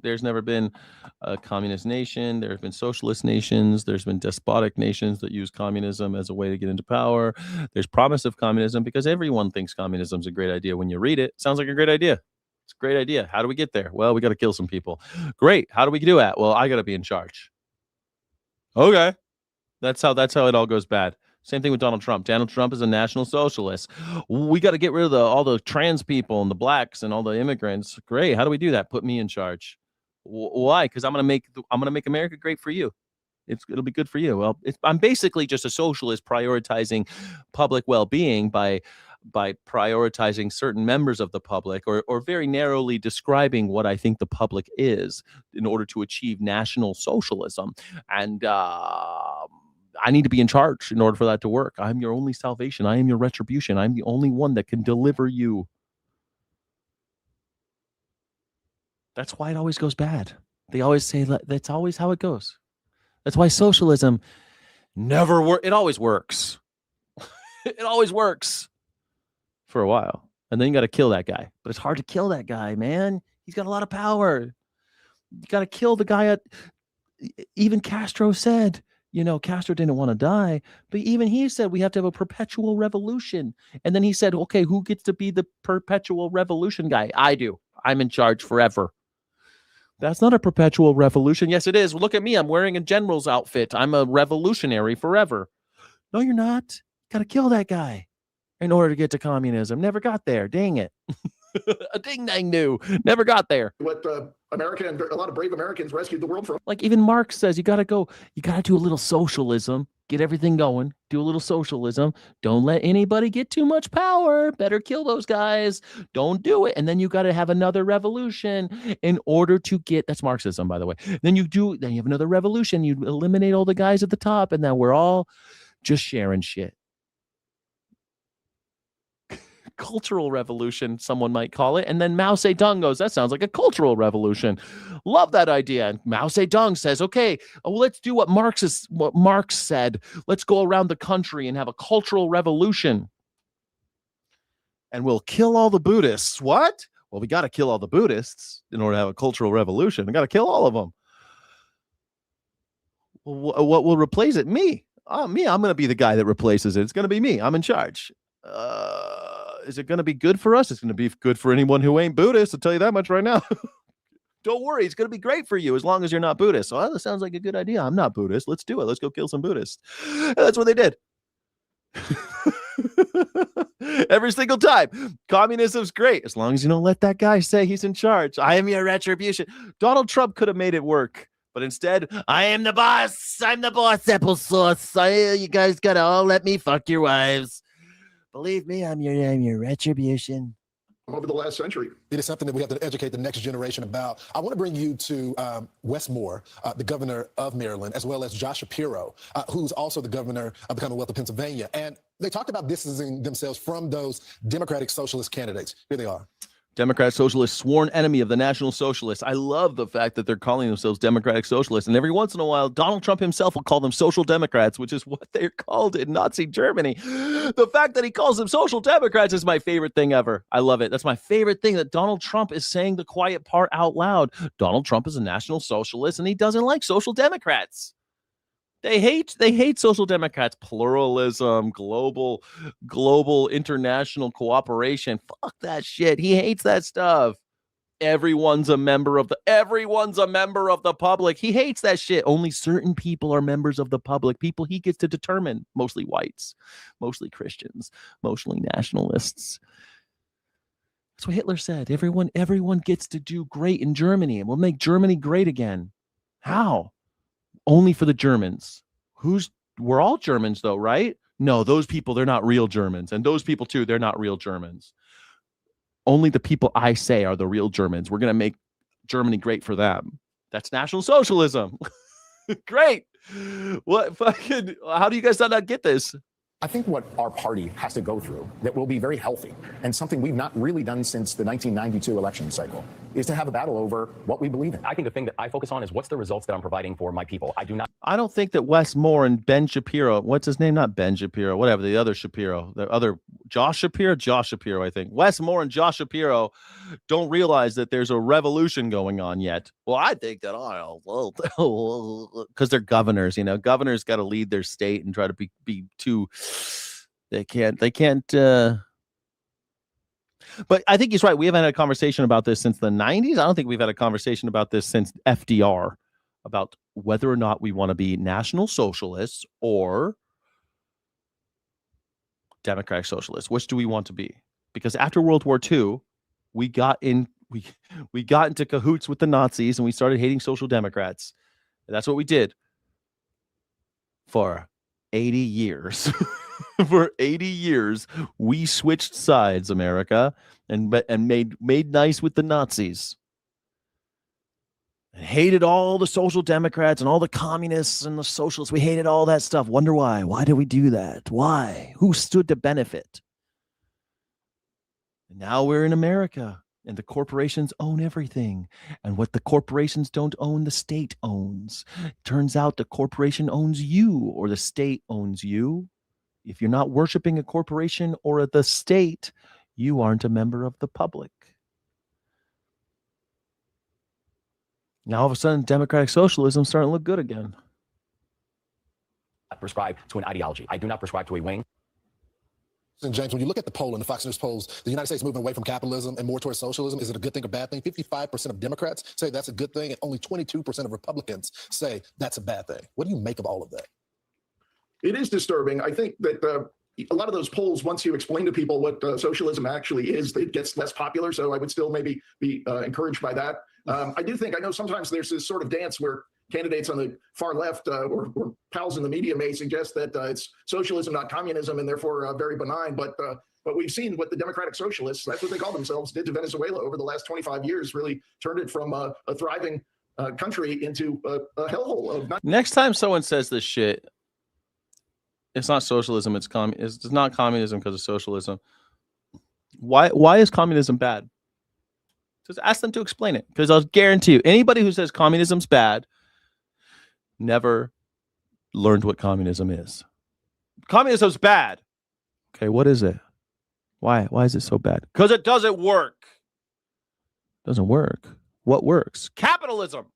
There's never been a communist nation. There have been socialist nations. There's been despotic nations that use communism as a way to get into power. There's promise of communism because everyone thinks communism is a great idea. When you read it, sounds like a great idea. It's a great idea. How do we get there? Well, we got to kill some people. Great. How do we do that? Well, I got to be in charge. Okay. That's how it all goes bad. Same thing with Donald Trump. Donald Trump is a national socialist. We got to get rid of all the trans people and the blacks and all the immigrants. Great. How do we do that? Put me in charge. Why? Because I'm gonna make America great for you. It'll be good for you. Well, I'm basically just a socialist prioritizing public well-being by prioritizing certain members of the public or very narrowly describing what I think the public is in order to achieve national socialism. And I need to be in charge in order for that to work. I'm your only salvation. I am your retribution. I'm the only one that can deliver you. That's why it always goes bad. They always say that's always how it goes. That's why socialism never works. It always works. It always works for a while. And then you got to kill that guy. But it's hard to kill that guy, man. He's got a lot of power. You got to kill the guy. Even Castro said, Castro didn't want to die, but even he said we have to have a perpetual revolution. And then he said, okay, who gets to be the perpetual revolution guy? I do. I'm in charge forever. That's not a perpetual revolution. Yes, it is. Look at me. I'm wearing a general's outfit. I'm a revolutionary forever. No, you're not. Got to kill that guy in order to get to communism. Never got there. Dang it. A ding dang do. Never got there. What America and a lot of brave Americans rescued the world from. Like even Marx says, you got to do a little socialism, get everything going, do a little socialism. Don't let anybody get too much power. Better kill those guys. Don't do it. And then you got to have another revolution in order to get, that's Marxism, by the way. Then you have another revolution. You eliminate all the guys at the top, and then we're all just sharing shit. Cultural revolution, someone might call it. And then Mao Zedong goes, that sounds like a cultural revolution. Love that idea. And Mao Zedong says, okay, let's do what Marx said. Let's go around the country and have a cultural revolution. And we'll kill all the Buddhists. What? Well, we got to kill all the Buddhists in order to have a cultural revolution. We got to kill all of them. What will replace it? Me. Me. I'm going to be the guy that replaces it. It's going to be me. I'm in charge. Is it going to be good for us? It's going to be good for anyone who ain't Buddhist. I'll tell you that much right now. Don't worry. It's going to be great for you as long as you're not Buddhist. So that sounds like a good idea. I'm not Buddhist. Let's do it. Let's go kill some Buddhists. And that's what they did. Every single time. Communism's great as long as you don't let that guy say he's in charge. I am your retribution. Donald Trump could have made it work. But instead, I am the boss. I'm the boss, applesauce. You guys got to all let me fuck your wives. Believe me, I'm your retribution. Over the last century. It is something that we have to educate the next generation about. I want to bring you to Wes Moore, the governor of Maryland, as well as Josh Shapiro, who's also the governor of the Commonwealth of Pennsylvania. And they talked about distancing themselves from those Democratic Socialist candidates. Here they are. Democrat Socialists, sworn enemy of the National Socialists. I love the fact that they're calling themselves Democratic Socialists. And every once in a while, Donald Trump himself will call them Social Democrats, which is what they're called in Nazi Germany. The fact that he calls them Social Democrats is my favorite thing ever. I love it. That's my favorite thing, that Donald Trump is saying the quiet part out loud. Donald Trump is a National Socialist, and he doesn't like Social Democrats. They hate Social Democrats, pluralism, global international cooperation. Fuck that shit. He hates that stuff. Everyone's a member of the public. He hates that shit. Only certain people are members of the public. People he gets to determine, mostly whites, mostly Christians, mostly nationalists. That's what Hitler said. Everyone gets to do great in Germany, and we'll make Germany great again. How? Only for the Germans. We're all Germans though, right? No, those people, they're not real Germans. And those people too, they're not real Germans. Only the people I say are the real Germans. We're going to make Germany great for them. That's National Socialism. Great. How do you guys not get this? I think what our party has to go through that will be very healthy, and something we've not really done since the 1992 election cycle, is to have a battle over what we believe in. I think the thing that I focus on is what's the results that I'm providing for my people. I don't think that Wes Moore and Ben Shapiro, what's his name? Not Ben Shapiro, whatever, the other Shapiro, Josh Shapiro, I think. Wes Moore and Josh Shapiro don't realize that there's a revolution going on yet. Well, I think that because they're governors, governors got to lead their state and try to be too, they can't. But I think he's right. We haven't had a conversation about this since the 90s. I don't think we've had a conversation about this since FDR, about whether or not we want to be National Socialists or Democratic Socialists. Which do we want to be? Because after World War II, we got into cahoots with the Nazis and we started hating Social Democrats. And that's what we did for 80 years. For 80 years, we switched sides, America, and made nice with the Nazis. And hated all the Social Democrats and all the communists and the socialists. We hated all that stuff. Wonder why? Why did we do that? Why? Who stood to benefit? And now we're in America, and the corporations own everything. And what the corporations don't own, the state owns. Turns out the corporation owns you, or the state owns you. If you're not worshiping a corporation or the state, you aren't a member of the public. Now, all of a sudden, democratic socialism is starting to look good again. I prescribe to an ideology. I do not prescribe to a wing. And James, when you look at the poll and the Fox News polls, the United States moving away from capitalism and more towards socialism, is it a good thing or bad thing? 55% of Democrats say that's a good thing, and only 22% of Republicans say that's a bad thing. What do you make of all of that? It is disturbing. I think that a lot of those polls, once you explain to people what socialism actually is, it gets less popular. So I would still maybe be encouraged by that. I do think, I know sometimes there's this sort of dance where candidates on the far left or pals in the media may suggest that it's socialism, not communism, and therefore very benign. But we've seen what the democratic socialists, that's what they call themselves, did to Venezuela over the last 25 years, really turned it from a thriving country into a hellhole of. Next time someone says this shit, it's not socialism, it's not communism because of socialism. Why is communism bad? Just ask them to explain it, because I'll guarantee you, anybody who says communism's bad never learned what communism is. Communism's bad. Okay, what is it? Why is it so bad? Because it doesn't work. Doesn't work. What works? Capitalism.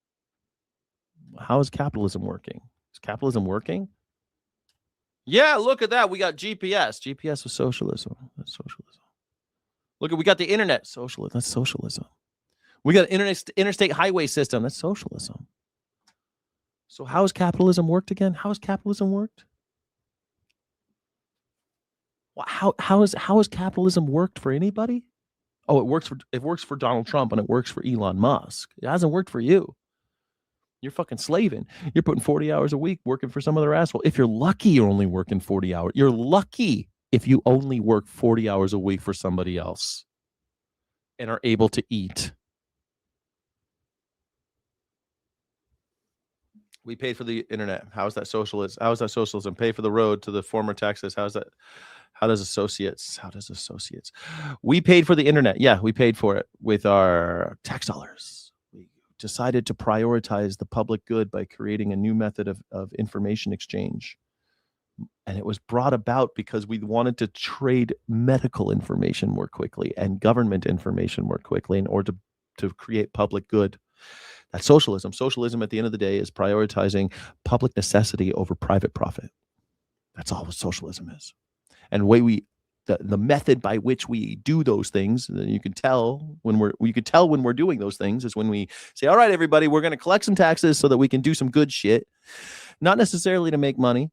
How is capitalism working? Is capitalism working? Yeah, look at that. We got GPS. GPS was socialism. That's socialism. Look, we got the internet. Socialism. That's socialism. We got an interstate highway system. That's socialism. So how has capitalism worked again? How has capitalism worked? How has capitalism worked for anybody? Oh, it works for Donald Trump and it works for Elon Musk. It hasn't worked for you. You're fucking slaving. You're putting 40 hours a week working for some other asshole. If you're lucky, you're only working 40 hours. You're lucky if you only work 40 hours a week for somebody else and are able to eat. We paid for the internet. How is that socialist? How is that socialism? Pay for the road to the former Texas. How is that? How does associates? We paid for the internet. Yeah, we paid for it with our tax dollars. We decided to prioritize the public good by creating a new method of information exchange. And it was brought about because we wanted to trade medical information more quickly and government information more quickly in order to create public good. That's socialism. Socialism, at the end of the day, is prioritizing public necessity over private profit. That's all what socialism is. And the method by which we do those things, you can tell when we're doing those things is when we say, all right, everybody, we're going to collect some taxes so that we can do some good shit, not necessarily to make money.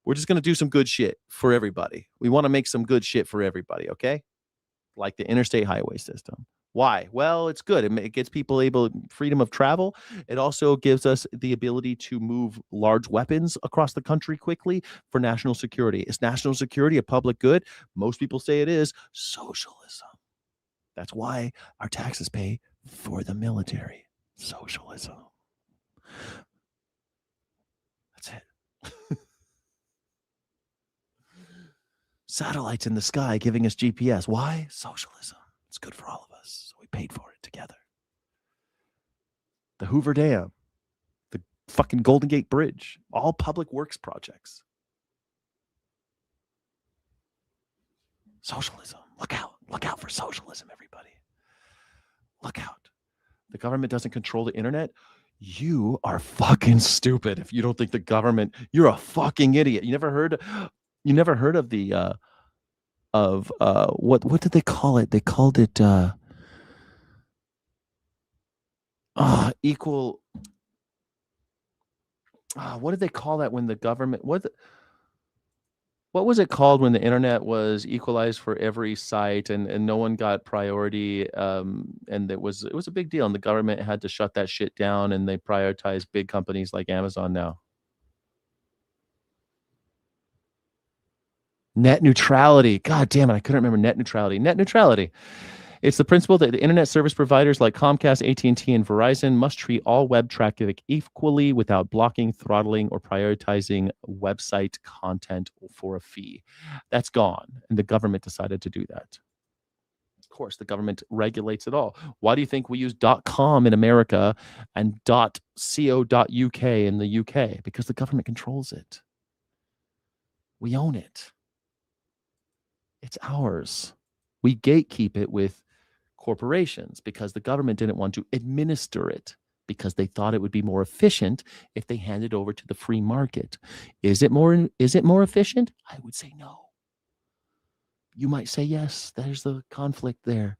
We're just going to do some good shit for everybody. We want to make some good shit for everybody, okay? Like the interstate highway system. Why? Well, it's good. It gets people freedom of travel. It also gives us the ability to move large weapons across the country quickly for national security. Is national security a public good? Most people say it is. Socialism. That's why our taxes pay for the military. Socialism. That's it. Satellites in the sky giving us GPS. Why? Socialism. It's good for all of us. So we paid for it together. The Hoover Dam, the fucking Golden Gate Bridge, all public works projects. Socialism. Look out. Look out for socialism, everybody. Look out. The government doesn't control the internet. You are fucking stupid if you don't think the government, you're a fucking idiot. You never heard of the what did they call it? They called it equal. What did they call that when the government? What was it called when the internet was equalized for every site and no one got priority? And it was a big deal, and the government had to shut that shit down, and they prioritized big companies like Amazon now. Net neutrality. God damn it. I couldn't remember net neutrality. Net neutrality. It's the principle that the internet service providers like Comcast, AT&T, and Verizon must treat all web traffic equally without blocking, throttling, or prioritizing website content for a fee. That's gone. And the government decided to do that. Of course, the government regulates it all. Why do you think we use .com in America and .co.uk in the UK? Because the government controls it. We own it. It's ours. We gatekeep it with corporations because the government didn't want to administer it because they thought it would be more efficient if they handed over to the free market. Is it more efficient? I would say no. You might say yes. There's the conflict there.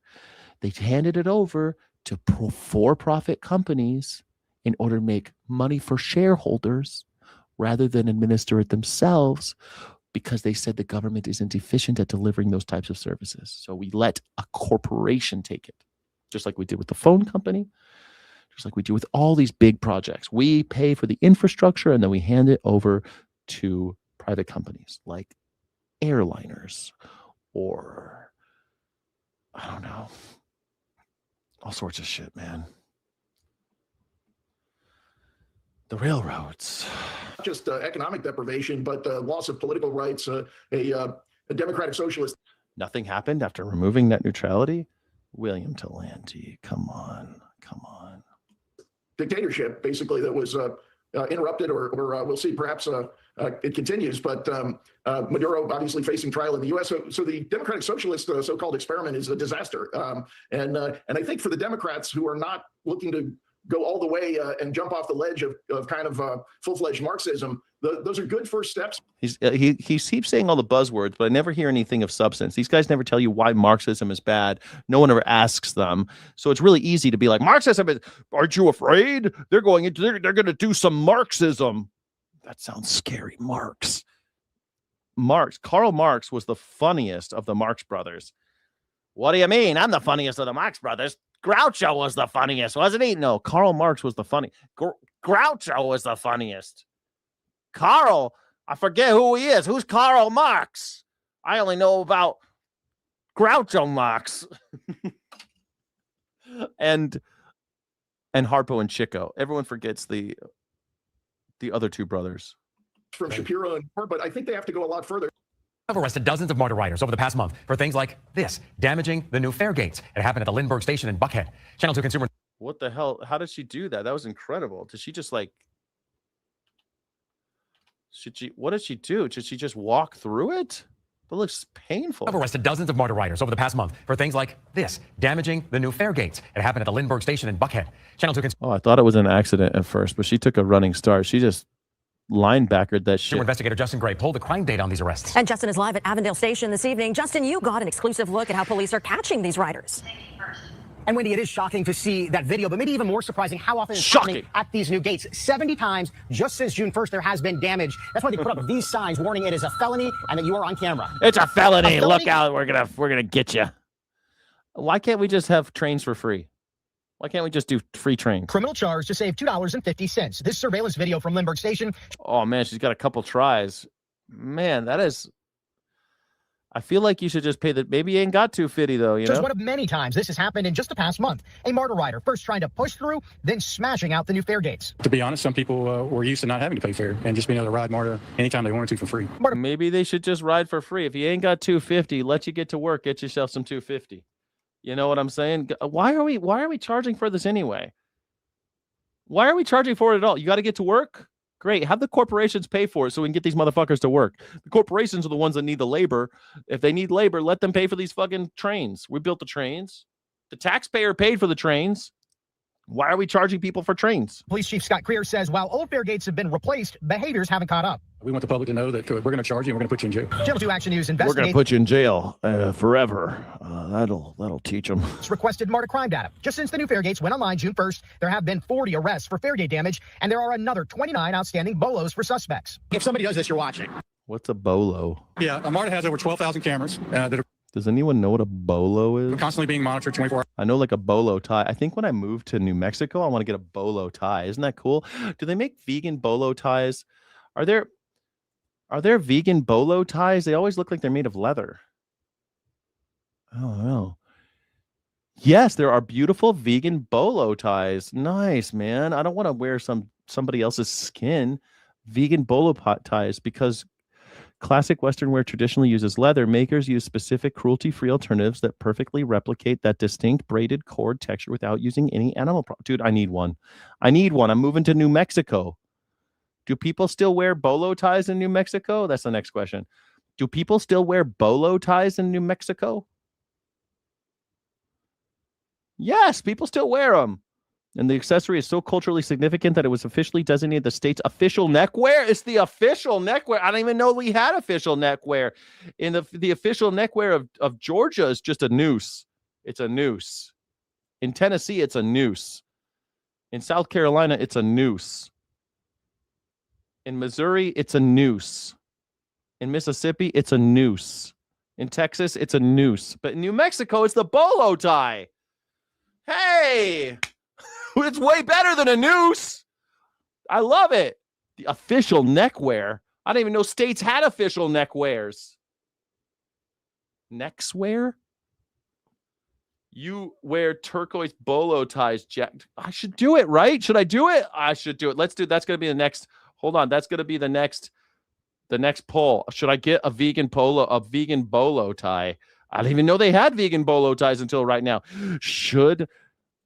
They handed it over to for-profit companies in order to make money for shareholders rather than administer it themselves, because they said the government isn't efficient at delivering those types of services. So we let a corporation take it, just like we did with the phone company, just like we do with all these big projects. We pay for the infrastructure and then we hand it over to private companies like airliners or, I don't know, all sorts of shit, man. The railroads. Not just economic deprivation, but loss of political rights, a democratic socialist. Nothing happened after removing net neutrality? William Talante, come on. Dictatorship, basically, that was interrupted, or we'll see, perhaps it continues. But Maduro obviously facing trial in the U.S. So the democratic socialist so-called experiment is a disaster. And I think for the Democrats who are not looking to go all the way and jump off the ledge of kind of full-fledged Marxism, those are good first steps. He keeps saying all the buzzwords, but I never hear anything of substance. These guys never tell you why Marxism is bad. No one ever asks them. So it's really easy to be like, Marxism is, aren't you afraid? They're going to do some Marxism. That sounds scary. Karl Marx was the funniest of the Marx brothers. What do you mean? I'm the funniest of the Marx brothers. Groucho was the funniest, wasn't he? No, Karl Marx was the funny. Groucho was the funniest. Karl, I forget who he is. Who's Karl Marx? I only know about Groucho Marx. and Harpo and Chico. Everyone forgets the other two brothers. From Shapiro and Moore, but I think they have to go a lot further. I've arrested dozens of martyr riders over the past month for things like this, damaging the new fare gates. It happened at the Lindbergh station in Buckhead. Channel 2 consumer. What the hell? How did she do that? That was incredible. Did she just like... What did she do? Did she just walk through it? That looks painful. I've arrested dozens of martyr riders over the past month for things like this, damaging the new fare gates. It happened at the Lindbergh station in Buckhead. Channel 2 consumer. Oh, I thought it was an accident at first, but she took a running start. She just linebackered that shit. Investigator Justin Gray pulled the crime date on these arrests. And Justin is live at Avondale Station this evening. Justin, you got an exclusive look at how police are catching these riders. And Wendy, it is shocking to see that video, but maybe even more surprising how often it's shocking happening at these new gates. 70 times just since June 1st, there has been damage. That's why they put up these signs warning it is a felony and that you are on camera. It's a felony. Look out. We're gonna get you. Why can't we just have trains for free? Why can't we just do free trains? Criminal charge to save $2.50. This surveillance video from Lindbergh Station. Oh, man, she's got a couple tries. Man, that is... I feel like you should just pay the... Maybe you ain't got $2.50, though, you know? Just one of many times this has happened in just the past month. A martyr rider first trying to push through, then smashing out the new fare gates. To be honest, some people were used to not having to pay fare and just being able to ride MARTA anytime they wanted to for free. Maybe they should just ride for free. If you ain't got $2.50, let you get to work, get yourself some $2.50. You know what I'm saying? Why are we charging for this anyway? Why are we charging for it at all? You got to get to work? Great. Have the corporations pay for it so we can get these motherfuckers to work. The corporations are the ones that need the labor. If they need labor, let them pay for these fucking trains. We built the trains. The taxpayer paid for the trains. Why are we charging people for trains? Police Chief Scott Creer says while old fare gates have been replaced, behaviors haven't caught up. We want the public to know that we're going to charge you and we're going to put you in jail. Channel 2 Action News We're going to investigates. put you in jail forever. That'll teach them. Requested martyr crime data. Just since the new fare gates went online June 1st, there have been 40 arrests for fare gate damage, and there are another 29 outstanding bolos for suspects. If somebody does this, you're watching. What's a bolo? Yeah, MARTA has over 12,000 cameras that are Does anyone know what a bolo is? constantly being monitored 24 hours. I know like a bolo tie. I think when I move to New Mexico, I want to get a bolo tie. Isn't that cool? Do they make vegan bolo ties? Are there vegan bolo ties? They always look like they're made of leather. I don't know. Yes, there are beautiful vegan bolo ties. Nice, man. I don't want to wear somebody else's skin. Vegan bolo ties because classic Western wear traditionally uses leather. Makers use specific cruelty-free alternatives that perfectly replicate that distinct braided cord texture without using any animal product. Dude, I need one. I'm moving to New Mexico. Do people still wear bolo ties in New Mexico? That's the next question. Do people still wear bolo ties in New Mexico? Yes, people still wear them. And the accessory is so culturally significant that it was officially designated the state's official neckwear. It's the official neckwear. I don't even know we had official neckwear. In the official neckwear of Georgia is just a noose. It's a noose. In Tennessee, it's a noose. In South Carolina, it's a noose. In Missouri, it's a noose. In Mississippi, it's a noose. In Texas, it's a noose. But in New Mexico, it's the bolo tie. Hey! It's way better than a noose. I love it. The official neckwear. I didn't even know states had official neckwears. Neckswear? You wear turquoise bolo ties, Jack. I should do it, right? Should I do it? I should do it. Let's do it. That's going to be the next. Hold on. That's going to be the next poll. Should I get a vegan bolo tie? I didn't even know they had vegan bolo ties until right now. Should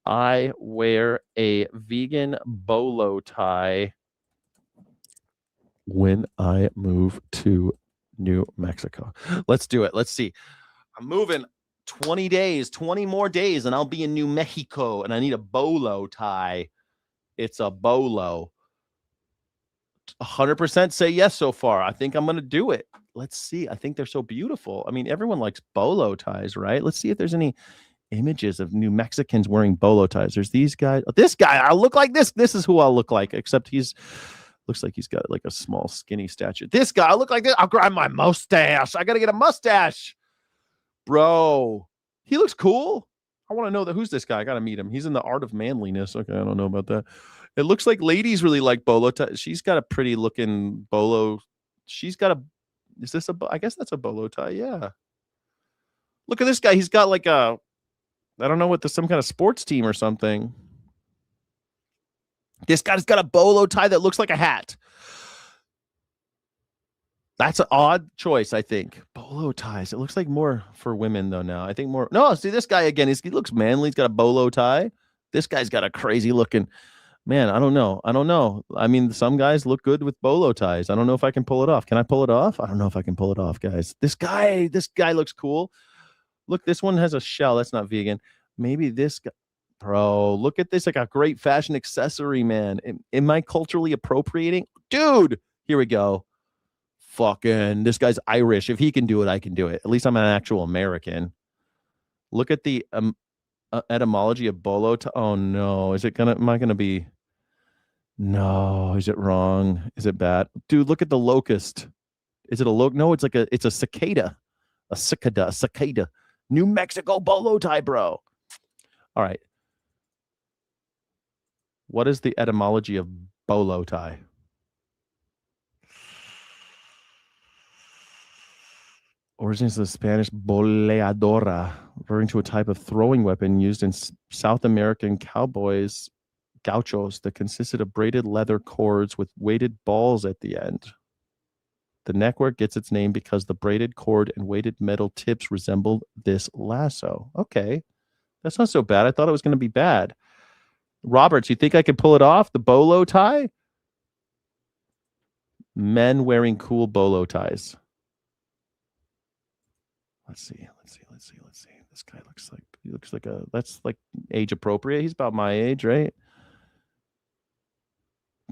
I wear a vegan bolo tie when I move to New Mexico? Let's do it. Let's see. I'm moving 20 more days, and I'll be in New Mexico, and I need a bolo tie. It's a bolo. 100% say yes so far. I think I'm going to do it. Let's see. I think they're so beautiful. I mean, everyone likes bolo ties, right? Let's see if there's any images of New Mexicans wearing bolo ties. There's these guys. This guy, I'll look like this. This is who I'll look like, except looks like he's got like a small, skinny stature. This guy, I look like this. I'll grab my mustache. I got to get a mustache. Bro, he looks cool. I want to know who's this guy. I got to meet him. He's in the Art of Manliness. Okay, I don't know about that. It looks like ladies really like bolo tie. She's got a pretty looking bolo. She's got I guess that's a bolo tie. Yeah. Look at this guy. He's got like I don't know some kind of sports team or something. This guy's got a bolo tie that looks like a hat. That's an odd choice, I think. Bolo ties. It looks like more for women, though, now. I think more. No, see this guy again. He looks manly. He's got a bolo tie. This guy's got a crazy looking. Man, I don't know. I mean, some guys look good with bolo ties. I don't know if I can pull it off. Can I pull it off? I don't know if I can pull it off, guys. This guy looks cool. Look, this one has a shell. That's not vegan. Maybe this guy. Bro, look at this. Like a great fashion accessory, man. Am I culturally appropriating? Dude, here we go. Fucking, this guy's Irish. If he can do it, I can do it. At least I'm an actual American. Look at the etymology of bolo. Oh, no. Am I going to be... No, is it wrong? Is it bad? Dude, look at the locust. Is it a locust? No, it's a cicada. A cicada. New Mexico bolo tie, bro. All right. What is the etymology of bolo tie? Origins of the Spanish boleadora, referring to a type of throwing weapon used in South American cowboys, gauchos, that consisted of braided leather cords with weighted balls at the end. The neckwear gets its name because the braided cord and weighted metal tips resembled this lasso. Okay, that's not so bad. I thought it was going to be bad. Roberts, you think I could pull it off? The bolo tie? Men wearing cool bolo ties. Let's see. This guy looks like that's like age appropriate. He's about my age, right?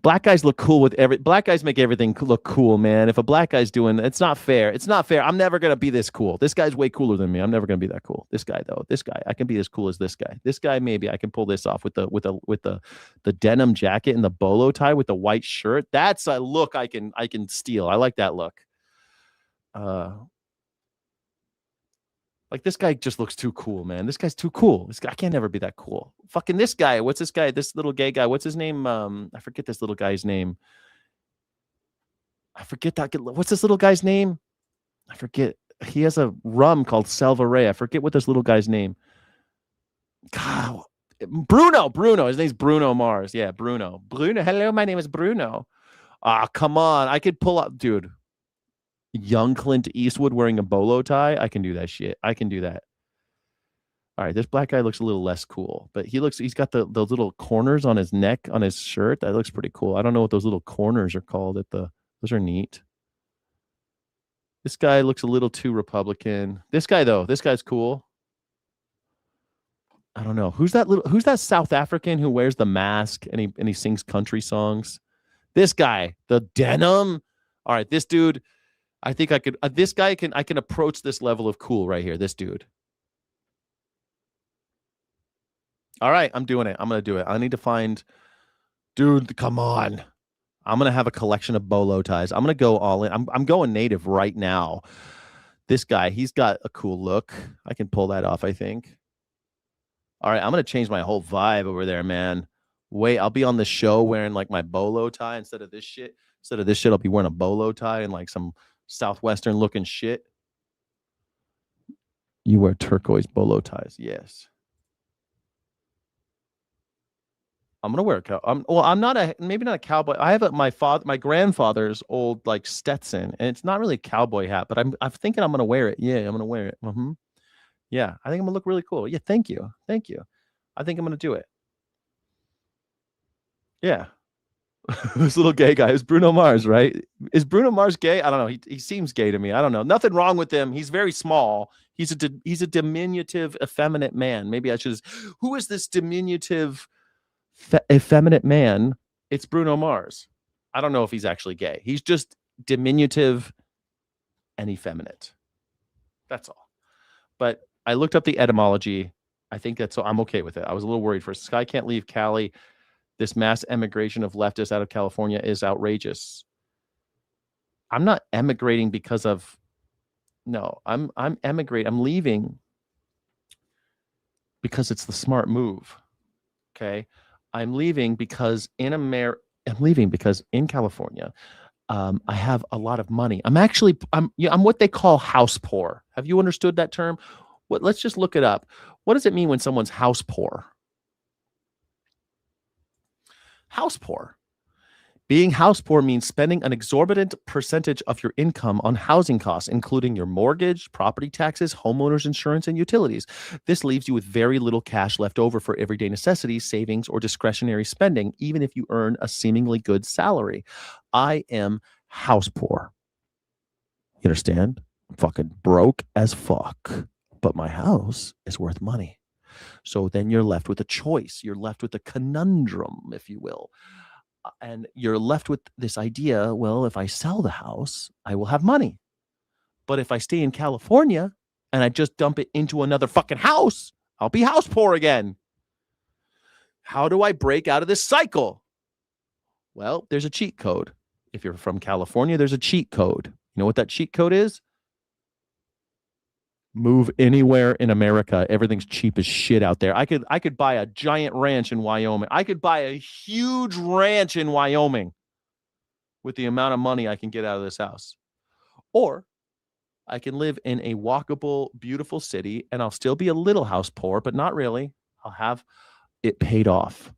Black guys look cool black guys make everything look cool, man. If a black guy's doing, it's not fair. It's not fair. I'm never going to be this cool. This guy's way cooler than me. I'm never going to be that cool. This guy though, I can be as cool as this guy. This guy, maybe I can pull this off with the denim jacket and the bolo tie with the white shirt. That's a look I can steal. I like that look. Like this guy just looks too cool, man. This guy's too cool. I can't never be that cool. Fucking this guy. What's this guy? This little gay guy. What's his name? I forget this little guy's name. I forget that. What's this little guy's name? I forget. He has a rum called Salvare. I forget what this little guy's name. God, Bruno. His name's Bruno Mars. Yeah, Bruno. Hello, my name is Bruno. Come on. I could pull up, dude. Young Clint Eastwood wearing a bolo tie. I can do that shit. I can do that. All right, this black guy looks a little less cool, but he's got those little corners on his neck, on his shirt. That looks pretty cool. I don't know what those little corners are called. Those are neat. This guy looks a little too Republican. This guy though, this guy's cool. I don't know. Who's that South African who wears the mask and he sings country songs? This guy, the denim. All right, this dude, I think I could. This guy I can approach this level of cool right here. This dude. All right, I'm doing it. I'm gonna do it. I need to find, dude. Come on. I'm gonna have a collection of bolo ties. I'm gonna go all in. I'm going native right now. This guy, he's got a cool look. I can pull that off, I think. All right, I'm gonna change my whole vibe over there, man. Wait, I'll be on the show wearing like my bolo tie instead of this shit. Instead of this shit, I'll be wearing a bolo tie and like some Southwestern looking shit. You wear turquoise bolo ties, yes. I'm gonna wear a I'm not maybe not a cowboy. I have my grandfather's old like Stetson, and it's not really a cowboy hat, but I'm thinking I'm gonna wear it. Yeah, I'm gonna wear it. Yeah, I think I'm gonna look really cool. Yeah, thank you. I think I'm gonna do it. Yeah. This little gay guy is Bruno Mars, right? Is Bruno Mars gay? I don't know. He seems gay to me. I don't know. Nothing wrong with him. He's very small. He's a diminutive, effeminate man. Maybe I should. Who is this diminutive, effeminate man? It's Bruno Mars. I don't know if he's actually gay. He's just diminutive and effeminate. That's all. But I looked up the etymology. I think I'm okay with it. I was a little worried for Sky Can't Leave Cali. This mass emigration of leftists out of California is outrageous. I'm not emigrating because of I'm emigrating. I'm leaving because it's the smart move. Okay. I'm leaving because in California, I have a lot of money. I'm what they call house poor. Have you understood that term? Let's just look it up. What does it mean when someone's house poor? House poor. Being house poor means spending an exorbitant percentage of your income on housing costs, including your mortgage, property taxes, homeowners insurance, and utilities. This leaves you with very little cash left over for everyday necessities, savings, or discretionary spending, even if you earn a seemingly good salary. I am house poor. You understand? I'm fucking broke as fuck, but my house is worth money. So then you're left with a choice. You're left with a conundrum, if you will. And you're left with this idea, well, if I sell the house, I will have money. But if I stay in California and I just dump it into another fucking house, I'll be house poor again. How do I break out of this cycle? Well, there's a cheat code. If you're from California, there's a cheat code. You know what that cheat code is? Move anywhere in America. Everything's cheap as shit out there. I could buy a giant ranch in Wyoming. I could buy a huge ranch in Wyoming with the amount of money I can get out of this house. Or I can live in a walkable, beautiful city and I'll still be a little house poor, but not really. I'll have it paid off.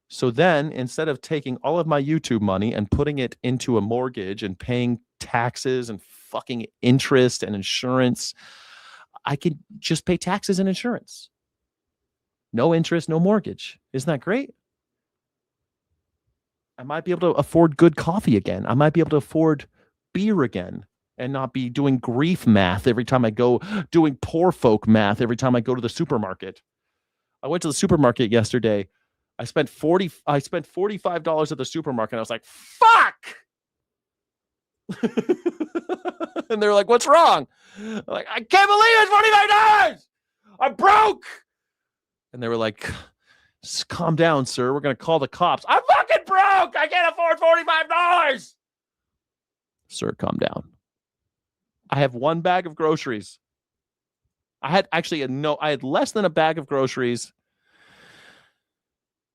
So then instead of taking all of my YouTube money and putting it into a mortgage and paying taxes and fucking interest and insurance, I could just pay taxes and insurance. No interest, no mortgage. Isn't that great? I might be able to afford good coffee again. I might be able to afford beer again and not be doing grief math every time I go, doing poor folk math every time I go to the supermarket. I went to the supermarket yesterday. I spent $45 at the supermarket. I was like, fuck! And they're like, what's wrong? I'm like, I can't believe it's $45. I'm broke. And they were like, calm down, sir. We're going to call the cops. I'm fucking broke. I can't afford $45. Sir, calm down. I have one bag of groceries. I had less than a bag of groceries.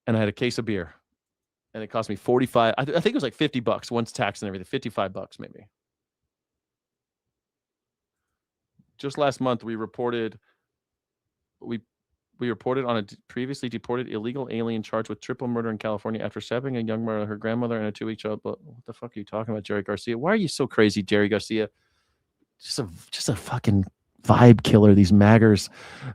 And I had a case of beer. And it cost me $45. I think it was like $50 once tax and everything. $55 maybe. Just last month, we reported on a previously deported illegal alien charged with triple murder in California after stabbing a young mother, her grandmother, and a 2-week child. But what the fuck are you talking about, Jerry Garcia? Why are you so crazy, Jerry Garcia? Just a fucking vibe killer. These maggers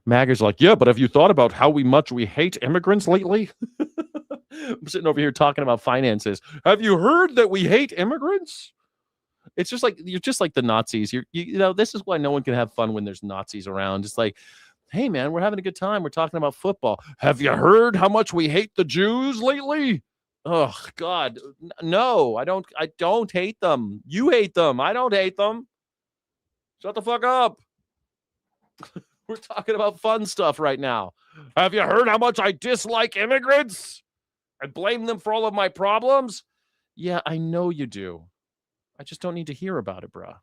are like, yeah, but have you thought about how much we hate immigrants lately? I'm sitting over here talking about finances. Have you heard that we hate immigrants? It's just like, you're just like the Nazis. You know, this is why no one can have fun when there's Nazis around. It's like, hey man, we're having a good time. We're talking about football. Have you heard how much we hate the Jews lately? Oh God, no, I don't hate them. You hate them. I don't hate them. Shut the fuck up. We're talking about fun stuff right now. Have you heard how much I dislike immigrants? I blame them for all of my problems. Yeah, I know you do. I just don't need to hear about it, bruh.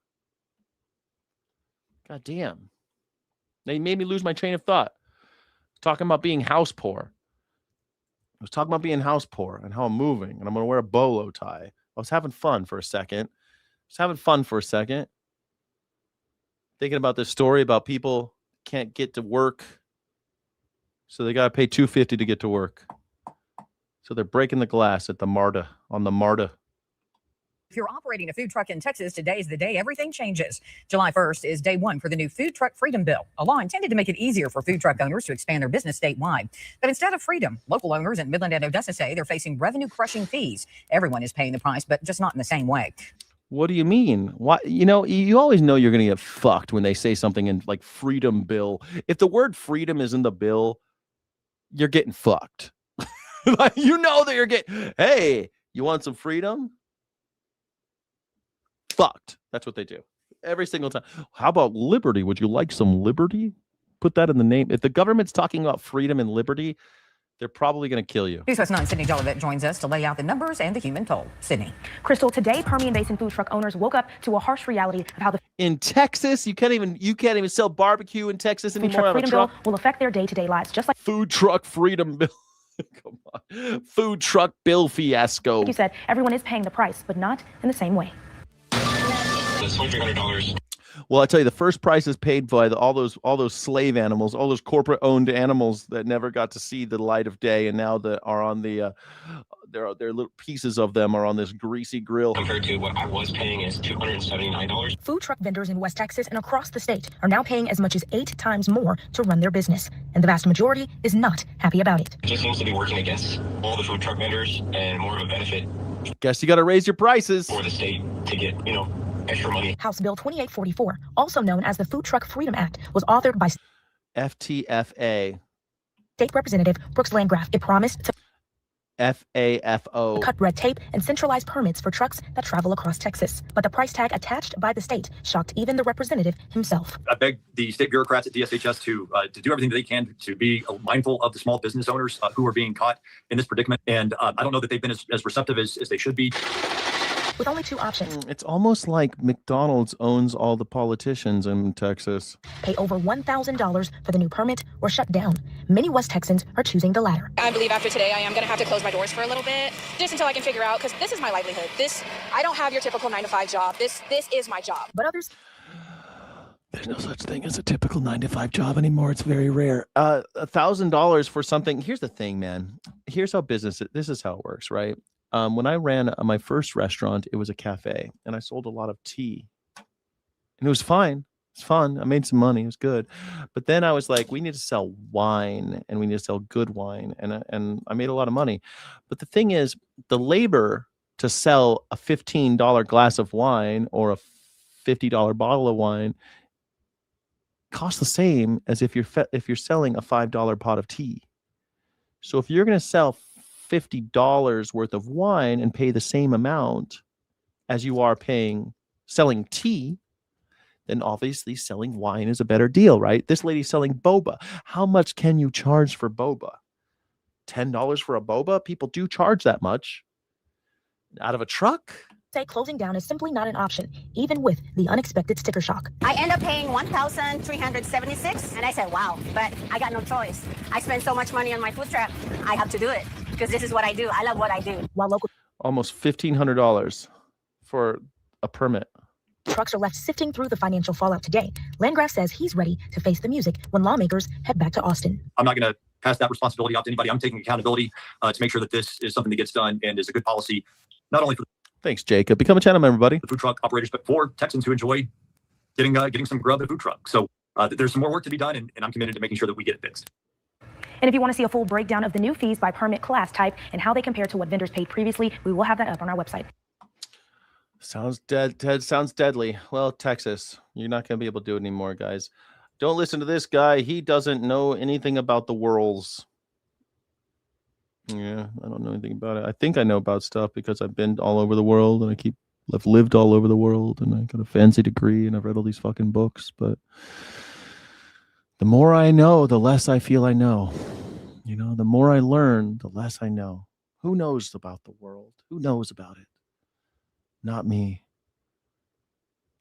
God damn. They made me lose my train of thought. Talking about being house poor. I was talking about being house poor and how I'm moving and I'm going to wear a bolo tie. I was having fun for a second. Thinking about this story about people can't get to work. So they got to pay $250 to get to work. So they're breaking the glass at the MARTA, on the MARTA. If you're operating a food truck in Texas, today is the day everything changes. July 1st is day one for the new Food Truck Freedom Bill, a law intended to make it easier for food truck owners to expand their business statewide. But instead of freedom, local owners in Midland and Odessa say they're facing revenue-crushing fees. Everyone is paying the price, but just not in the same way. What do you mean? Why? You know, you always know you're going to get fucked when they say something in like freedom bill. If the word freedom is in the bill, you're getting fucked. You know that you're getting, hey, you want some freedom? Fucked. That's what they do every single time. How about liberty? Would you like some liberty? Put that in the name. If the government's talking about freedom and liberty, they're probably going to kill you. News West 9 Sydney Jolivet joins us to lay out the numbers and the human toll. Sydney. Crystal, today Permian Basin food truck owners woke up to a harsh reality of how the in Texas, you can't even sell barbecue in Texas food anymore. truck freedom bill will affect their day-to-day lives, just like food truck freedom bill. Come on, food truck bill fiasco. you said. Everyone is paying the price, but not in the same way. That's $2,300. Well, I tell you, the first price is paid by all those slave animals, all those corporate-owned animals that never got to see the light of day, and now that are on the their little pieces of them are on this greasy grill. Compared to what I was paying is $279. Food truck vendors in West Texas and across the state are now paying as much as 8 times more to run their business, and the vast majority is not happy about it. It just seems to be working against all the food truck vendors and more of a benefit Guess you got to raise your prices for the state to get, extra money. House Bill 2844, also known as the Food Truck Freedom Act, was authored by FTFA. State Representative Brooks Landgraf. It promised to FAFO. cut red tape and centralize permits for trucks that travel across Texas. But the price tag attached by the state shocked even the representative himself. I beg the state bureaucrats at DSHS to do everything that they can to be mindful of the small business owners who are being caught in this predicament. And I don't know that they've been as receptive as they should be. With only 2 options. It's almost like McDonald's owns all the politicians in Texas. Pay over $1,000 for the new permit or shut down. Many West Texans are choosing the latter. I believe after today, I am going to have to close my doors for a little bit, just until I can figure out, because this is my livelihood. I don't have your typical 9-to-5 job. This is my job. But others. There's no such thing as a typical 9-to-5 job anymore. It's very rare. $1,000 for something. Here's the thing, man. Here's how this is how it works, right? When I ran my first restaurant, it was a cafe, and I sold a lot of tea, and it was fine. It's fun. I made some money. It was good. But then I was like, we need to sell wine, and we need to sell good wine, and I made a lot of money. But the thing is, the labor to sell a $15 glass of wine or a $50 bottle of wine costs the same as if you're selling a $5 pot of tea. So if you're going to sell $50 worth of wine and pay the same amount as you are selling tea, then obviously selling wine is a better deal, right? This lady's selling boba. How much can you charge for boba? $10 for a boba? People do charge that much. Out of a truck? Say closing down is simply not an option, even with the unexpected sticker shock. I end up paying $1,376, and I said, wow, but I got no choice. I spend so much money on my food truck, I have to do it, because this is what I do. I love what I do. While local almost $1,500 for a permit. Trucks are left sifting through the financial fallout today. Landgraf says he's ready to face the music when lawmakers head back to Austin. I'm not going to pass that responsibility off to anybody. I'm taking accountability to make sure that this is something that gets done and is a good policy, not only for Thanks, Jacob. Become a channel member, buddy. the food truck operators, but for Texans who enjoy getting some grub at a food truck. So there's some more work to be done, and I'm committed to making sure that we get it fixed. And if you want to see a full breakdown of the new fees by permit class type and how they compare to what vendors paid previously, we will have that up on our website. Sounds dead. Ted sounds deadly. Well, Texas, you're not going to be able to do it anymore, guys. Don't listen to this guy. He doesn't know anything about the worlds. Yeah, I don't know anything about it. I think I know about stuff because I've been all over the world and I've lived all over the world and I got a fancy degree and I've read all these fucking books. But the more I know, the less I feel I know. You know, the more I learn, the less I know. Who knows about the world? Who knows about it? Not me.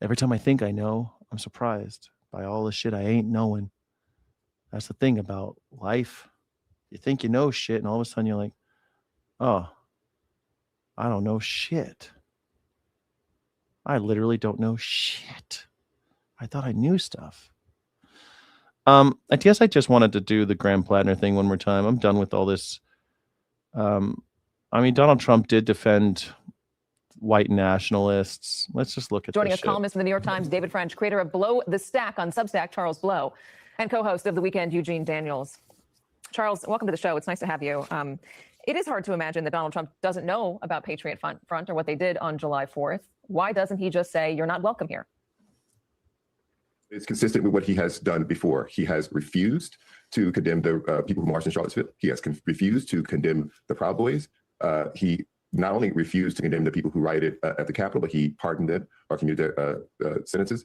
Every time I think I know, I'm surprised by all the shit I ain't knowing. That's the thing about life. You think you know shit, and all of a sudden you're like, Oh, I don't know shit. I literally don't know shit. I thought I knew stuff. I guess I just wanted to do the Graham Platner thing one more time. I'm done with all this. I mean, Donald Trump did defend white nationalists. Let's just look at Joining this us, columnist in the New York Times, David French, creator of Blow the Stack on Substack, Charles Blow, and co-host of The Weekend, Eugene Daniels. Charles, welcome to the show. It's nice to have you. It is hard to imagine that Donald Trump doesn't know about Patriot Front or what they did on July 4th. Why doesn't he just say, you're not welcome here? It's consistent with what he has done before. He has refused to condemn the people who marched in Charlottesville. He has refused to condemn the Proud Boys. He not only refused to condemn the people who rioted at the Capitol, but he pardoned them or commuted their sentences.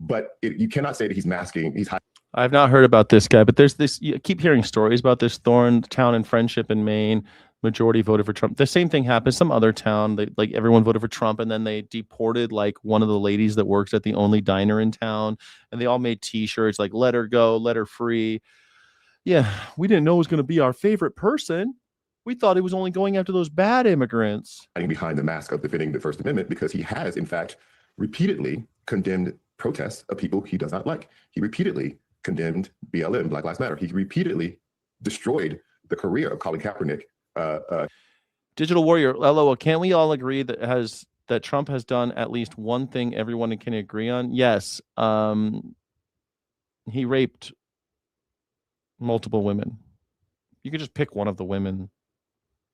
But you cannot say that he's masking. I've not heard about this guy, but there's this. You keep hearing stories about this Thorntown and Friendship in Maine. Majority voted for Trump. The same thing happened. Some other town, like everyone voted for Trump, and then they deported like one of the ladies that works at the only diner in town, and they all made T-shirts like "Let her go, let her free." Yeah, we didn't know it was going to be our favorite person. We thought it was only going after those bad immigrants. Behind the mask of defending the First Amendment, because he has, in fact, repeatedly condemned protests of people he does not like. He repeatedly condemned BLM, Black Lives Matter. He repeatedly destroyed the career of Colin Kaepernick. Digital Warrior, LOL, can't we all agree that Trump has done at least one thing everyone can agree on? Yes. He raped multiple women. You could just pick one of the women.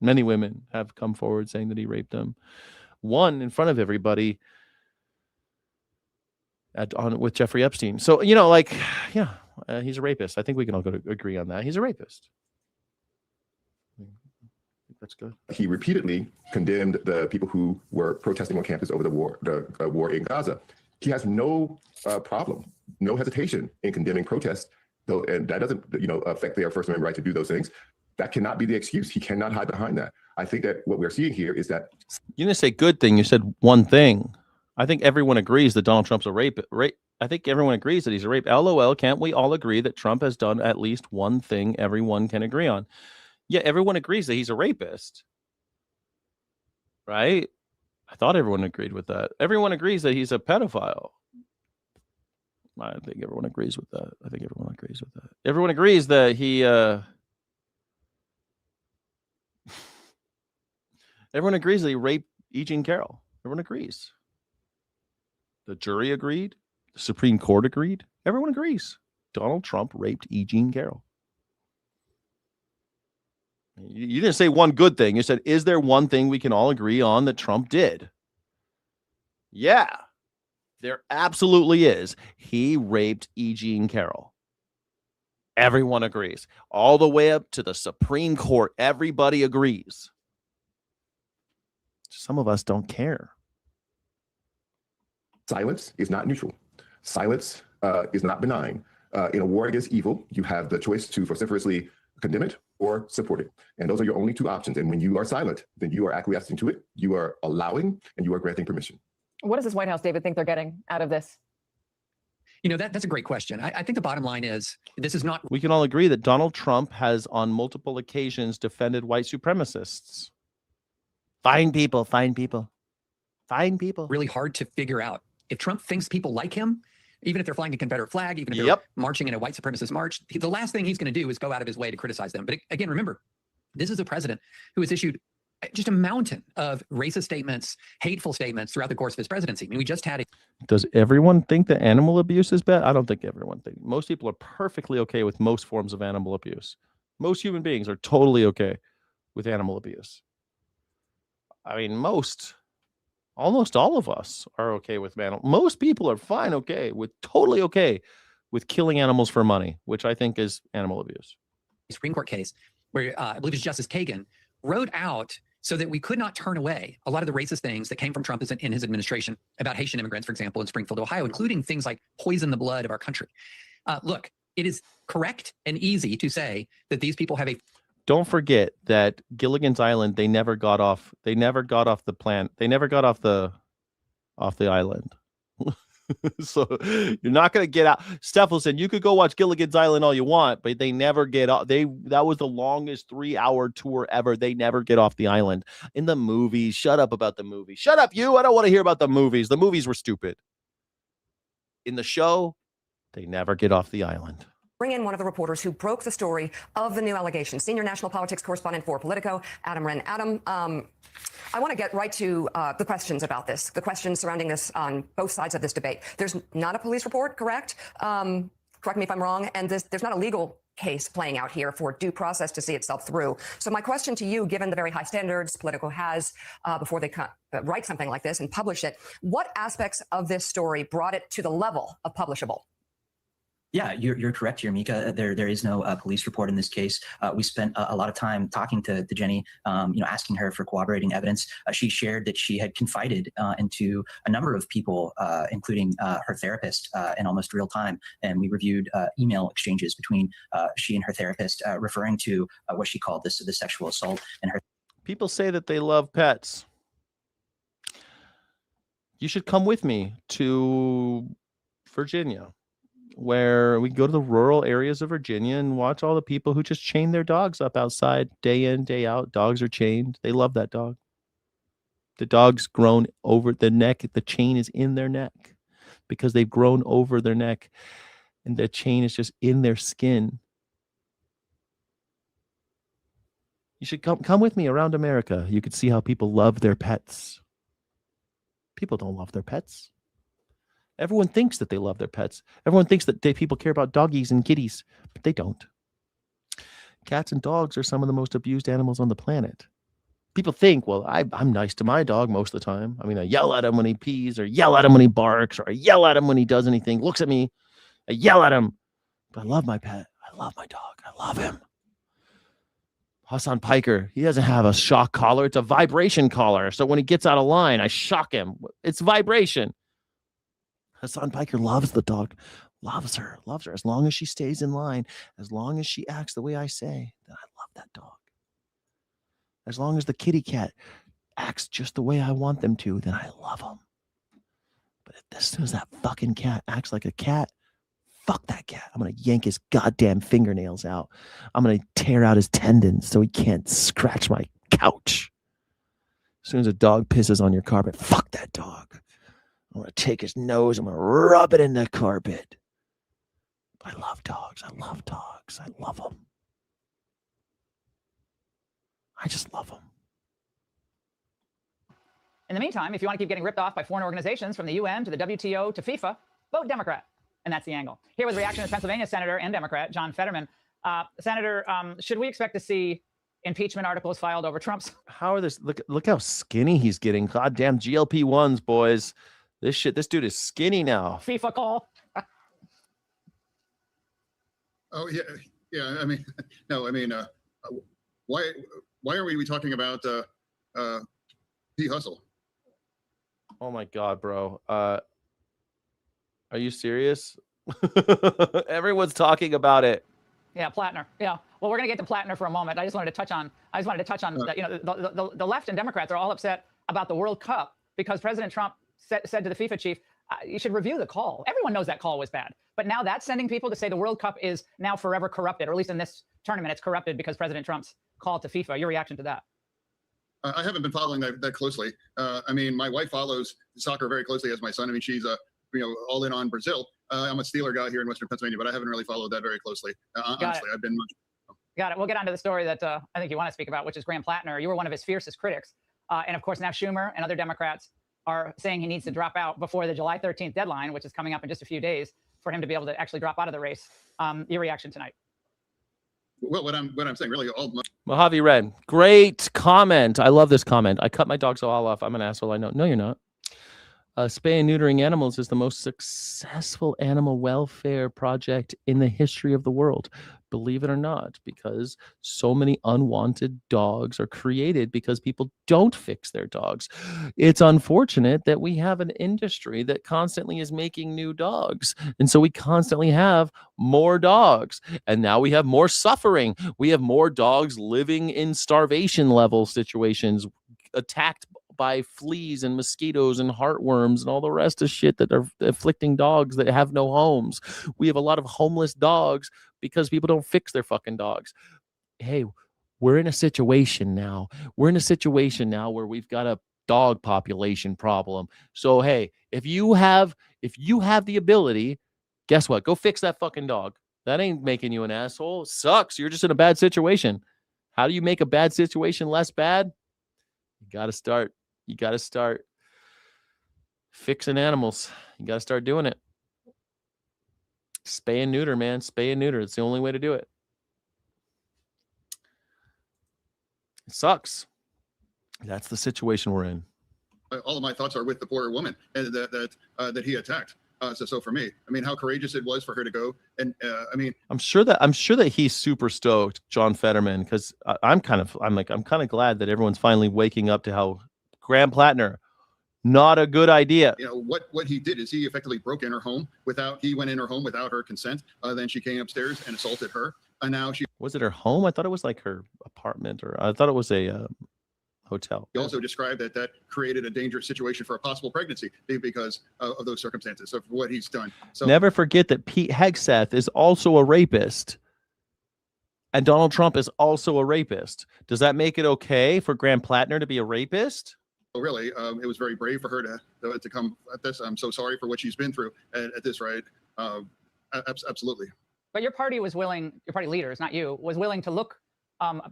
Many women have come forward saying that he raped them. One in front of everybody with Jeffrey Epstein. So, he's a rapist. I think we can all agree on that. He's a rapist. That's good. He repeatedly condemned the people who were protesting on campus over the war in Gaza. He has no problem, no hesitation in condemning protests, though, and that doesn't, affect their First Amendment right to do those things. That cannot be the excuse. He cannot hide behind that. I think that what we're seeing here is that you didn't say good thing. You said one thing. I think everyone agrees that Donald Trump's a rape. I think everyone agrees that he's a rape. LOL. Can't we all agree that Trump has done at least one thing everyone can agree on? Yeah, everyone agrees that he's a rapist, right? I thought everyone agreed with that. Everyone agrees that he's a pedophile. I think everyone agrees with that. Everyone agrees that he... Everyone agrees that he raped E. Jean Carroll. Everyone agrees. The jury agreed. The Supreme Court agreed. Everyone agrees. Donald Trump raped E. Jean Carroll. You didn't say one good thing. You said, is there one thing we can all agree on that Trump did? Yeah, there absolutely is. He raped E. Jean Carroll. Everyone agrees. All the way up to the Supreme Court, everybody agrees. Some of us don't care. silence is not neutral. Silence is not benign. In a war against evil, you have the choice to vociferously condemn it or support it. And those are your only two options. And when you are silent, then you are acquiescing to it, you are allowing, and you are granting permission. What does this White House, David, think they're getting out of this? You know, that's a great question. I think the bottom line is this is not. We can all agree that Donald Trump has on multiple occasions defended white supremacists. Fine people, fine people, fine people. Really hard to figure out. If Trump thinks people like him, even if they're flying a Confederate flag, even if they're marching in a white supremacist march, the last thing he's going to do is go out of his way to criticize them. But again, remember, this is a president who has issued just a mountain of racist statements, hateful statements throughout the course of his presidency. I mean, we just had Does everyone think that animal abuse is bad? I don't think everyone thinks. Most people are perfectly okay with most forms of animal abuse. Most human beings are totally okay with animal abuse. I mean, almost all of us are okay with animal. Most people are totally okay with killing animals for money, which I think is animal abuse. Supreme Court case where I believe it's Justice Kagan wrote out so that we could not turn away a lot of the racist things that came from Trump in his administration about Haitian immigrants, for example, in Springfield, Ohio, including things like poison the blood of our country. Look, it is correct and easy to say that these people have a. Don't forget that Gilligan's Island, they never got off the island. So you're not going to get out. Stephelson, you could go watch Gilligan's Island all you want, but they never get off. That was the longest 3-hour tour ever. They never get off the island. In the movies, shut up about the movie. Shut up, you. I don't want to hear about the movies. The movies were stupid. In the show, they never get off the island. Bring in one of the reporters who broke the story of the new allegations. Senior national politics correspondent for Politico, Adam Wren. Adam, I want to get right to the questions about this, the questions surrounding this on both sides of this debate. There's not a police report, correct? Correct me if I'm wrong. And there's not a legal case playing out here for due process to see itself through. So my question to you, given the very high standards Politico has before they write something like this and publish it, what aspects of this story brought it to the level of publishable? Yeah, you're correct here, Mika. There is no police report in this case. We spent a lot of time talking to Jenny, asking her for corroborating evidence. She shared that she had confided into a number of people, including her therapist, in almost real time. And we reviewed email exchanges between she and her therapist, referring to what she called the sexual assault. And her people say that they love pets. You should come with me to Virginia, where we go to the rural areas of Virginia and watch all the people who just chain their dogs up outside day in, day out. Dogs are chained. They love that dog. The dog's grown over the neck. The chain is in their neck because they've grown over their neck and the chain is just in their skin. You should come with me around America. You could see how people love their pets. People don't love their pets. Everyone thinks that they love their pets. Everyone thinks that people care about doggies and kitties, but they don't. Cats and dogs are some of the most abused animals on the planet. People think, well, I'm nice to my dog most of the time. I mean, I yell at him when he pees, or yell at him when he barks, or I yell at him when he does anything, looks at me. I yell at him. But I love my pet. I love my dog. I love him. Hassan Piker, he doesn't have a shock collar. It's a vibration collar. So when he gets out of line, I shock him. It's vibration. Hassan Piker loves the dog, loves her. As long as she stays in line, as long as she acts the way I say, then I love that dog. As long as the kitty cat acts just the way I want them to, then I love them. But as soon as that fucking cat acts like a cat, fuck that cat. I'm going to yank his goddamn fingernails out. I'm going to tear out his tendons so he can't scratch my couch. As soon as a dog pisses on your carpet, fuck that dog. I'm going to take his nose. I'm going to rub it in the carpet. I love dogs. I love dogs. I love them. I just love them. In the meantime, if you want to keep getting ripped off by foreign organizations, from the UN to the WTO to FIFA, vote Democrat. And that's the angle. Here with reaction is Pennsylvania Senator and Democrat John Fetterman. Senator, should we expect to see impeachment articles filed over Trump's? How are this? Look how skinny he's getting. Goddamn GLP-1s, boys. This dude is skinny now. FIFA call. Oh yeah. I mean, no. I mean, why are we talking about P. Hustle? Oh my God, bro. Are you serious? Everyone's talking about it. Yeah, Platner. Yeah. Well, we're going to get to Platner for a moment. I just wanted to touch on the left and Democrats are all upset about the World Cup because President Trump said to the FIFA chief, you should review the call. Everyone knows that call was bad. But now that's sending people to say the World Cup is now forever corrupted, or at least in this tournament, it's corrupted because President Trump's call to FIFA. Your reaction to that? I haven't been following that closely. I mean, my wife follows soccer very closely as my son. I mean, she's all in on Brazil. I'm a Steeler guy here in Western Pennsylvania, but I haven't really followed that very closely. Honestly, I've been much. Got it. We'll get on to the story that I think you want to speak about, which is Graham Platner. You were one of his fiercest critics. And of course, now Schumer and other Democrats are saying he needs to drop out before the July 13th deadline, which is coming up in just a few days, for him to be able to actually drop out of the race. Your reaction tonight? Well, what I'm saying, really, Mojave Red, great comment. I love this comment. I cut my dogs all off. I'm an asshole. I know. No, you're not. Spay and neutering animals is the most successful animal welfare project in the history of the world. Believe it or not, because so many unwanted dogs are created because people don't fix their dogs. It's unfortunate that we have an industry that constantly is making new dogs. And so we constantly have more dogs. And now we have more suffering. We have more dogs living in starvation level situations, attacked by fleas and mosquitoes and heartworms and all the rest of shit that are afflicting dogs that have no homes. We have a lot of homeless dogs because people don't fix their fucking dogs. Hey, we're in a situation now. We're in a situation now where we've got a dog population problem. So hey, if you have the ability, guess what? Go fix that fucking dog. That ain't making you an asshole. Sucks. You're just in a bad situation. How do you make a bad situation less bad? You got to start fixing animals. You got to start doing it. Spay and neuter, man. Spay and neuter. It's the only way to do it. It sucks. That's the situation we're in. All of my thoughts are with the poor woman and that he attacked. So for me, I mean, how courageous it was for her to go. And I mean, I'm sure that he's super stoked, John Fetterman, because I'm kind of glad that everyone's finally waking up to how Graham Platner, not a good idea. You know, what he did is he effectively broke in her home he went in her home without her consent. Then she came upstairs and assaulted her. And now was it her home? I thought it was like her apartment, or I thought it was a hotel. He also described that created a dangerous situation for a possible pregnancy because of those circumstances of what he's done. So never forget that Pete Hegseth is also a rapist, and Donald Trump is also a rapist. Does that make it okay for Graham Platner to be a rapist? really, it was very brave for her to come at this. I'm so sorry for what she's been through at this, right? Absolutely. But your party was willing, your party leaders, not you, was willing to look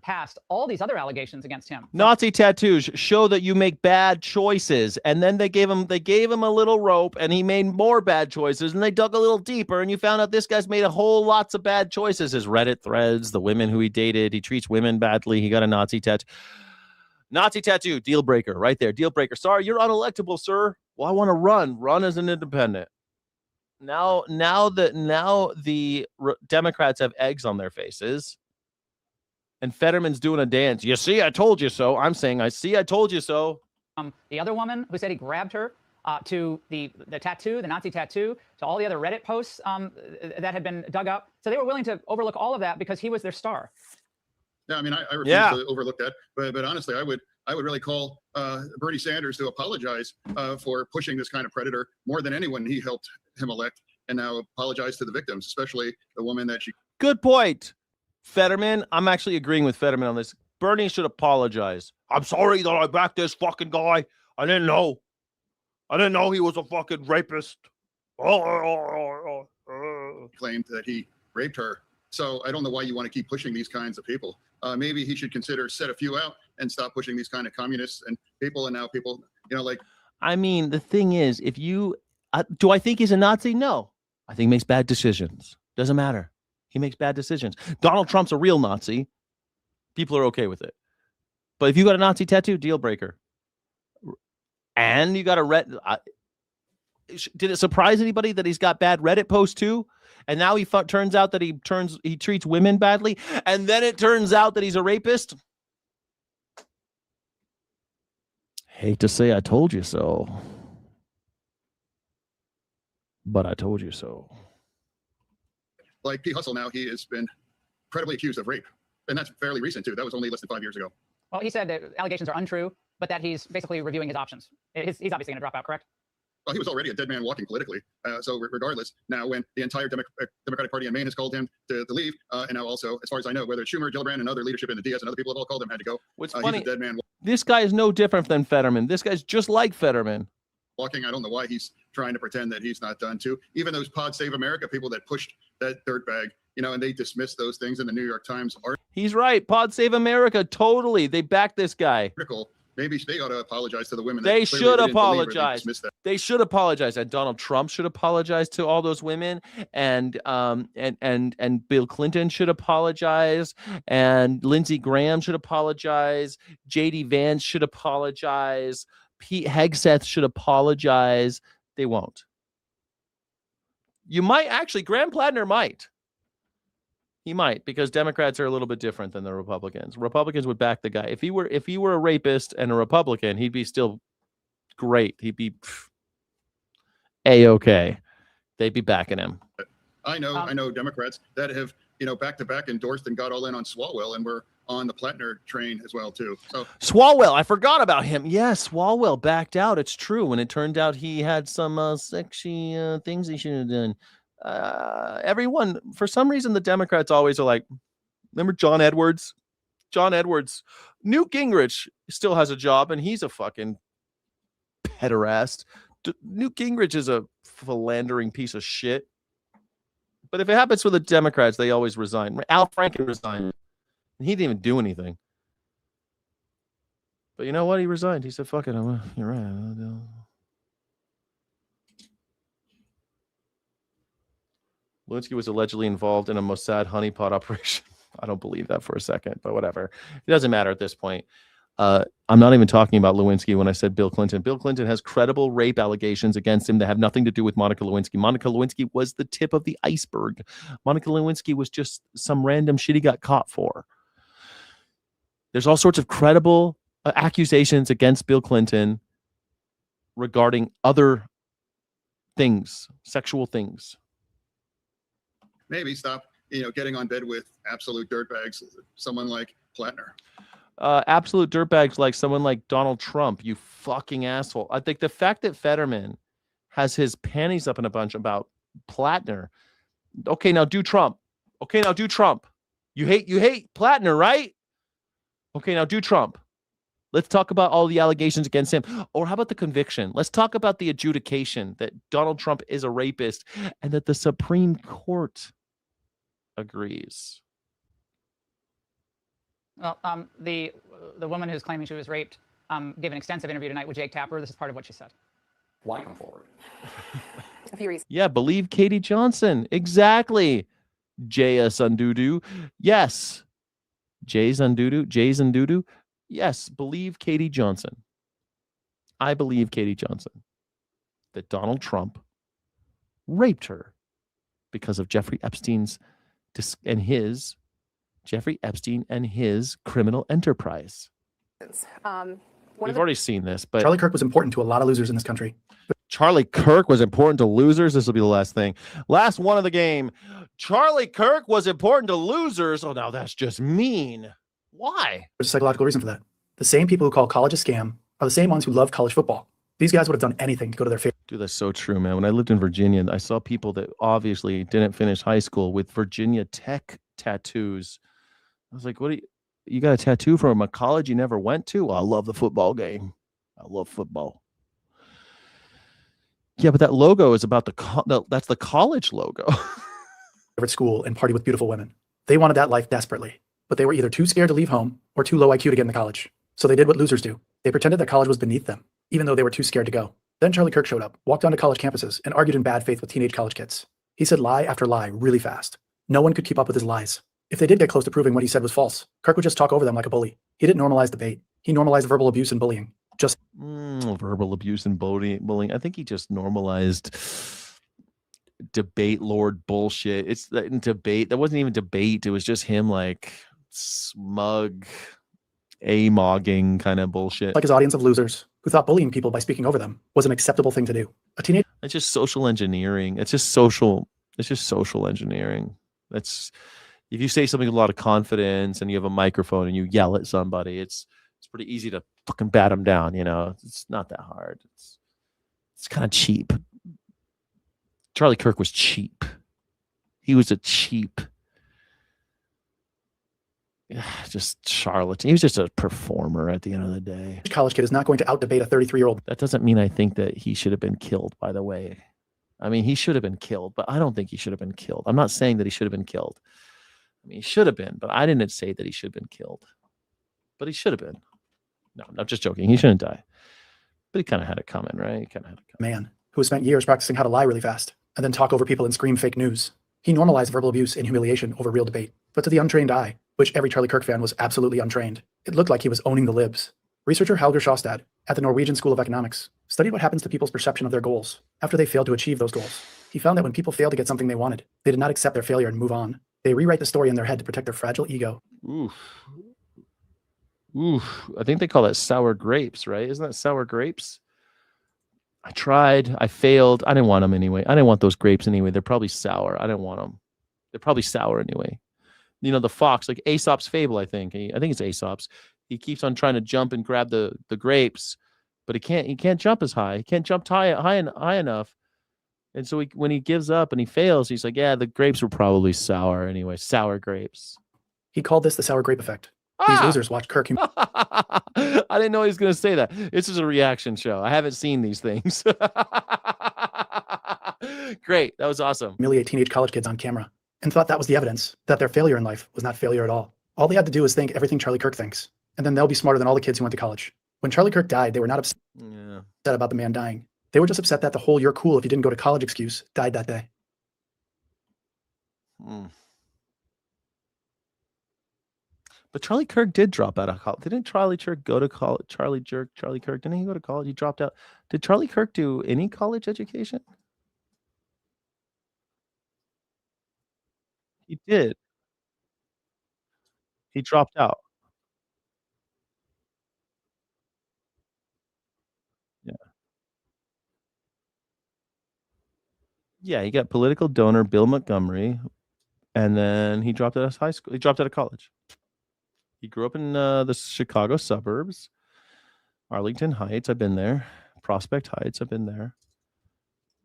past all these other allegations against him. Nazi tattoos show that you make bad choices, and then they gave him a little rope, and he made more bad choices, and they dug a little deeper, and you found out this guy's made a whole lots of bad choices. His Reddit threads, the women who he dated, he treats women badly, he got a Nazi tattoo. Nazi tattoo, deal breaker, right there, deal breaker. Sorry, you're unelectable, sir. Well, I want to run as an independent. Now the Democrats have eggs on their faces. And Fetterman's doing a dance. You see, I told you so. I'm saying, I see, I told you so. The other woman who said he grabbed her to the tattoo, the Nazi tattoo, to all the other Reddit posts that had been dug up. So they were willing to overlook all of that because he was their star. Yeah, I mean, I refuse to overlook that. But honestly, I would really call Bernie Sanders to apologize for pushing this kind of predator more than anyone he helped him elect, and now apologize to the victims, especially the woman that she. Good point. Fetterman, I'm actually agreeing with Fetterman on this. Bernie should apologize. I'm sorry that I backed this fucking guy. I didn't know he was a fucking rapist. Claimed that he raped her. So I don't know why you want to keep pushing these kinds of people. Maybe he should consider set a few out and stop pushing these kind of communists and people. And now people, like. I mean, the thing is, if you do, I think he's a Nazi? No, I think he makes bad decisions. Doesn't matter. He makes bad decisions. Donald Trump's a real Nazi. People are okay with it. But if you got a Nazi tattoo, deal breaker. And you got a red. Did it surprise anybody that he's got bad Reddit posts too? And now he turns out that he treats women badly. And then it turns out that he's a rapist. Hate to say I told you so. But I told you so. Like Pete Hustle now, he has been credibly accused of rape. And that's fairly recent, too. That was only less than 5 years ago. Well, he said that allegations are untrue, but that he's basically reviewing his options. He's obviously going to drop out, correct? Well, he was already a dead man walking politically. So regardless, now when the entire Democratic Party in Maine has called him to leave, and now also, as far as I know, whether it's Schumer, Gillibrand, and other leadership in the DS and other people have all called him, had to go. What's funny, he's a dead man. This guy is no different than Fetterman. This guy's just like Fetterman. Walking. I don't know why he's trying to pretend that he's not done too. Even those Pod Save America people that pushed that dirtbag, and they dismissed those things in the New York Times article. He's right. Pod Save America. Totally. They backed this guy. Maybe they ought to apologize to the women. They should apologize. They should apologize. And Donald Trump should apologize to all those women. And Bill Clinton should apologize. And Lindsey Graham should apologize. J.D. Vance should apologize. Pete Hegseth should apologize. They won't. You might actually, Graham Platner might. He might, because Democrats are a little bit different than the Republicans. Republicans would back the guy. If he were a rapist and a Republican, he'd be still great. He'd be A-okay. They'd be backing him. I know Democrats that have, back to back endorsed and got all in on Swalwell and were on the Platner train as well too. So Swalwell, I forgot about him. Yes, Swalwell backed out. It's true, and it turned out he had some sexy things he should have done. Everyone, for some reason, the Democrats always are like, remember John Edwards? John Edwards. Newt Gingrich still has a job, and he's a fucking pederast. Newt Gingrich is a philandering piece of shit. But if it happens with the Democrats, they always resign. Al Franken resigned, and he didn't even do anything. But you know what? He resigned. He said, fuck it. You're right. Lewinsky was allegedly involved in a Mossad honeypot operation. I don't believe that for a second, but whatever. It doesn't matter at this point. I'm not even talking about Lewinsky when I said Bill Clinton. Bill Clinton has credible rape allegations against him that have nothing to do with Monica Lewinsky. Monica Lewinsky was the tip of the iceberg. Monica Lewinsky was just some random shit he got caught for. There's all sorts of credible accusations against Bill Clinton regarding other things, sexual things. maybe stop, getting on bed with absolute dirtbags, someone like Platner. Absolute dirtbags like someone like Donald Trump, you fucking asshole. I think the fact that Fetterman has his panties up in a bunch about Platner. Okay, now do Trump. Okay, now do Trump. You hate Platner, right? Okay, now do Trump. Let's talk about all the allegations against him. Or how about the conviction? Let's talk about the adjudication that Donald Trump is a rapist and that the Supreme Court agrees. Well, the woman who's claiming she was raped gave an extensive interview tonight with Jake Tapper. This is part of what she said. Why come forward? A few reasons. Yeah, believe Katie Johnson. Exactly. Jaya Sundudu. Yes. Jay Sundudu. Yes, believe Katie Johnson. I believe Katie Johnson that Donald Trump raped her because of Jeffrey Epstein and his criminal enterprise. We've already seen this, but Charlie Kirk was important to a lot of losers in this country. Charlie Kirk was important to losers. This will be the last thing. Last one of the game. Charlie Kirk was important to losers. Oh, now that's just mean. Why? There's a psychological reason for that. The same people who call college a scam are the same ones who love college football. These guys would have done anything to go to their favorite. Dude, that's so true, man. When I lived in Virginia, I saw people that obviously didn't finish high school with Virginia Tech tattoos. I was like, what you got a tattoo from a college you never went to? Well, I love the football game. I love football. Yeah, but that logo is about that's the college logo. Favorite school and party with beautiful women. They wanted that life desperately, but they were either too scared to leave home or too low IQ to get into college. So they did what losers do. They pretended that college was beneath them, even though they were too scared to go. Then Charlie Kirk showed up, walked onto college campuses, and argued in bad faith with teenage college kids. He said lie after lie really fast. No one could keep up with his lies. If they did get close to proving what he said was false, Kirk would just talk over them like a bully. He didn't normalize debate. He normalized verbal abuse and bullying. Just verbal abuse and bullying. I think he just normalized debate lord bullshit. It's debate. That wasn't even debate. It was just him like smug, a-mogging kind of bullshit. Like his audience of losers who thought bullying people by speaking over them was an acceptable thing to do. A teenager. It's just social engineering. It's just social engineering. That's if you say something with a lot of confidence and you have a microphone and you yell at somebody, it's pretty easy to fucking bat them down, It's not that hard. It's kind of cheap. Charlie Kirk was cheap. He was a cheap just charlatan. He was just a performer at the end of the day. College kid is not going to out-debate a 33-year-old. That doesn't mean I think that he should have been killed, by the way. I mean, he should have been killed, but I don't think he should have been killed. I'm not saying that he should have been killed. I mean, he should have been, but I didn't say that he should have been killed. But he should have been. No, I'm just joking. He shouldn't die. But he kind of had it coming, right? He kind of had it coming. Man who has spent years practicing how to lie really fast and then talk over people and scream fake news. He normalized verbal abuse and humiliation over real debate. But to the untrained eye, which every Charlie Kirk fan was absolutely untrained, it looked like he was owning the libs. Researcher Helger Sjostad at the Norwegian School of Economics studied what happens to people's perception of their goals after they fail to achieve those goals. He found that when people fail to get something they wanted, they did not accept their failure and move on. They rewrite the story in their head to protect their fragile ego. Oof. I think they call that sour grapes, right? Isn't that sour grapes? I tried. I failed. I didn't want them anyway. I didn't want those grapes anyway. They're probably sour. I didn't want them. They're probably sour anyway. You know, the fox, like Aesop's fable, I think. I think it's Aesop's. He keeps on trying to jump and grab the grapes, but he can't jump as high. He can't jump high enough. And so when he gives up and he fails, he's like, yeah, the grapes were probably sour anyway. Sour grapes. He called this the sour grape effect. These losers watch Kirk. I didn't know he was going to say that. This is a reaction show. I haven't seen these things. Great. That was awesome. Humiliate teenage college kids on camera and thought that was the evidence that their failure in life was not failure at all. All they had to do was think everything Charlie Kirk thinks, and then they'll be smarter than all the kids who went to college. When Charlie Kirk died, they were not upset about the man dying. They were just upset that the whole "you're cool if you didn't go to college" excuse died that day. But Charlie Kirk did drop out of college. Didn't Charlie Kirk go to college? Charlie Kirk, didn't he go to college? He dropped out. Did Charlie Kirk do any college education? He did. He dropped out. Yeah. Yeah, he got political donor Bill Montgomery, and then he dropped out of high school. He dropped out of college. He grew up in the Chicago suburbs, Arlington Heights. I've been there. Prospect Heights. I've been there.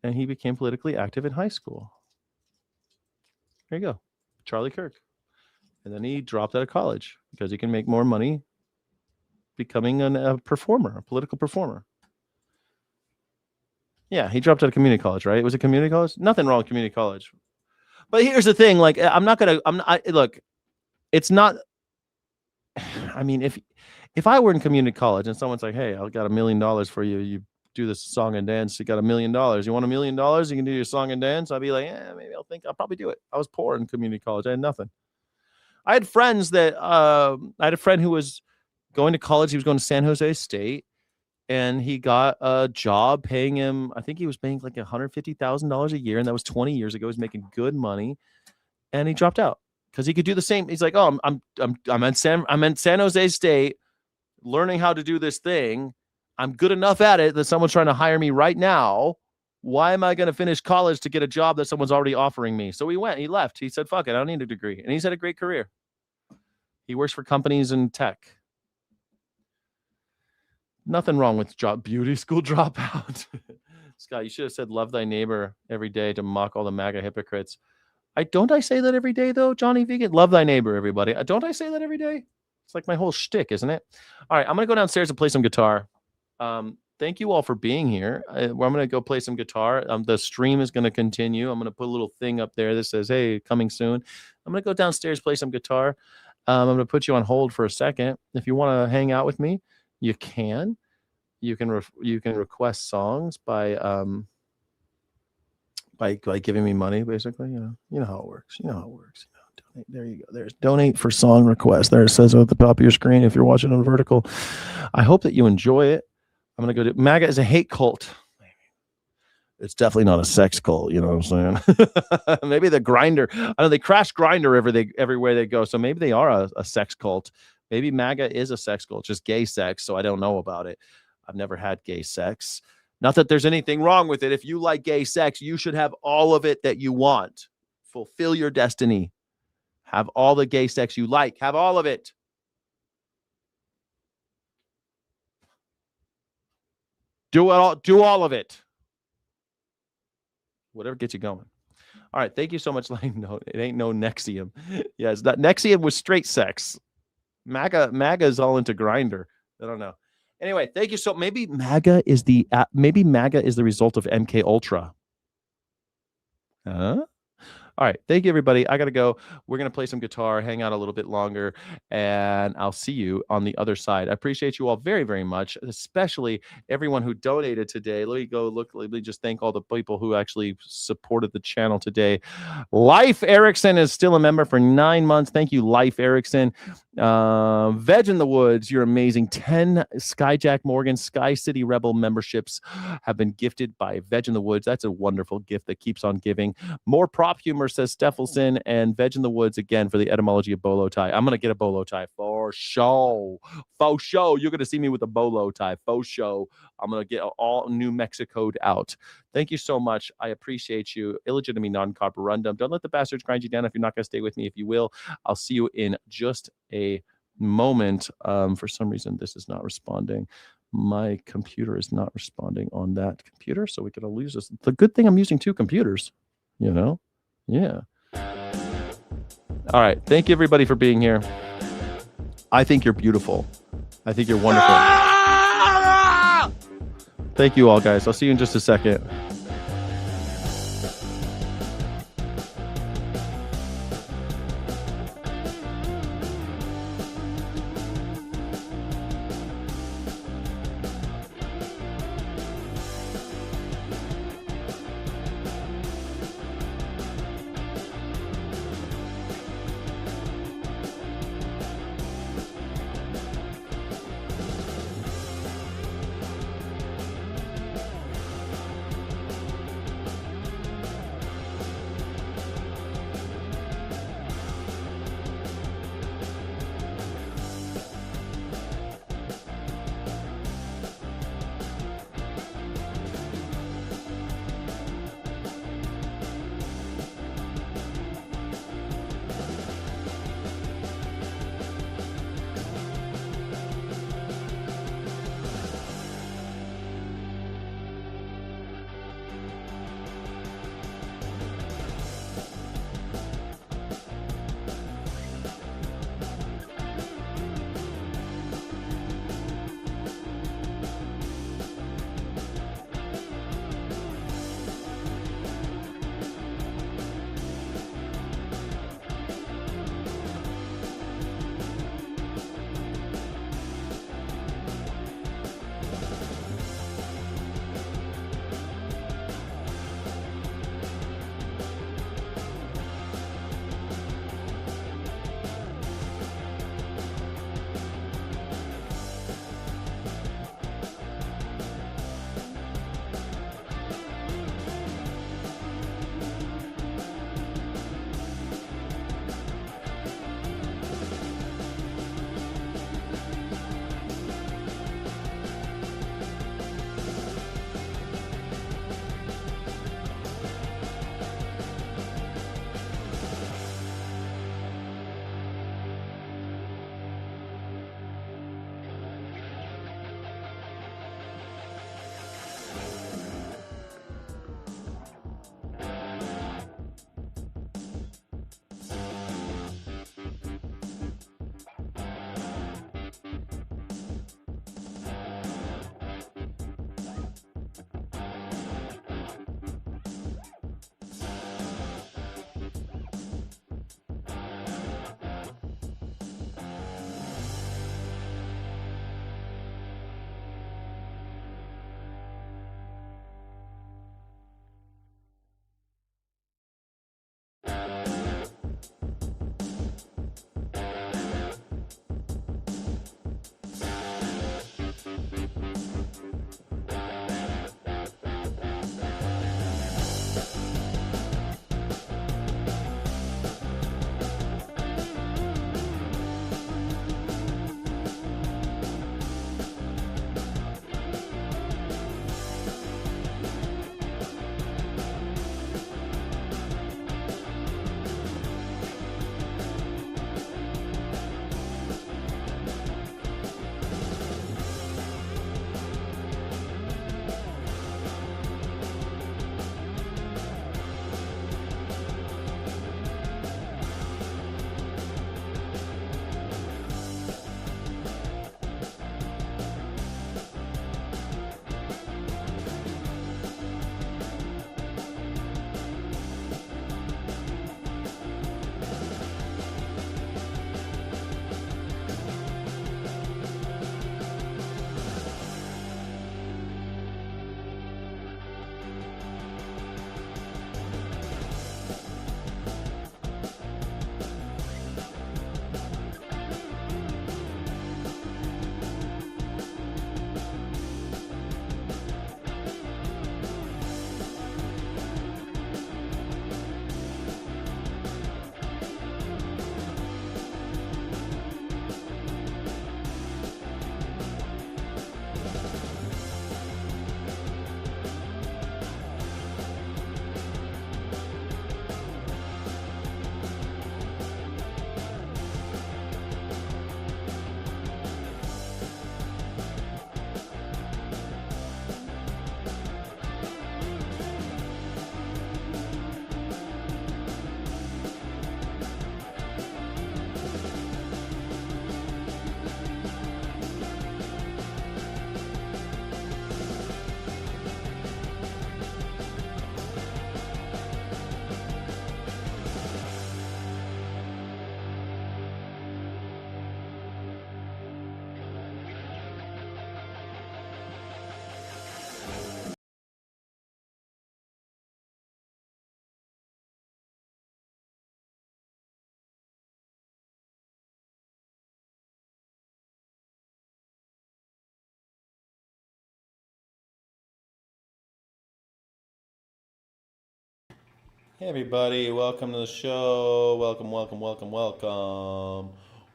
And he became politically active in high school. There you go. Charlie Kirk. And then he dropped out of college because he can make more money becoming a performer, a political performer. Yeah, he dropped out of community college, right? It was a community college. Nothing wrong with community college. But here's the thing, like, look, it's not, I mean, if I were in community college and someone's like, hey, I got $1 million for you, you do this song and dance, you got $1 million. You want $1 million? You can do your song and dance. I'd be like, maybe I'll probably do it. I was poor in community college. I had nothing. I had friends that, I had a friend who was going to college. He was going to San Jose State, and he got a job paying him, I think he was paying like $150,000 a year. And that was 20 years ago. He was making good money, and he dropped out because he could do the same. He's like, oh, I'm in San Jose State learning how to do this thing. I'm good enough at it that someone's trying to hire me right now. Why am I going to finish college to get a job that someone's already offering me? So he left. He said, fuck it, I don't need a degree. And he's had a great career. He works for companies in tech. Nothing wrong with beauty school dropout. Scott, you should have said love thy neighbor every day to mock all the MAGA hypocrites. Don't I say that every day, though, Johnny Vegan? Love thy neighbor, everybody. Don't I say that every day? It's like my whole shtick, isn't it? All right, I'm going to go downstairs and play some guitar. Thank you all for being here. I'm going to go play some guitar. The stream is going to continue. I'm going to put a little thing up there that says, hey, coming soon. I'm going to go downstairs, play some guitar. I'm going to put you on hold for a second. If you want to hang out with me, you can. You can request songs by giving me money, basically. You know how it works. Donate. There you go. There's donate for song request. There it says at the top of your screen if you're watching on vertical. I hope that you enjoy it. I'm going to go to MAGA is a hate cult. It's definitely not a sex cult. You know what I'm saying? Maybe the Grinder. I know they crash Grinder everywhere they go. So maybe they are a sex cult. Maybe MAGA is a sex cult, just gay sex. So I don't know about it. I've never had gay sex. Not that there's anything wrong with it. If you like gay sex, you should have all of it that you want. Fulfill your destiny. Have all the gay sex you like. Have all of it. Do all of it. Whatever gets you going. All right. Thank you so much. No, it ain't no Nexium. Yeah, it's not. Nexium was straight sex. MAGA is all into Grinder. I don't know. Anyway, thank you. So maybe MAGA is the result of MK Ultra. Huh? All right. Thank you, everybody. I got to go. We're going to play some guitar, hang out a little bit longer, and I'll see you on the other side. I appreciate you all very, very much, especially everyone who donated today. Let me just thank all the people who actually supported the channel today. Life Erickson is still a member for 9 months. Thank you, Life Erickson. Veg in the Woods, you're amazing. 10 Skyjack Morgan Sky City Rebel memberships have been gifted by Veg in the Woods. That's a wonderful gift that keeps on giving. More prop humor, says Steffelson, and Veg in the Woods again for the etymology of bolo tie. I'm going to get a bolo tie for for sure. Faux show. You're going to see me with a bolo tie. Faux show. I'm going to get all New Mexico'd out. Thank you so much. I appreciate you. Illegitimate non-carborundum. Don't let the bastards grind you down if you're not going to stay with me. If you will, I'll see you in just a moment. For some reason, this is not responding. My computer is not responding on that computer, so we're going to lose this. The good thing I'm using two computers, you know? Yeah. All right. Thank you, everybody, for being here. I think you're beautiful. I think you're wonderful. Thank you all, guys. I'll see you in just a second. Hey everybody, welcome to the show. Welcome, welcome, welcome, welcome.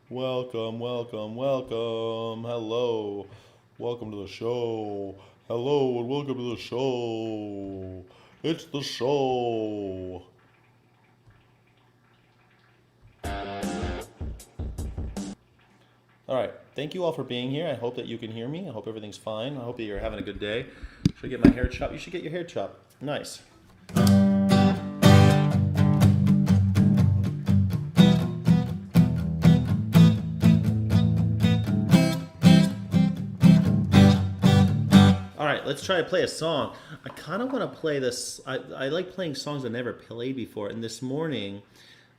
Welcome, welcome, welcome. Hello. Welcome to the show. Hello and welcome to the show. It's the show. All right. Thank you all for being here. I hope that you can hear me. I hope everything's fine. I hope that you're having a good day. Should I get my hair chopped? You should get your hair chopped. Nice. All right, let's try to play a song. I kind of want to play this. I like playing songs I never played before. And this morning,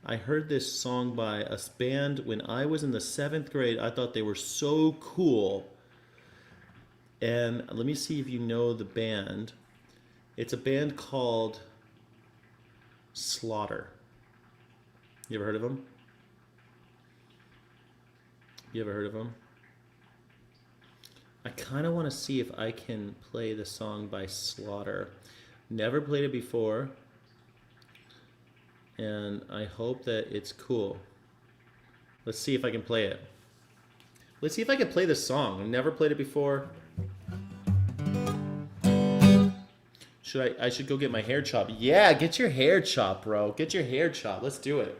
I heard this song by a band when I was in the 7th grade. I thought they were so cool. And let me see if you know the band. It's a band called Slaughter. You ever heard of them? You ever heard of them? I kind of want to see if I can play the song by Slaughter. Never played it before. And I hope that it's cool. Let's see if I can play it. Let's see if I can play this song. I've never played it before. I should go get my hair chopped. Yeah, get your hair chopped, bro. Get your hair chopped. Let's do it.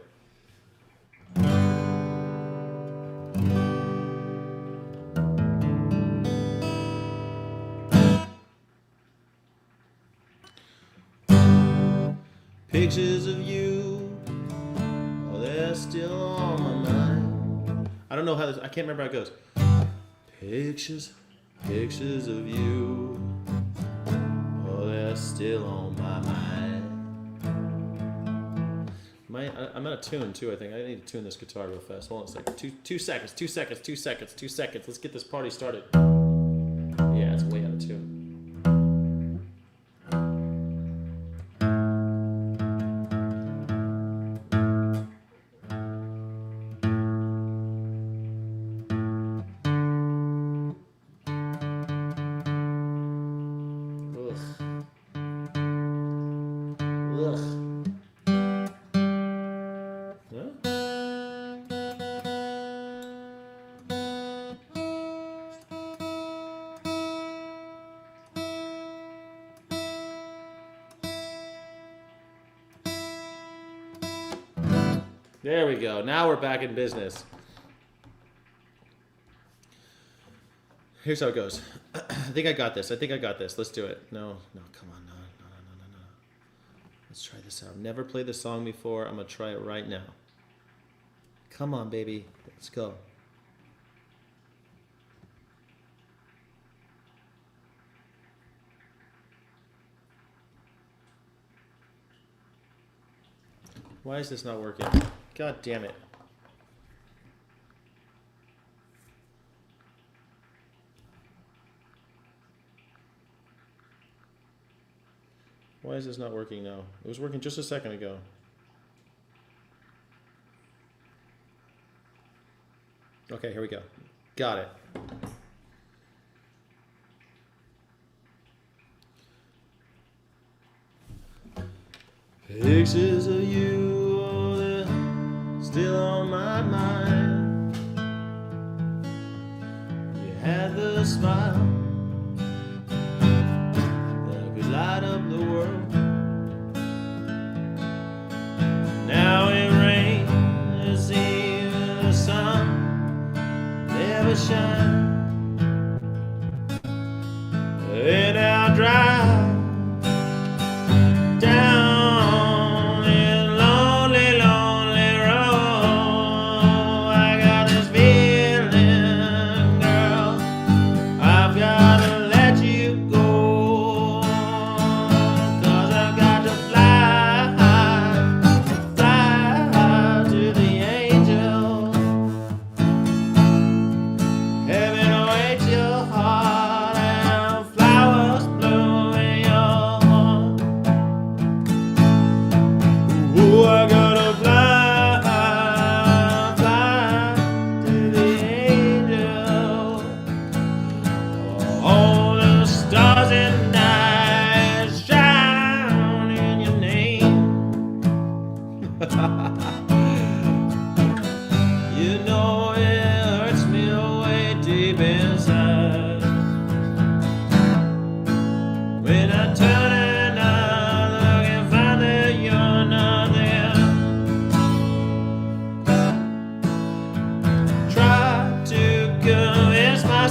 Pictures of you, oh, they're still on my mind. I don't know how this, I can't remember how it goes. Pictures of you, oh, they're still on my mind. I'm out of tune too, I think. I need to tune this guitar real fast. Hold on a second. Two seconds. Let's get this party started. Yeah, it's way out of tune. There we go. Now we're back in business. Here's how it goes. I think I got this. Let's do it. No, come on. No. Let's try this out. I've never played this song before. I'm going to try it right now. Come on, baby. Let's go. Why is this not working? God damn it. Why is this not working now? It was working just a second ago. Okay, here we go. Got it. Pictures of you, oh, they're still on my mind. You had the smile that could light up the world. Now it rains, even the sun never shines. It now dry down in lonely, lonely road. I got this feeling, girl, I've got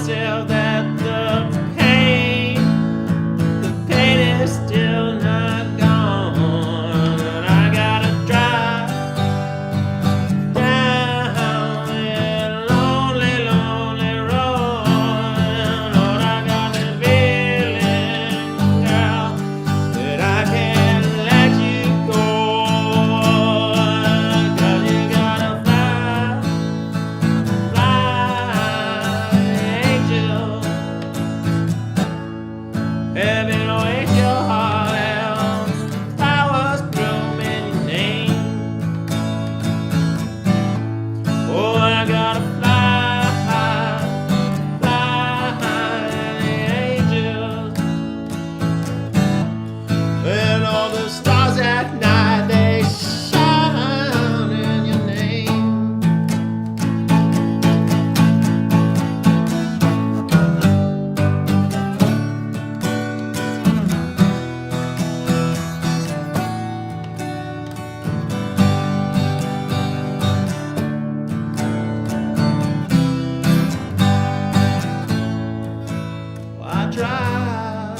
myself that the pain is still not gone, and I gotta drive down that lonely, lonely road. Lord, I got the feeling, girl, that I can't let you go, 'cause you gotta fly, angel. Heaven awaits your heart out, flowers bloom in your name. Oh, I gotta fly, the angels. And all the stars at night, they shine in your name. I drive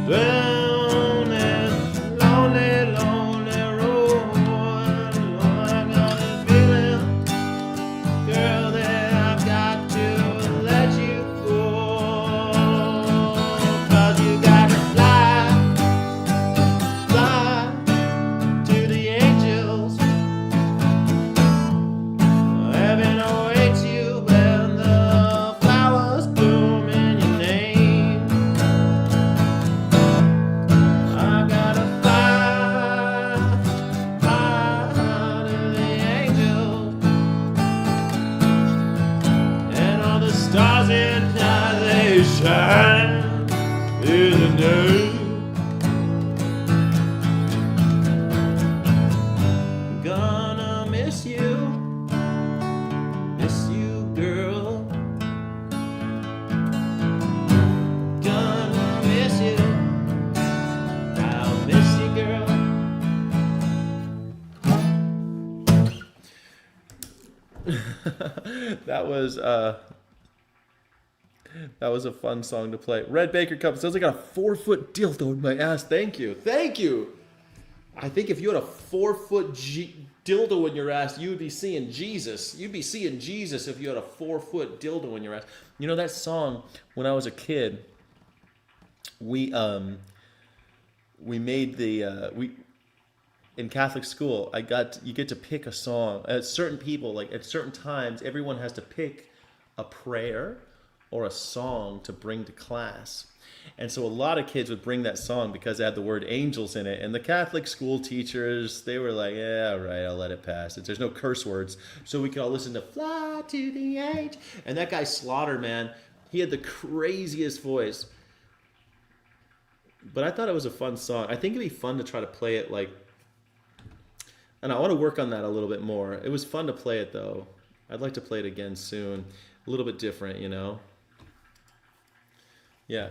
down that lonely, lonely road. Lord, I got this feeling, girl, that I've got to let you go, 'cause you gotta fly to the angels. Heaven awaits you when the flowers bloom in your name. I gotta fly to the angels, and all the stars in night, they shine in the name. Gonna miss you, girl. Gonna miss you, I'll miss you, girl. That was a fun song to play. Red Baker Cup says I got a 4-foot dildo in my ass. Thank you. I think if you had a 4-foot dildo in your ass, you'd be seeing Jesus. You'd be seeing Jesus if you had a 4-foot dildo in your ass. You know that song? When I was a kid, we made in Catholic school. You get to pick a song. At certain people, like at certain times, everyone has to pick a prayer or a song to bring to class. And so a lot of kids would bring that song because it had the word angels in it. And the Catholic school teachers, they were like, yeah, all right, I'll let it pass. There's no curse words. So we could all listen to Fly to the Angel. And that guy Slaughter, man, he had the craziest voice. But I thought it was a fun song. I think it'd be fun to try to play it like, and I want to work on that a little bit more. It was fun to play it though. I'd like to play it again soon. A little bit different, you know? Yeah.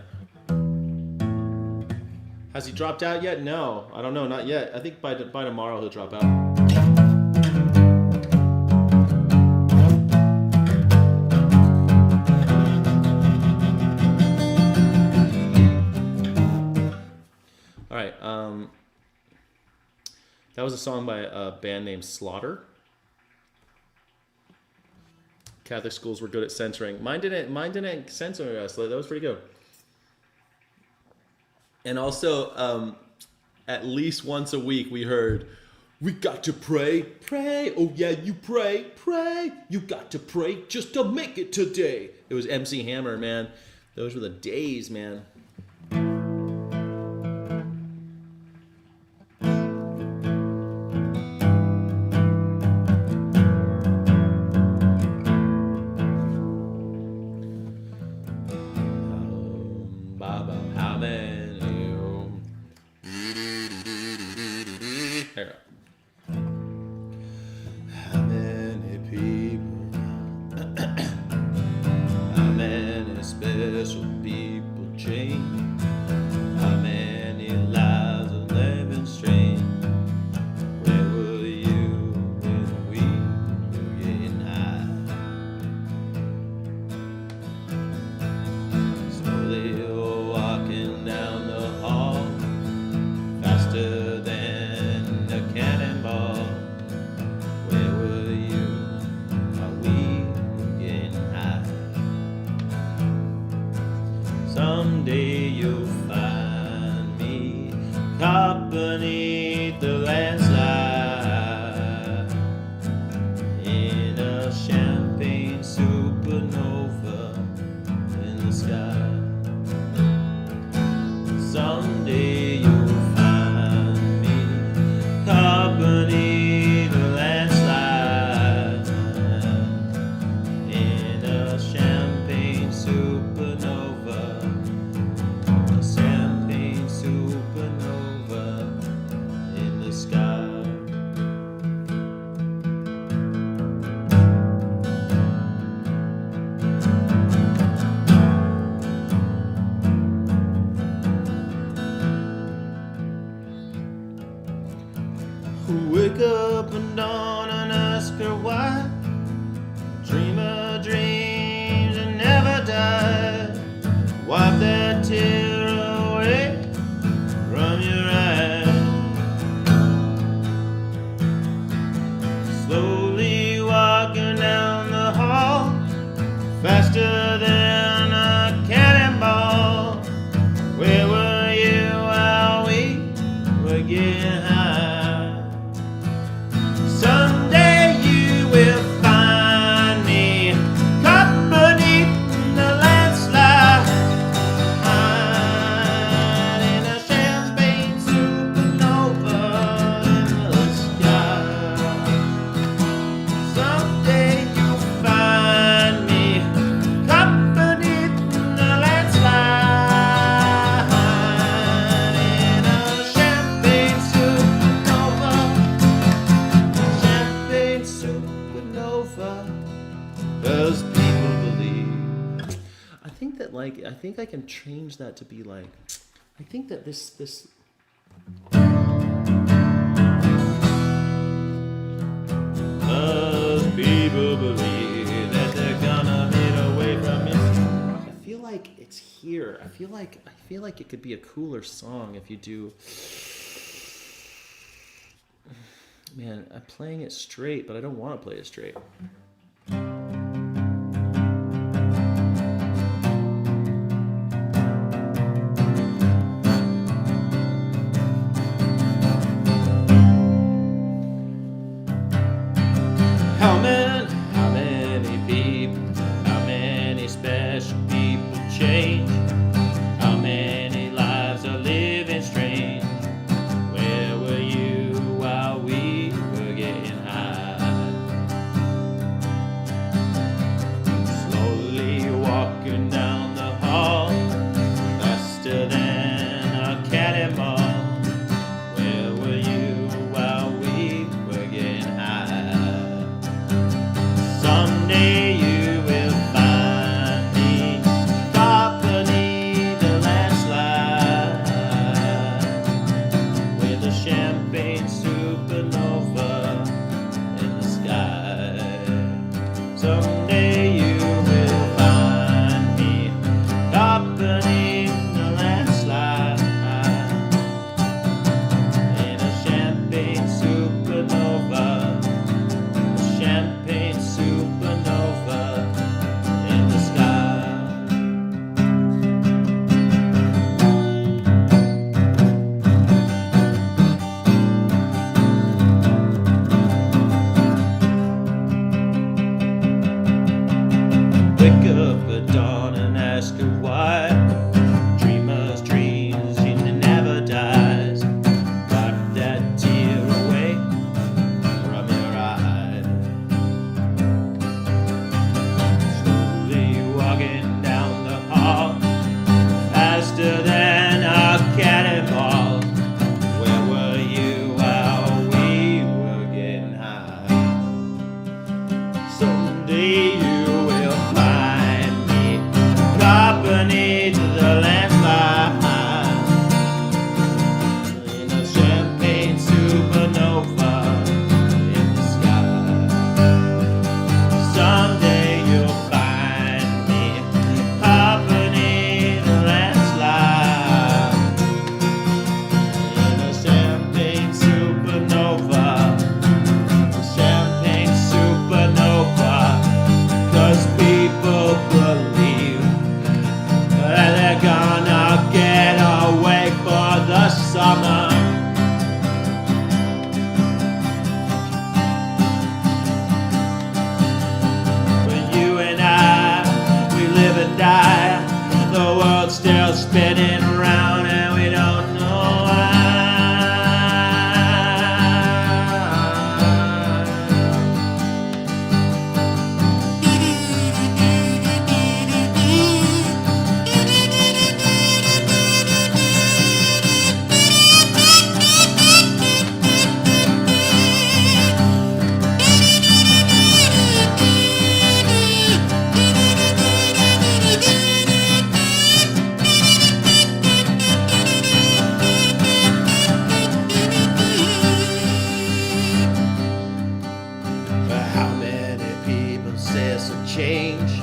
Has he dropped out yet? No, I don't know, not yet. I think by tomorrow he'll drop out. All right. That was a song by a band named Slaughter. Catholic schools were good at censoring. Mine didn't censor us. That was pretty good. And also, at least once a week, we heard, we got to pray, pray. Oh yeah, you pray, pray. You got to pray just to make it today. It was MC Hammer, man. Those were the days, man. the sky. Someday you'll find me accompanied a landslide in a champagne supernova, a champagne supernova in the sky. Wake up and dawn and ask her why. Dream of dreams and never die. Wipe that tear away from your eyes. Slowly walking down the hall, faster than a cannonball. Where were you while we were getting high? Someday you will find me company in the landslide in a champagne supernova in the sky. Someday you'll find me company in the landslide in a champagne supernova. Champagne supernova, 'cause people believe. I think that I think I can change that to be like, I think that this 'cause people believe that they're gonna get away from you. I feel like it's here. I feel like it could be a cooler song if you do. Man, I'm playing it straight, but I don't want to play it straight. How many people, how many special people change? How many lives are living strange? Where were you while we were getting high? Slowly walking down the hall, faster than a cannonball. Where were you while we were getting high? Someday you will find me company the landslide with a champagne supernova in the sky. Someday you will find me company the landslide in a champagne supernova. Champagne supernova in the sky. Wake up at dawn and ask her why. Dreamers' dreams she never dies. Wipe that tear away from your eye. Slowly walking down the hall, faster than a cannonball. Where were you while we were getting high? Someday you will find me company to the landslide in a champagne supernova in the sky. Someday you'll find me company to the landslide in a champagne supernova, champagne supernova. 'Cause people believe that they're gonna get away for the summer. When you and I, we live and die spinning around and we don't know why. How many people say it's a change?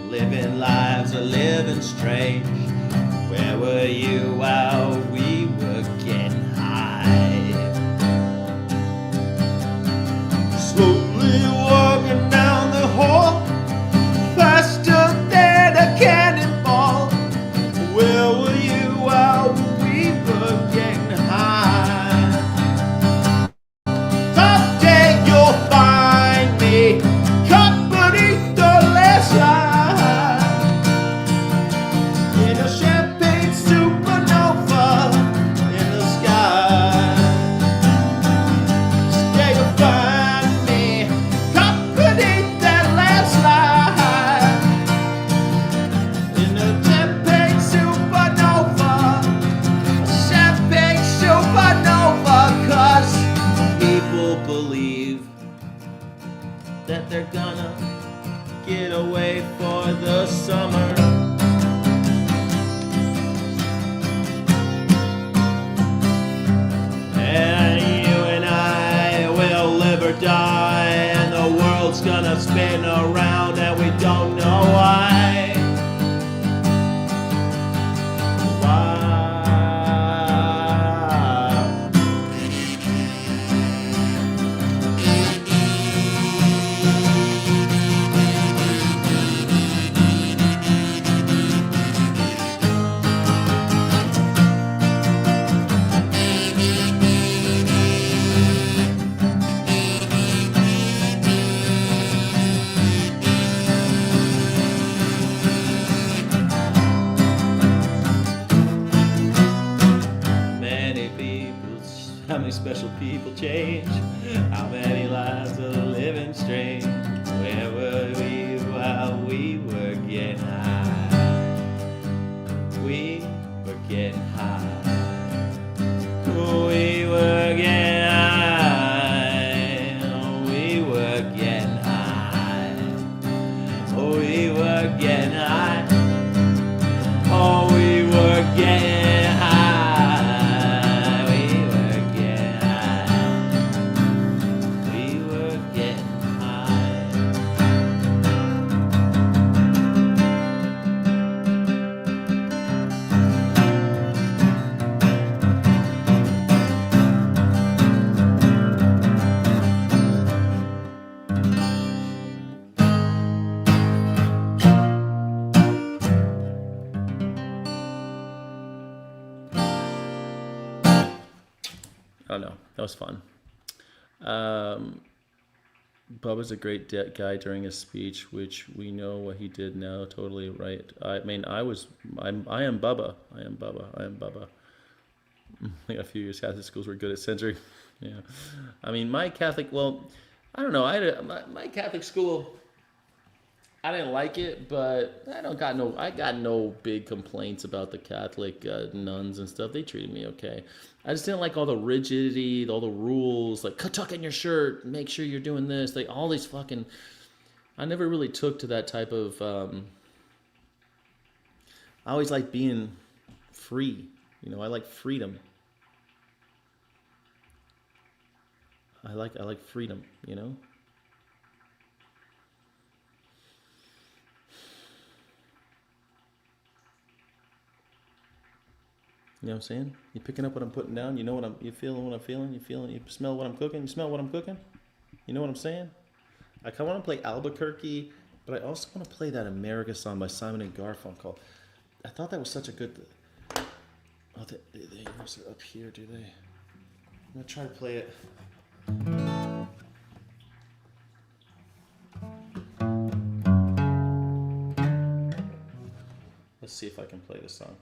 Living lives are living strange. Where were you while we were getting high? Slowly walking down the hall, faster than a cannonball. Where were you while we were getting high? Someday you'll find me company the last line in a champagne supernova in the sky. Someday you'll find me company that last line in a champagne supernova, a champagne supernova, 'cause people believe that they're gonna get away for the summer. And you and I will live or die, and the world's gonna spin around and we don't know why. Many people, how many special people change? How many lives are living strange? Where were we while we were getting high? We were getting high. We were getting high. We were getting high. We were getting high. Oh, we were getting high. We were getting high. We were getting Oh no, that was fun. Bubba's a great guy during his speech, which we know what he did now. Totally right. I mean, I am Bubba. I am Bubba. I am Bubba. I got a few years Catholic schools were good at censoring. Yeah. I mean, my Catholic, well, I don't know. My Catholic school, I didn't like it, but I got no big complaints about the Catholic nuns and stuff. They treated me okay. I just didn't like all the rigidity, all the rules, like tuck in your shirt, make sure you're doing this, like all these fucking. I never really took to that type of. I always like being free. I like freedom. I like freedom. You know what I'm saying? You picking up what I'm putting down? You know what you feeling what I'm feeling? You smell what I'm cooking? You smell what I'm cooking? You know what I'm saying? I kind of want to play Albuquerque, but I also want to play that America song by Simon and Garfunkel. I thought that was such a good. Oh, they use it up here, do they? I'm gonna try to play it. Let's see if I can play this song.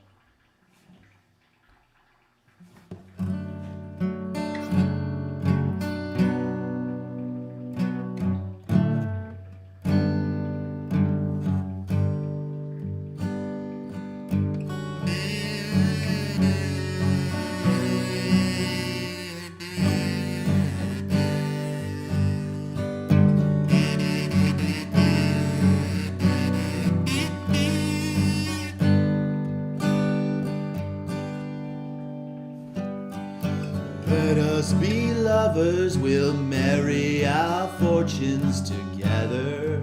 Let us be lovers, we'll marry our fortunes together.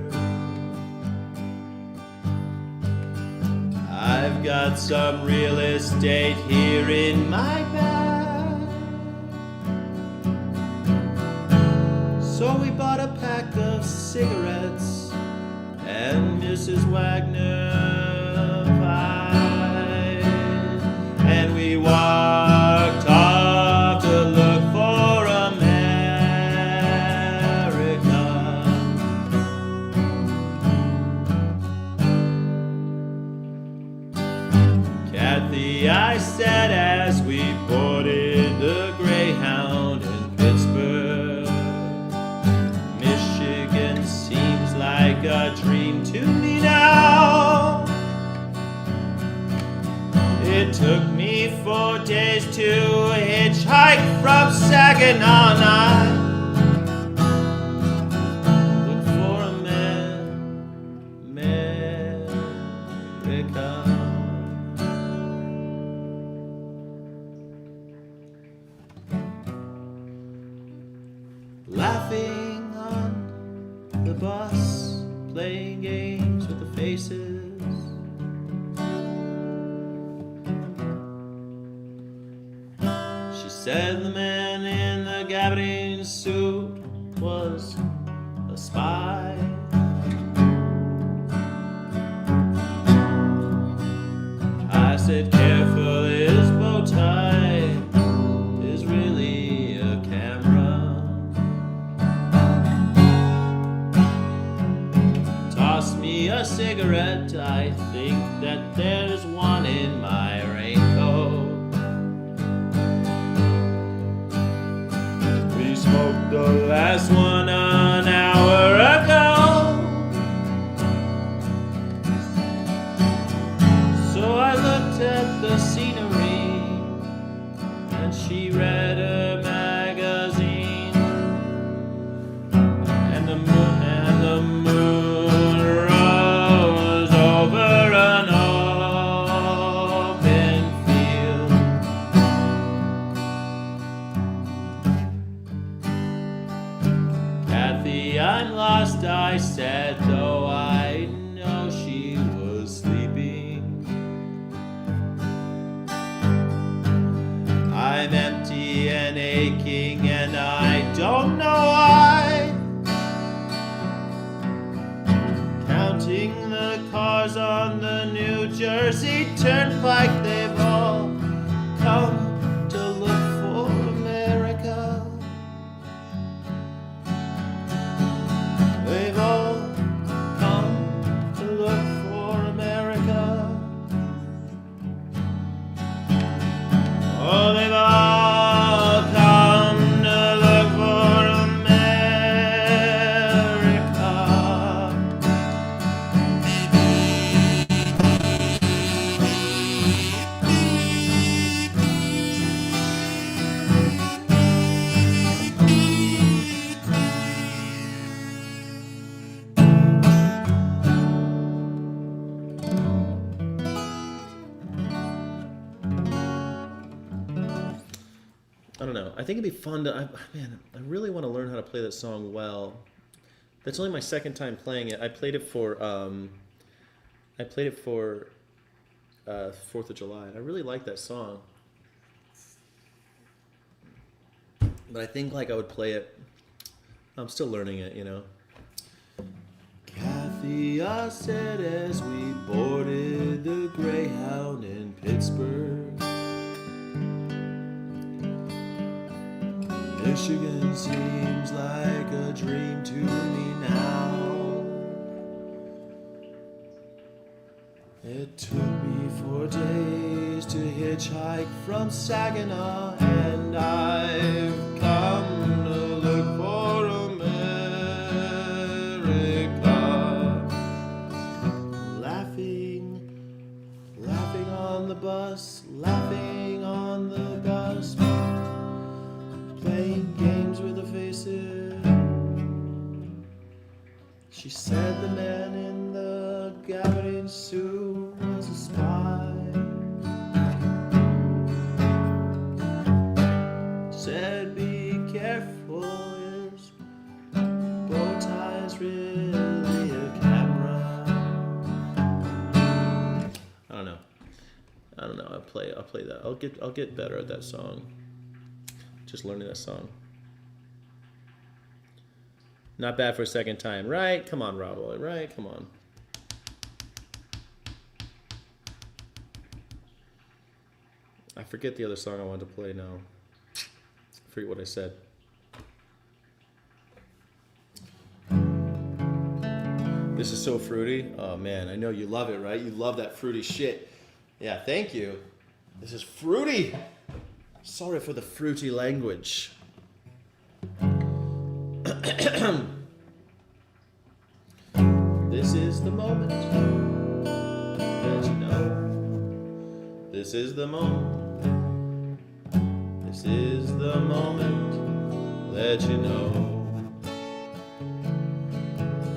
I've got some real estate here in my bag. So we bought a pack of cigarettes and Mrs. Wagner pie, and we walked off to look for America. Kathy, I said as we boarded the Greyhound in Pittsburgh, Michigan seems like a dream to me now. It took me 4 days to hitchhike from Saginaw. I look for America. Laughing on the bus, playing games with the faces. She said the man in the gabardine suit was a spy. I said, careful, his bow tie is really a camera. Toss me a cigarette, I think that there's one in my raincoat. We smoked the last one an hour ago. So I looked at the scenery and she read a magazine, and the moon rose over an open field. Kathy, I'm lost, I said, though I know she was sleeping. I'm empty and aching and I don't know why. Counting the cars on the New Jersey Turnpike, they've all come to look for America. They've all come to look for America. Oh, they've all come to look for America. I don't know. I think it'd be fun to. Man, I really want to learn how to play that song well. That's only my second time playing it. I played it for 4th of July. I really like that song, but I think like I would play it. I'm still learning it, you know. Kathy, I said as we boarded the Greyhound in Pittsburgh, Michigan seems like a dream to me now. It took me 4 days to hitchhike from Saginaw, and I've come to look for America. Laughing on the bus, laughing on the bus, playing games with the faces. She said the man in the gabardine suit was a spy. Said be careful, his bow tie's really a camera. I don't know. I'll play that. I'll get better at that song. Just learning that song. Not bad for a second time, right? Come on, Robo, right? Come on. I forget the other song I wanted to play now. I forget what I said. This is so fruity. Oh man, I know you love it, right? You love that fruity shit. Yeah, thank you. This is fruity. Sorry for the fruity language. This is the moment that you know. This is the moment. This is the moment that you know.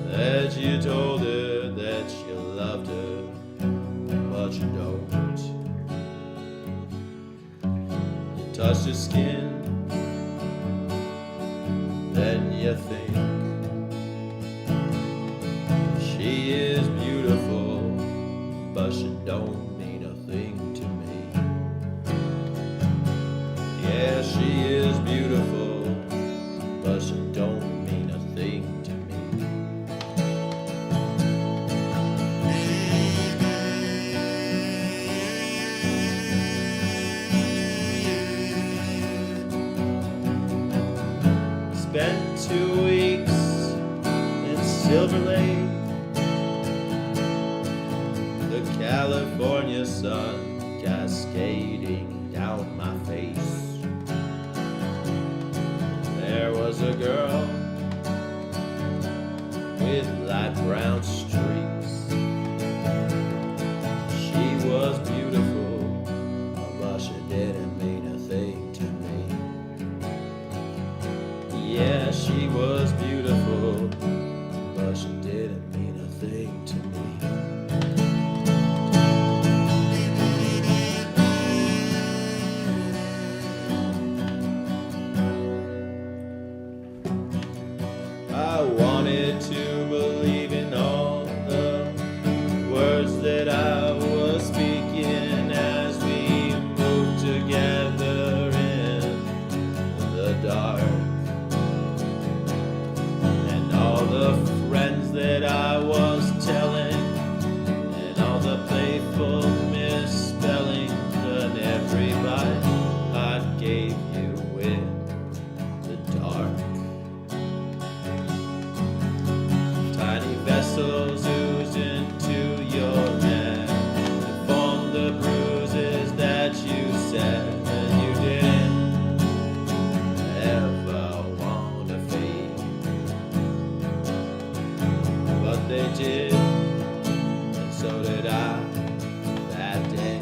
That you told her that you loved her, but you don't. You touched her skin, then you think she is beautiful, but she don't mean a thing to me. Yeah, she is beautiful, but she don't mean a thing to me. Spent 2 weeks in Silver Lake. The California sun cascading down my face. There was a girl with light brown streaks. She was beautiful, but she didn't mean a thing to me. Yeah, she was beautiful, but she didn't mean a thing to me. I wanted to believe in all the words that I was speaking as we moved together in the dark. And all the friends that I was telling, and all the playful misspellings, and every bite I gave you in the dark. Tiny vessels oozed into your neck to form the bruises that you said that you didn't ever want to fade. But they did, and so did I that day.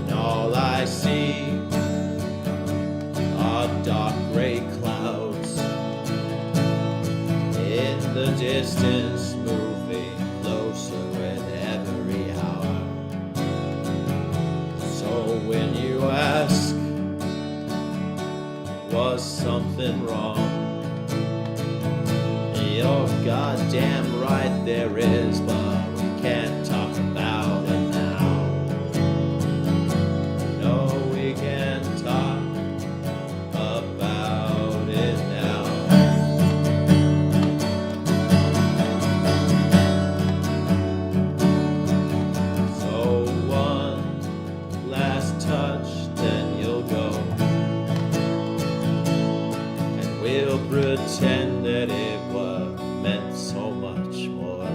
And all I see are dark gray clouds in the distance, moving closer with every hour. So when you ask, was something wrong? You're goddamn right there is, but we can't talk about it now. No, we can't talk pretend that it meant so much more.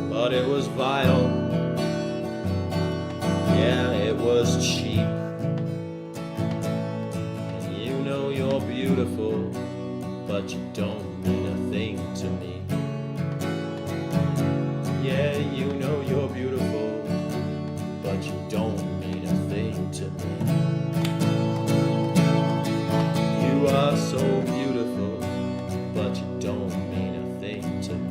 But it was vile. Yeah, it was cheap. And you know you're beautiful, but you don't mean a thing to me. Yeah, you know you're beautiful, but you don't mean a thing to me. You are so beautiful, but you don't mean a thing to me.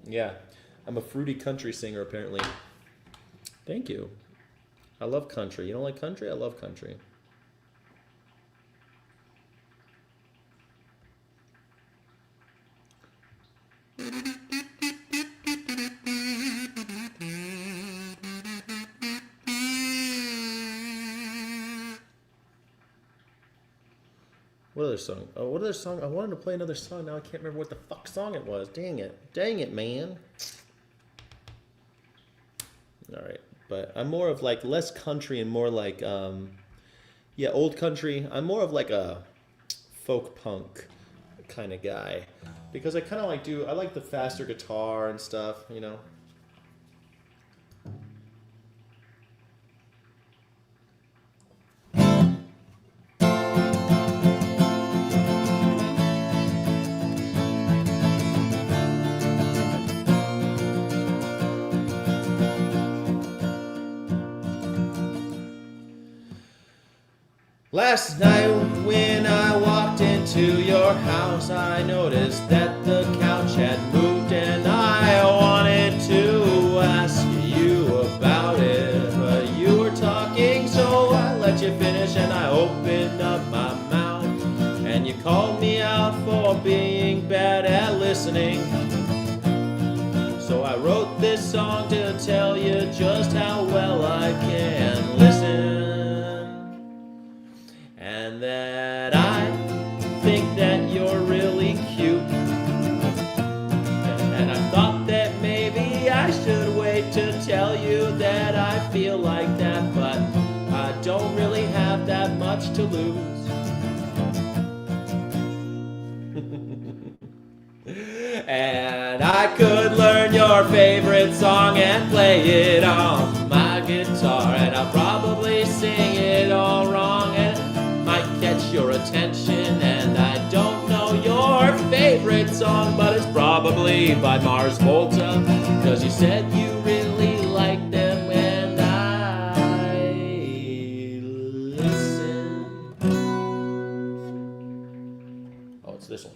Yeah, I'm a fruity country singer apparently. Thank you. I love country. You don't like country? I love country. What other song? Oh, what other song? I wanted to play another song. Now I can't remember what the fuck song it was. Dang it. Dang it, man. All right. But I'm more of like less country and more like, yeah, old country. I'm more of like a folk punk kind of guy. Because I kind of like I like the faster guitar and stuff, you know. Last night when I walked into your house, I noticed that the couch had moved and I wanted to ask you about it. But you were talking, so I let you finish and I opened up my mouth. And you called me out for being bad at listening. So I wrote this song to tell you just how well I can listen. And that I think that you're really cute. And I thought that maybe I should wait to tell you that I feel like that, but I don't really have that much to lose. And I could learn your favorite song and play it on my guitar, and I'll probably sing it all wrong and might catch your attention. And I don't know your favorite song, but it's probably by Mars Volta, 'cause you said you really like them and I listen. Oh, it's this one.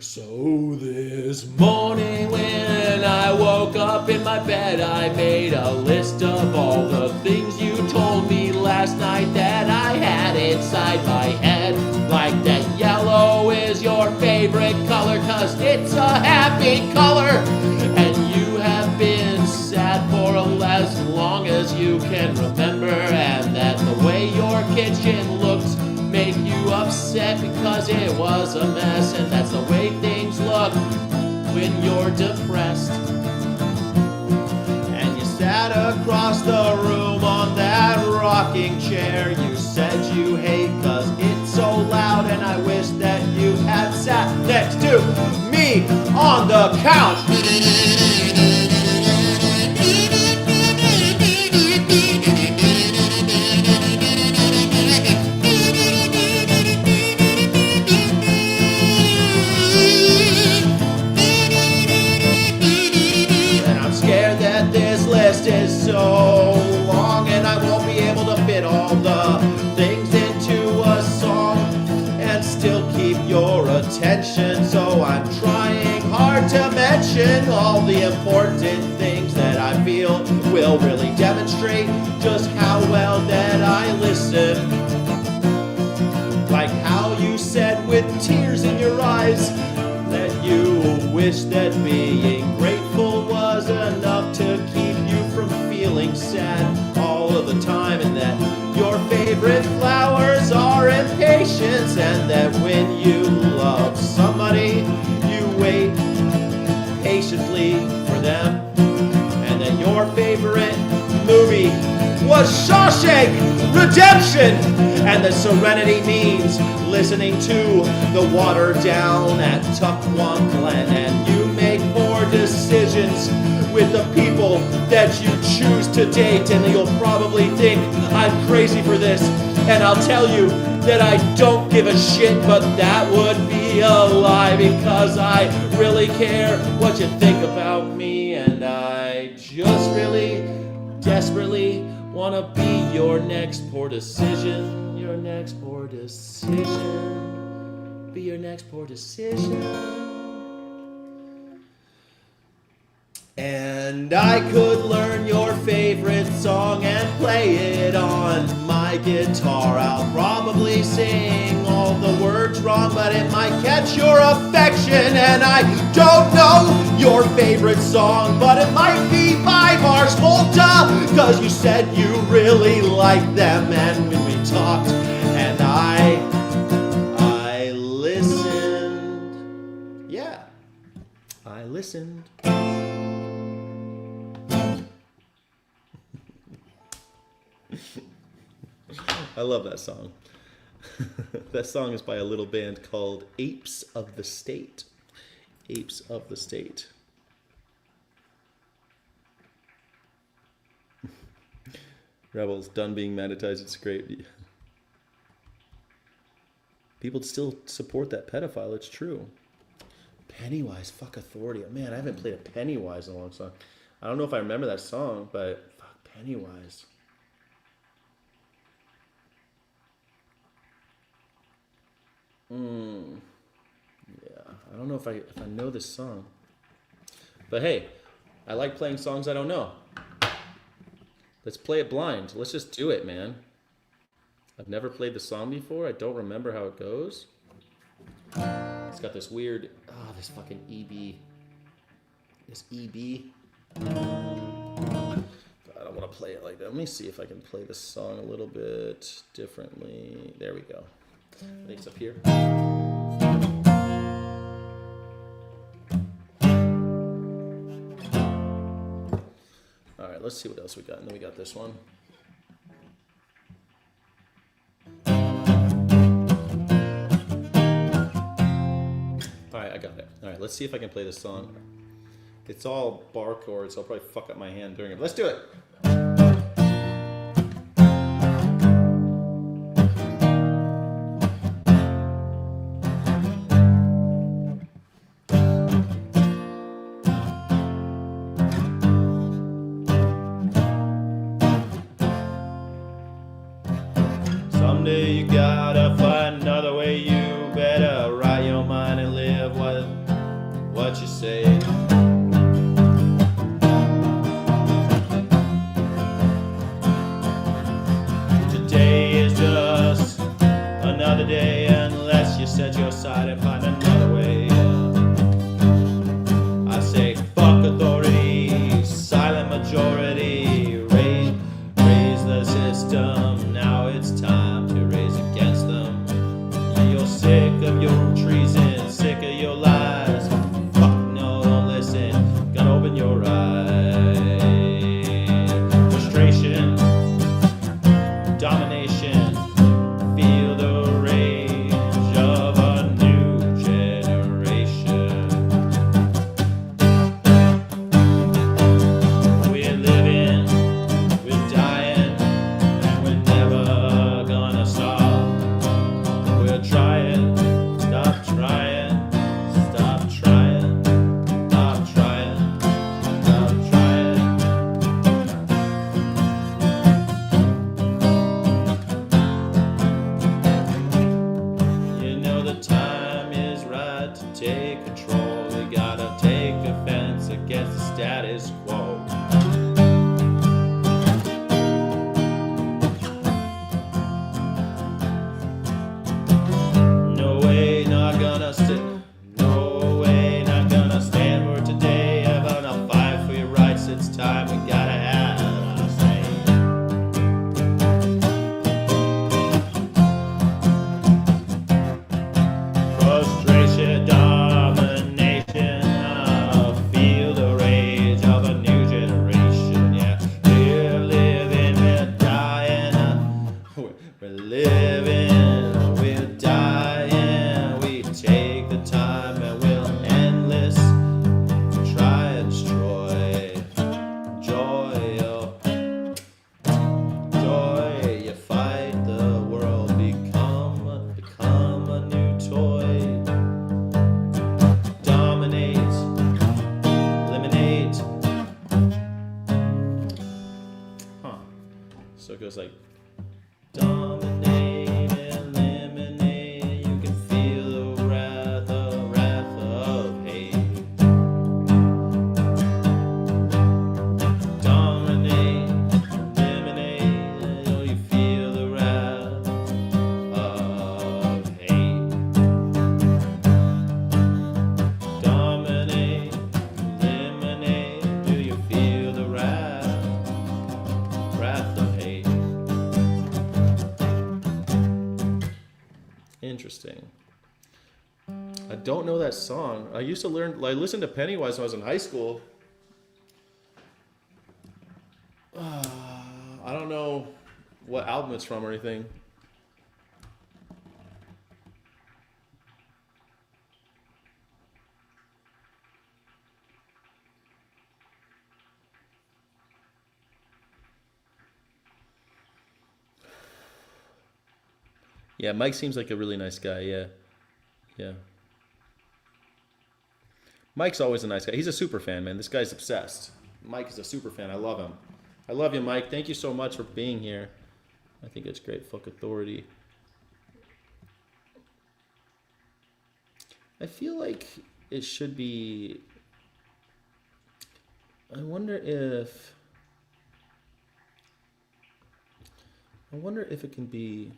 So this morning when I woke up in my bed, I made a list of all the things you told me last night that I had inside my head. Like that yellow is your favorite color 'cause it's a happy color. And you have been sad for as long as you can remember. And that the way your kitchen looks make you upset because it was a mess. And that's the way things look when you're depressed. And you sat across the room on that rocking chair. You said you hate 'cause it's so loud, and I wish that you had sat next to me on the couch. important things that I feel will really demonstrate just how well that I listen. Like how you said with tears in your eyes that you wish that being grateful was enough to keep you from feeling sad all of the time, and that your favorite flowers are impatience, and that when you love somebody you wait patiently for them, and that your favorite movie was Shawshank Redemption, and that serenity means listening to the water down at Tuckwan Glen, and you make poor decisions with the people that you choose to date, and you'll probably think I'm crazy for this, and I'll tell you that I don't give a shit, but that would be a lie, because I really care what you think about me, and I just really desperately wanna be your next poor decision, your next poor decision, be your next poor decision. And I could learn your favorite song and play it on my guitar. I'll probably sing all the words wrong, but it might catch your affection. And I don't know your favorite song, but it might be by Mars Volta, 'cause you said you really liked them. And when we talked and I listened, yeah, I listened. I love that song. That song is by a little band called Apes of the State. Apes of the State. Rebels, done being monetized, it's great. People still support that pedophile, it's true. Pennywise, fuck authority. Man, I haven't played a Pennywise in a long time. I don't know if I remember that song, but fuck Pennywise. Yeah, I don't know if I know this song. But hey, I like playing songs I don't know. Let's play it blind. Let's just do it, man. I've never played the song before. I don't remember how it goes. It's got this weird, this fucking EB. This EB. I don't want to play it like that. Let me see if I can play this song a little bit differently. There we go. I think it's up here. All right, let's see what else we got. And then we got this one. All right, I got it. All right, let's see if I can play this song. It's all bar chords, so I'll probably fuck up my hand doing it. Let's do it. Someday you gotta find another way. You better write your mind and live what you say. Today is just another day, unless you set your side and find another way. I say fuck authority, silent majority, raise the system. Now it's time to raise against them. You're sick of your treason, sick of your lies. Fuck no Interesting. I don't know that song. I used to I listened to Pennywise when I was in high school. I don't know what album it's from or anything. Yeah, Mike seems like a really nice guy. Yeah. Mike's always a nice guy. He's a super fan, man. This guy's obsessed. Mike is a super fan. I love him. I love you, Mike. Thank you so much for being here. I think it's great. Fuck authority. I feel like it should be... I wonder if it can be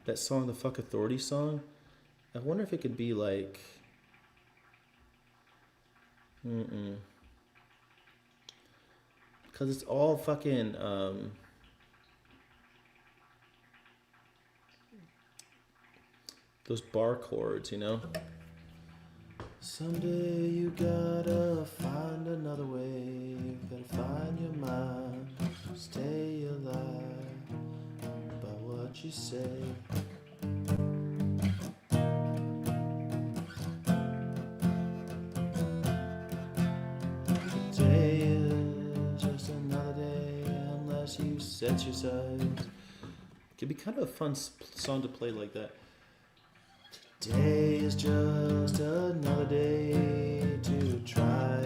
that song, the Fuck Authority song. I wonder if it could be like... Because it's all fucking... those bar chords, you know? Someday you gotta find another way. Gotta find your mind. Stay alive by what you say. Today is just another day unless you set your sights. Could be kind of a fun song to play like that. Today is just another day to try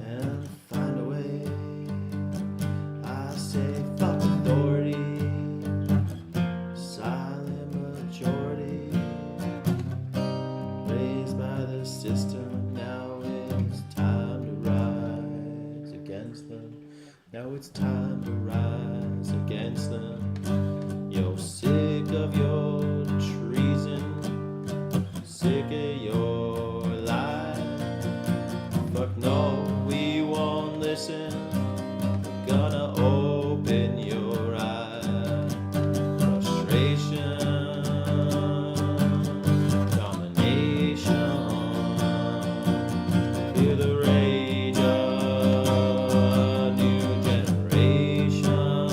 and find a way. I say fuck authority, silent majority, raised by the system. Now it's time to rise against them. Now it's time to rise against them. You're sick of your treason, sick of your lies. Fuck no, we won't listen. We're gonna open your eyes. Frustration, domination. Feel the rage of a new generation.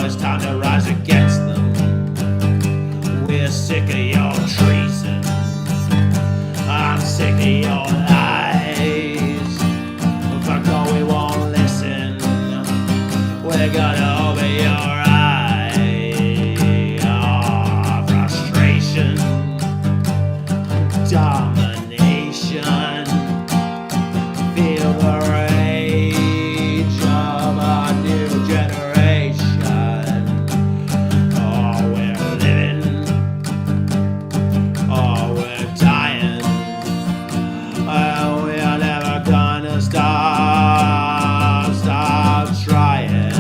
it's time to rise against them. We're sick of your treason. I'm sick of your lies. Fuck no, we won't listen. We're gonna open your eyes. Oh, frustration, domination. Feel the rage of a new generation. Oh, we're living. Oh, we're dying. Oh, we are never gonna stop. Stop trying.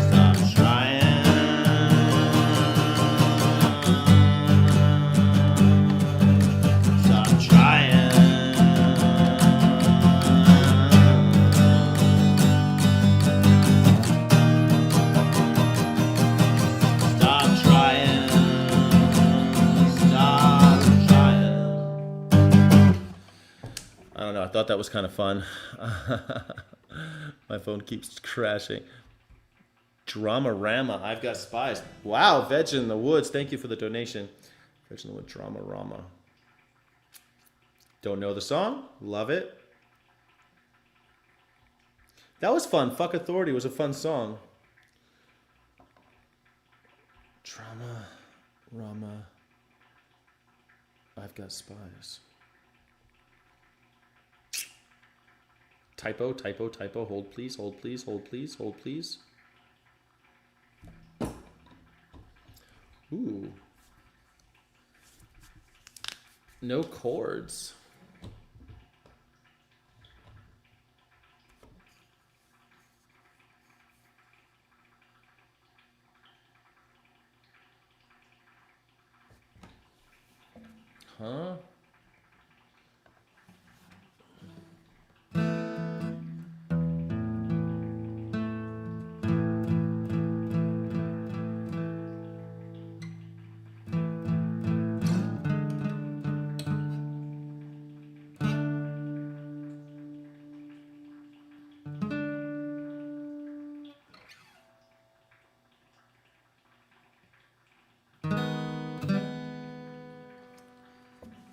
Stop trying. Stop trying. Stop trying. Stop trying. I don't know. I thought that was kind of fun. My phone keeps crashing. Dramarama. I've got spies. Wow. Veg in the Woods. Thank you for the donation. Veg in the Woods. Dramarama. Don't know the song. Love it. That was fun. Fuck Authority was a fun song. Drama. Rama. I've got spies. Typo, typo, typo. Hold please, hold please, hold please, hold please. Ooh. No chords. Huh?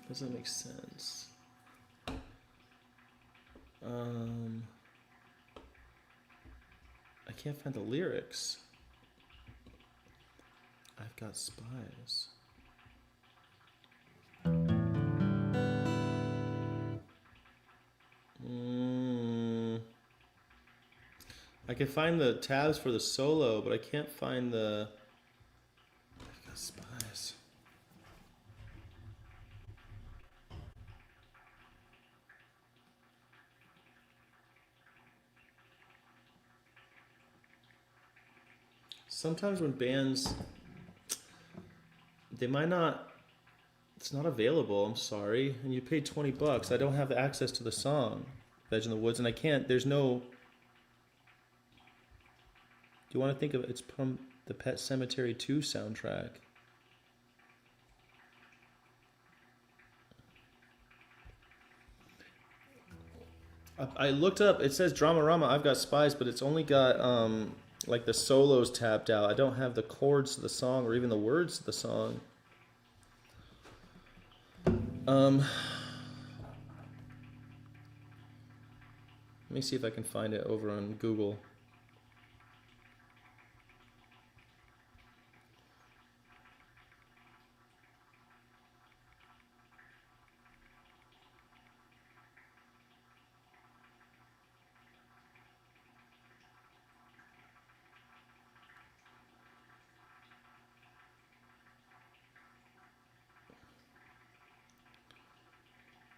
Doesn't make sense. I can't find the lyrics. I've got spies. I can find the tabs for the solo, but I can't find the. I've got spies. Sometimes when bands, they might not, it's not available, I'm sorry, and you paid $20, I don't have access to the song, Veg in the Woods, and I can't, there's no, do you want to think of it, it's from the Pet Cemetery 2 soundtrack. I looked up, it says Dramarama, I've got spies, but it's only got, like the solos tapped out. I don't have the chords to the song or even the words to the song. Let me see if I can find it over on Google.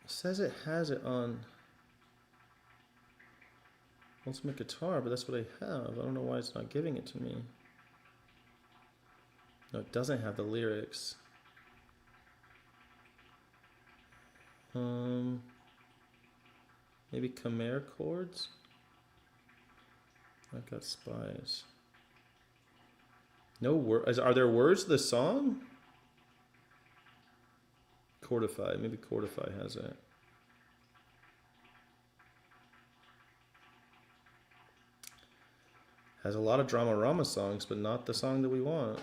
It says it has it on Ultimate Guitar, but that's what I have. I don't know why it's not giving it to me. No, it doesn't have the lyrics. Maybe Khmer chords? I've got spies. No words. Are there words to the song? Chordify. Maybe Chordify has it. Has a lot of drama-rama songs, but not the song that we want.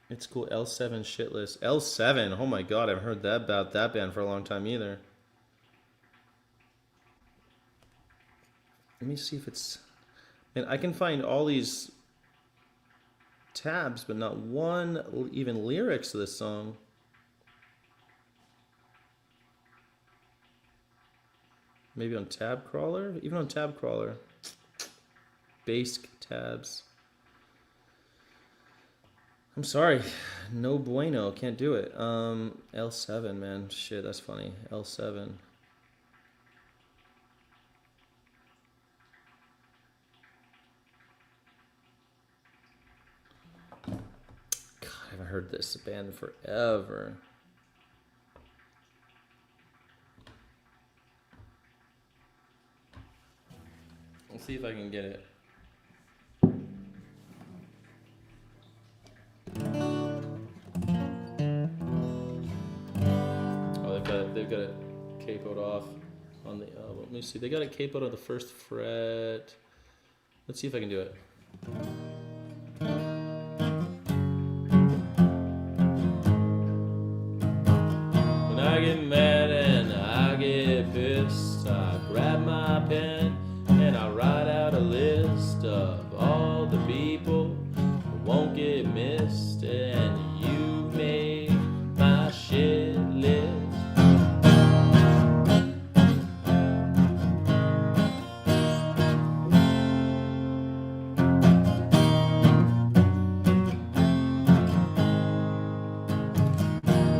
It's cool. L7 shitless. L7. Oh my god, I haven't heard that about that band for a long time either. Let me see if it's... And I can find all these tabs, but not one even lyrics to this song. Maybe on tab crawler? Even on tab crawler. Base tabs. I'm sorry. No bueno. Can't do it. L7, man. Shit, that's funny. L7. God, I haven't heard this band forever. Let's see if I can get it. Oh, they've got it capoed off on the. Let me see. They got it capoed on the first fret. Let's see if I can do it. When I get mad and I get pissed, I grab my pen and I write out a list of all the people who won't get missed, and you made my shit list.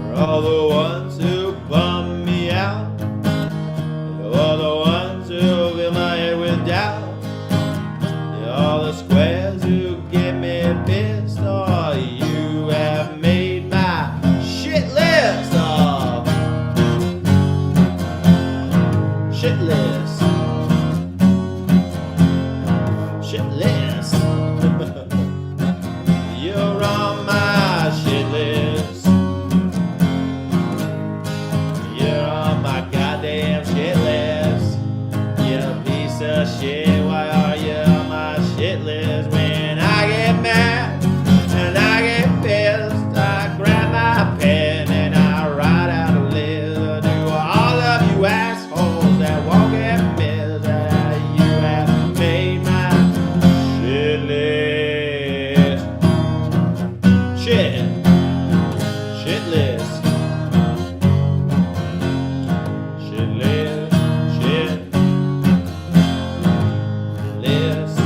For all the ones who bum me out, for all the ones who fill my head with doubt, all the squares who get me pissed, oh, you have made my shit list. Oh, shit list. Shit list. You're on my shit list. You're on my goddamn shit list. You piece of shit. Why are you on my shit list? When I get mad and I get pissed, I grab my pen and I write out a list. I do all of you assholes that won't get missed. You have made my shit list. Shit. Shit list. Shit list. Shit list.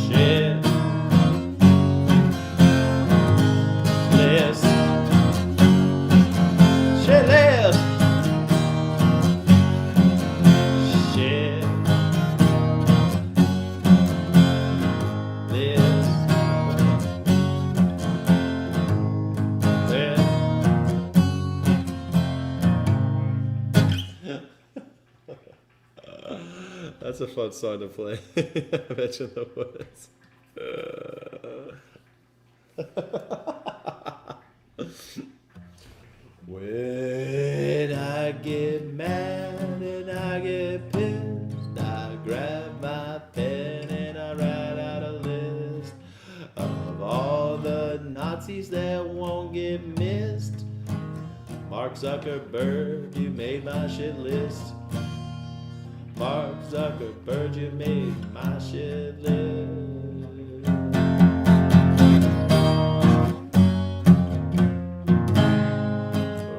Shit list. Shit list. Shit list. That's a fun song to play. I bet you in the woods. When I get mad and I get pissed, I grab my pen and I write out a list of all the Nazis that won't get missed. Mark Zuckerberg, you made my shit list. Mark Zuckerberg, you made my shit list.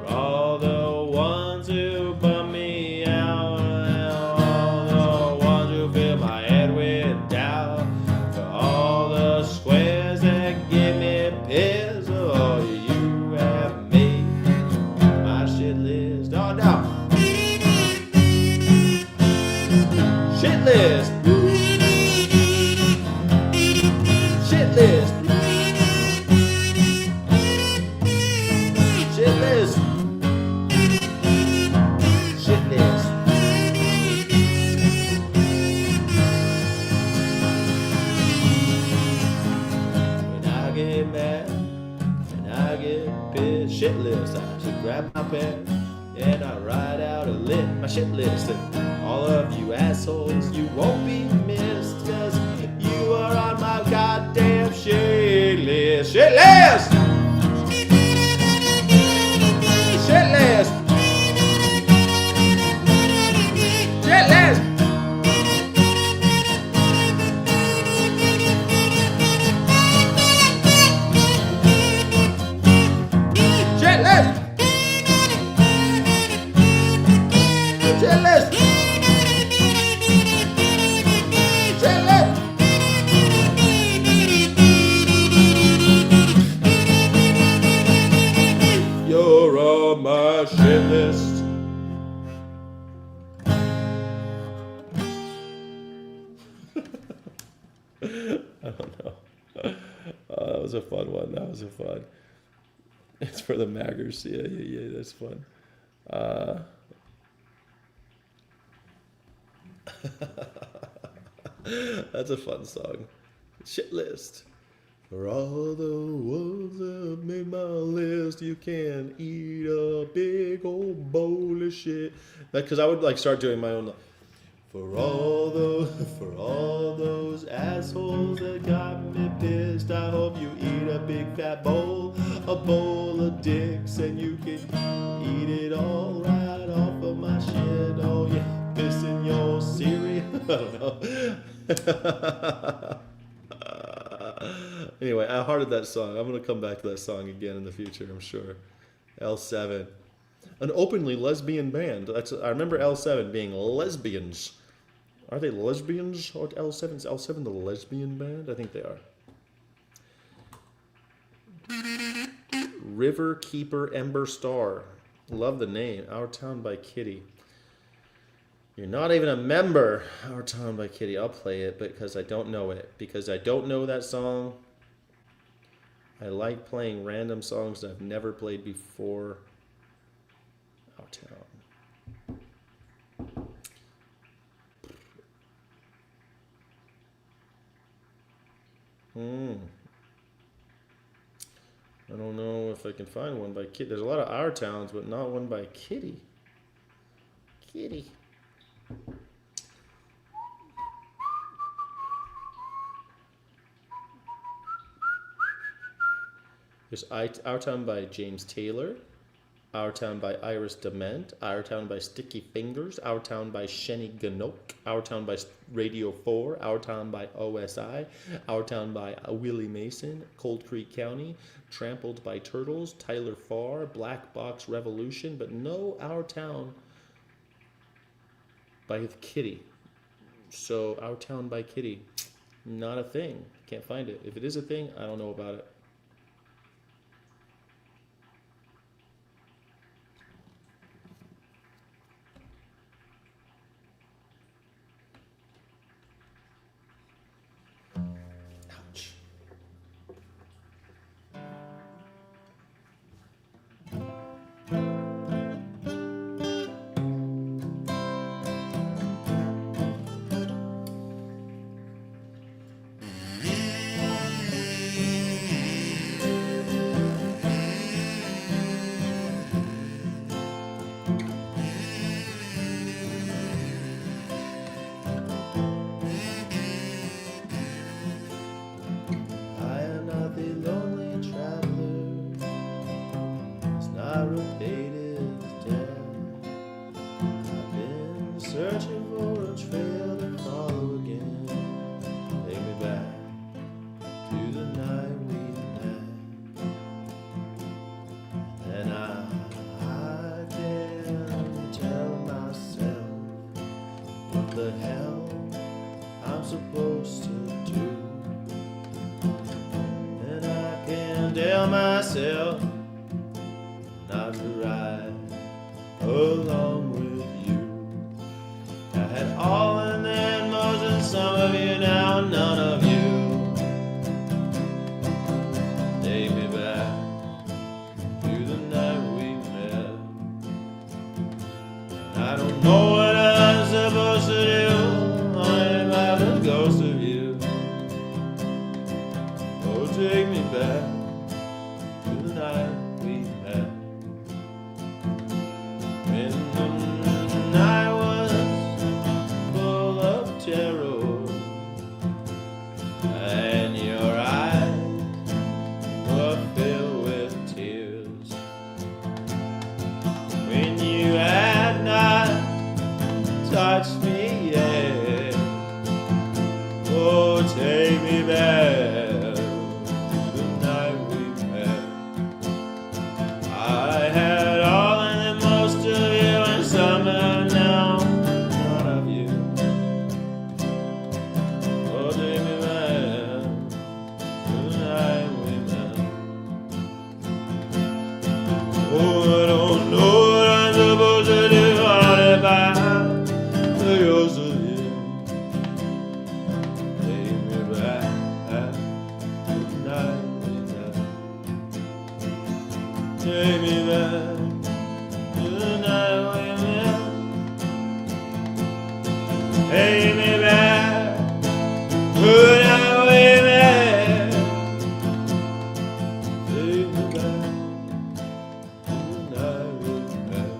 For all the ones who bum me out, all the ones who fill my head with doubt, for all the squares that give me pissed, oh, you have made my shit list. Oh, no. Shit list. Shit list. Shit list. Shit list. pants and I write out my shit list. And all of you assholes, you won't be missed, cause you are on my goddamn shit list. Shit list! Shit list! Shit list! Shit list! Shit list! Shit list! You're on my shit list. I don't know. That was a fun one. That was a fun. It's for the maggers. Yeah. That's fun. That's a fun song. Shit list. For all the ones that made my list, you can eat a big old bowl of shit. Because I would like start doing my own. For all those assholes that got me pissed, I hope you eat a big fat bowl, a bowl of dicks, and you can eat it all right off of my shit. Oh yeah, piss in your cereal. I don't know. Anyway, I hearted that song. I'm gonna come back to that song again in the future, I'm sure. L7, an openly lesbian band. I remember L7 being lesbians. Are they lesbians or L7? Is L7 the lesbian band? I think they are. River Keeper Ember Star. Love the name. Our Town by Kitty. You're not even a member. Our Town by Kitty. I'll play it because I don't know it. Because I don't know that song. I like playing random songs that I've never played before. Our Town. I don't know if I can find one by Kitty. There's a lot of Our Towns, but not one by Kitty. Kitty. There's Our Town by James Taylor, Our Town by Iris Dement, Our Town by Sticky Fingers, Our Town by Shenny Ganok, Our Town by Radio 4, Our Town by OSI, Our Town by Willie Mason, Cold Creek County, Trampled by Turtles, Tyler Farr, Black Box Revolution, but no Our Town by Kitty. So Our Town by Kitty, not a thing. Can't find it. If it is a thing, I don't know about it. Myself not to ride along with you. I had all and then most, and some of you now, none of you. Take me back to the night we met. I don't know what I'm supposed to do. I'm not a ghost of you. Oh, take me back. because of you. Take me back tonight. Take me back to the night we met. Take me back to the night we met. Take me back to the night we met.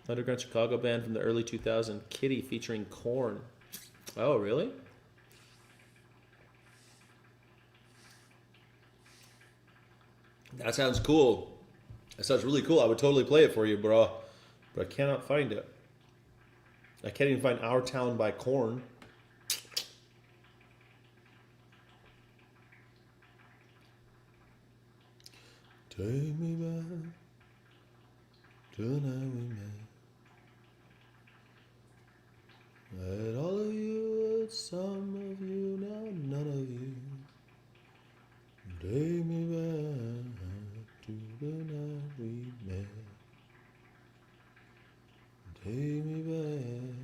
Underground Chicago band from the early 2000s, Kitty featuring Korn. Oh, really? That sounds cool. That sounds really cool. I would totally play it for you, bro. But I cannot find it. I can't even find Our Town by Korn. Take me back to the night we met. Let all of you, let some of you, now none of you. Take me back to the night we met. Take me back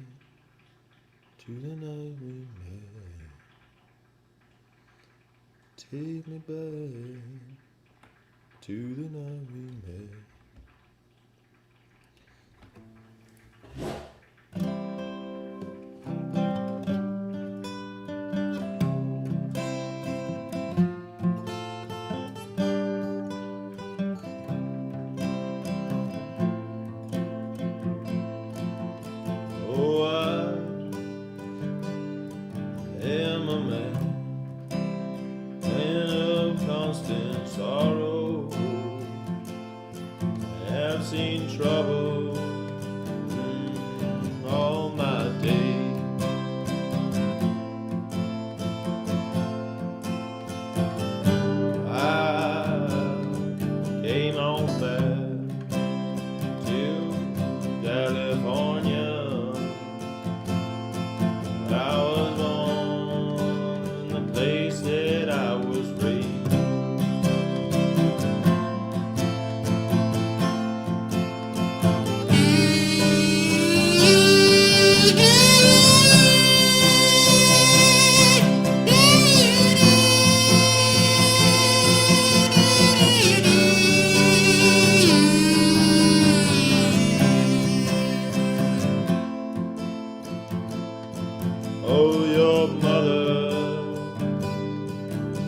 to the night we met. Take me back to the night we met. Oh, I am a man of constant sorrow. I have seen trouble all my days. I came on back to California. I was born in the place that I was raised. Oh, your mother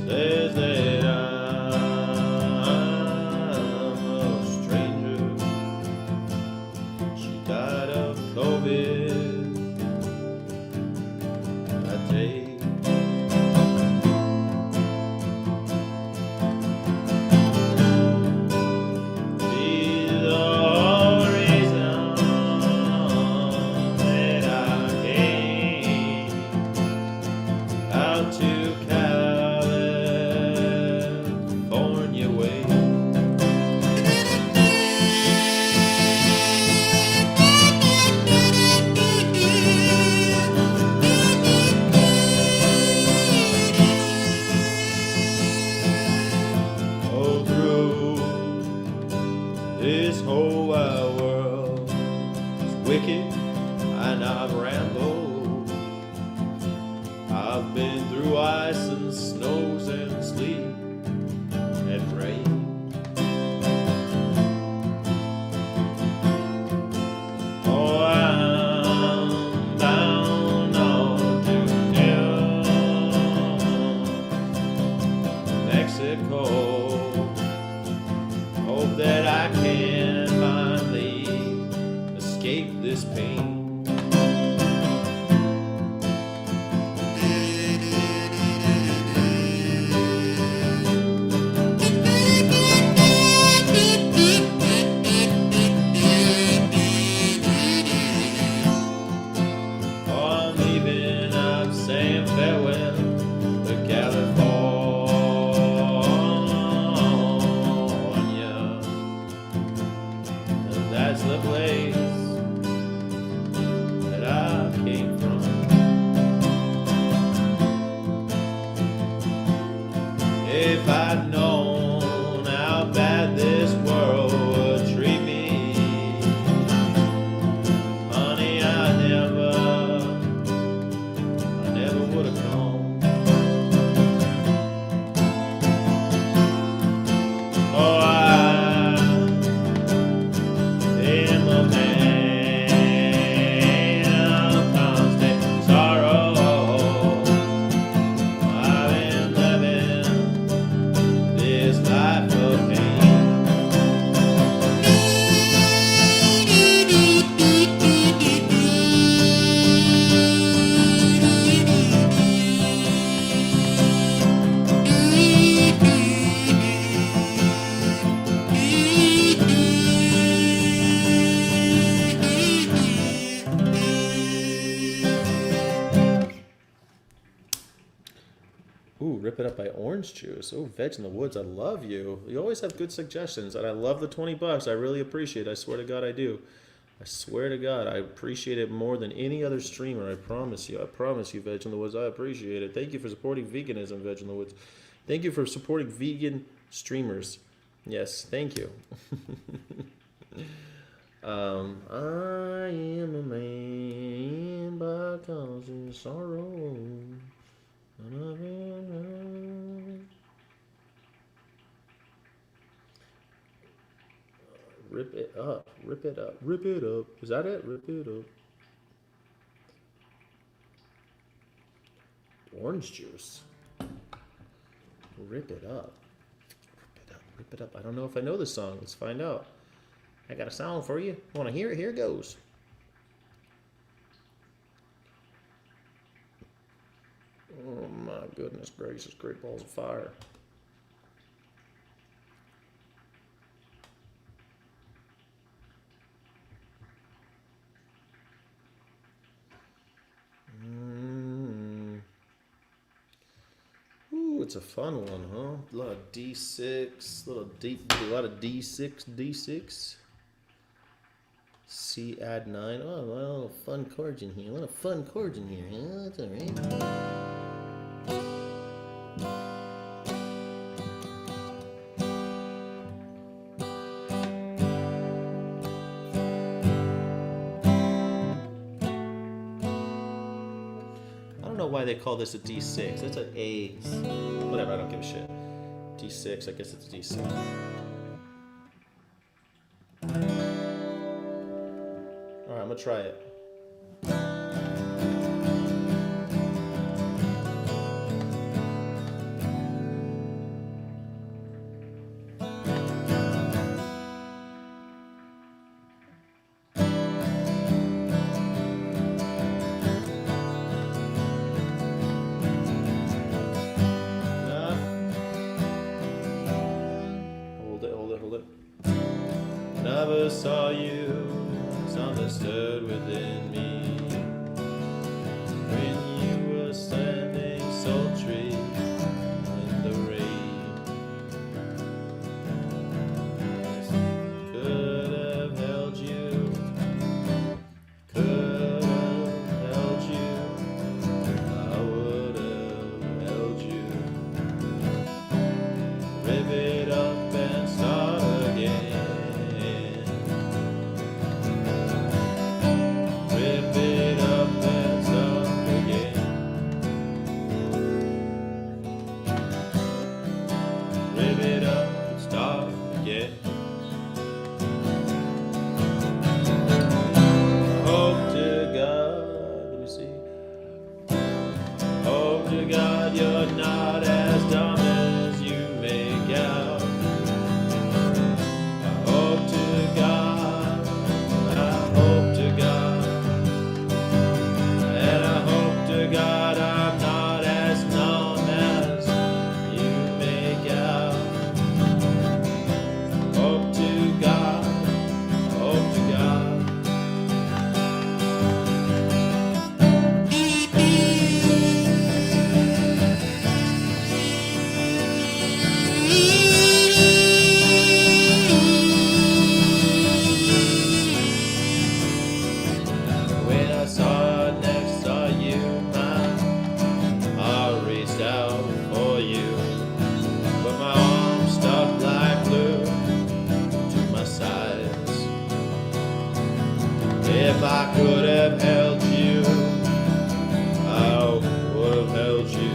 says that I'm a stranger. She died of COVID that day. She's the reason that I came out to California way. Oh, through this whole wide world is wicked, and I've rambled. I've been through ice and snows and sleet and rain. Oh, I'm down on to Mexico. Hope that I can finally escape this pain. I'm leaving, I'm saying farewell to California. And that's the place Rip It Up by Orange Juice. Oh, Veg in the Woods, I love you. You always have good suggestions, and I love the $20. I really appreciate it. I swear to God I do. I swear to God, I appreciate it more than any other streamer. I promise you. I promise you, Veg in the Woods. I appreciate it. Thank you for supporting veganism, Veg in the Woods. Thank you for supporting vegan streamers. Yes, thank you. I am a man by causing sorrow. Rip it up, rip it up, rip it up. Is that it? Rip it up. Orange juice. Rip it up. Rip it up, rip it up. I don't know if I know this song. Let's find out. I got a sound for you. Want to hear it? Here it goes. Oh my goodness gracious, great balls of fire. Ooh, it's a fun one, huh? A lot of D6, a lot of D6. C add 9. Oh, a little fun chords in here. A lot of fun chords in here, huh? That's alright. Why they call this a D6. That's an A. Whatever, I don't give a shit. D6, I guess it's D6. Alright, I'm gonna try it. Never saw you, it's understood within me. When you were standing sultry in the rain, could have held you, could have held you, I would have held you. Rip it up and start again. If I could have held you, I would have held you.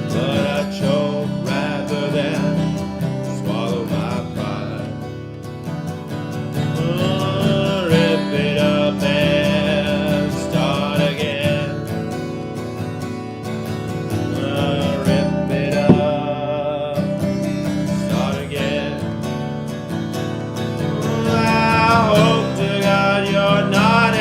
But I chose rather than swallow my pride. Rip it up and start again. Rip it up, start again. I hope to God you're not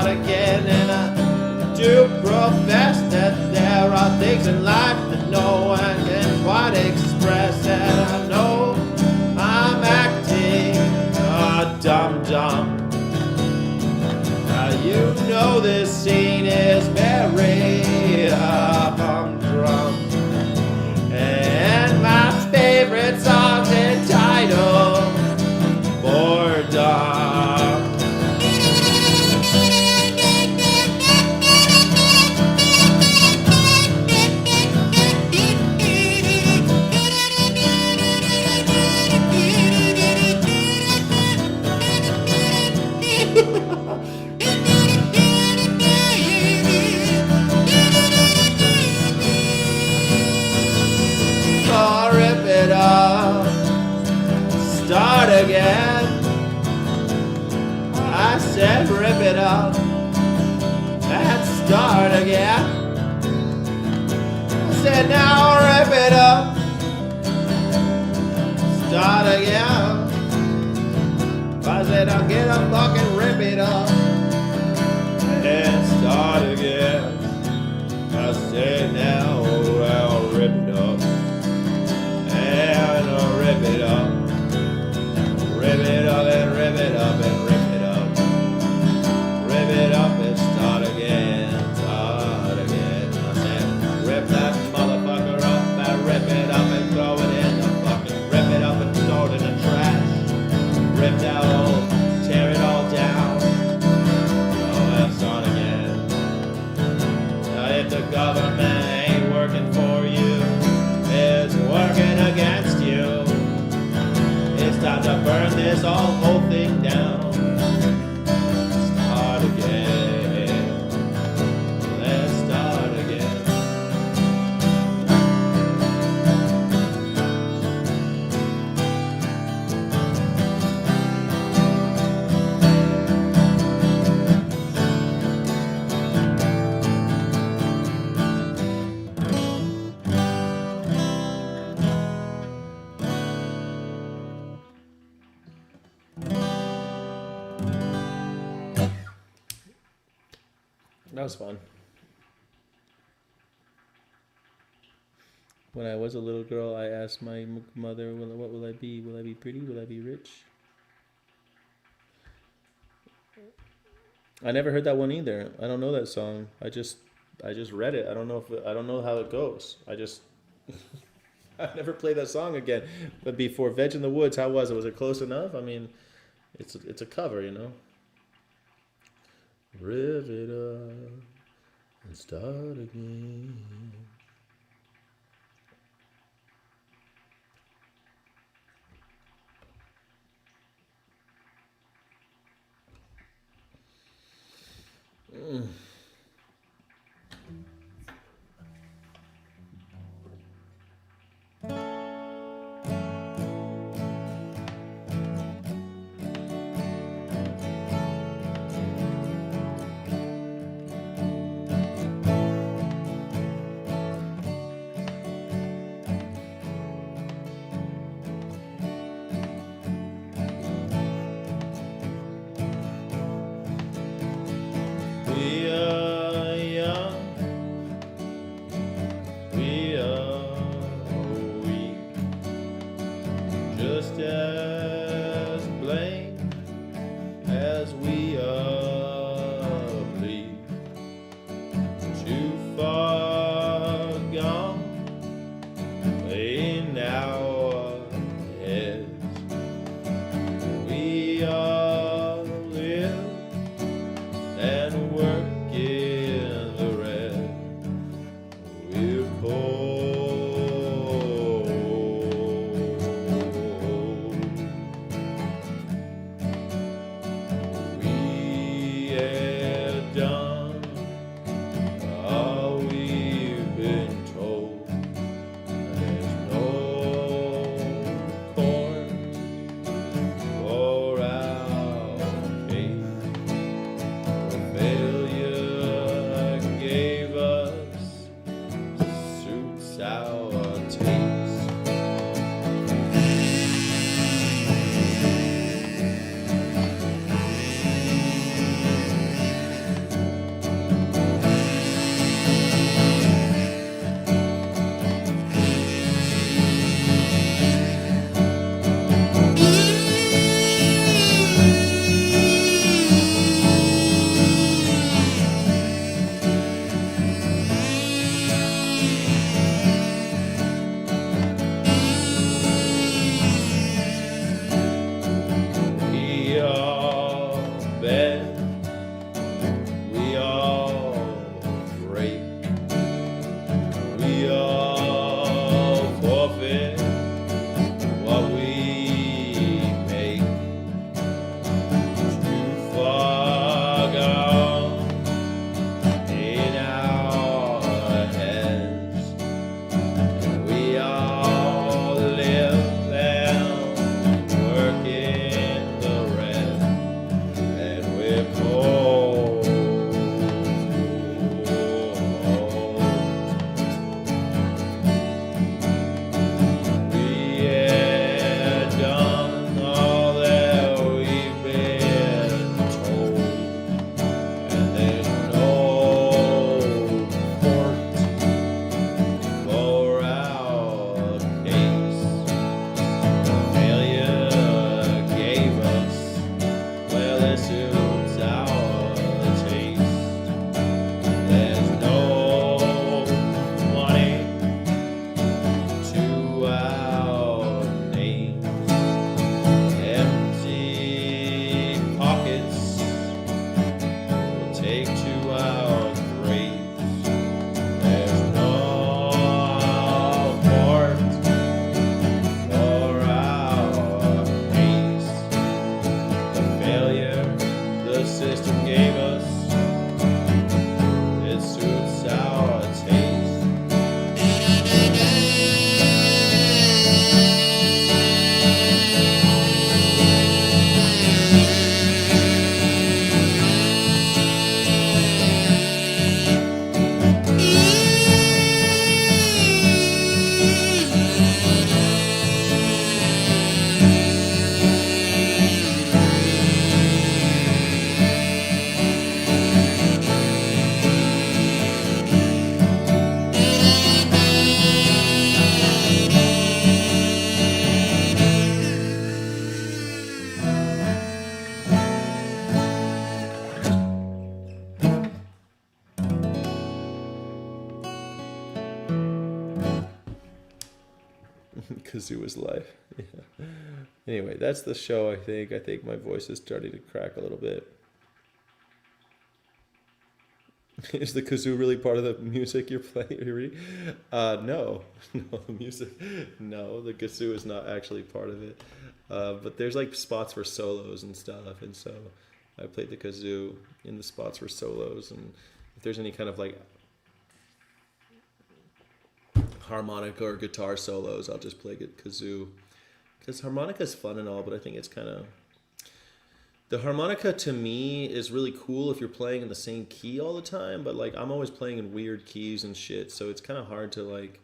start again. And I do profess that there are things in life that no one can quite express. And I know I'm acting dumb. Now you know this scene is very humdrum. And my favorite song's entitled Boredom. Oh, rip it up, start again. I said rip it up and start again. I said now rip it up, start again. I said I'll get up, fucking rip it up and start again. I said now I'll rip it up and I'll rip it up. Rip it up and rip it up and rip it up. Rip it up and start again, start again. I said rip that motherfucker up and rip it up and throw it in the fucking. Rip it up and throw it in the trash. Rip that all, tear it all down. Oh, and start again. Now if the government ain't working for you, it's working against you. It's time to burn this whole thing down. Start again. Let's start again. That was fun. When I was a little girl, I asked my mother, what will I be? Will I be pretty? Will I be rich? I never heard that one either. I don't know that song. I just read it. I don't know how it goes. I never played that song again. But before Veg in the Woods, how was it? Was it close enough? I mean, it's a cover, you know. Rev it up and start again. We are young, we are weak, just as blamed as we are bleak. Too far gone in our heads. We all live and work in the red. We're cold. We Kazoo is life. Yeah. Anyway, that's the show. I think my voice is starting to crack a little bit. Is the kazoo really part of the music you're playing? You're reading? No, the music. No, the kazoo is not actually part of it. But there's like spots for solos and stuff, and so I played the kazoo in the spots for solos. And if there's any kind of like harmonica or guitar solos, I'll just play kazoo, because harmonica is fun and all, but I think it's kind of, the harmonica to me is really cool if you're playing in the same key all the time, but like I'm always playing in weird keys and shit, so it's kind of hard to like,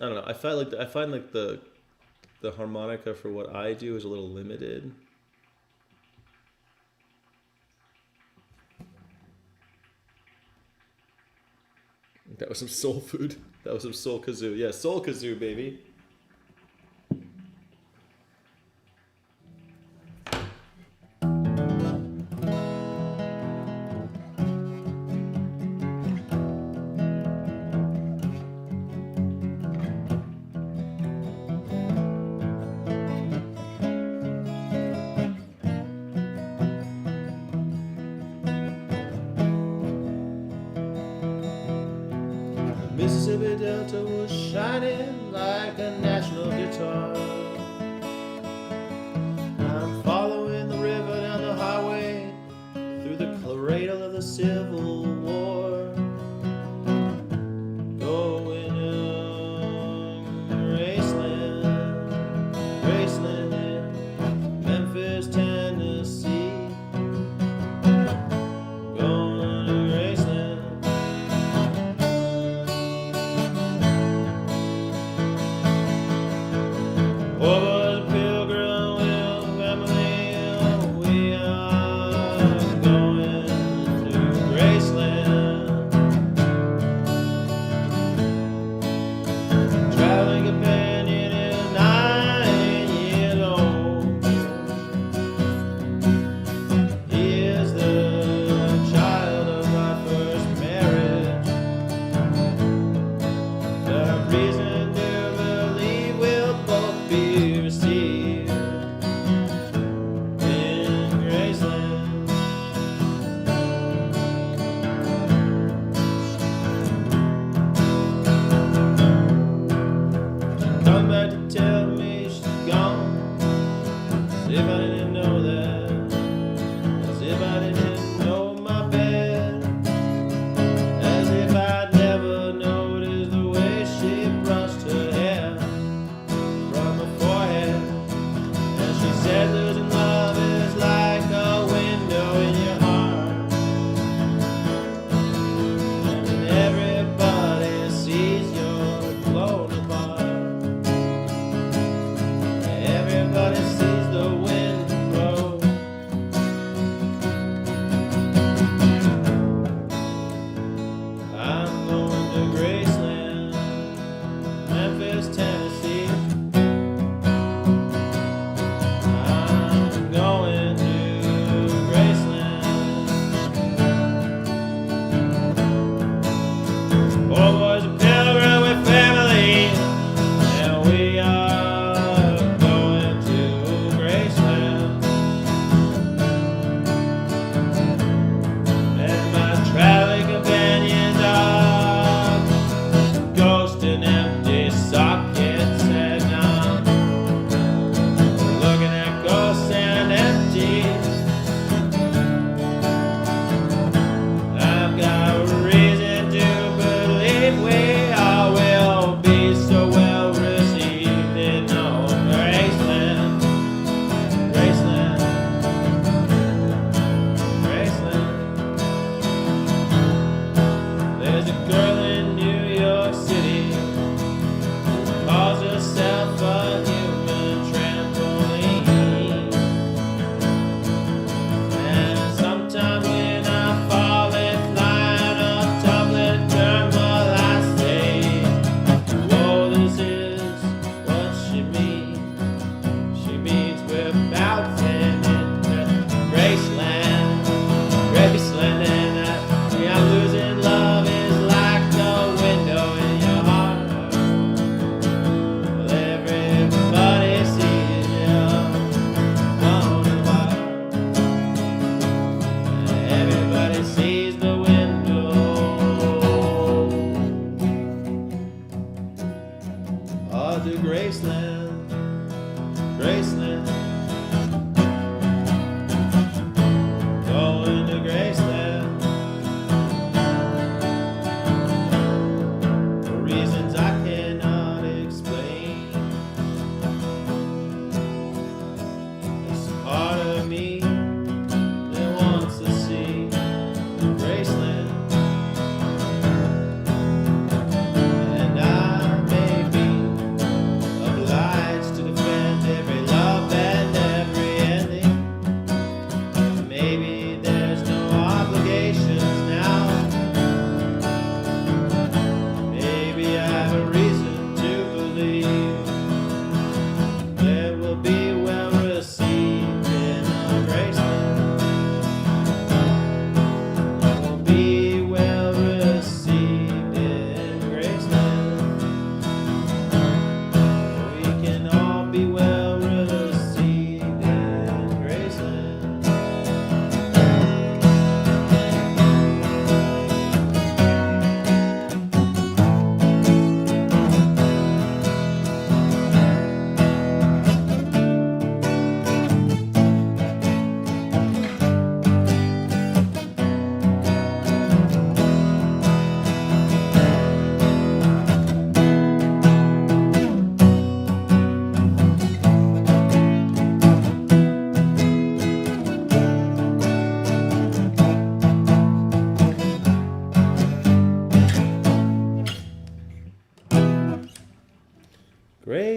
I don't know, I find like the harmonica for what I do is a little limited. That was some soul food. That was some soul kazoo. Yeah, soul kazoo, baby. Mississippi Delta was shining like a national guitar. I'm following the river down the highway through the cradle of the Civil War. Going to Graceland in Memphis, Tennessee. Going to Graceland. Over the Pilgrim Wheel family, we are going to Graceland. Traveling companion is 9 years old. He is the child of my first marriage. The reason to believe we'll both be received in Graceland. Come back to tell me she's gone, as if I didn't know that, as if I didn't know my bed, as if I'd never noticed the way she brushed her hair from her forehead. And she said losing love is like a window in your heart, and everybody sees you're blown apart. Everybody sees the wind blow. I'm going to Graceland, Memphis, Tennessee. I'm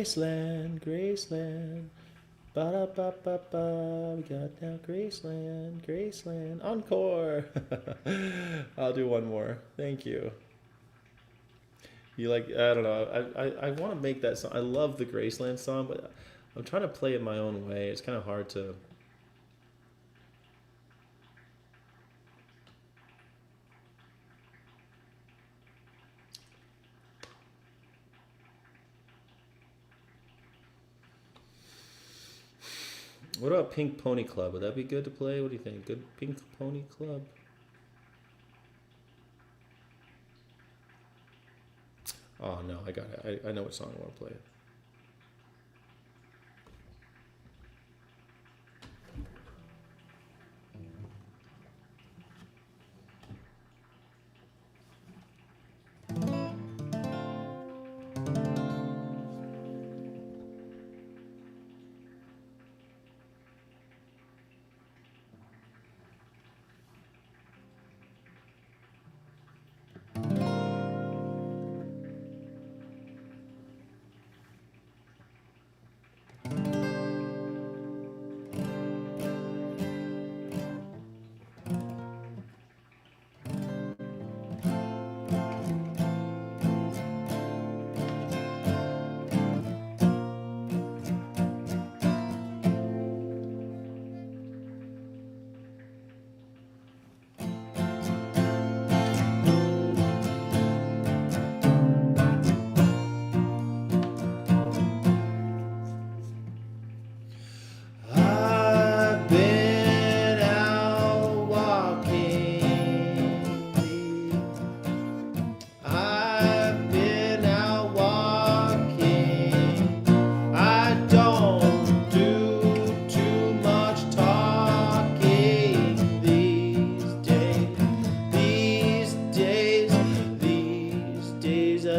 Graceland, Graceland. Ba-da-ba-ba-ba. We got now Graceland, Graceland. Encore. I'll do one more. Thank you. You like, I don't know. I want to make that song. I love the Graceland song, but I'm trying to play it my own way. It's kind of hard to. What about Pink Pony Club? Would that be good to play? What do you think? Good Pink Pony Club? Oh no, I got it. I know what song I want to play.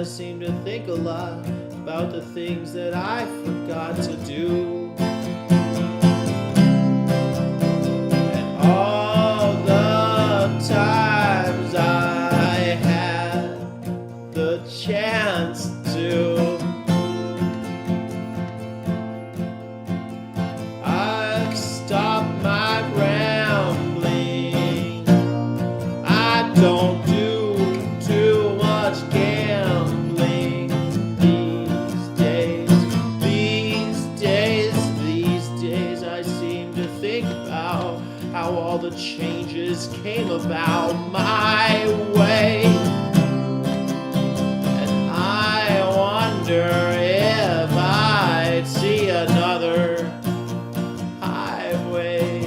Seem to think a lot about the things that I forgot to do. And all the times I had the chance to, I stopped my rambling. I don't do too much gambling these days. These days I seem to think about how all the changes came about my way. And I wonder if I'd see another highway.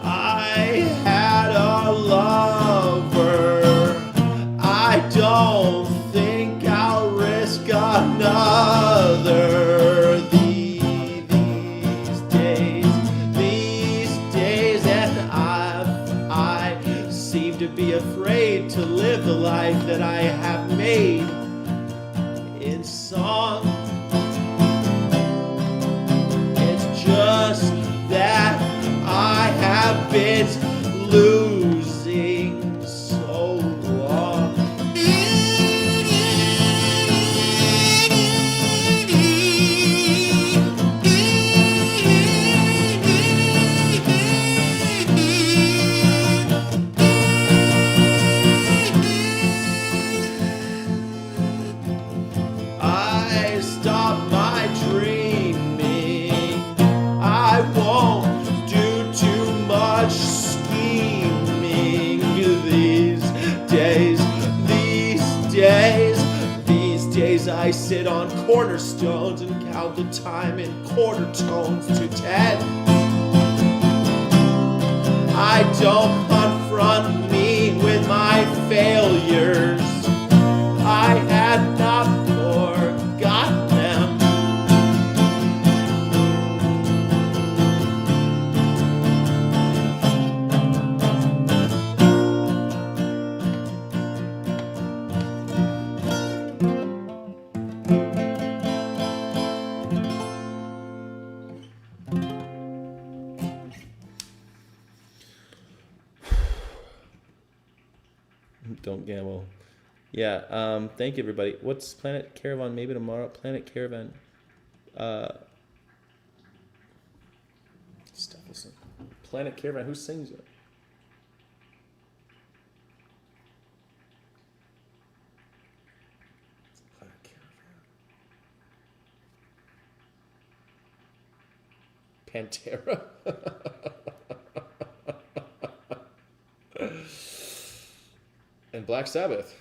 I had a lover. I don't think I'll risk another these days, and I seem to be afraid to live the life that I have made in song. It's just that I have been losing so long. I stopped my dreaming. I won't do too much scheming these days. These days I sit on cornerstones and count the time in quarter tones to 10. I don't confront me with my failures. I had not forgotten them. Don't gamble. Yeah. Thank you, everybody. What's Planet Caravan? Maybe tomorrow. Planet Caravan. Stephenson. Planet Caravan. Who sings it? Planet Caravan. Pantera. And Black Sabbath.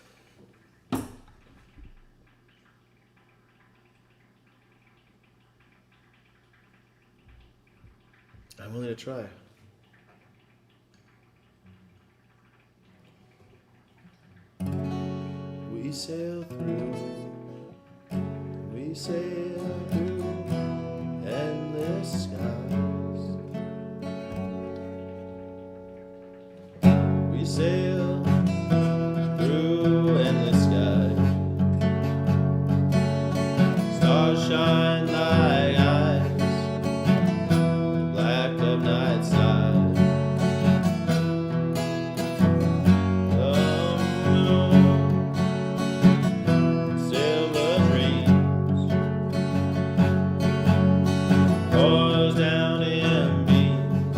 I'm willing to try. We sail through endless skies. We sail through endless skies. Stars shine like eyes, the black of night side. The moon, silver dreams, pours down in beams,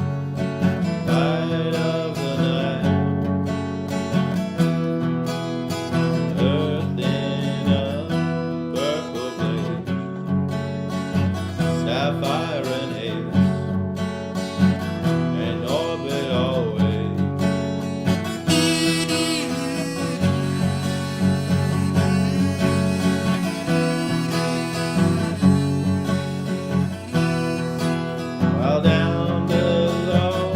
light of the night. Earth in a purple blaze, sapphire and haze, and orbit always. While down below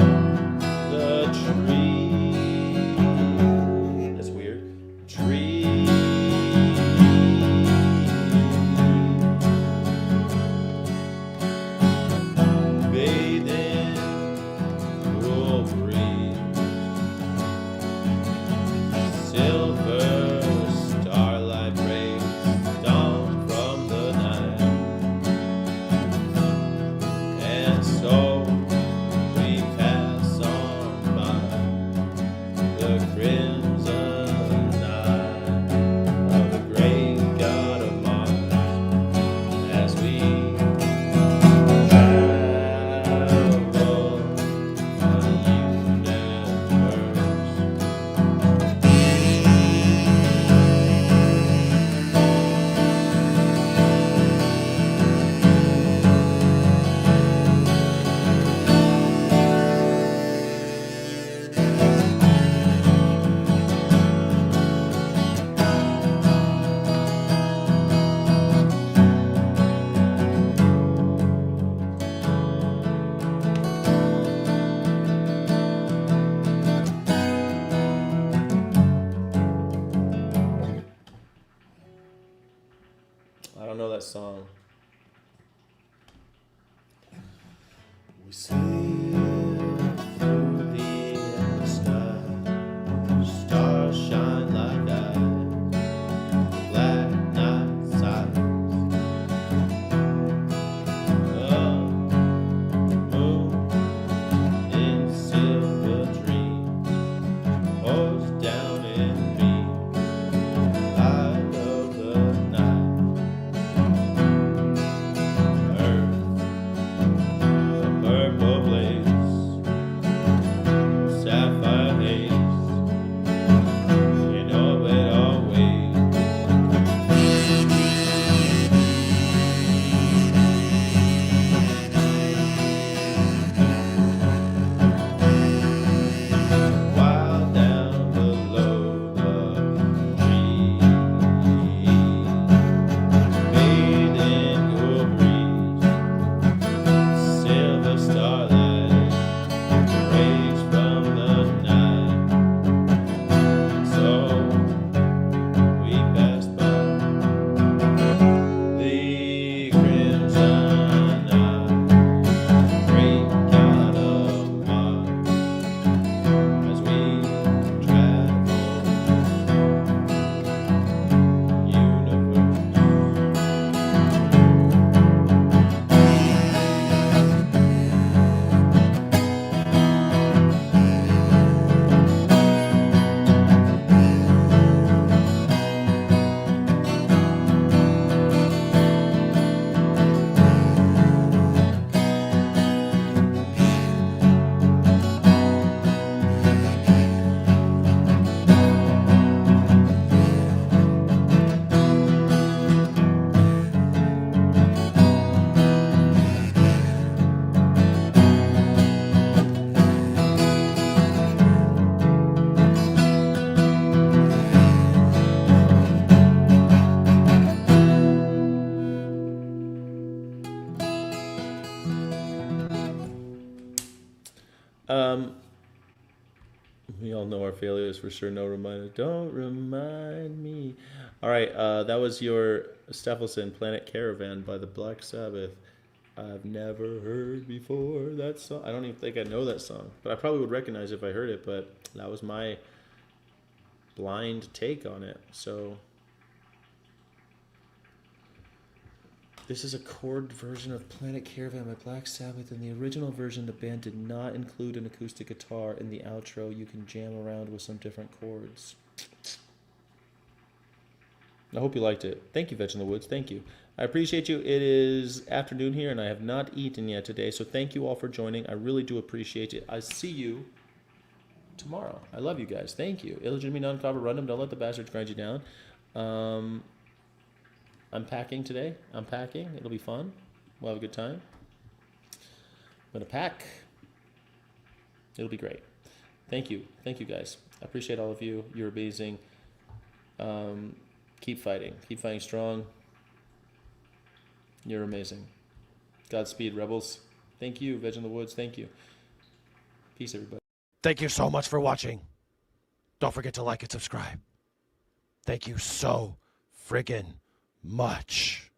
the tree, that's weird, tree, bathed in cool breeze, silver starlight breaks dawn from the night. And so we pass on by the crimson night of the great God of Mars as we travel the I don't know that song. We sail through the endless sky. Stars shine like eyes. Black night silence. The moon in silver dreams pours down in beams. Light of the night. Earth, a purple We all know our failures for sure. No reminder. Don't remind me. All right, that was your Stephelson Planet Caravan by the Black Sabbath. I've never heard before that song. I don't even think I know that song, but I probably would recognize it if I heard it, but that was my blind take on it. So this is a chord version of Planet Caravan by Black Sabbath. In the original version, the band did not include an acoustic guitar in the outro. You can jam around with some different chords. I hope you liked it. Thank you, Veg in the Woods. Thank you. I appreciate you. It is afternoon here, and I have not eaten yet today, so thank you all for joining. I really do appreciate it. I see you tomorrow. I love you guys. Thank you. Illegitimate non-cover random. Don't let the bastards grind you down. I'm packing today. I'm packing. It'll be fun. We'll have a good time. I'm going to pack. It'll be great. Thank you. Thank you, guys. I appreciate all of you. You're amazing. Keep fighting. Keep fighting strong. You're amazing. Godspeed, rebels. Thank you, Veg in the Woods. Thank you. Peace, everybody. Thank you so much for watching. Don't forget to like and subscribe. Thank you so friggin' much.